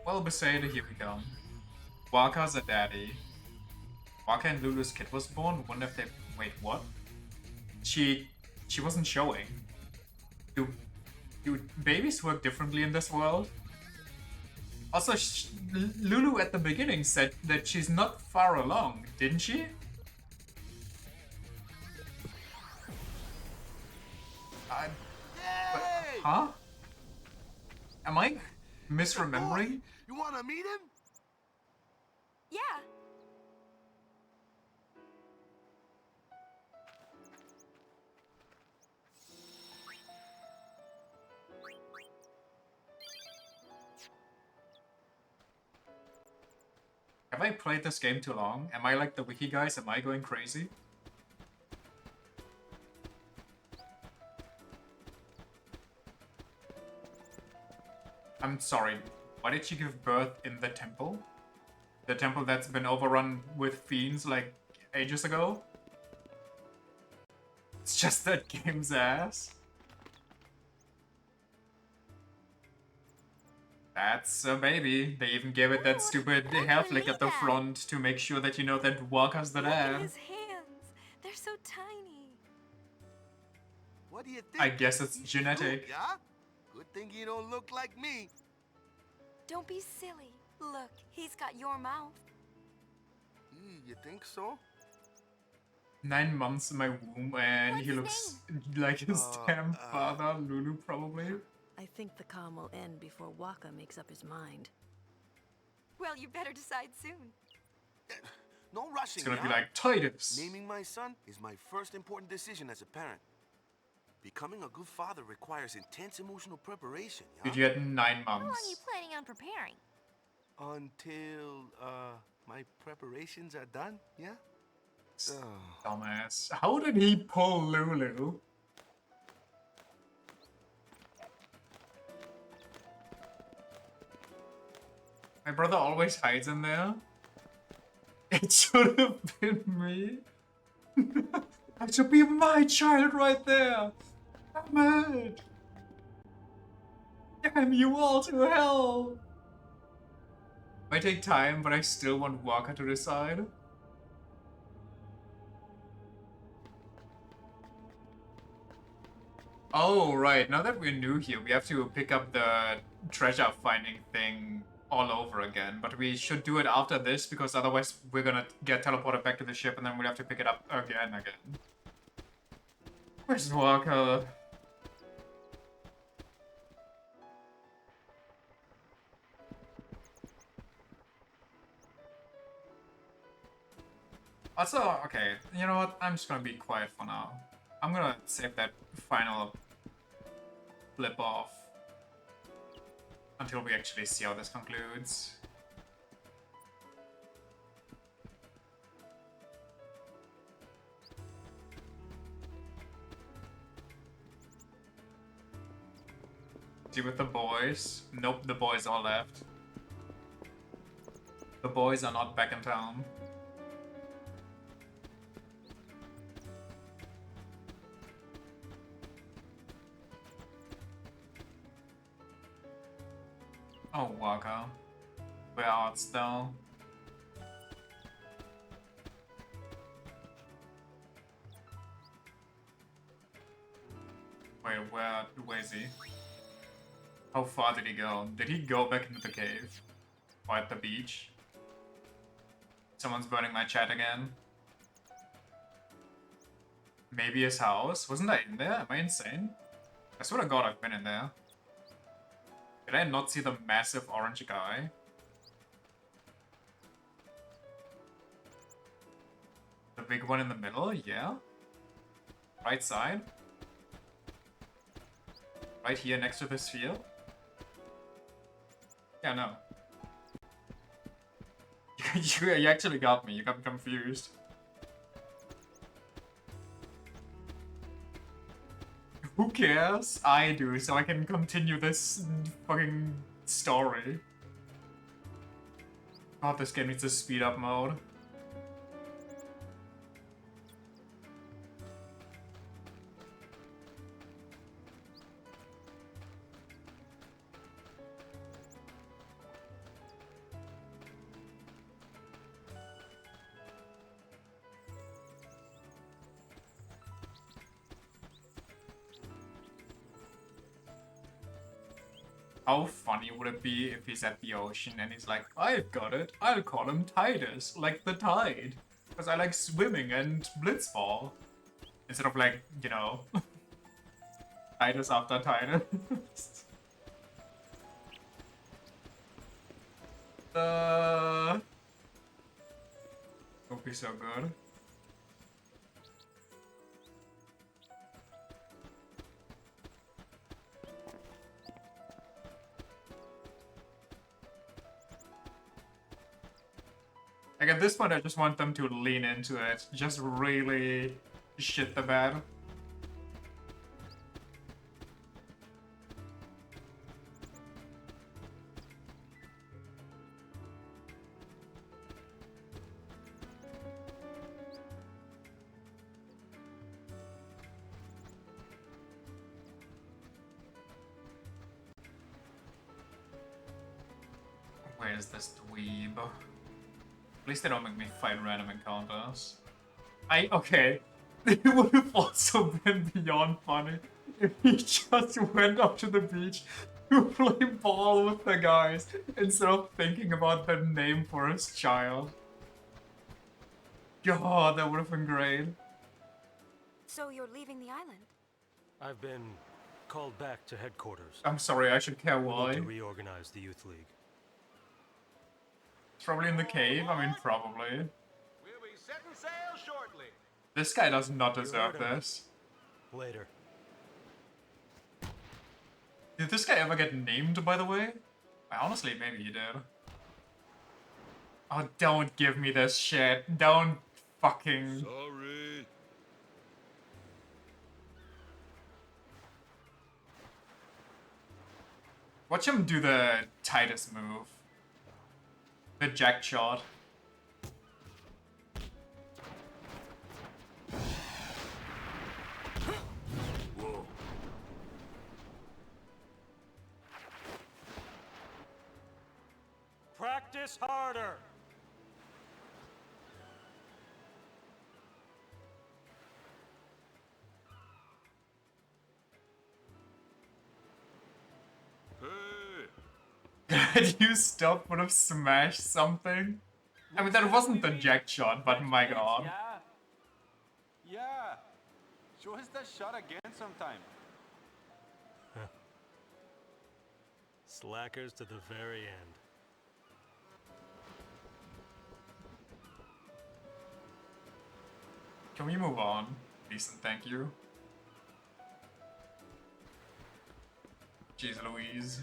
S1: Well, Besaid, here we go. Waka's a daddy. Waka and Lulu's kid was born? Wonder if they... Wait, what? She wasn't showing. Do babies work differently in this world? Also, Lulu at the beginning said that she's not far along, didn't she? But, huh? Am I misremembering?
S17: You want to meet him?
S12: Yeah.
S1: Have I played this game too long? Am I like the wiki guys? Am I going crazy? I'm sorry, why did she give birth in the temple? The temple that's been overrun with fiends like ages ago? It's just that game's ass. That's a baby. They even gave it that stupid hair flick at the front to make sure that you know that Walker's the
S12: Look at
S1: dad.
S12: his hands. They're so tiny.
S20: What do you think?
S1: I guess it's genetic.
S20: Yeah? Good thing you don't look like me.
S12: Don't be silly. Look, he's got your mouth.
S20: You think so?
S1: 9 months in my womb and he looks like his damn father, Lulu, probably.
S22: I think the calm will end before Waka makes up his mind.
S12: Well, you better decide soon.
S20: No rushing.
S1: It's gonna be
S20: yeah?
S1: like Titus.
S20: Naming my son is my first important decision as a parent. Becoming a good father requires intense emotional preparation, yeah?
S1: Dude, you had 9
S7: How long are you
S1: months.
S7: planning on preparing?
S20: Until, my preparations are done, yeah?
S1: Dumbass. How did he pull Lulu? My brother always hides in there. It should have been me. That should be my child right there. Damn it. Damn you all to hell. Might take time, but I still want Walker to decide. Oh, right. Now that we're new here, we have to pick up the treasure finding thing all over again. But we should do it after this, because otherwise we're gonna get teleported back to the ship and then we'll have to pick it up again. Where's Walker? Also, okay, you know what? I'm just gonna be quiet for now. I'm gonna save that final flip off until we actually see how this concludes. See with the boys? Nope, the boys all left. The boys are not back in town. Oh, Waka. Where art thou? Wait, where is he? How far did he go? Did he go back into the cave? Or at the beach? Someone's burning my chat again. Maybe his house? Wasn't I in there? Am I insane? I swear to God I've been in there. Did I not see the massive orange guy? The big one in the middle? Yeah. Right side? Right here next to the sphere? Yeah, no. You actually got me. You got me confused. Who cares? I do, so I can continue this fucking story. God, this game needs a speed up mode. How funny would it be if he's at the ocean and he's like, I've got it, I'll call him Titus, like the tide. Because I like swimming and blitzball. Instead of like, you know, Titus after Titus. Would be so good. Like at this point, I just want them to lean into it. Just really shit the bed. great is this dweeb? At least they don't make me fight random encounters. Okay. It would have also been beyond funny if he just went up to the beach to play ball with the guys instead of thinking about the name for his child. God, that would have been great.
S12: So you're leaving the island?
S8: I've been called back to headquarters.
S1: I'm sorry, I should care
S8: We
S1: why.
S8: need to reorganize the youth league.
S1: It's probably in the cave, I mean, probably.
S21: We'll be setting sail shortly.
S1: This guy does not deserve this.
S8: Later.
S1: Did this guy ever get named, by the way? Honestly, maybe he did. Oh, don't give me this shit. Don't fucking...
S21: Sorry.
S1: Watch him do the Titus move. The jack shot.
S21: Whoa.
S8: Practice harder!
S1: Had you stopped would have smashed something? I mean, that wasn't the jack shot, but my god.
S21: Yeah. Show us that shot again sometime.
S8: Slackers to the very end.
S1: Can we move on? Please and thank you. Jeez Louise.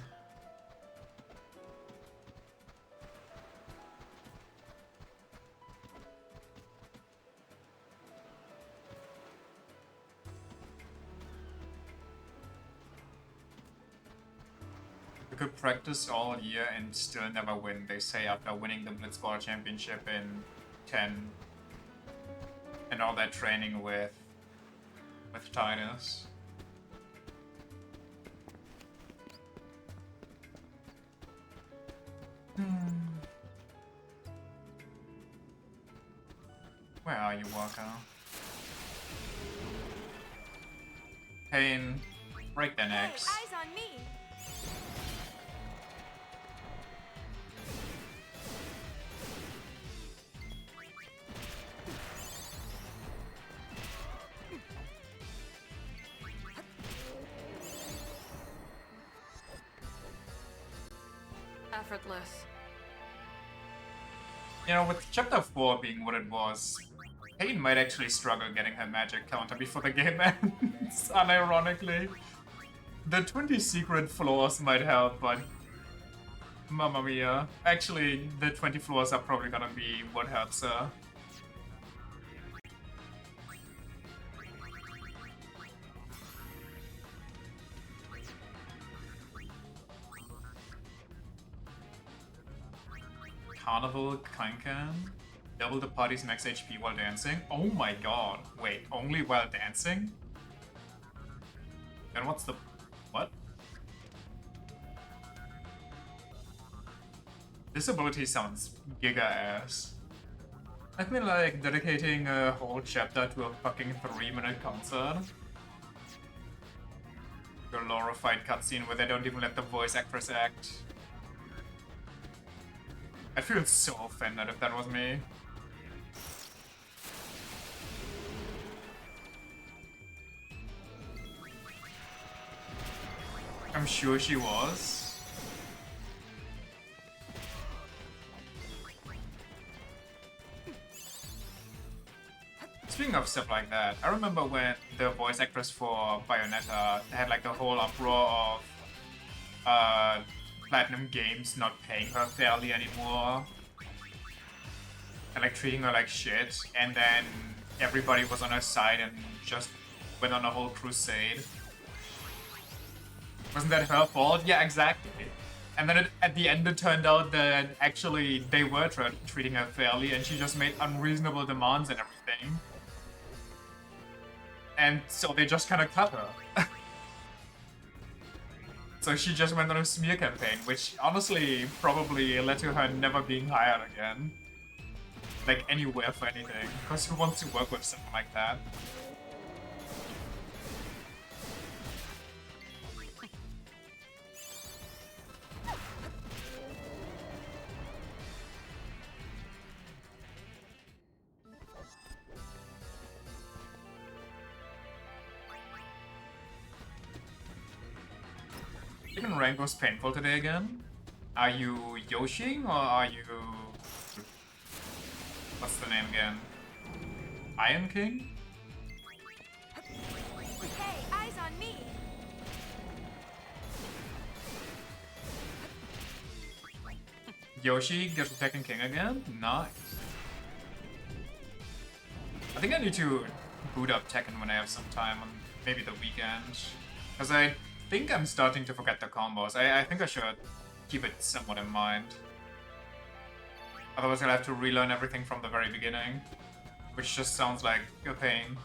S1: We could practice all year and still never win, they say, after winning the Blitzball Championship in 10. And all that training with Titus. Where are you, Walker? Pain, break their necks.
S12: Hey, eyes on me!
S19: Effortless.
S1: You know, with Chapter 4 being what it was, Pain might actually struggle getting her magic counter before the game ends, unironically. The 20 secret floors might help, but... Mamma mia. Actually, the 20 floors are probably gonna be what helps her. Carnival Kankan. Double the party's max HP while dancing. Oh my god. Wait, only while dancing? Then what's the... what? This ability sounds giga-ass. I've been like dedicating a whole chapter to a fucking 3-minute concert. A glorified cutscene where they don't even let the voice actress act. I'd feel so offended if that was me. I'm sure she was. Speaking of stuff like that, I remember when the voice actress for Bayonetta had like the whole uproar of Platinum Games not paying her fairly anymore and like treating her like shit, and then everybody was on her side and just went on a whole crusade. Wasn't that her fault? Yeah, exactly. And then at the end it turned out that actually they were treating her fairly and she just made unreasonable demands and everything. And so they just kind of cut her. So she just went on a smear campaign, which honestly probably led to her never being hired again. Like anywhere for anything. Because who wants to work with someone like that? Even rank was painful today again. Are you Yoshi or are you... What's the name again? Iron King?
S12: Hey, eyes on me!
S1: Yoshi gets Tekken King again? Nice. I think I need to boot up Tekken when I have some time on maybe the weekend. Because I think I'm starting to forget the combos. I think I should keep it somewhat in mind. Otherwise I'll have to relearn everything from the very beginning. Which just sounds like a pain.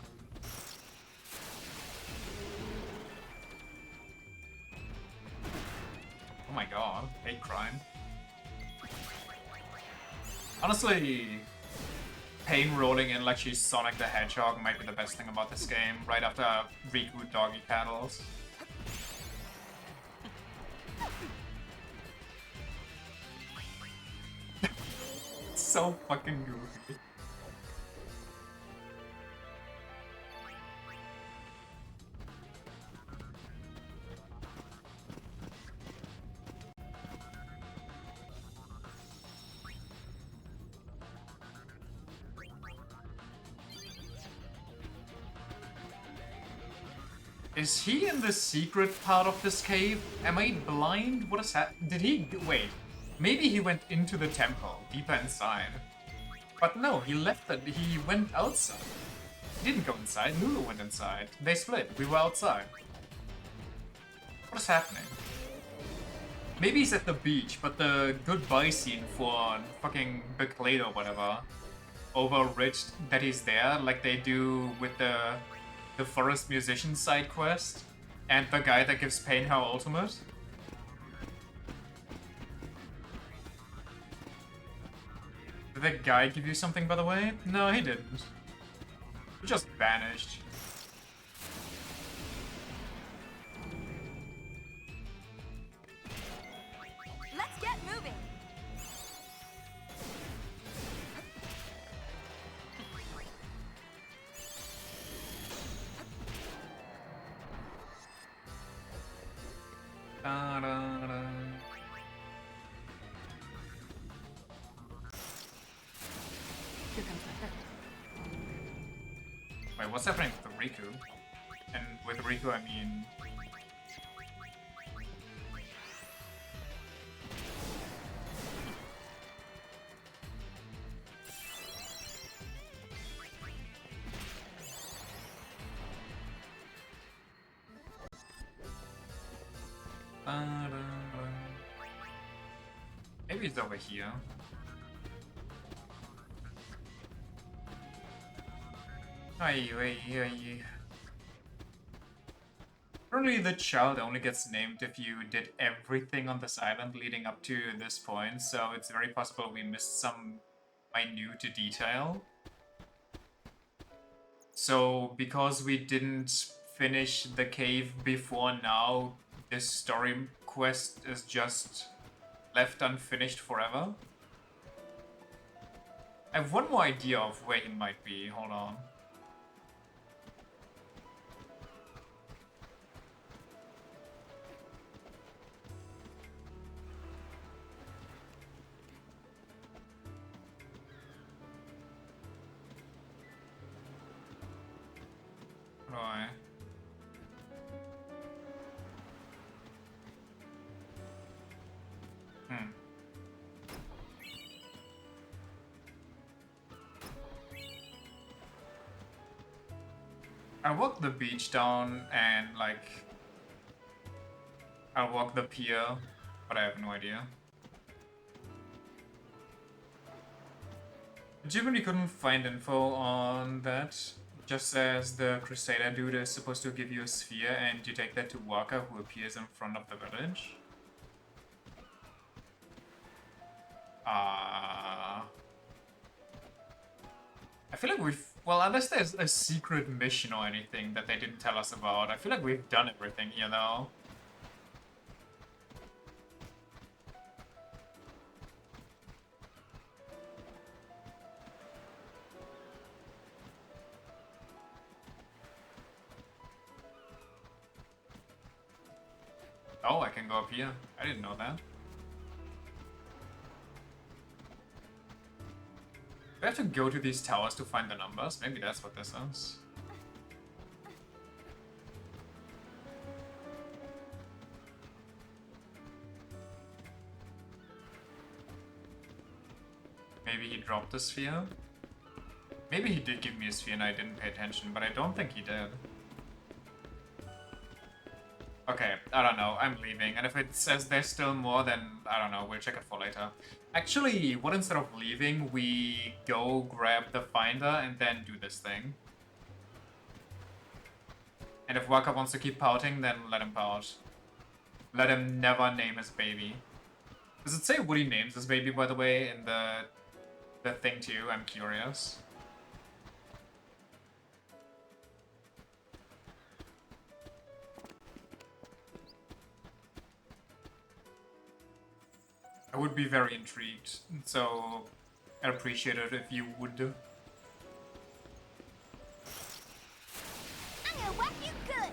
S1: Oh my god, hate crime. Honestly, Pain rolling in like she's Sonic the Hedgehog might be the best thing about this game, right after Riku doggy paddles. It's so fucking goofy. Is he in the secret part of this cave? Am I blind? What is that? Did he... Wait. Maybe he went into the temple, deeper inside. But no, he left it. He went outside. He didn't go inside. Lulu went inside. They split. We were outside. What is happening? Maybe he's at the beach, but the goodbye scene for fucking Big Plate or whatever overrich that he's there, like they do with the forest musician side quest and the guy that gives Pain her ultimate. Did that guy give you something, by the way? No, he didn't. He just vanished.
S12: Let's get moving!
S1: Da, da, da.
S3: Here comes the hurt.
S1: Wait, what's happening with Riku? And with Riku, I mean... Maybe it's over here. Apparently the child only gets named if you did everything on this island leading up to this point, so it's very possible we missed some minute detail. So because we didn't finish the cave before now, this story quest is just left unfinished forever. I have one more idea of where he might be, hold on. Right. I'll walk the beach down and like I'll walk the pier, but I have no idea. I genuinely couldn't find info on that, Just says the Crusader dude is supposed to give you a sphere and you take that to Walker who appears in front of the village. I feel like we've... Well, unless there's a secret mission or anything that they didn't tell us about, I feel like we've done everything, you know? Oh, I can go up here. I didn't know that. Do I have to go to these towers to find the numbers? Maybe that's what this is. Maybe he dropped the sphere? Maybe he did give me a sphere and I didn't pay attention, but I don't think he did. Okay, I don't know, I'm leaving, and if it says there's still more, then I don't know, we'll check it for later. Actually, what instead of leaving, we go grab the finder and then do this thing. And if Waka wants to keep pouting, then let him pout. Let him never name his baby. Does it say what he names his baby, by the way, in the thing too? I'm curious. I would be very intrigued, so I'd appreciate it if you would.
S7: I'm gonna whack you good.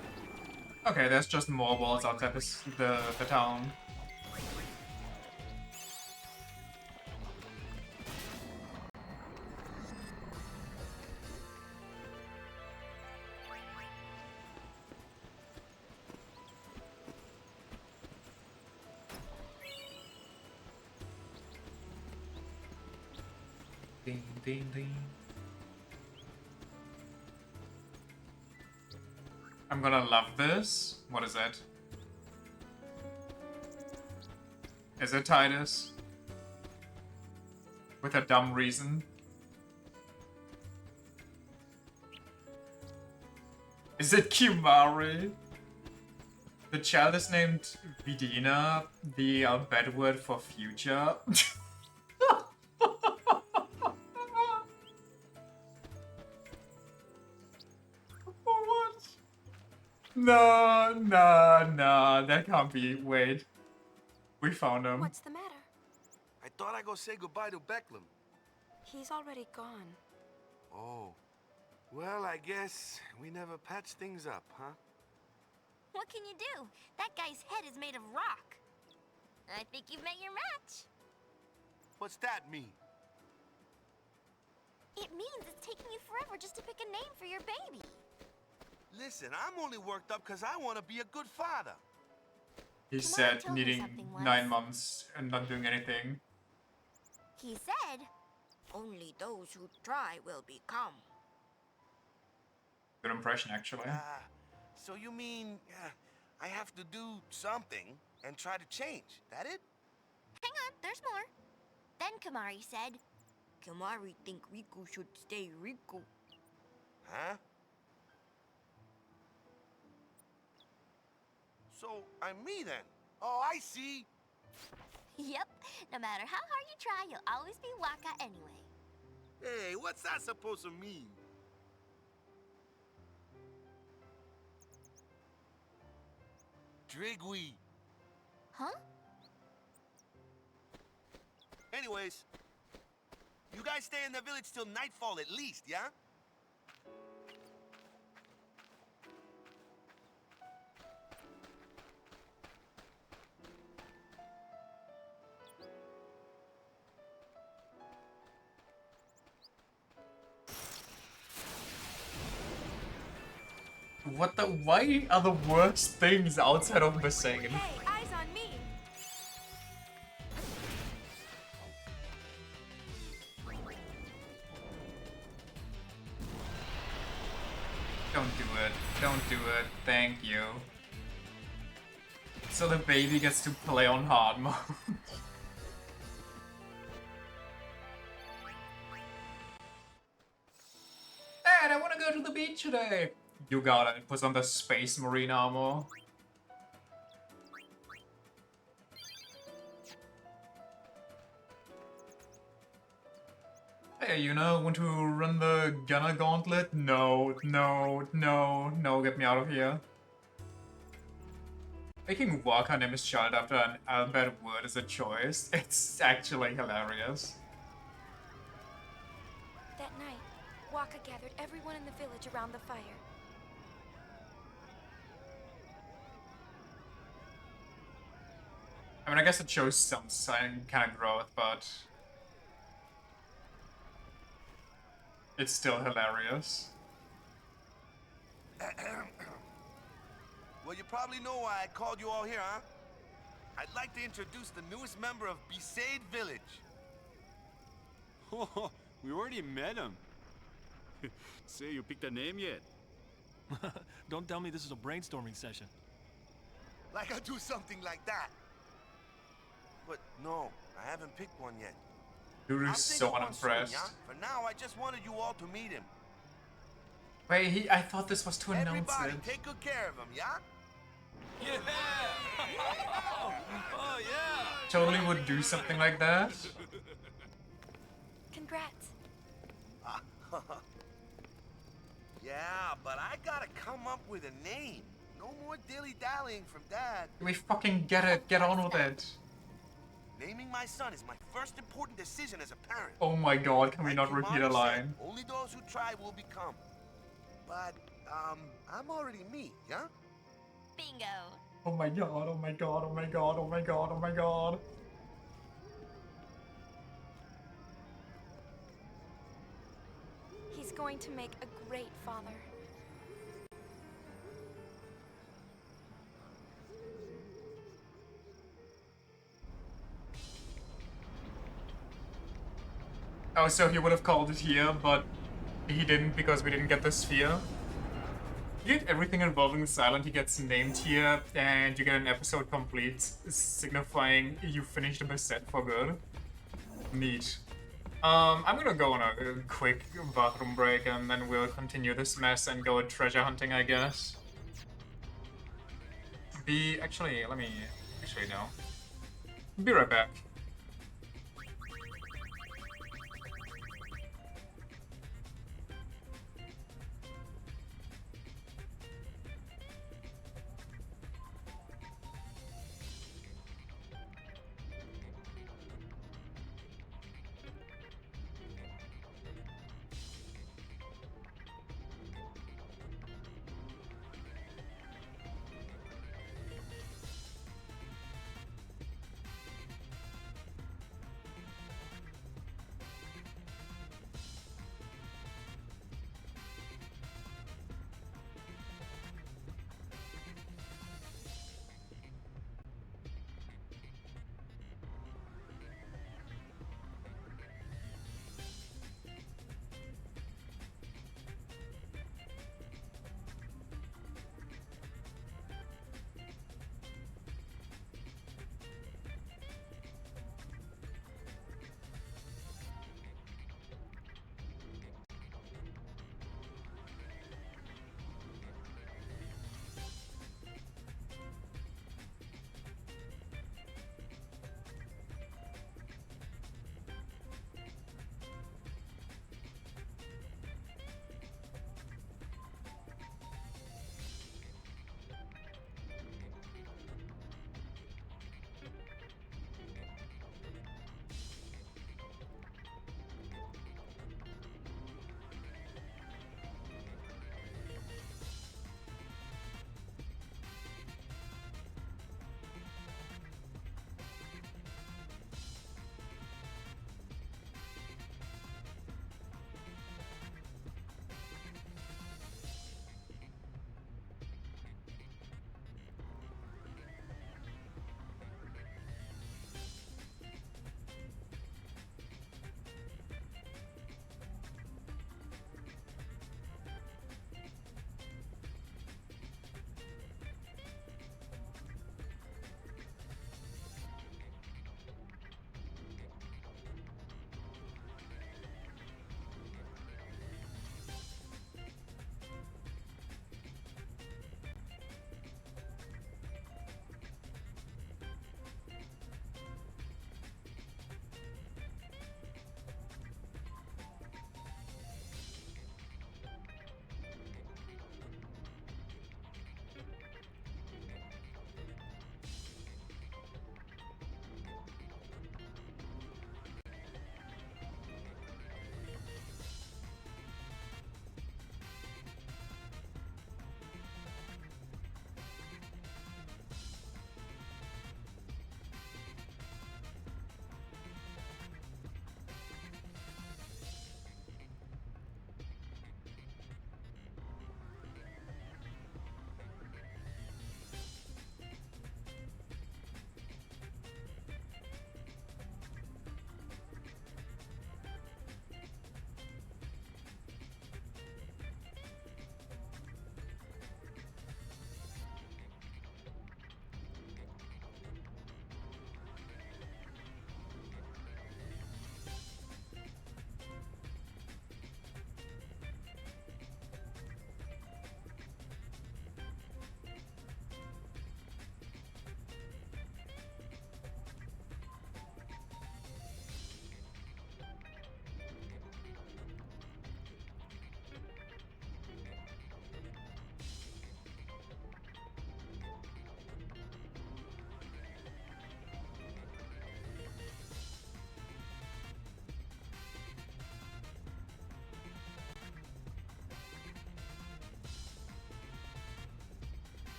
S1: Okay, there's just more walls outside the town. Ding, ding, ding. I'm gonna love this. What is it? Is it Titus? With a dumb reason? Is it Kimari? The child is named Vidina, the Albed word for future. What? No, that can't be. Wait. We found him.
S12: What's the matter?
S20: I thought I'd go say goodbye to Becklem.
S12: He's already gone.
S20: Oh. Well, I guess we never patched things up, huh?
S7: What can you do? That guy's head is made of rock. I think you've met your match.
S20: What's that mean?
S7: It means it's taking you forever just to pick a name for your baby.
S20: Listen, I'm only worked up because I want to be a good father.
S1: He said needing 9 months and not doing anything.
S5: He said, only those who try will become.
S1: Good impression, actually.
S20: So you mean I have to do something and try to change, that it?
S7: Hang on, there's more. Then Kimari said,
S5: Kimari think Riku should stay Riku.
S20: Huh? So, I'm me then. Oh, I see.
S7: Yep, no matter how hard you try, you'll always be Waka anyway.
S20: Hey, what's that supposed to mean? Drigui.
S7: Huh?
S20: Anyways, you guys stay in the village till nightfall at least, yeah?
S1: What the? Why are the worst things outside of Missing?
S12: Hey, eyes on me!
S1: Don't do it. Don't do it. Thank you. So the baby gets to play on hard mode. Dad, I want to go to the beach today. You got it. Put on the Space Marine armor. Hey, you know, want to run the Gunner Gauntlet? No, no, no, no, get me out of here. Making Waka name his child after an alphabet word is a choice. It's actually hilarious.
S12: That night, Waka gathered everyone in the village around the fire.
S1: I mean, I guess it shows some sign kind of growth, but it's still hilarious.
S20: Well, you probably know why I called you all here, huh? I'd like to introduce the newest member of Besaid Village.
S21: Oh, we already met him. Say, you picked a name yet?
S9: Don't tell me this is a brainstorming session.
S20: Like I'll do something like that. But no, I haven't picked one yet.
S1: Dude
S20: I'll
S1: is
S20: think
S1: so
S20: of one soon,
S1: unimpressed.
S20: yeah? For now, I just wanted you all to meet him.
S1: Wait, I thought this was to announce
S20: Everybody,
S1: it.
S20: take good care of him, yeah?
S9: Yeah! Oh, yeah!
S1: Totally would do something like that.
S12: Congrats.
S20: Yeah, but I gotta come up with a name. No more dilly-dallying from Dad.
S1: We fucking get it. Get on with it.
S20: Naming my son is my first important decision as a parent.
S1: Oh my god, can we not
S20: Like your
S1: repeat a
S20: mom
S1: line?
S20: said, only those who try will become. But, I'm already me, yeah?
S7: Bingo.
S1: Oh my god, oh my god, oh my god, oh my god, oh my god.
S12: He's going to make a great father.
S1: Oh, so he would have called it here, but he didn't because we didn't get the sphere. You get everything involving the silent, he gets named here, and you get an episode complete, signifying you finished the set for good. Neat. I'm gonna go on a quick bathroom break, and then we'll continue this mess and go treasure hunting, I guess. Actually, let me... Actually, no. Be right back.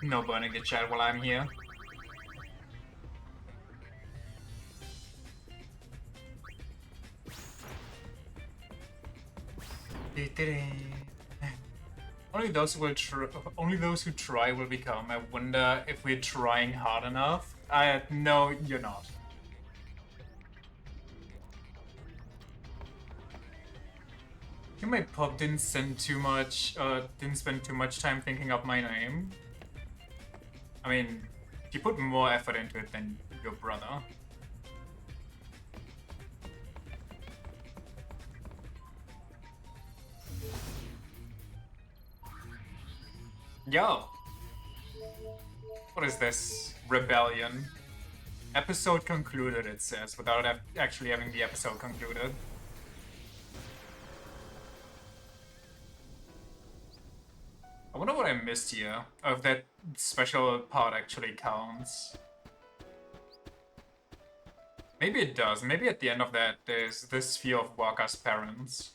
S1: No burning the chat while I'm here. Only those who try will become. I wonder if we're trying hard enough. No, you're not. I think my pub didn't spend too much time thinking up my name. I mean, he put more effort into it than your brother. Yo! What is this? Rebellion. Episode concluded, it says, without actually having the episode concluded. I wonder what I missed here. Or if that special part actually counts. Maybe it does. Maybe at the end of that there's the sphere of Waka's parents.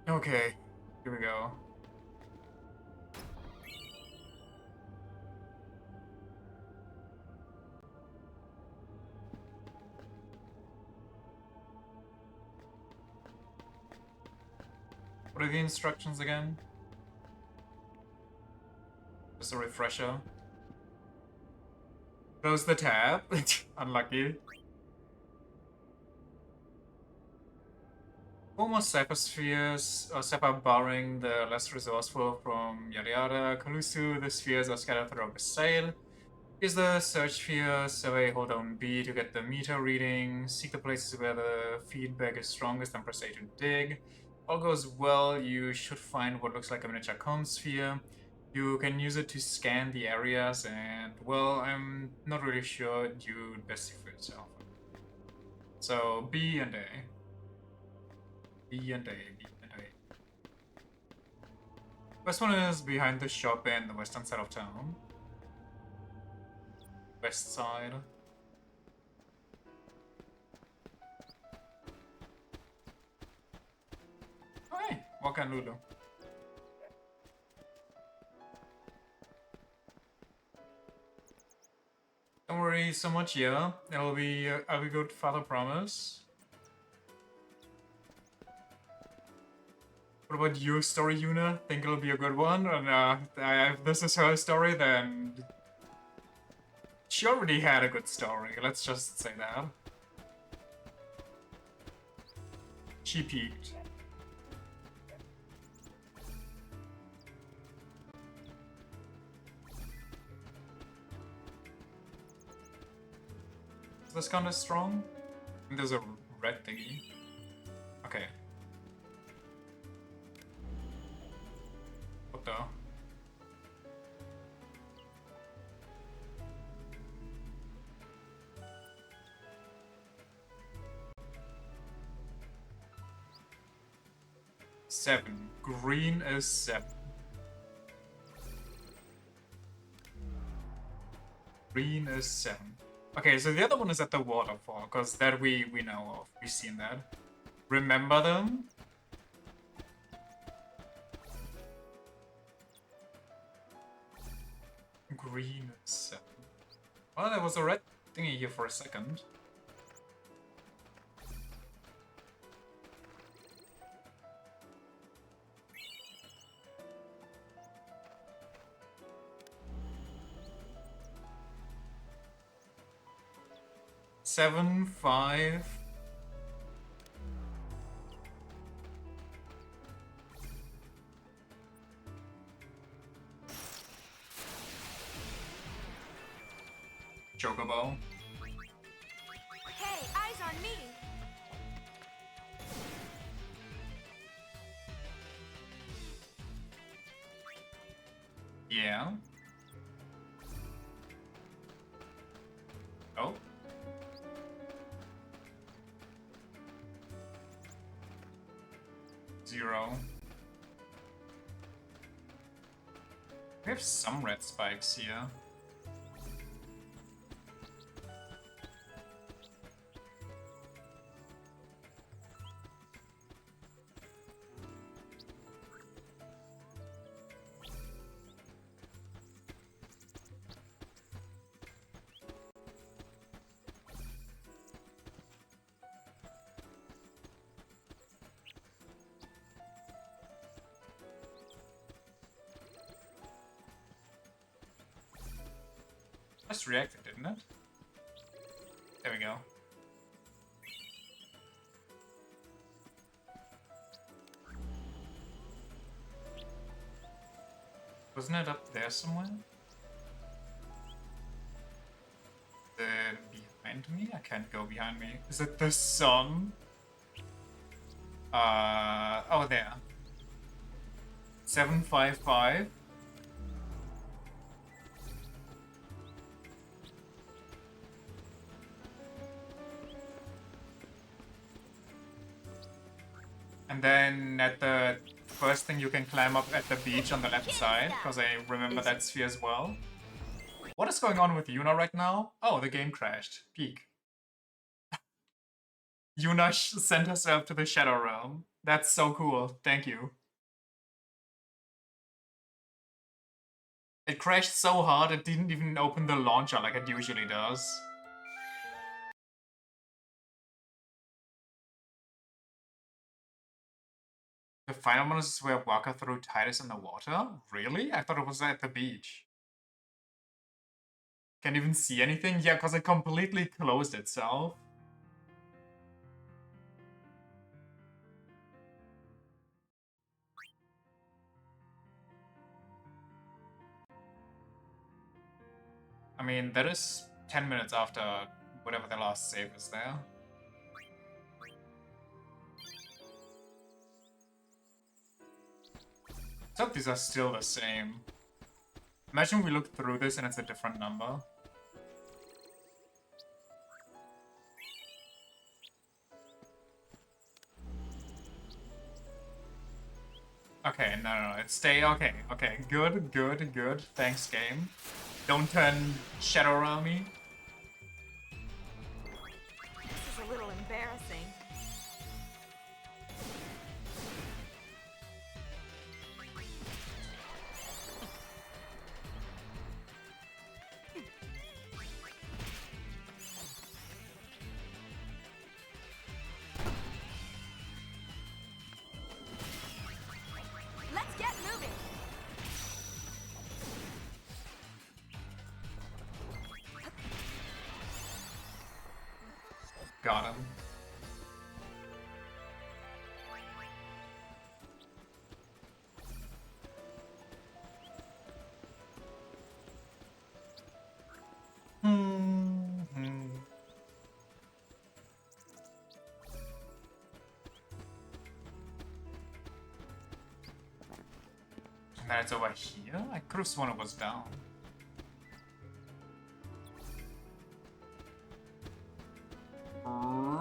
S1: Okay, here we go. What are the instructions again? Just a refresher. Close the tab. Unlucky. Almost cypherspheres, or Seppa barring the less resourceful from yada yada. Kalusu, the spheres are scattered throughout the sail. Use the search sphere, survey, hold down B to get the meter reading. Seek the places where the feedback is strongest and press A to dig. All goes well, you should find what looks like a miniature cone sphere. You can use it to scan the areas and, well, I'm not really sure. You'd best see for yourself. So, B and A. B and A, B and A. First one is behind the shop in the western side of town. West side. Oh hey, Waka and Lulu. Don't worry so much, yeah. I'll be good, Father Promise. What about your story, Yuna? Think it'll be a good one? And if this is her story, then she already had a good story. Let's just say that. She peaked. Is this kind of strong? And there's a red thingy. Okay. What the? Seven. Green is 7. Green is 7. Okay, so the other one is at the waterfall, because that we know of. We've seen that. Remember them? Green is 7. Well, there was a red thingy here for a second. Seven, 5. Chocobo.
S12: Hey, eyes on me!
S1: Yeah. Oh. Zero. We have some red spikes here. Just reacted, didn't it? There we go. Wasn't it up there somewhere? Behind me? I can't go behind me. Is it the sun? Oh, there. 755. And then at the first thing you can climb up at the beach on the left side, because I remember that sphere as well. What is going on with Yuna right now? Oh, the game crashed. Peak. Yuna sent herself to the Shadow Realm. That's so cool. Thank you. It crashed so hard it didn't even open the launcher like it usually does. The final one is where Waka threw Titus in the water? Really? I thought it was at the beach. Can't even see anything? Yeah, because it completely closed itself. I mean, that is 10 minutes after whatever the last save is there. I hope these are still the same. Imagine we look through this and it's a different number. Okay, no, it's stay, okay, good, thanks game. Don't turn Shadow around me.
S10: This is a little embarrassing.
S12: Let's get moving.
S1: Got him. And then it's over here? I could have sworn it was down.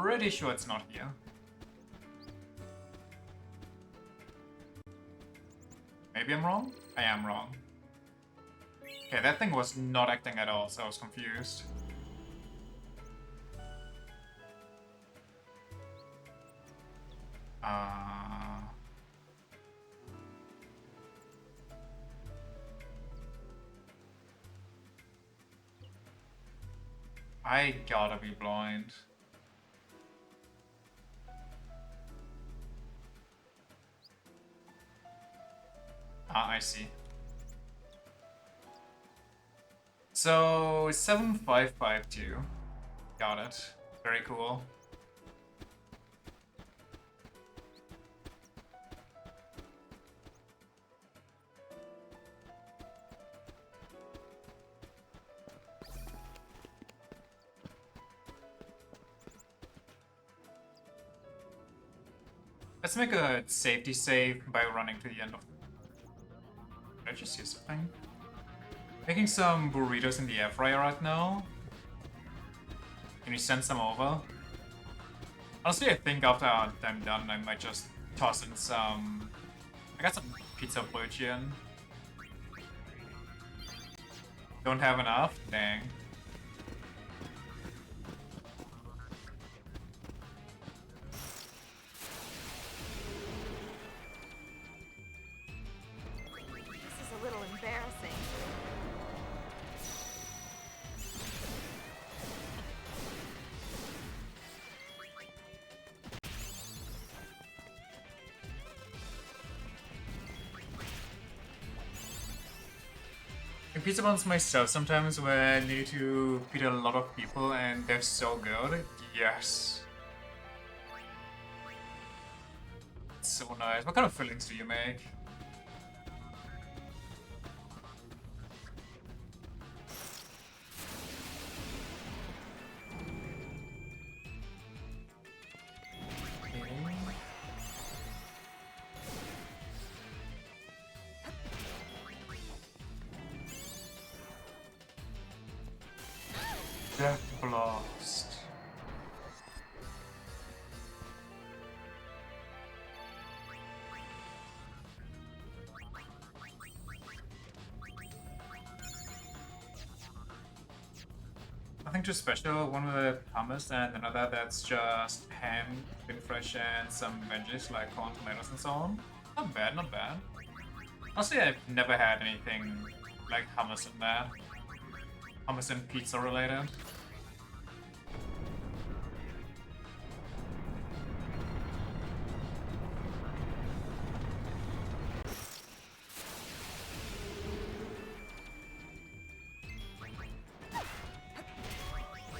S1: Pretty sure it's not here. Maybe I'm wrong? I am wrong. Okay, that thing was not acting at all, so I was confused. I gotta be blind. Ah, I see. So, 7552. Got it. Very cool. Let's make a safety save by running to the end of... Did I just see something? Making some burritos in the air fryer right now. Can you send some over? Honestly, I think after I'm done, I might just toss in some... I got some pizza brötchen. Don't have enough? Dang.
S10: This is a little embarrassing.
S1: pizza buns myself sometimes where I need to feed a lot of people and they're so good. Yes. So nice. What kind of fillings do you make? Death Blast. Nothing too special. One with a hummus and another that's just ham, been fresh, and some veggies like corn, tomatoes, and so on. Not bad, not bad. Honestly, I've never had anything like hummus in that. Hummus and pizza related.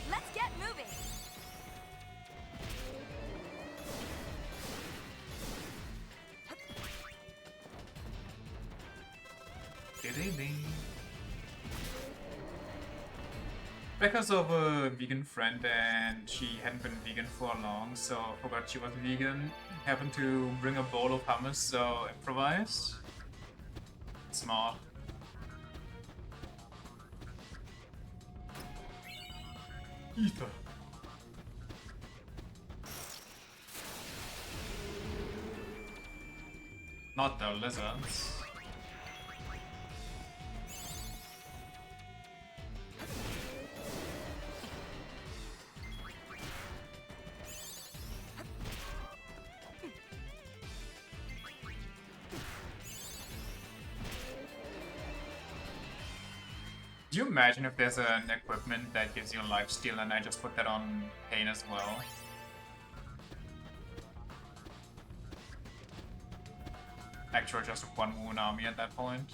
S12: Let's get moving.
S1: Because of a vegan friend and she hadn't been vegan for long, so forgot she was vegan. Happened to bring a bowl of hummus, so improvise. Smart. Ether. Not the lizards. Do you imagine if there's an equipment that gives you lifesteal and I just put that on Pain as well? Actually, just one wound army at that point.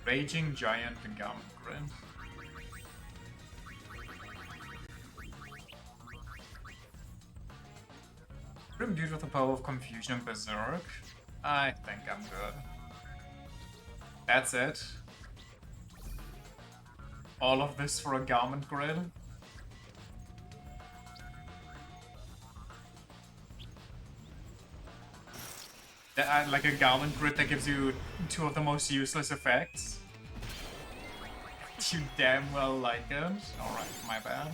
S1: Raging Giant and Garment Grin. Grim Dude with the power of Confusion and Berserk. I think I'm good. That's it. All of this for a Garment Grid. Like a Garment Grid that gives you two of the most useless effects. You damn well like it. Alright, my bad.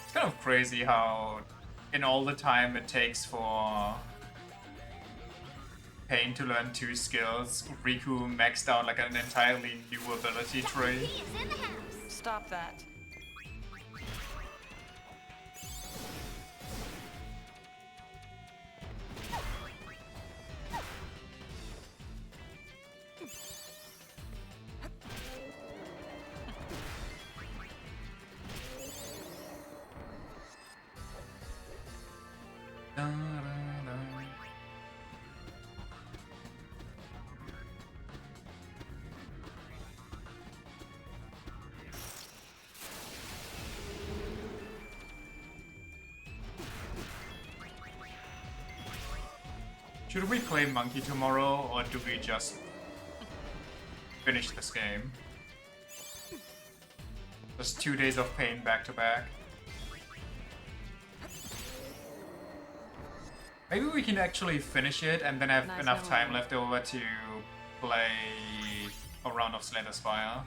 S1: It's kind of crazy how in all the time it takes for Pain to learn 2 skills, Riku maxed out like an entirely new ability tree.
S12: Stop that.
S1: Should we play Monkey tomorrow, or do we just finish this game? Just 2 days of Pain back to back. Maybe we can actually finish it and then have enough time left over to play a round of Slay the Spire.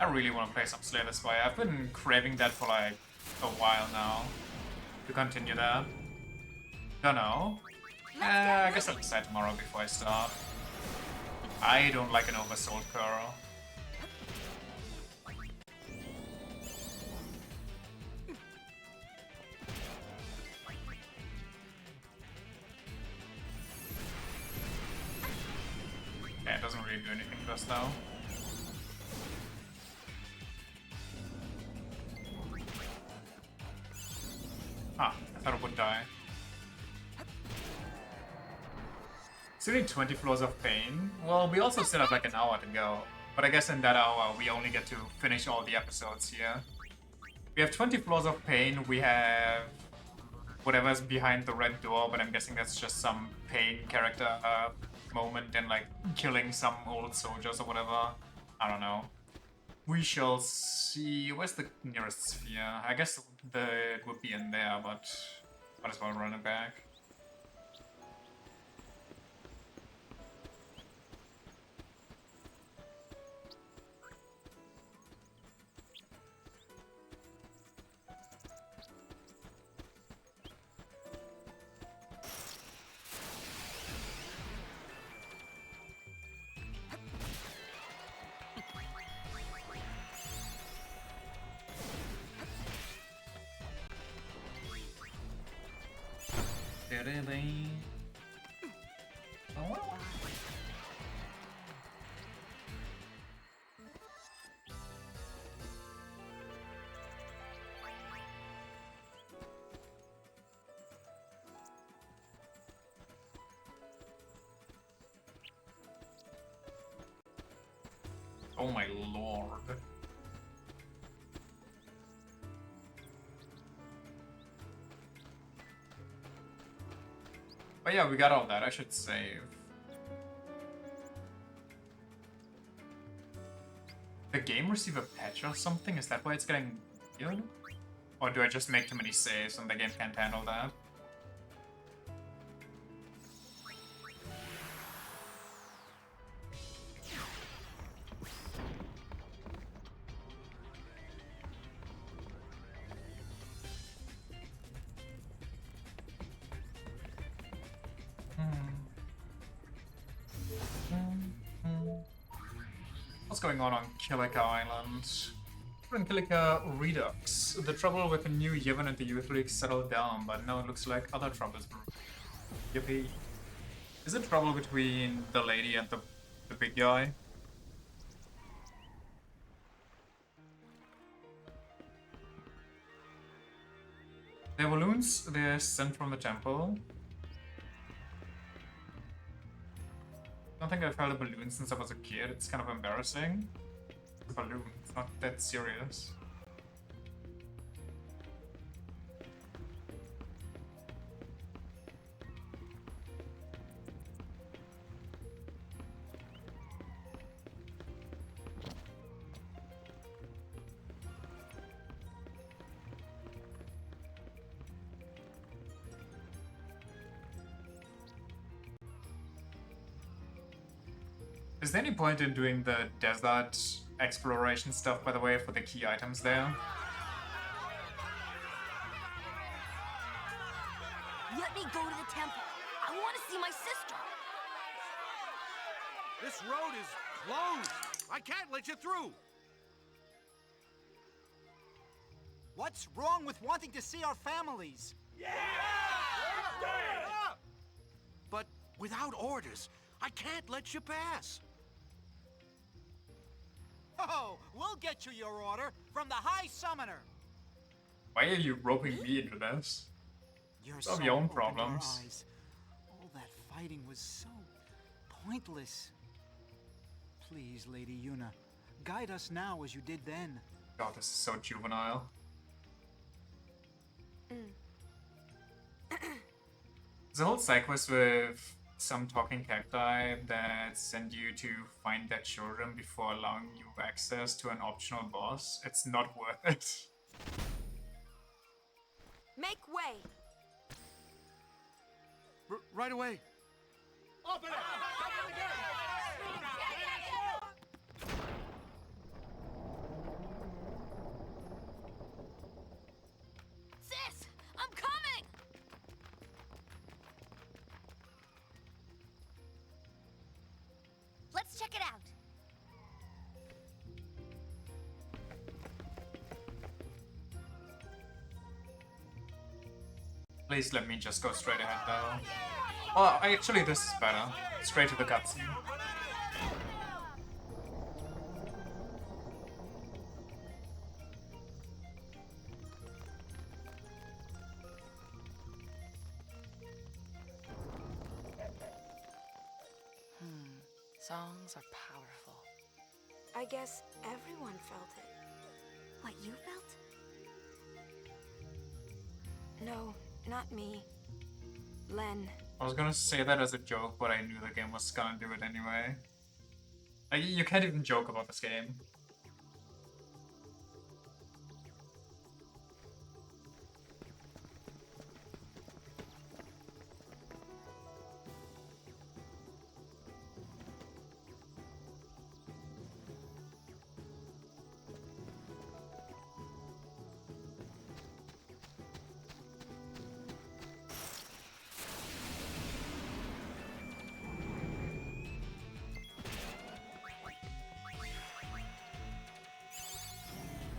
S1: I really want to play some Slay the Spire. I've been craving that for like a while now. To continue that. Don't know. I guess I'll decide tomorrow before I start. I don't like an oversold curl. just now. Ah, I thought it would die. Still need 20 floors of pain. Well, we also still have like an hour to go. But I guess in that hour, we only get to finish all the episodes here. We have 20 floors of pain. We have whatever's behind the red door, but I'm guessing that's just some pain character moment and like killing some old soldiers or whatever. I don't know. We shall see. Where's the nearest sphere? I guess it would be in there, but might as well run it back. Oh my lord. But yeah, we got all that. I should save. The game receive a patch or something? Is that why it's getting weird? Or do I just make too many saves and the game can't handle that? What's going on Kilika Island? In Kilika Redux. The trouble with the new Yevon and the Youth League settled down, but now it looks like other troubles brew. Yippee. Is it trouble between the lady and the big guy? They're balloons, they're sent from the temple. I don't think I've held a balloon since I was a kid. It's kind of embarrassing. It's a balloon, it's not that serious. Is there any point in doing the desert exploration stuff, by the way, for the key items there?
S12: Let me go to the temple. I want to see my sister.
S17: This road is closed. I can't let you through.
S13: What's wrong with wanting to see our families?
S17: Yeah! But without orders, I can't let you pass.
S13: Oh, we'll get you your order from the High Summoner.
S1: Why are you roping me into this?
S13: Your
S1: Solve your
S13: soul
S1: own
S13: opened our
S1: problems.
S13: eyes. All that fighting was so pointless. Please, Lady Yuna, guide us now as you did then.
S1: God, this is so juvenile. There's a whole side quest with some talking cacti that send you to find their children before allowing you access to an optional boss. It's not worth it.
S12: Make way.
S17: Right away.
S13: Open it! Open the gate!
S12: Sis, I'm coming.
S7: Let's check it out.
S1: Please let me just go straight ahead though. Well, actually this is better. Straight to the cutscene.
S4: Songs are powerful.
S12: I guess everyone felt it.
S7: What you felt?
S12: No, not me. Len.
S1: I was gonna say that as a joke, but I knew the game was gonna do it anyway. Like, you can't even joke about this game.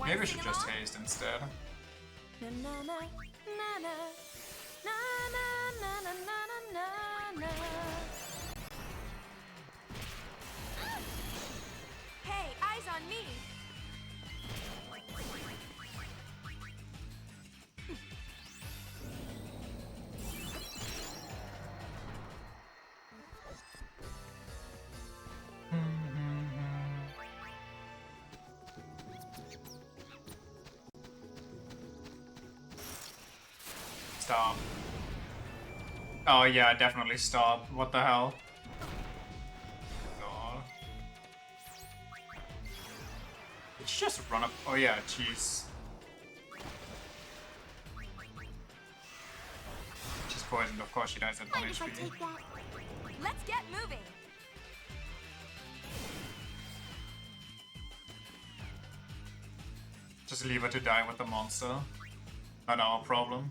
S1: Maybe we should just haste instead.
S12: Na na na na na na na na na na na. Hey, eyes on me.
S1: Stop. Oh yeah, definitely stop. What the hell? God. Did she just run up? Oh yeah, jeez. She's poisoned, of course she dies at 1
S12: Mind if I
S1: HP.
S12: take that? Let's get moving.
S1: Just leave her to die with the monster. Not our problem.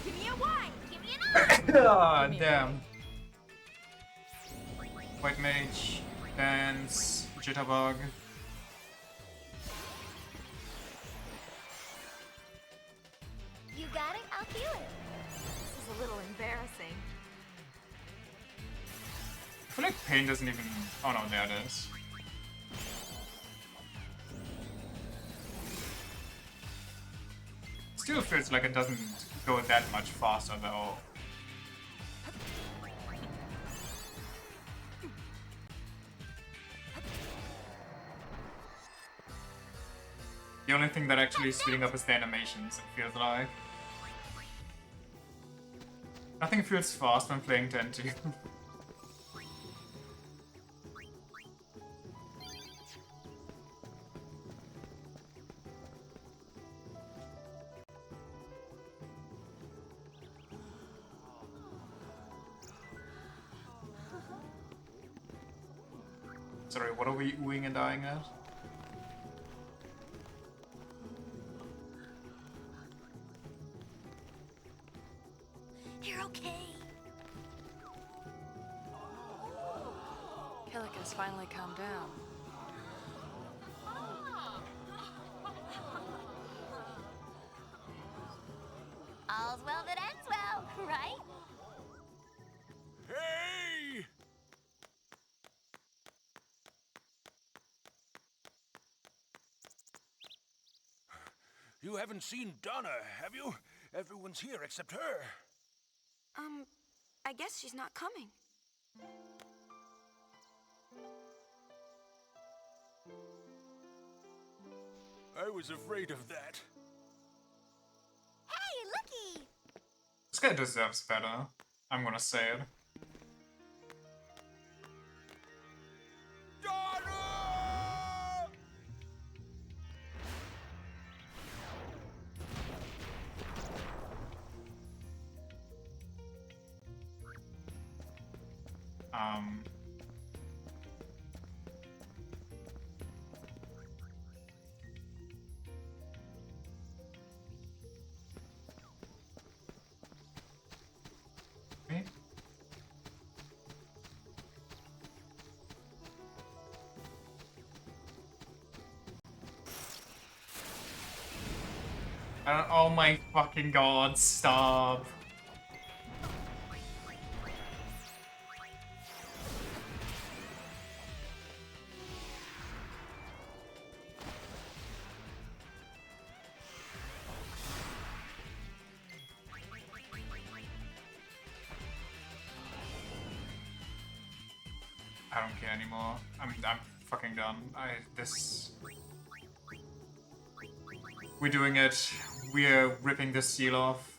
S12: Give me a wine. Give me an
S1: Ah, damn. White mage, dance, jitterbug.
S7: You got it? I'll feel it.
S10: This is a little embarrassing.
S1: I feel like pain doesn't even... Oh no, there it is. Still feels like it doesn't go that much faster though. The only thing that actually is speeding up is the animations, it feels like. Nothing feels fast when playing 10-2. Sorry, what are we oohing and eyeing at?
S7: You're okay.
S4: Killick finally calmed down.
S7: All's well that ends well, right?
S15: Hey! You haven't seen Donna, have you? Everyone's here except her.
S12: I guess she's not coming.
S15: I was afraid of that.
S7: Hey, looky!
S1: This guy deserves better. I'm gonna say it. Me? Oh my fucking god, stop. I don't care anymore. I'm fucking done. We're doing it. We're ripping the seal off.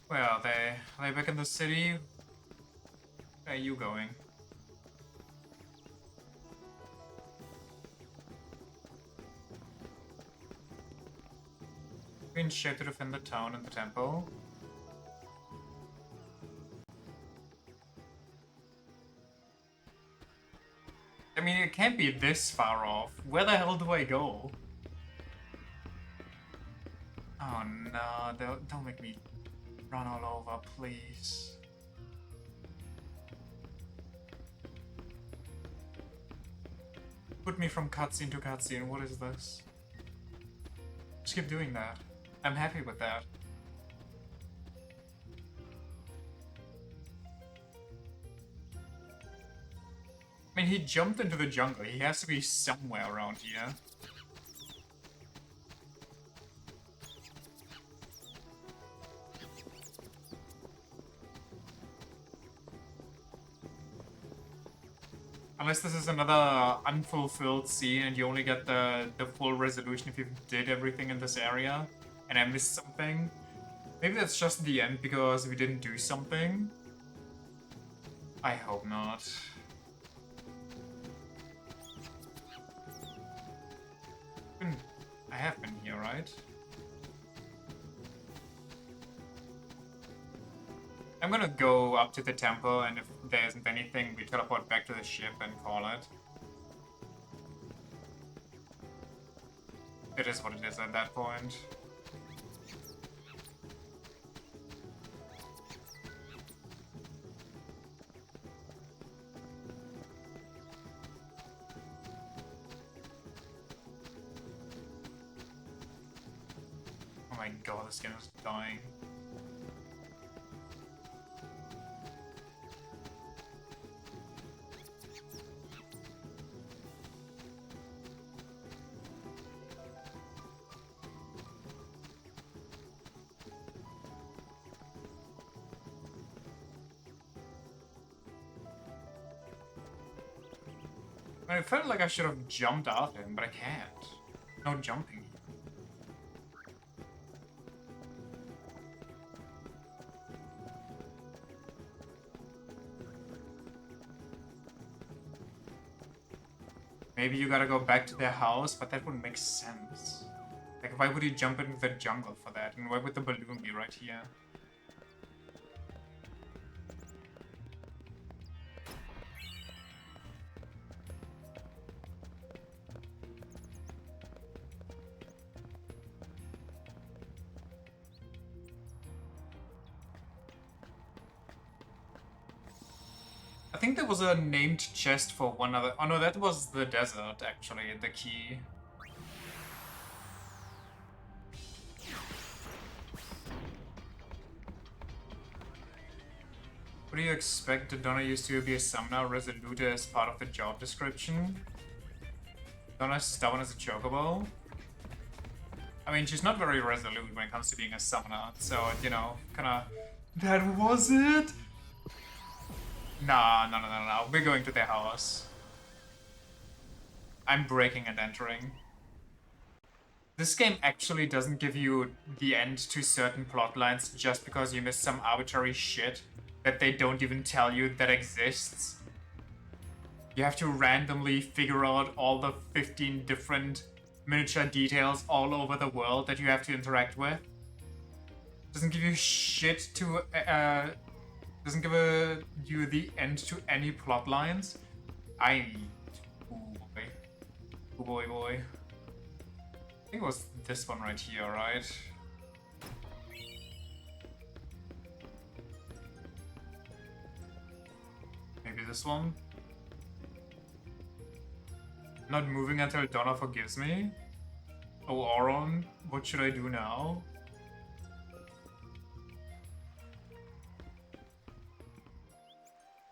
S1: Where are they? Are they back in the city? Where are you going? Been shaped to defend the town and the temple. I mean, it can't be this far off. Where the hell do I go? Oh no, don't make me run all over, please. Put me from cutscene to cutscene, what is this? Just keep doing that. I'm happy with that. I mean, he jumped into the jungle. He has to be somewhere around here. Unless this is another unfulfilled scene and you only get the full resolution if you did everything in this area and I missed something. Maybe that's just the end because we didn't do something. I hope not. I have been here, right? I'm gonna go up to the temple, and if there isn't anything, we teleport back to the ship and call it. It is what it is at that point. Oh my god, this game is dying. I mean, it felt like I should have jumped out him, but I can't. No jumping. Maybe you gotta go back to their house, but that wouldn't make sense. Like, why would you jump into the jungle for that? And why would the balloon be right here? I think there was a named chest for one other. Oh no, that was the desert, actually, the key. What do you expect? Did Donna used to be a summoner resolute as part of the job description? Donna's stubborn as a chocobo? I mean, she's not very resolute when it comes to being a summoner, so, you know, kinda... That was it? Nah, no. We're going to their house. I'm breaking and entering. This game actually doesn't give you the end to certain plot lines just because you missed some arbitrary shit that they don't even tell you that exists. You have to randomly figure out all the 15 different miniature details all over the world that you have to interact with. Doesn't give you shit to Doesn't give you the end to any plot lines. Ooh boy. Ooh boy boy. I think it was this one right here, right? Maybe this one? Not moving until Donna forgives me? Oh, Auron, what should I do now?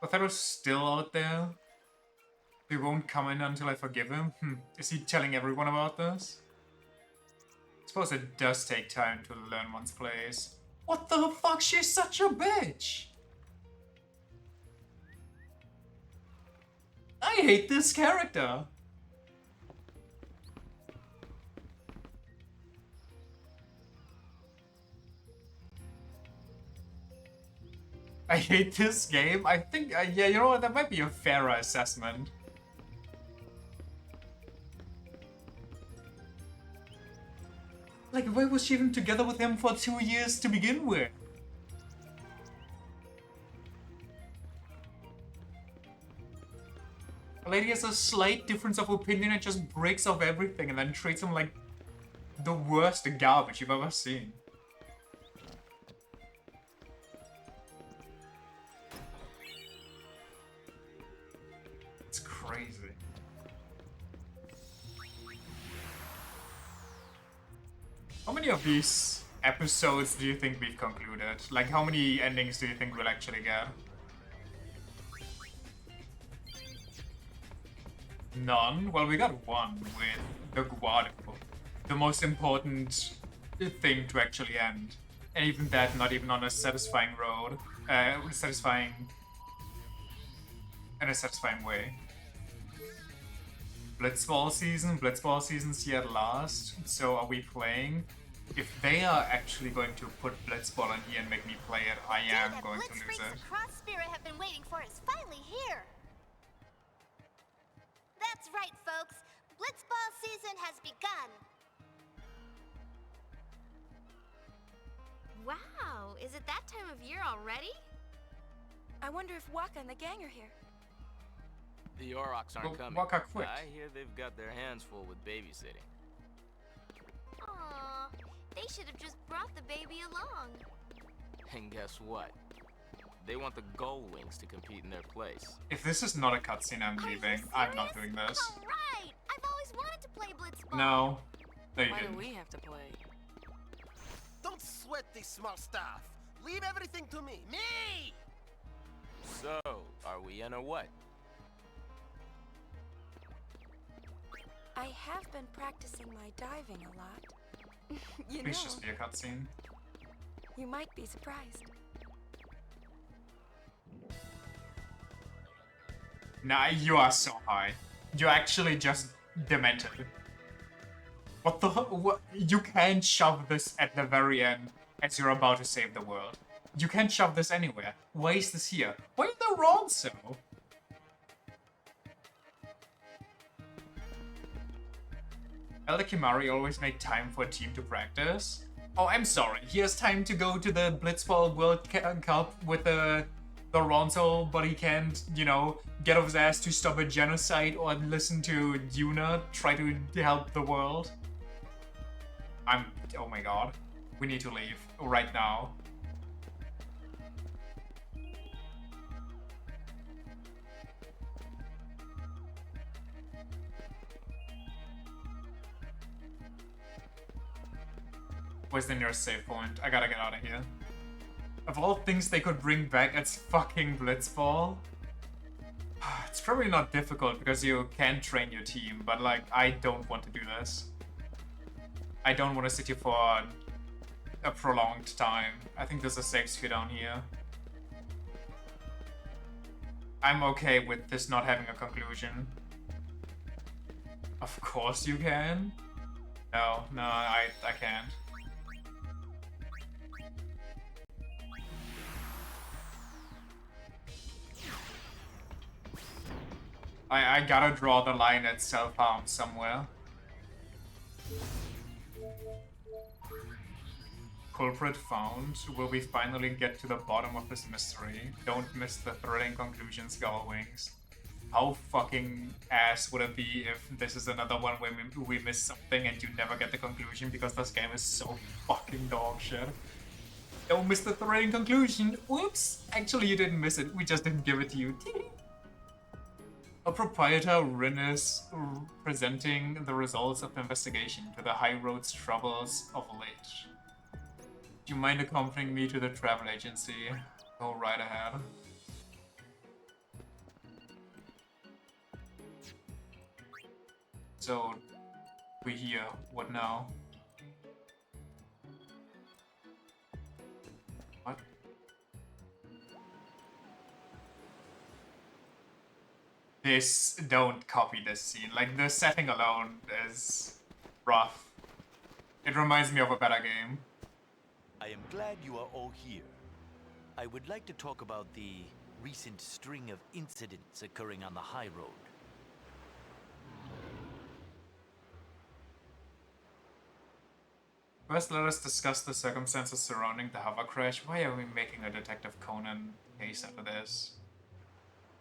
S1: Othello's still out there? He won't come in until I forgive him? Is he telling everyone about this? I suppose it does take time to learn one's place. What the fuck? She's such a bitch! I hate this character! I hate this game. I think, yeah, you know what? That might be a fairer assessment. Like, why was she even together with him for 2 years to begin with? A lady has a slight difference of opinion and just breaks off everything and then treats him like the worst garbage you've ever seen. It's crazy. How many of these episodes do you think we've concluded? Like, how many endings do you think we'll actually get? None? Well, we got one with the Guardo. The most important thing to actually end. And even that, not even on a satisfying road. In a satisfying way. Blitzball season's here at last. So are we playing? If they are actually going to put Blitzball in here and make me play it, I am going to lose it.
S7: Across Spirit have been waiting for is finally here. That's right, folks. Blitzball season has begun. Wow, is it that time of year already?
S12: I wonder if Waka and the gang are here.
S14: The Aurochs aren't coming.
S1: Waka quit.
S14: I hear they've got their hands full with babysitting.
S7: Aww, they should have just brought the baby along.
S14: And guess what? They want the Gull Wings to compete in their place.
S1: If this is not a cutscene, I'm leaving. I'm not doing this.
S7: Alright! I've always wanted to play Blitzball.
S1: No. No, you
S12: Why
S1: didn't.
S12: do we have to play?
S17: Don't sweat this small stuff. Leave everything to me. Me!
S14: So, are we in or what?
S12: I have been practicing my diving a lot. You know,
S1: Please just be a cutscene.
S12: you might be surprised.
S1: Nah, you are so high. You're actually just demented. What the what? You can't shove this at the very end as you're about to save the world. You can't shove this anywhere. Why is this here? Why are they wrong so? Elder Kimari always made time for a team to practice. Oh, I'm sorry. He has time to go to the Blitzball World Cup with the Ronso, but he can't, you know, get off his ass to stop a genocide or listen to Yuna try to help the world. Oh my god. We need to leave right now. Where's the nearest save point? I gotta get out of here. Of all things they could bring back, it's fucking Blitzball. It's probably not difficult because you can train your team, but like, I don't want to do this. I don't want to sit here for a prolonged time. I think there's a safe sphere down here. I'm okay with this not having a conclusion. Of course you can. No, I can't. I gotta draw the line at self-harm somewhere. culprit found, will we finally get to the bottom of this mystery? Don't miss the thrilling conclusion, Skullwings. How fucking ass would it be if this is another one where we miss something and you never get the conclusion because this game is so fucking dog shit. Don't miss the thrilling conclusion. Oops! Actually, you didn't miss it. We just didn't give it to you. A proprietor, Rinus, presenting the results of the investigation to the High Road's troubles of late. Do you mind accompanying me to the travel agency? Go right ahead. So, we here. What now? What? Don't copy this scene. Like, the setting alone is rough. It reminds me of a better game.
S11: I am glad you are all here. I would like to talk about the recent string of incidents occurring on the high road.
S1: First, let us discuss the circumstances surrounding the hover crash. Why are we making a Detective Conan case out of this?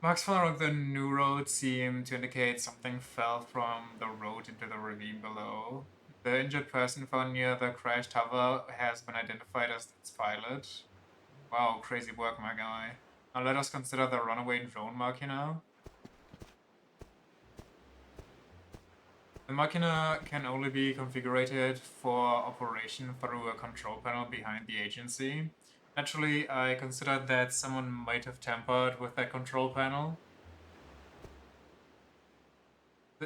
S1: Marks following the new road seem to indicate something fell from the road into the ravine below. The injured person found near the crashed hover has been identified as its pilot. Wow, crazy work, my guy. Now let us consider the runaway drone machina. The machina can only be configured for operation through a control panel behind the agency. Naturally, I considered that someone might have tampered with that control panel.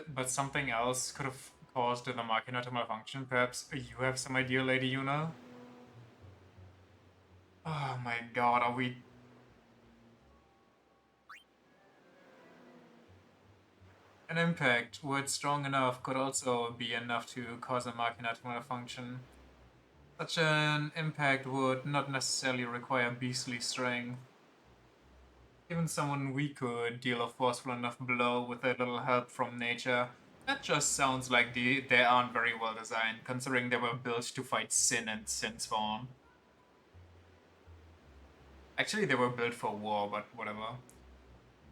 S1: But something else could have caused the machina to malfunction. Perhaps you have some idea, Lady Yuna? Oh my god, are we... An impact, were it strong enough, could also be enough to cause a machina to malfunction. Such an impact would not necessarily require beastly strength. Even someone weak could deal a forceful enough blow with a little help from nature. That just sounds like they aren't very well designed, considering they were built to fight sin and sin spawn. Actually, they were built for war, but whatever.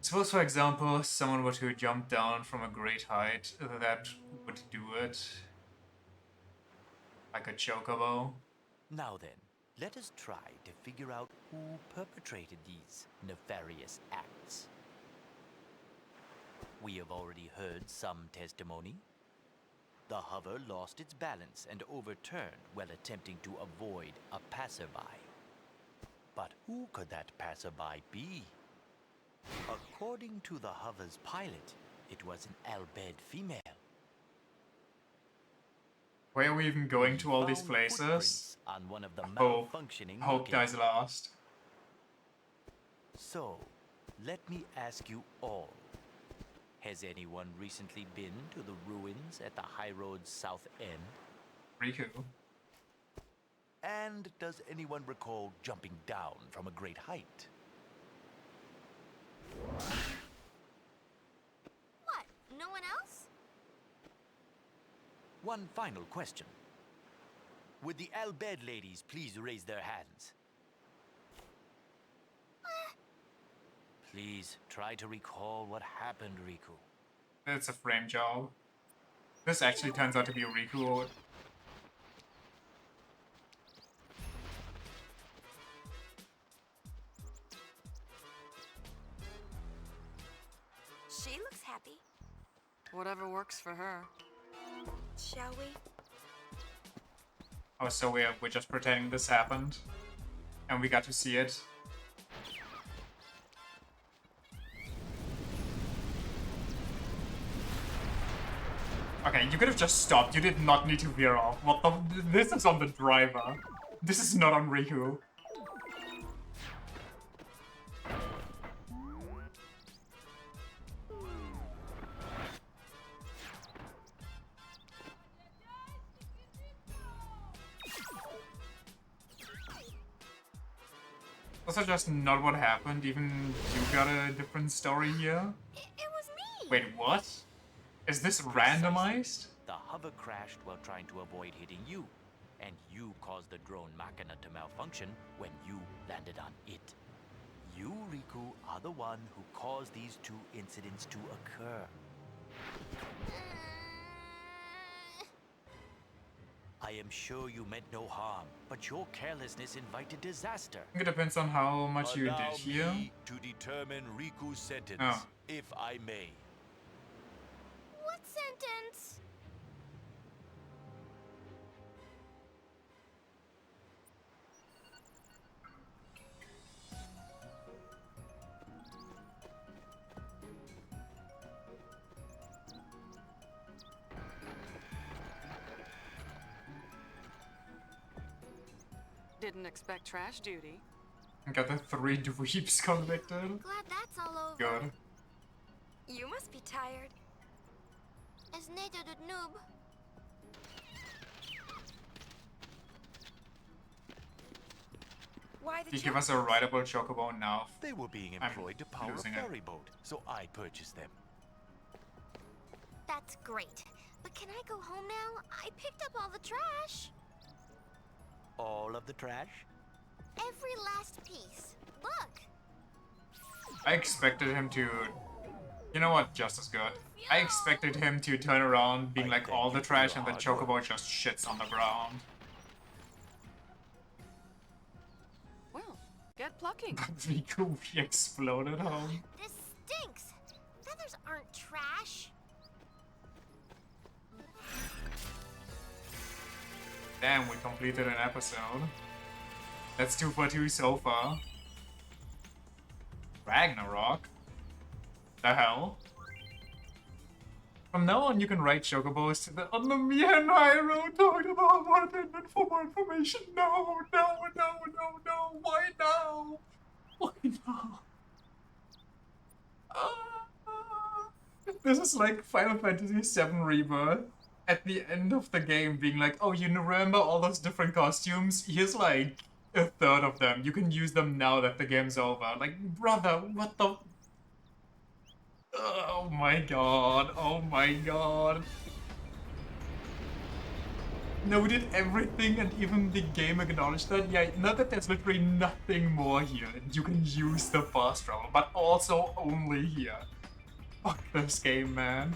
S1: Suppose, for example, someone were to jump down from a great height, that would do it. Like a chocobo.
S11: Now then, let us try to figure out who perpetrated these nefarious acts. We have already heard some testimony. The hover lost its balance and overturned while attempting to avoid a passerby. But who could that passerby be? According to the hover's pilot, it was an Albed female.
S1: Why are we even going to all these places?
S11: On one of the
S1: Hope dies last.
S11: So, let me ask you all. Has anyone recently been to the ruins at the High Road's south end?
S1: Riku.
S11: And does anyone recall jumping down from a great height?
S7: What? No one else?
S11: One final question. Would the Albed ladies please raise their hands? Please try to recall what happened, Riku.
S1: It's a frame job. This actually turns out to be Riku.
S12: She looks happy.
S4: Whatever works for her.
S12: Shall we?
S1: Oh, so we're just pretending this happened. And we got to see it. Okay, you could have just stopped. You did not need to veer off. What the? This is on the driver. This is not on Riku. Also just not what happened. Even you got a different story here.
S7: It was me.
S1: Wait, what? Is this randomized?
S11: The hover crashed while trying to avoid hitting you. and you caused the drone machina to malfunction when you landed on it. You, Riku, are the one who caused these two incidents to occur. I am sure you meant no harm, but your carelessness invited disaster.
S1: I think it depends on how much you
S11: Allow
S1: did here.
S11: me to determine Riku's sentence,
S1: Oh.
S11: if I may.
S7: What sentence?
S4: Didn't expect trash duty.
S1: Got the 3 dweebs convicted.
S7: Glad that's all over.
S1: Good.
S12: You must be tired.
S7: As Nato did noob.
S12: Why the
S1: You give us a rideable chocobo now.
S11: They were being employed to power a
S1: losing it.
S11: ferry boat, so I purchased them.
S7: That's great. But can I go home now? I picked up all the trash.
S11: All of the trash?
S7: Every last piece. Look.
S1: I expected him to... You know what? Just as good. I expected him to turn around, being like all the trash, and the chocobo just shits on the ground.
S4: Well, get plucking.
S1: But Riku exploded home.
S7: This stinks. Feathers aren't trash.
S1: Damn, we completed an episode. That's 2 for 2 so far. Ragnarok? The hell? From now on, you can write chocobos to the on the me and I wrote talking about more amendment for more information. No, no, no, no, no. Why now? Why now? This is like Final Fantasy VII Rebirth. At the end of the game being like, oh, you remember all those different costumes? Here's like a third of them. You can use them now that the game's over. Like, brother, what the... Oh my god, oh my god. No, we did everything and even the game acknowledged that. Yeah, not that there's literally nothing more here. You can use the fast travel, but also only here. Fuck this game, man.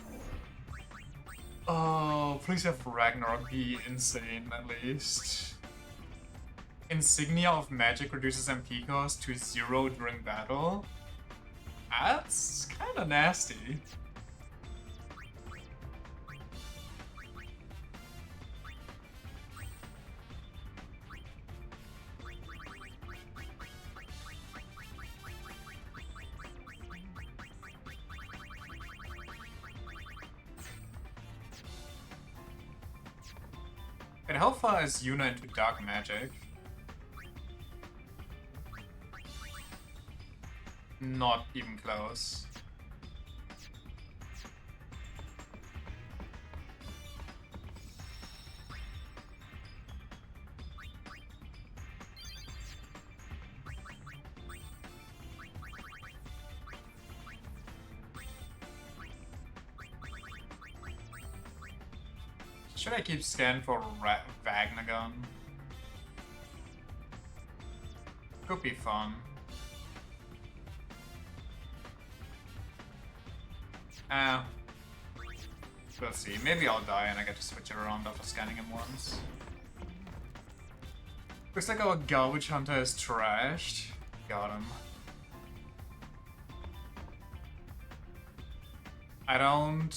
S1: Oh, please have Ragnarok be insane, at least. Insignia of Magic reduces MP cost to 0 during battle? That's kinda nasty. And how far is Yuna into dark magic? Not even close. Should I keep scanning for Vagnagon? Could be fun. We'll see. Maybe I'll die and I get to switch it around after scanning him once. Looks like our garbage hunter is trashed. Got him. I don't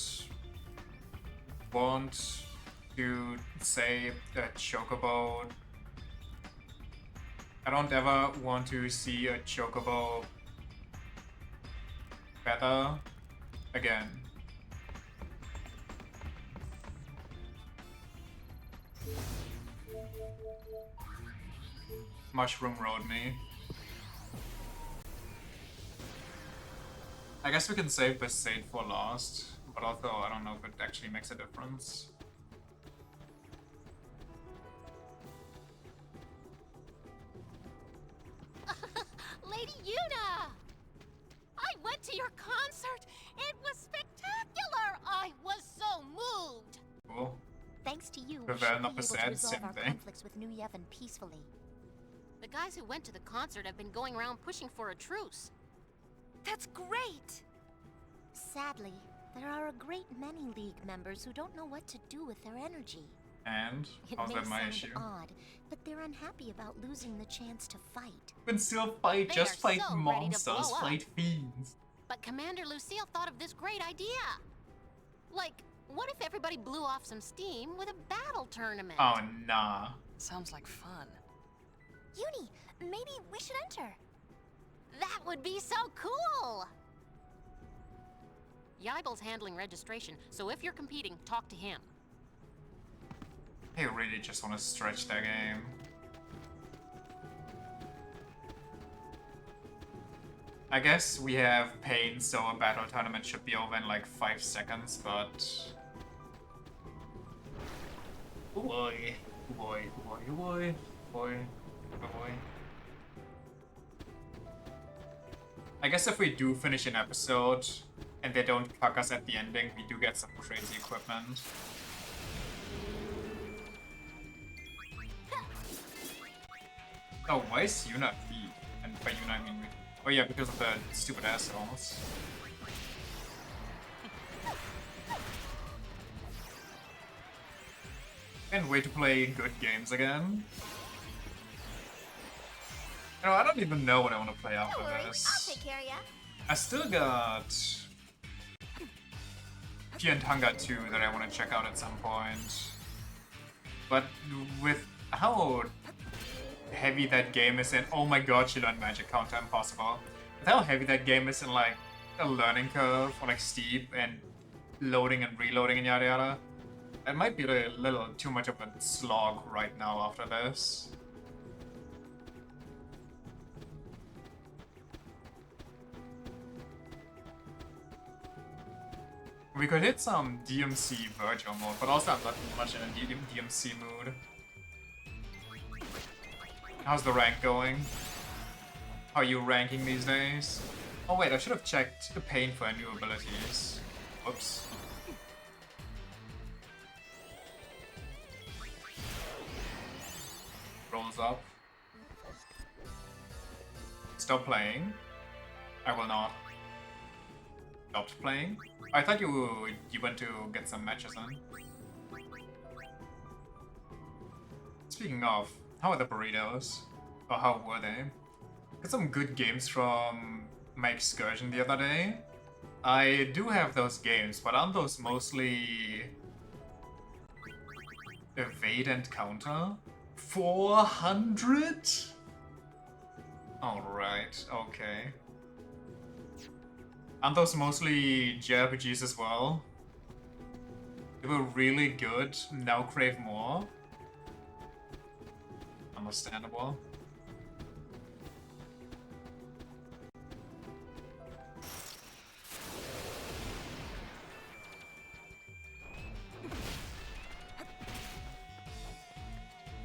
S1: want to say that Chocobo... I don't ever want to see a Chocobo better again. Mushroom Road me. I guess we can save Besaid for last, but also I don't know if it actually makes a difference.
S16: Lady Yuna! I went to your concert! It was spectacular! I was so moved!
S1: Cool.
S7: Thanks to you
S1: The
S7: we should be able
S1: 100%
S7: to resolve
S1: same
S7: our
S1: thing.
S7: conflicts with New Yevon peacefully.
S16: The guys who went to the concert have been going around pushing for a truce.
S12: That's great!
S7: Sadly, there are a great many League members who don't know what to do with their energy.
S1: And
S7: It
S1: how's
S7: may
S1: that my
S7: sound
S1: issue?
S7: odd, but they're unhappy about losing the chance to fight.
S1: You can still fight,
S16: They
S1: just
S16: are
S1: fight
S16: so ready to
S1: monsters,
S16: blow up.
S1: fight fiends.
S16: But Commander Lucille thought of this great idea. Like, what if everybody blew off some steam with a battle tournament?
S1: Oh nah.
S4: Sounds like fun.
S7: Uni, maybe we should enter.
S16: That would be so cool! Yibel's handling registration, so if you're competing, talk to him.
S1: I really just want to stretch that game. I guess we have pain, so a battle tournament should be over in like 5 seconds, but... Oh boy. Oh boy. Oh boy. Oh boy. Oh boy. Oh boy. I guess if we do finish an episode, and they don't cuck us at the ending, we do get some crazy equipment. Oh, why is Yuna feed? And by Yuna I mean... Oh yeah, because of the stupid assholes. Can't wait to play good games again. You know, I don't even know what I want to play after
S7: Don't worry, I'll
S1: this.
S7: take care of ya.
S1: I still got... P and Hunger 2 that I want to check out at some point. But with how heavy that game is in... Oh my god, she learned magic counter, impossible. With how heavy that game is in like a learning curve, or like steep, and loading and reloading and yada yada. It might be a little too much of a slog right now after this. We could hit some DMC Virtual mode, but also I'm not much in a DMC mood. How's the rank going? How are you ranking these days? Oh wait, I should have checked the pain for new abilities. Whoops. Rolls up. Stop playing. I will not. Stopped playing? I thought you went to get some matches in. Speaking of, how are the burritos? Or how were they? Got some good games from my excursion the other day. I do have those games, but aren't those mostly evade and counter? 400? Alright, okay. Aren't those mostly JRPGs as well? They were really good, now crave more. Understandable.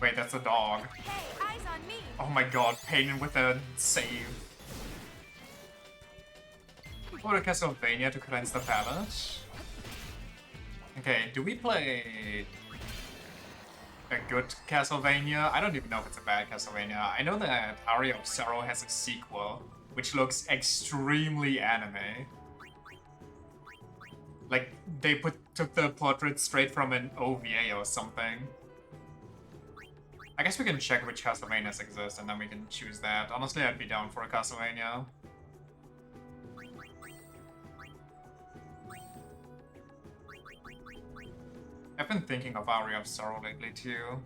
S1: Wait, that's a dog.
S12: Hey, eyes on me!
S1: Oh my god, Payton with a save. Go to Castlevania to cleanse the palate. Okay, do we play a good Castlevania? I don't even know if it's a bad Castlevania. I know that Aria of Sorrow has a sequel, which looks extremely anime. Like, they took the portrait straight from an OVA or something. I guess we can check which Castlevanias exist and then we can choose that. Honestly, I'd be down for a Castlevania. I've been thinking of Aria of Sorrow lately too.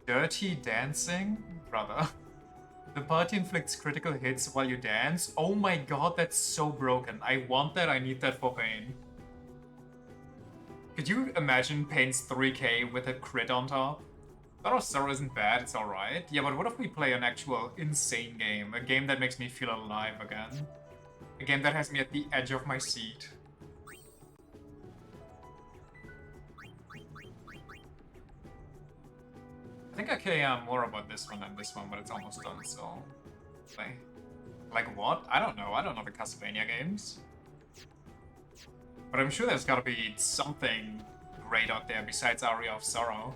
S1: Dirty Dancing? Brother. The party inflicts critical hits while you dance? Oh my god, that's so broken. I want that, I need that for Pain. Could you imagine Pain's 3k with a crit on top? Aria of Sorrow isn't bad, it's alright. Yeah, but what if we play an actual insane game? A game that makes me feel alive again? A game that has me at the edge of my seat? I think I care more about this one than this one, but it's almost done, so... Like what? I don't know the Castlevania games. But I'm sure there's gotta be something great out there besides Aria of Sorrow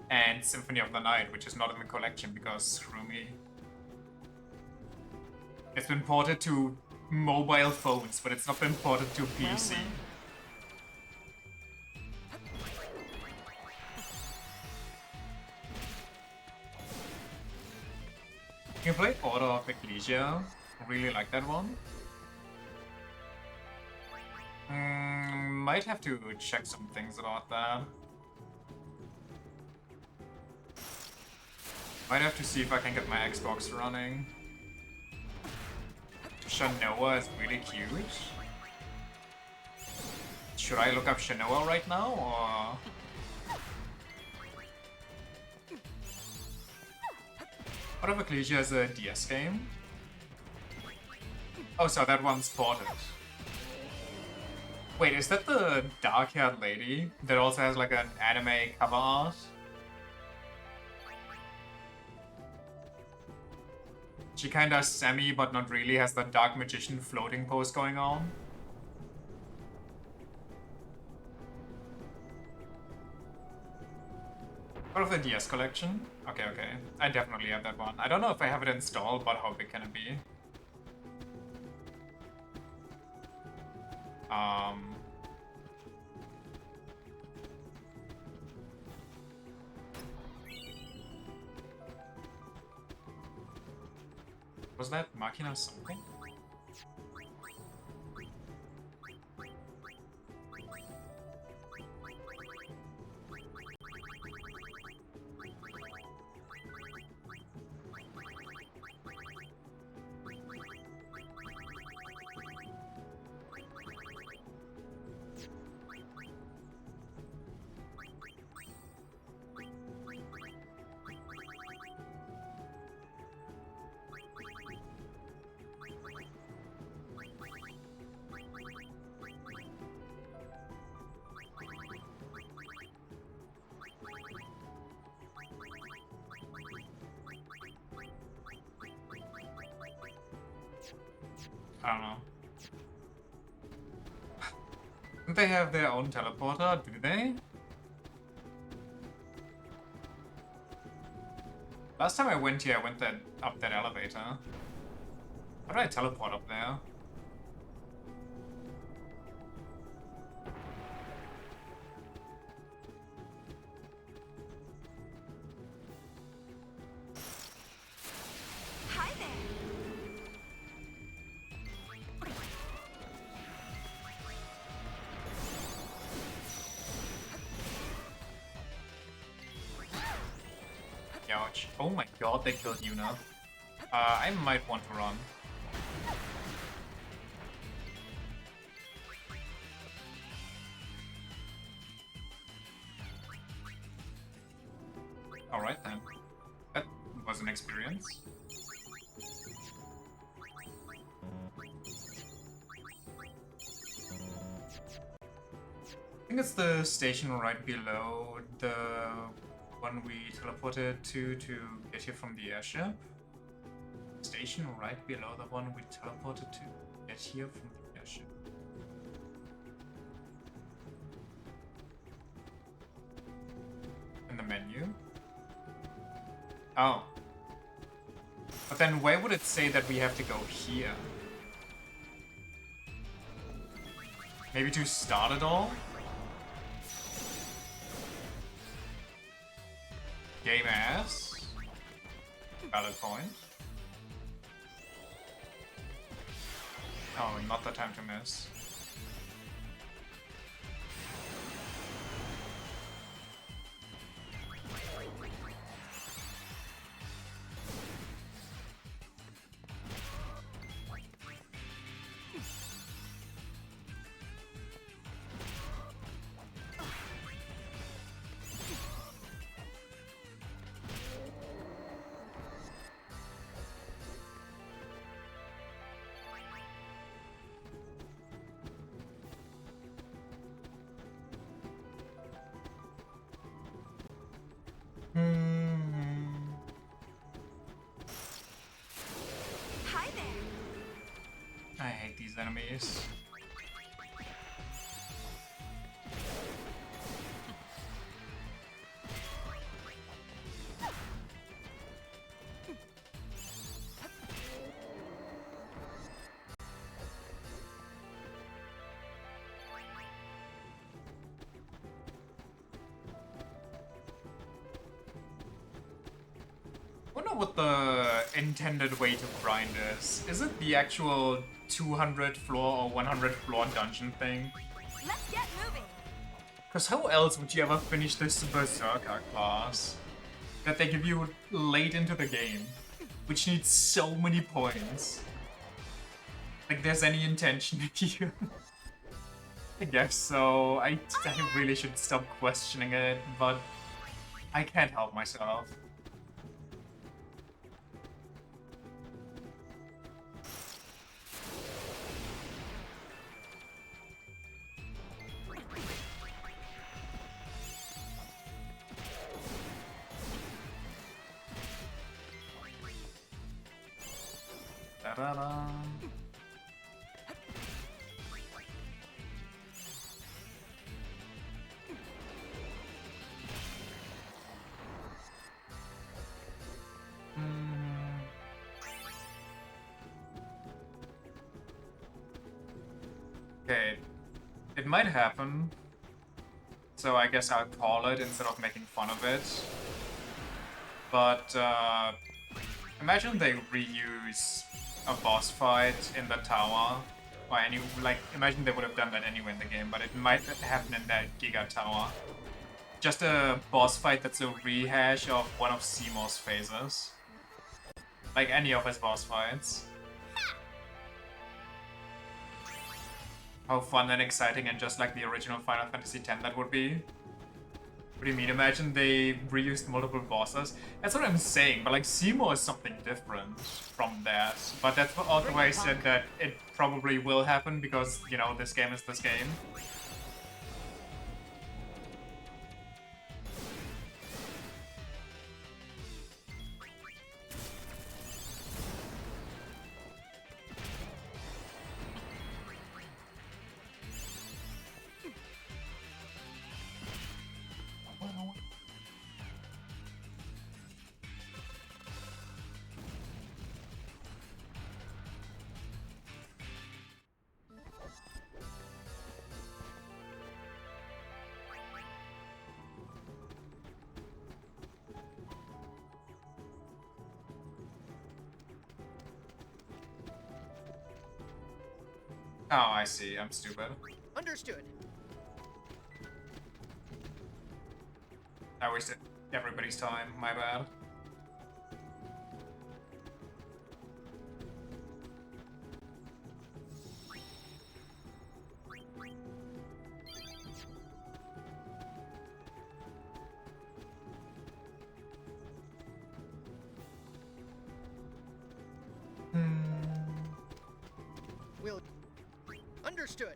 S1: and Symphony of the Night, which is not in the collection because screw me. It's been ported to mobile phones, but it's not been ported to PC. You played Order of Ecclesia. Really like that one. Might have to check some things about that. Might have to see if I can get my Xbox running. Shanoa is really cute. Should I look up Shanoa right now, or...? Order of Ecclesia is a DS game. Oh, so that one's ported. Wait, is that the dark-haired lady that also has like an anime cover art? She kinda semi, but not really, has the Dark Magician floating pose going on. Part of the DS collection? Okay, okay. I definitely have that one. I don't know if I have it installed, but how big can it be? Was that Machina something? I don't know. Don't they have their own teleporter? Do they? Last time I went here, I went up that elevator. How do I teleport up there?
S12: Hi there.
S1: Ouch. Oh my god, they killed Yuna. I might want to run. Alright then. That was an experience. I think it's the station right below the one we teleported to get here from the airship. Station right below the one we teleported to get here from the airship. In the menu? Oh. But then why would it say that we have to go here? Maybe to start it all? Game ass. Valid point. Oh, not the time to miss.
S12: Hi there.
S1: I hate these enemies. what the intended way to grind is. Is it the actual 200 floor or 100 floor dungeon thing?
S10: Let's get moving.
S1: Because how else would you ever finish this Berserker class that they give you late into the game, which needs so many points? Like there's any intention here? I guess so. I really should stop questioning it, but I can't help myself. Da-da-da. Okay, it might happen, so I guess I'll call it instead of making fun of it. But imagine they reuse a boss fight in the tower, or imagine they would have done that anywhere in the game, but it might happen in that Giga Tower. Just a boss fight that's a rehash of one of Seymour's phases. Like any of his boss fights. How fun and exciting and just like the original Final Fantasy X that would be. What do you mean? Imagine they reused multiple bosses? That's what I'm saying, but like Seymour is something different from that. But that's also why I said that it probably will happen because, you know, this game is this game. Oh, I see. I'm stupid.
S6: Understood.
S1: I wasted everybody's time. My bad.
S6: Will. Understood.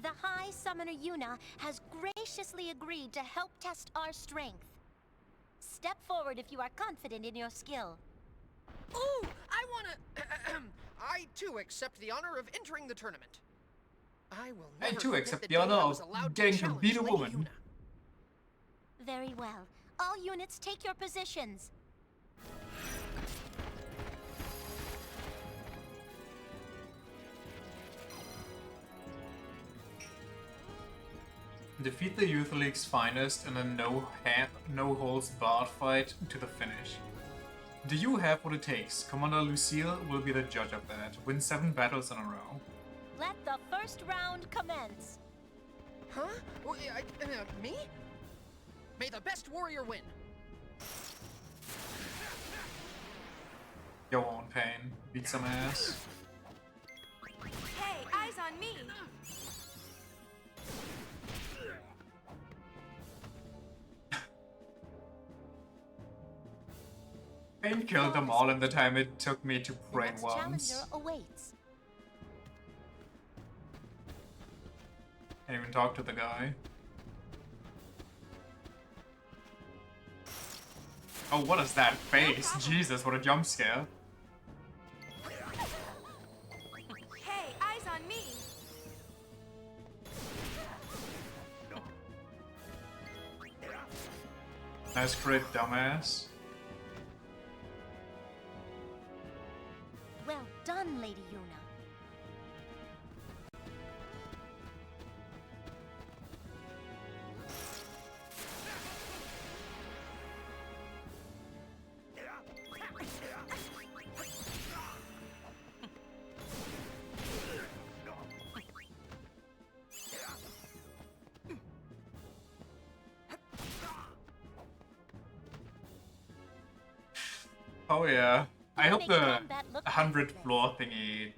S18: The High Summoner Yuna has graciously agreed to help test our strength. Step forward if you are confident in your skill.
S6: Ooh, I wanna... I too accept the honor of entering the tournament. I will
S1: I
S6: never
S1: too
S6: forget
S1: accept
S6: the
S1: the
S6: day
S1: honor
S6: I
S1: of
S6: was allowed
S1: getting to
S6: challenge
S1: beat a
S6: Lady
S1: woman.
S6: Yuna.
S18: Very well. All units take your positions.
S1: Defeat the Youth League's finest in a no-holds-barred fight to the finish. Do you have what it takes? Commander Lucille will be the judge of that. Win 7 battles in a row.
S18: Let the first round commence.
S6: Huh? Me? May the best warrior win.
S1: Go on, Pain. Beat some ass.
S12: Hey, eyes on me!
S1: Pain killed them all in the time it took me to pray once.
S18: Challenger awaits.
S1: Can't even talk to the guy. Oh, what is that face? Jesus, what a jump scare.
S12: Hey, eyes on me!
S1: Nice crit, dumbass.
S18: Well done, Lady Yuna.
S1: Oh yeah. I hope
S18: makes
S1: the
S18: combat look
S1: 100 floor thingy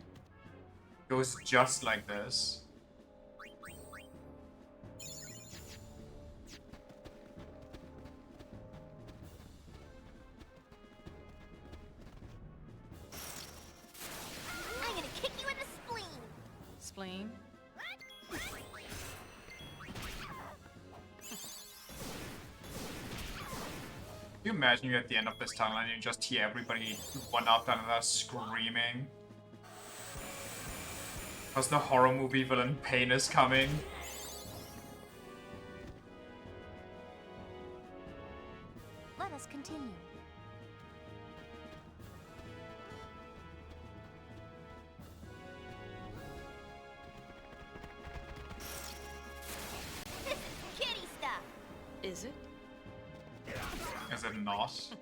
S1: goes just like this.
S7: I'm gonna kick you in the spleen.
S4: Spleen?
S1: Can you imagine you're at the end of this tunnel and you just hear everybody one after another screaming? Because the horror movie villain Pain is coming.
S18: Let us continue.
S7: This is kitty stuff.
S4: Is it?
S1: Is it not?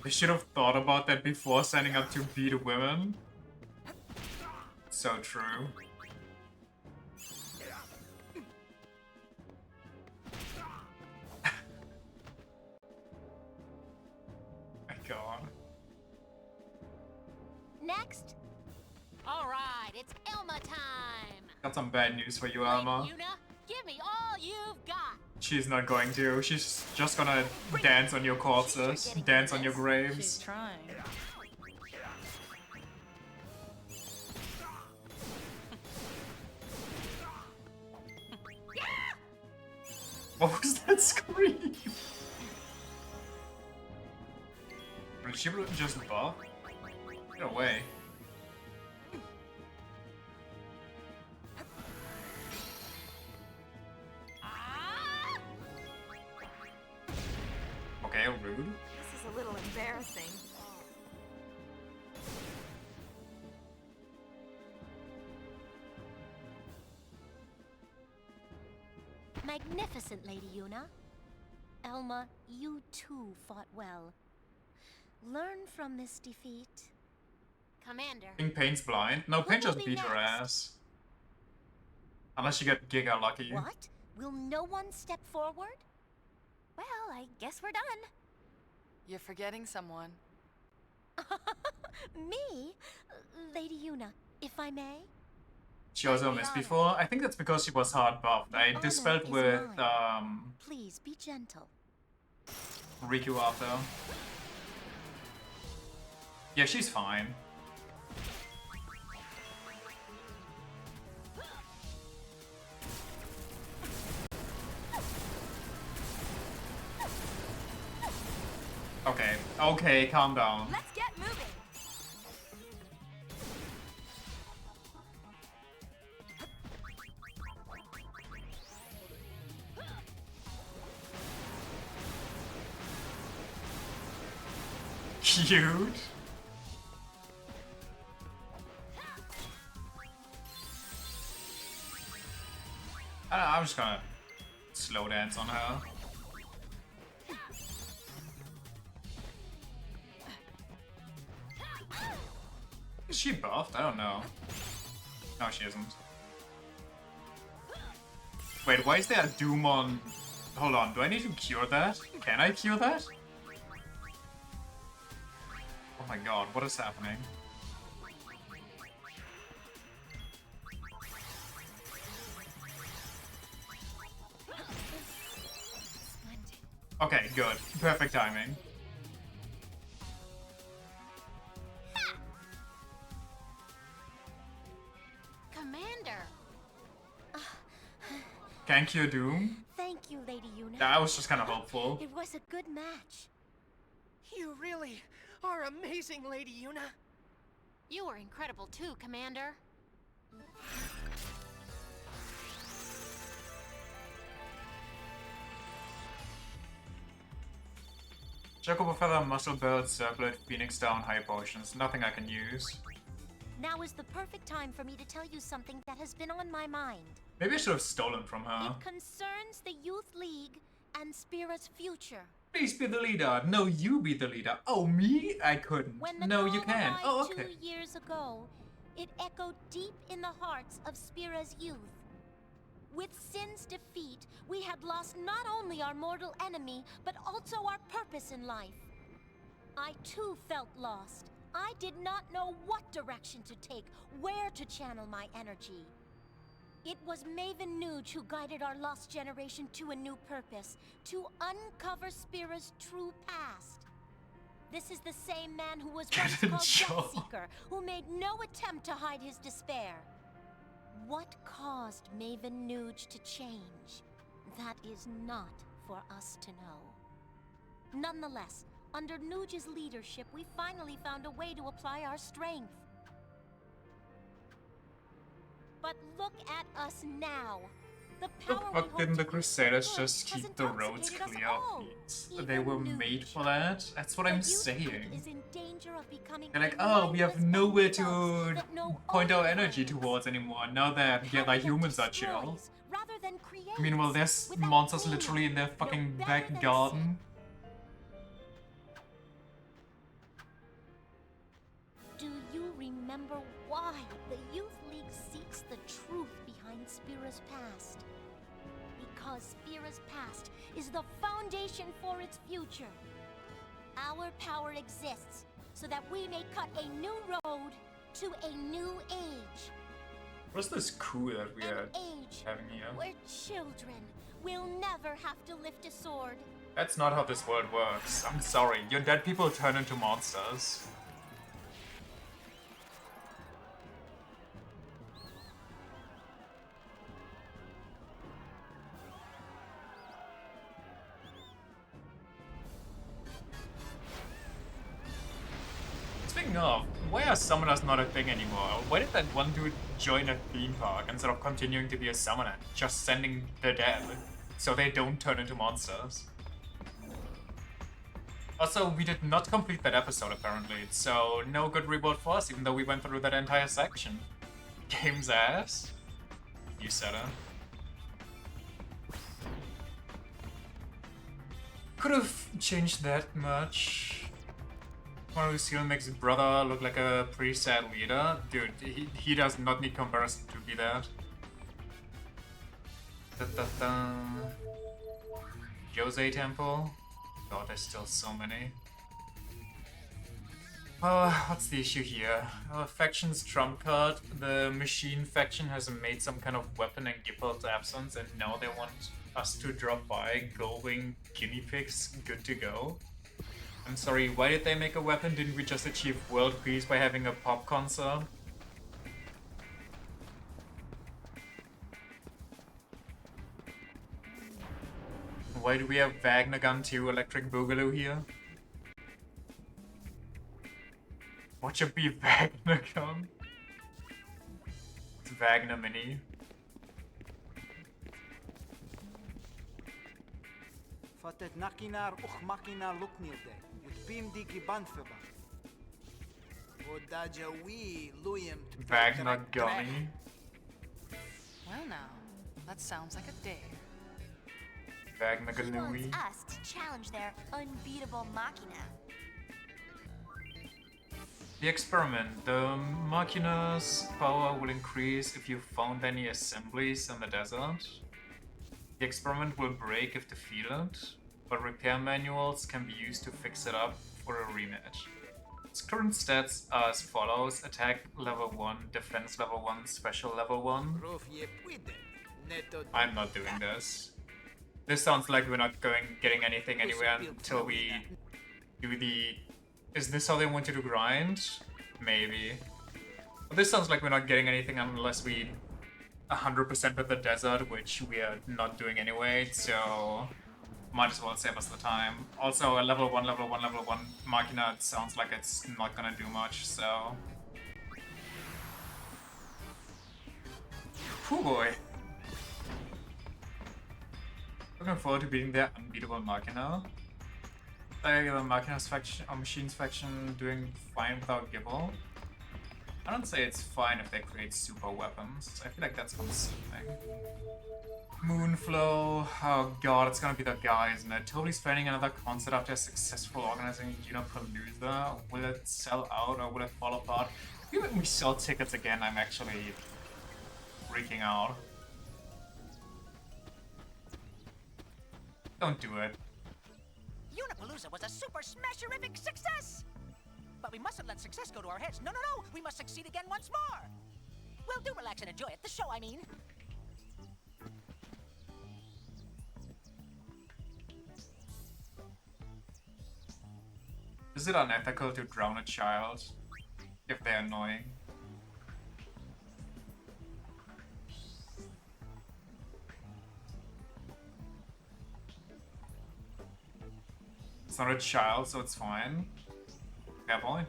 S1: They should have thought about that before signing up to beat women. So true. My god.
S18: Next.
S16: All right, it's Elma time.
S1: Got some bad news for you, Alma.
S16: Yuna, give me all you've got.
S1: She's not going to. She's just gonna dance on your corpses, dance on your graves.
S4: She's trying.
S1: What was that scream? Did she just buff? Get away. Okay, rude.
S10: This is a little embarrassing.
S18: Magnificent, Lady Yuna. Elma, you too fought well. Learn from this defeat.
S16: Commander.
S1: I think Pain's blind. No, Pain just beat her ass. Unless you get Giga lucky.
S18: What? Will no one step forward?
S7: Well, I guess we're done.
S4: You're forgetting someone.
S18: Me? Lady Yuna, if I may?
S1: She also missed before. I think that's because she was hard buffed. I
S18: honor
S1: dispelled
S18: is
S1: with
S18: Please be gentle.
S1: Riku after. Yeah, she's fine. Okay, okay, calm down.
S10: Let's get moving.
S1: Cute. I'm just gonna slow dance on her. Is she buffed? I don't know. No, she isn't. Wait, why is there a Doom on... Hold on, do I need to cure that? Can I cure that? Oh my god, what is happening? Okay, good. Perfect timing.
S16: Commander.
S1: Can cure Doom?
S18: Thank you, Lady Yuna.
S1: Yeah, I was just kind of hopeful.
S18: It was a good match.
S6: You really are amazing, Lady Yuna.
S16: You were incredible too, Commander.
S1: Chocobo Feather, Muscle Belt, Circlet, Phoenix Down, High Potions. Nothing I can use.
S18: Now is the perfect time for me to tell you something that has been on my mind.
S1: Maybe I should have stolen from her.
S18: It concerns the Youth League and Spira's future.
S1: Please be the leader. No, you be the leader. Oh, me? I couldn't.
S18: When the
S1: No, you
S18: call
S1: can.
S18: arrived
S1: Oh, okay.
S18: 2 years ago, it echoed deep in the hearts of Spira's youth. With Sin's defeat, we had lost not only our mortal enemy, but also our purpose in life. I too felt lost. I did not know what direction to take, where to channel my energy. It was Maven Nuge who guided our lost generation to a new purpose, to uncover Spira's true past. This is the same man who was once called Deathseeker, who made no attempt to hide his despair. What caused Maven Nuge to change? That is not for us to know. Nonetheless, under Nuge's leadership, we finally found a way to apply our strength. But look at us now. The
S1: The
S18: power
S1: fuck didn't the Crusaders just keep the roads clear of these? They were made for that? That's what I'm saying. They're like, oh, we have nowhere to point our energy towards anymore now that yeah, like humans are chill. Meanwhile, there's monsters literally in their fucking back garden.
S18: Do you remember why the Youth League seeks the truth behind Spira's past? Because Spira's past is the foundation for its future. Our power exists so that we may cut a new road to a new age.
S1: What's this coup that we are having here?
S18: Where children will never have to lift a sword.
S1: That's not how this world works. I'm sorry, your dead people turn into monsters. Speaking of, why are summoners not a thing anymore? Why did that one dude join a theme park instead of continuing to be a summoner? Just sending the dead, so they don't turn into monsters. Also, we did not complete that episode apparently, so no good reward for us even though we went through that entire section. Game's ass? You said it. Could have changed that much. Lucille makes his brother look like a pretty sad leader. Dude, he does not need comparison to be that. Jose Temple. God, there's still so many. What's the issue here? Faction's trump card. The machine faction has made some kind of weapon in Gippel's absence, and now they want us to drop by Gullwing guinea pigs good to go. I'm sorry, why did they make a weapon? Didn't we just achieve world peace by having a pop concert? Why do we have Wagner Gun 2 Electric Boogaloo here? What should be Wagner Gun? It's Wagner Mini.
S13: Fatet nakinar och makinar luknilde. Bim diki banfeba. Odaja we luyem.
S1: Wagner Gunny.
S4: Well now, that sounds like a dare.
S1: Wagner
S7: He wants
S1: Gunny.
S7: us to challenge their unbeatable machina.
S1: The experiment. The Machina's power will increase if you found any assemblies in the desert. The experiment will break if defeated, but repair manuals can be used to fix it up for a rematch. Its current stats are as follows: attack level 1, defense level 1, special level 1. I'm not doing this. This sounds like we're not getting anything anywhere until we do the... Is this how they want you to grind? Maybe. But this sounds like we're not getting anything unless we 100% with the desert, which we are not doing anyway, so might as well save us the time. Also, a level 1 Machina, it sounds like it's not gonna do much, so... Phew boy. Looking forward to beating their unbeatable Machina. The Machina's faction, or Machine's faction, doing fine without Gibble. I don't say it's fine if they create super weapons. I feel like that's consuming. Moonflow. Oh god, it's gonna be that guy, isn't it? Totally spending another concert after successful organizing Palooza. Will it sell out or will it fall apart? Even when we sell tickets again, I'm actually freaking out. Don't do it.
S17: Unipalooza was a super smasherific success! But we mustn't let success go to our heads. No, no, no! We must succeed again once more! Well, do relax and enjoy it. The show, I mean.
S1: Is it unethical to drown a child if they're annoying? It's not a child, so it's fine. Fair point.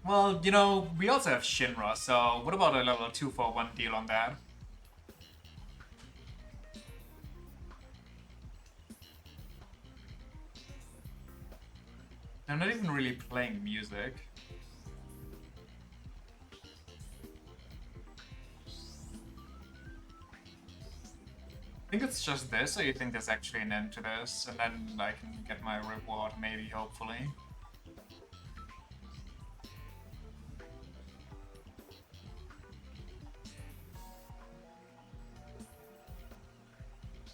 S1: Well, you know, we also have Shinra, so what about a level 2-for-1 deal on that? I'm not even really playing music. I think it's just this, or you think there's actually an end to this, and then I can get my reward, maybe, hopefully.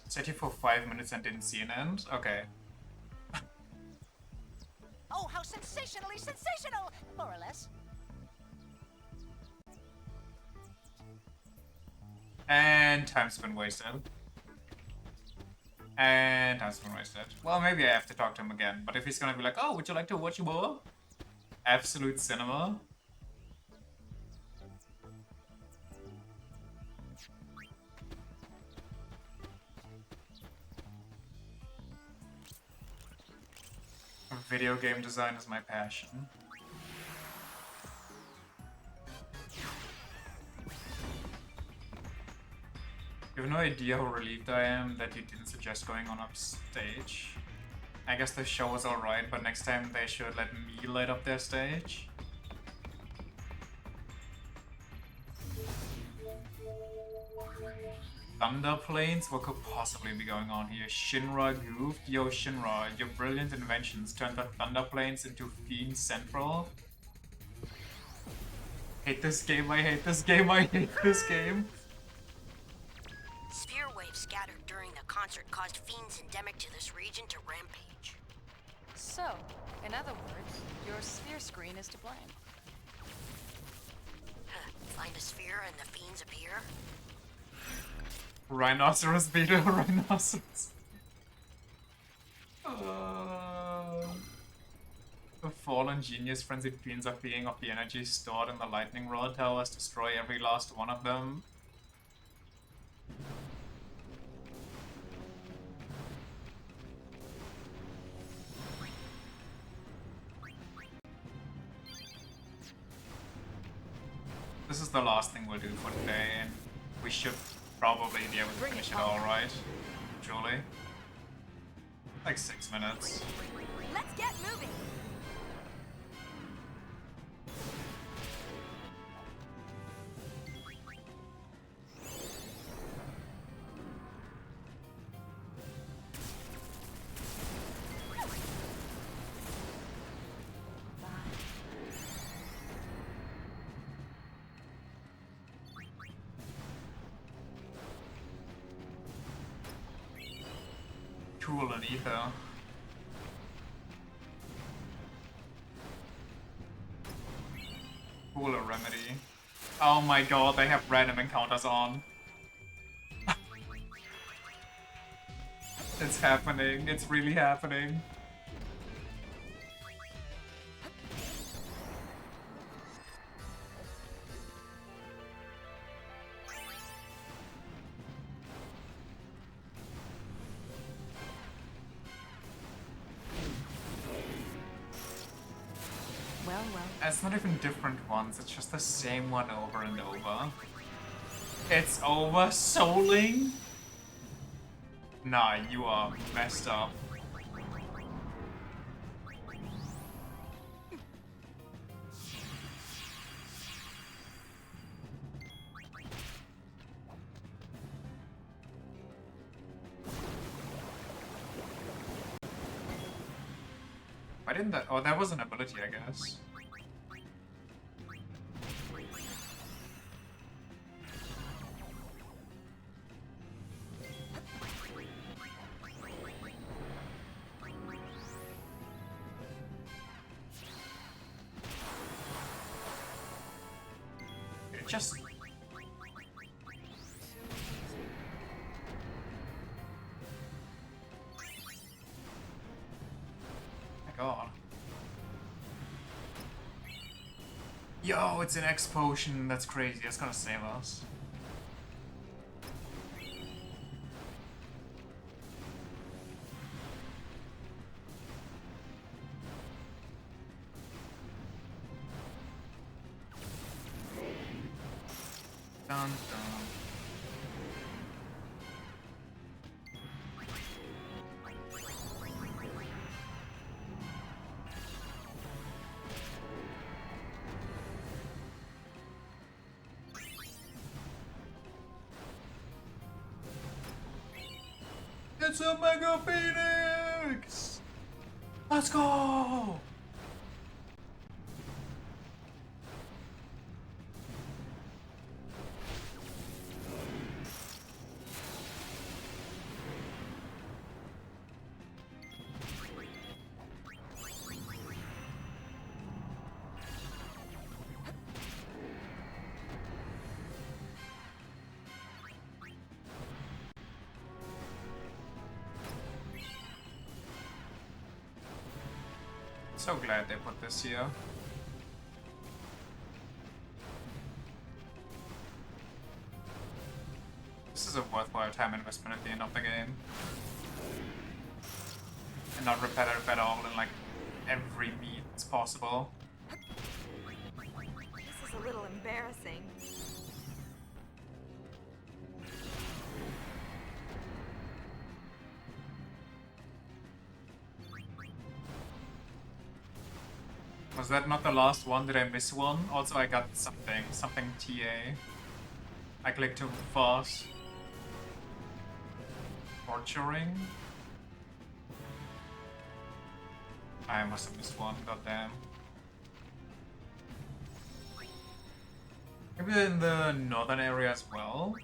S1: Sat here for 5 minutes and didn't see an end? Okay.
S17: Oh, how sensationally sensational! More or less.
S1: And time's been wasted. And time's been wasted. Well, maybe I have to talk to him again, but if he's gonna be like, oh, would you like to watch more? Absolute cinema? Video game design is my passion. You have no idea how relieved I am that you didn't suggest going on upstage. I guess the show was alright, but next time they should let me light up their stage. Thunder Plains? What could possibly be going on here? Shinra goofed? Yo, Shinra, your brilliant inventions turned the Thunder Plains into Fiend Central? Hate this game, I hate this game, I hate this game.
S5: Sphere waves scattered during the concert caused fiends endemic to this region to rampage.
S4: So, in other words, your sphere screen is to blame.
S5: Find a sphere and the fiends appear?
S1: Rhinoceros beetle, rhinoceros. The fallen genius frenzied fiends are feeding off the energy stored in the lightning rod towers. Destroy every last one of them. This is the last thing we'll do for today, and we should probably be able to finish it all right. Julie. Like 6 minutes.
S12: Let's get moving.
S1: Cool and ether. Cooler remedy. Oh my god, they have random encounters on. It's happening, it's really happening. It's not even different ones, it's just the same one over and over. It's over, souling? Nah, you are messed up. Why didn't that? Oh, that was an ability, I guess. just... My god. Yo, it's an X potion. That's crazy. That's gonna save us. Dun, dun. It's a Mega Phoenix! Let's go! So glad they put this here. This is a worthwhile time investment at the end of the game. And not repetitive at all in like every means possible.
S10: This is a little embarrassing.
S1: Was that not the last one? Did I miss one? Also, I got something TA. I clicked too fast. Torturing? I must have missed one, goddamn. Maybe in the northern area as well?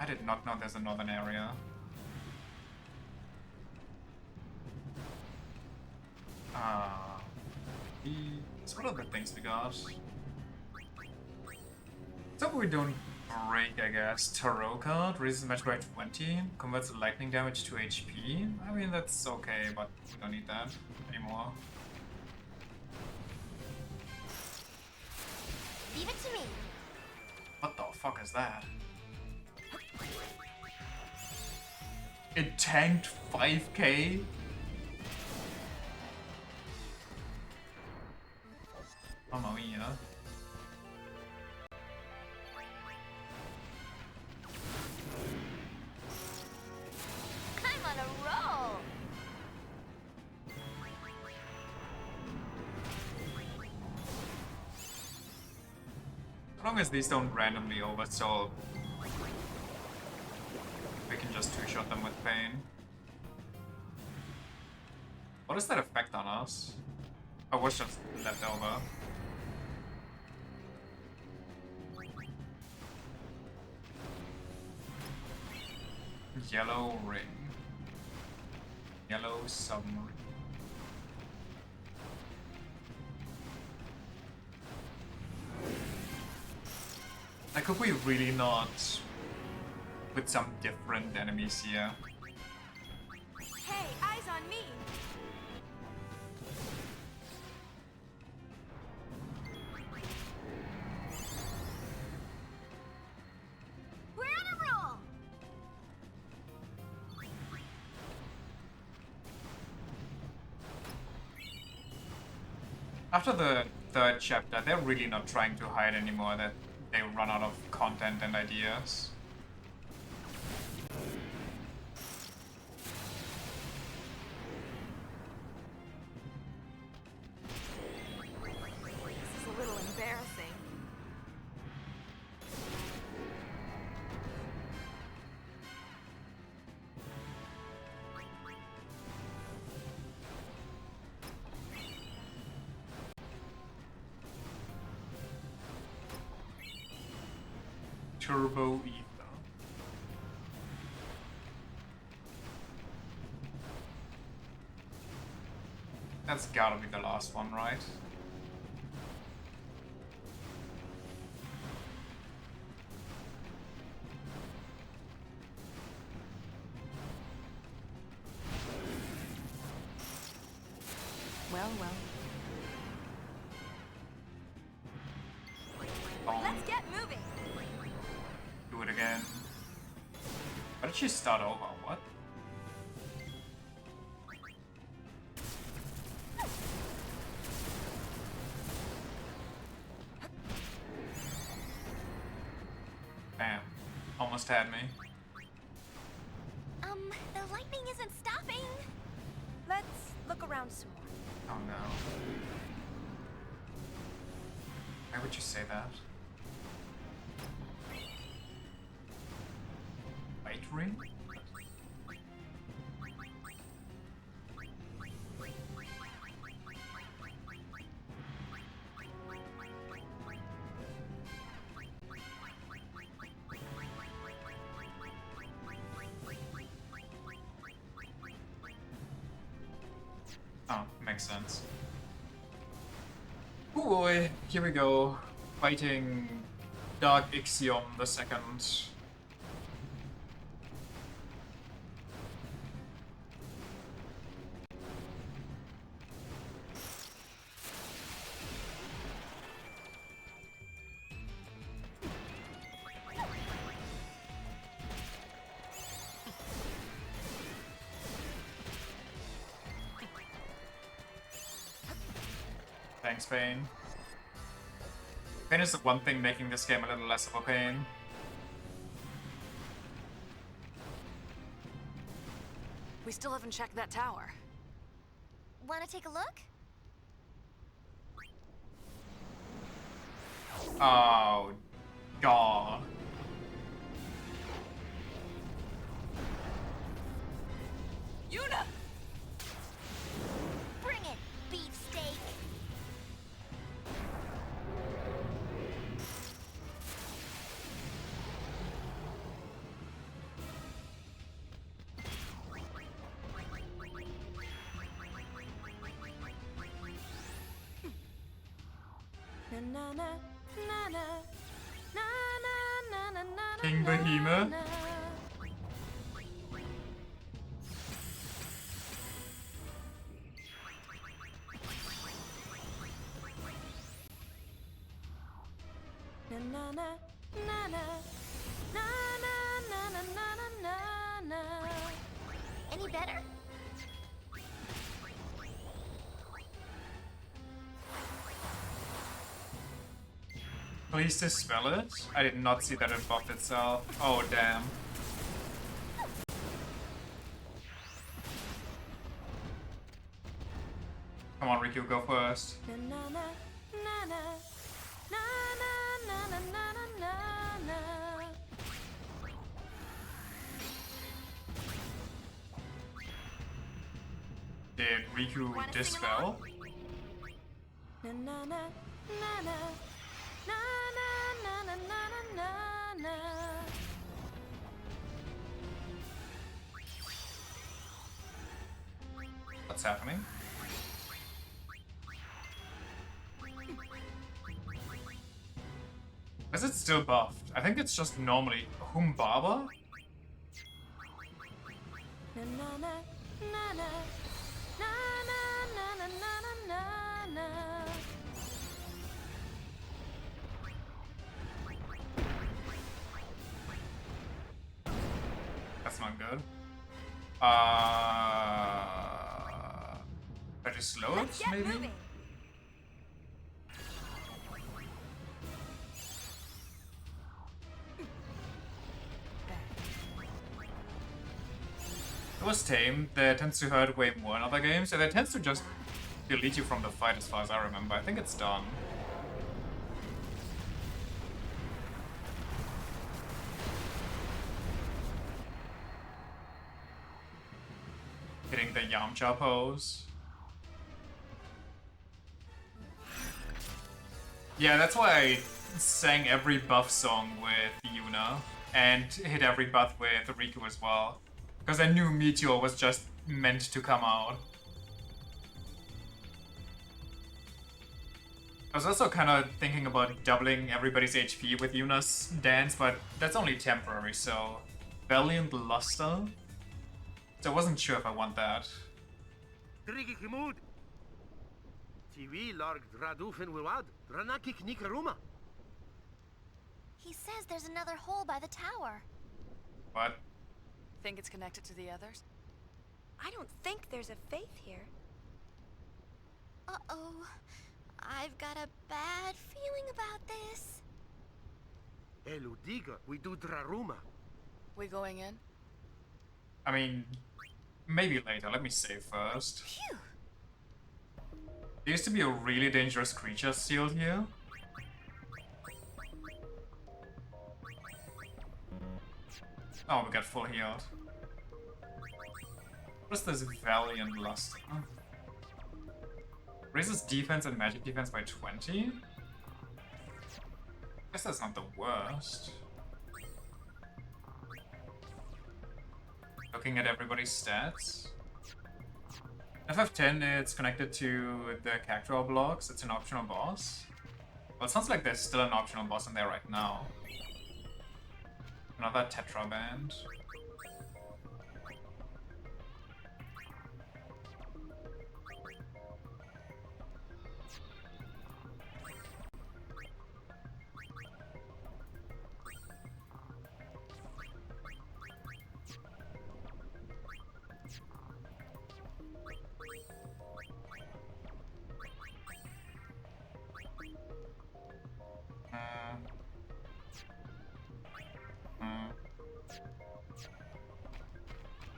S1: I did not know there's a northern area. So what other things we got? So we don't break, I guess. Tarot card, raises match by 20, converts lightning damage to HP. I mean, that's okay, but we don't need that anymore.
S7: Leave it to me.
S1: What the fuck is that? It tanked 5k? Mamma mia.
S7: I'm on a roll.
S1: As long as these don't randomly oversoul, we can just two-shot them with pain. What does that effect on us? Oh, what's just left over? Yellow ring. Yellow submarine. Like, could we really not put some different enemies here?
S10: Hey, eyes on me!
S7: We're on a roll.
S1: After the third chapter, they're really not trying to hide anymore that they run out of content and ideas.
S10: This is a little embarrassing.
S1: Turbo Ether. That's gotta be the last one, right?
S4: Well, well.
S10: Let's get moving.
S1: Do it again. Why did she start over? What? Damn. Almost had me.
S7: The lightning isn't stopping.
S12: Let's look around some more.
S1: Oh no. Why would you say that? Light ring? Oh, makes sense. Oh boy, here we go. Fighting Dark Ixion the Second. Thanks, Pain. Pain is the one thing making this game a little less of a pain.
S4: We still haven't checked that tower.
S7: Wanna take a look?
S1: Oh, God.
S12: Yuna!
S7: Bring it, beefsteak.
S12: Na na na na na na na na na.
S1: King Behemoth.
S12: Na na na na na na na na na na na na.
S7: Any better?
S1: Please dispel it? I did not see that it buffed itself. Oh, damn. Come on, Riku, go first.
S12: Na na na na na na na na na na na na.
S1: Did Riku dispel?
S12: Na na na na na na na na na na na.
S1: What's happening? Is it still buffed? I think it's just normally Humbaba?
S12: Na na na na na na na na na na na.
S1: That's not good. I just slow it, maybe?
S10: Moving.
S1: It was tame. That tends to hurt way more in other games, and that tends to just delete you from the fight as far as I remember. I think it's done. Hitting the Yamcha pose. Yeah, that's why I sang every buff song with Yuna, and hit every buff with Riku as well. Because I knew Meteor was just meant to come out. I was also kind of thinking about doubling everybody's HP with Yuna's dance, but that's only temporary, so... Valiant Luster? So I wasn't sure if I want that.
S20: Tiwi larg dradufin wiwad, dranakik nikaruma.
S7: He says there's another hole by the tower.
S1: What?
S4: Think it's connected to the others?
S12: I don't think there's a faith here.
S7: Uh-oh. I've got a bad feeling about this.
S20: Eludiga, we do draruma.
S4: We going in?
S1: I mean, maybe later. Let me save first.
S7: Phew.
S1: There used to be a really dangerous creature sealed here. Oh, we got full healed. What is this Valiant Luster? Raises defense and magic defense by 20? Guess that's not the worst. Looking at everybody's stats. FF10, it's connected to the Cactuar blocks. It's an optional boss. Well, it sounds like there's still an optional boss in there right now. Another Tetra Band.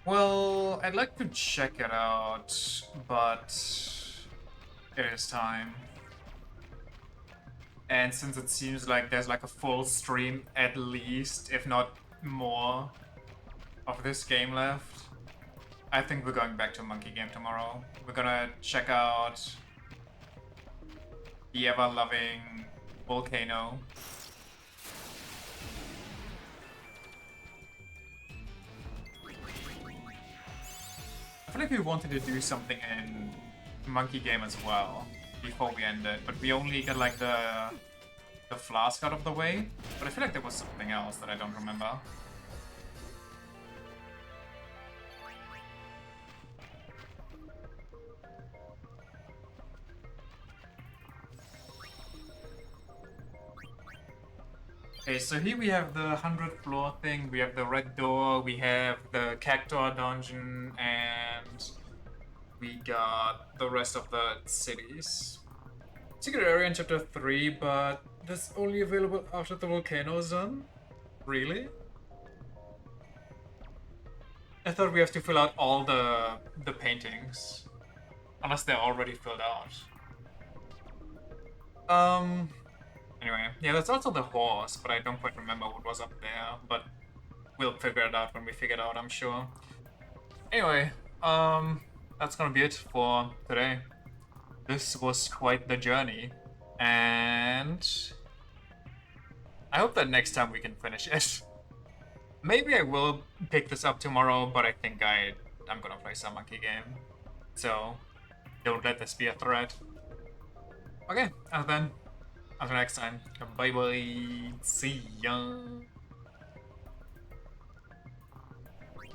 S1: Well, I'd like to check it out, but it is time. And since it seems like there's like a full stream at least, if not more, of this game left, I think we're going back to Monkey Game tomorrow. We're gonna check out the ever-loving volcano. I feel like we wanted to do something in Monkey Game as well before we end it, but we only got like the flask out of the way. But I feel like there was something else that I don't remember. Okay, so here we have the 100th floor thing, we have the red door, we have the Cactuar dungeon, and we got the rest of the cities. Secret area in chapter 3, but that's only available after the volcano is done? Really? I thought we have to fill out all the paintings. Unless they're already filled out. Anyway, yeah, that's also the horse, but I don't quite remember what was up there, but we'll figure it out when we figure it out, I'm sure. Anyway, that's gonna be it for today. This was quite the journey, and I hope that next time we can finish it. Maybe I will pick this up tomorrow, but I think I'm gonna play some Monkey Game. So, don't let this be a threat. Okay, until then. Until next time, bye bye, see ya.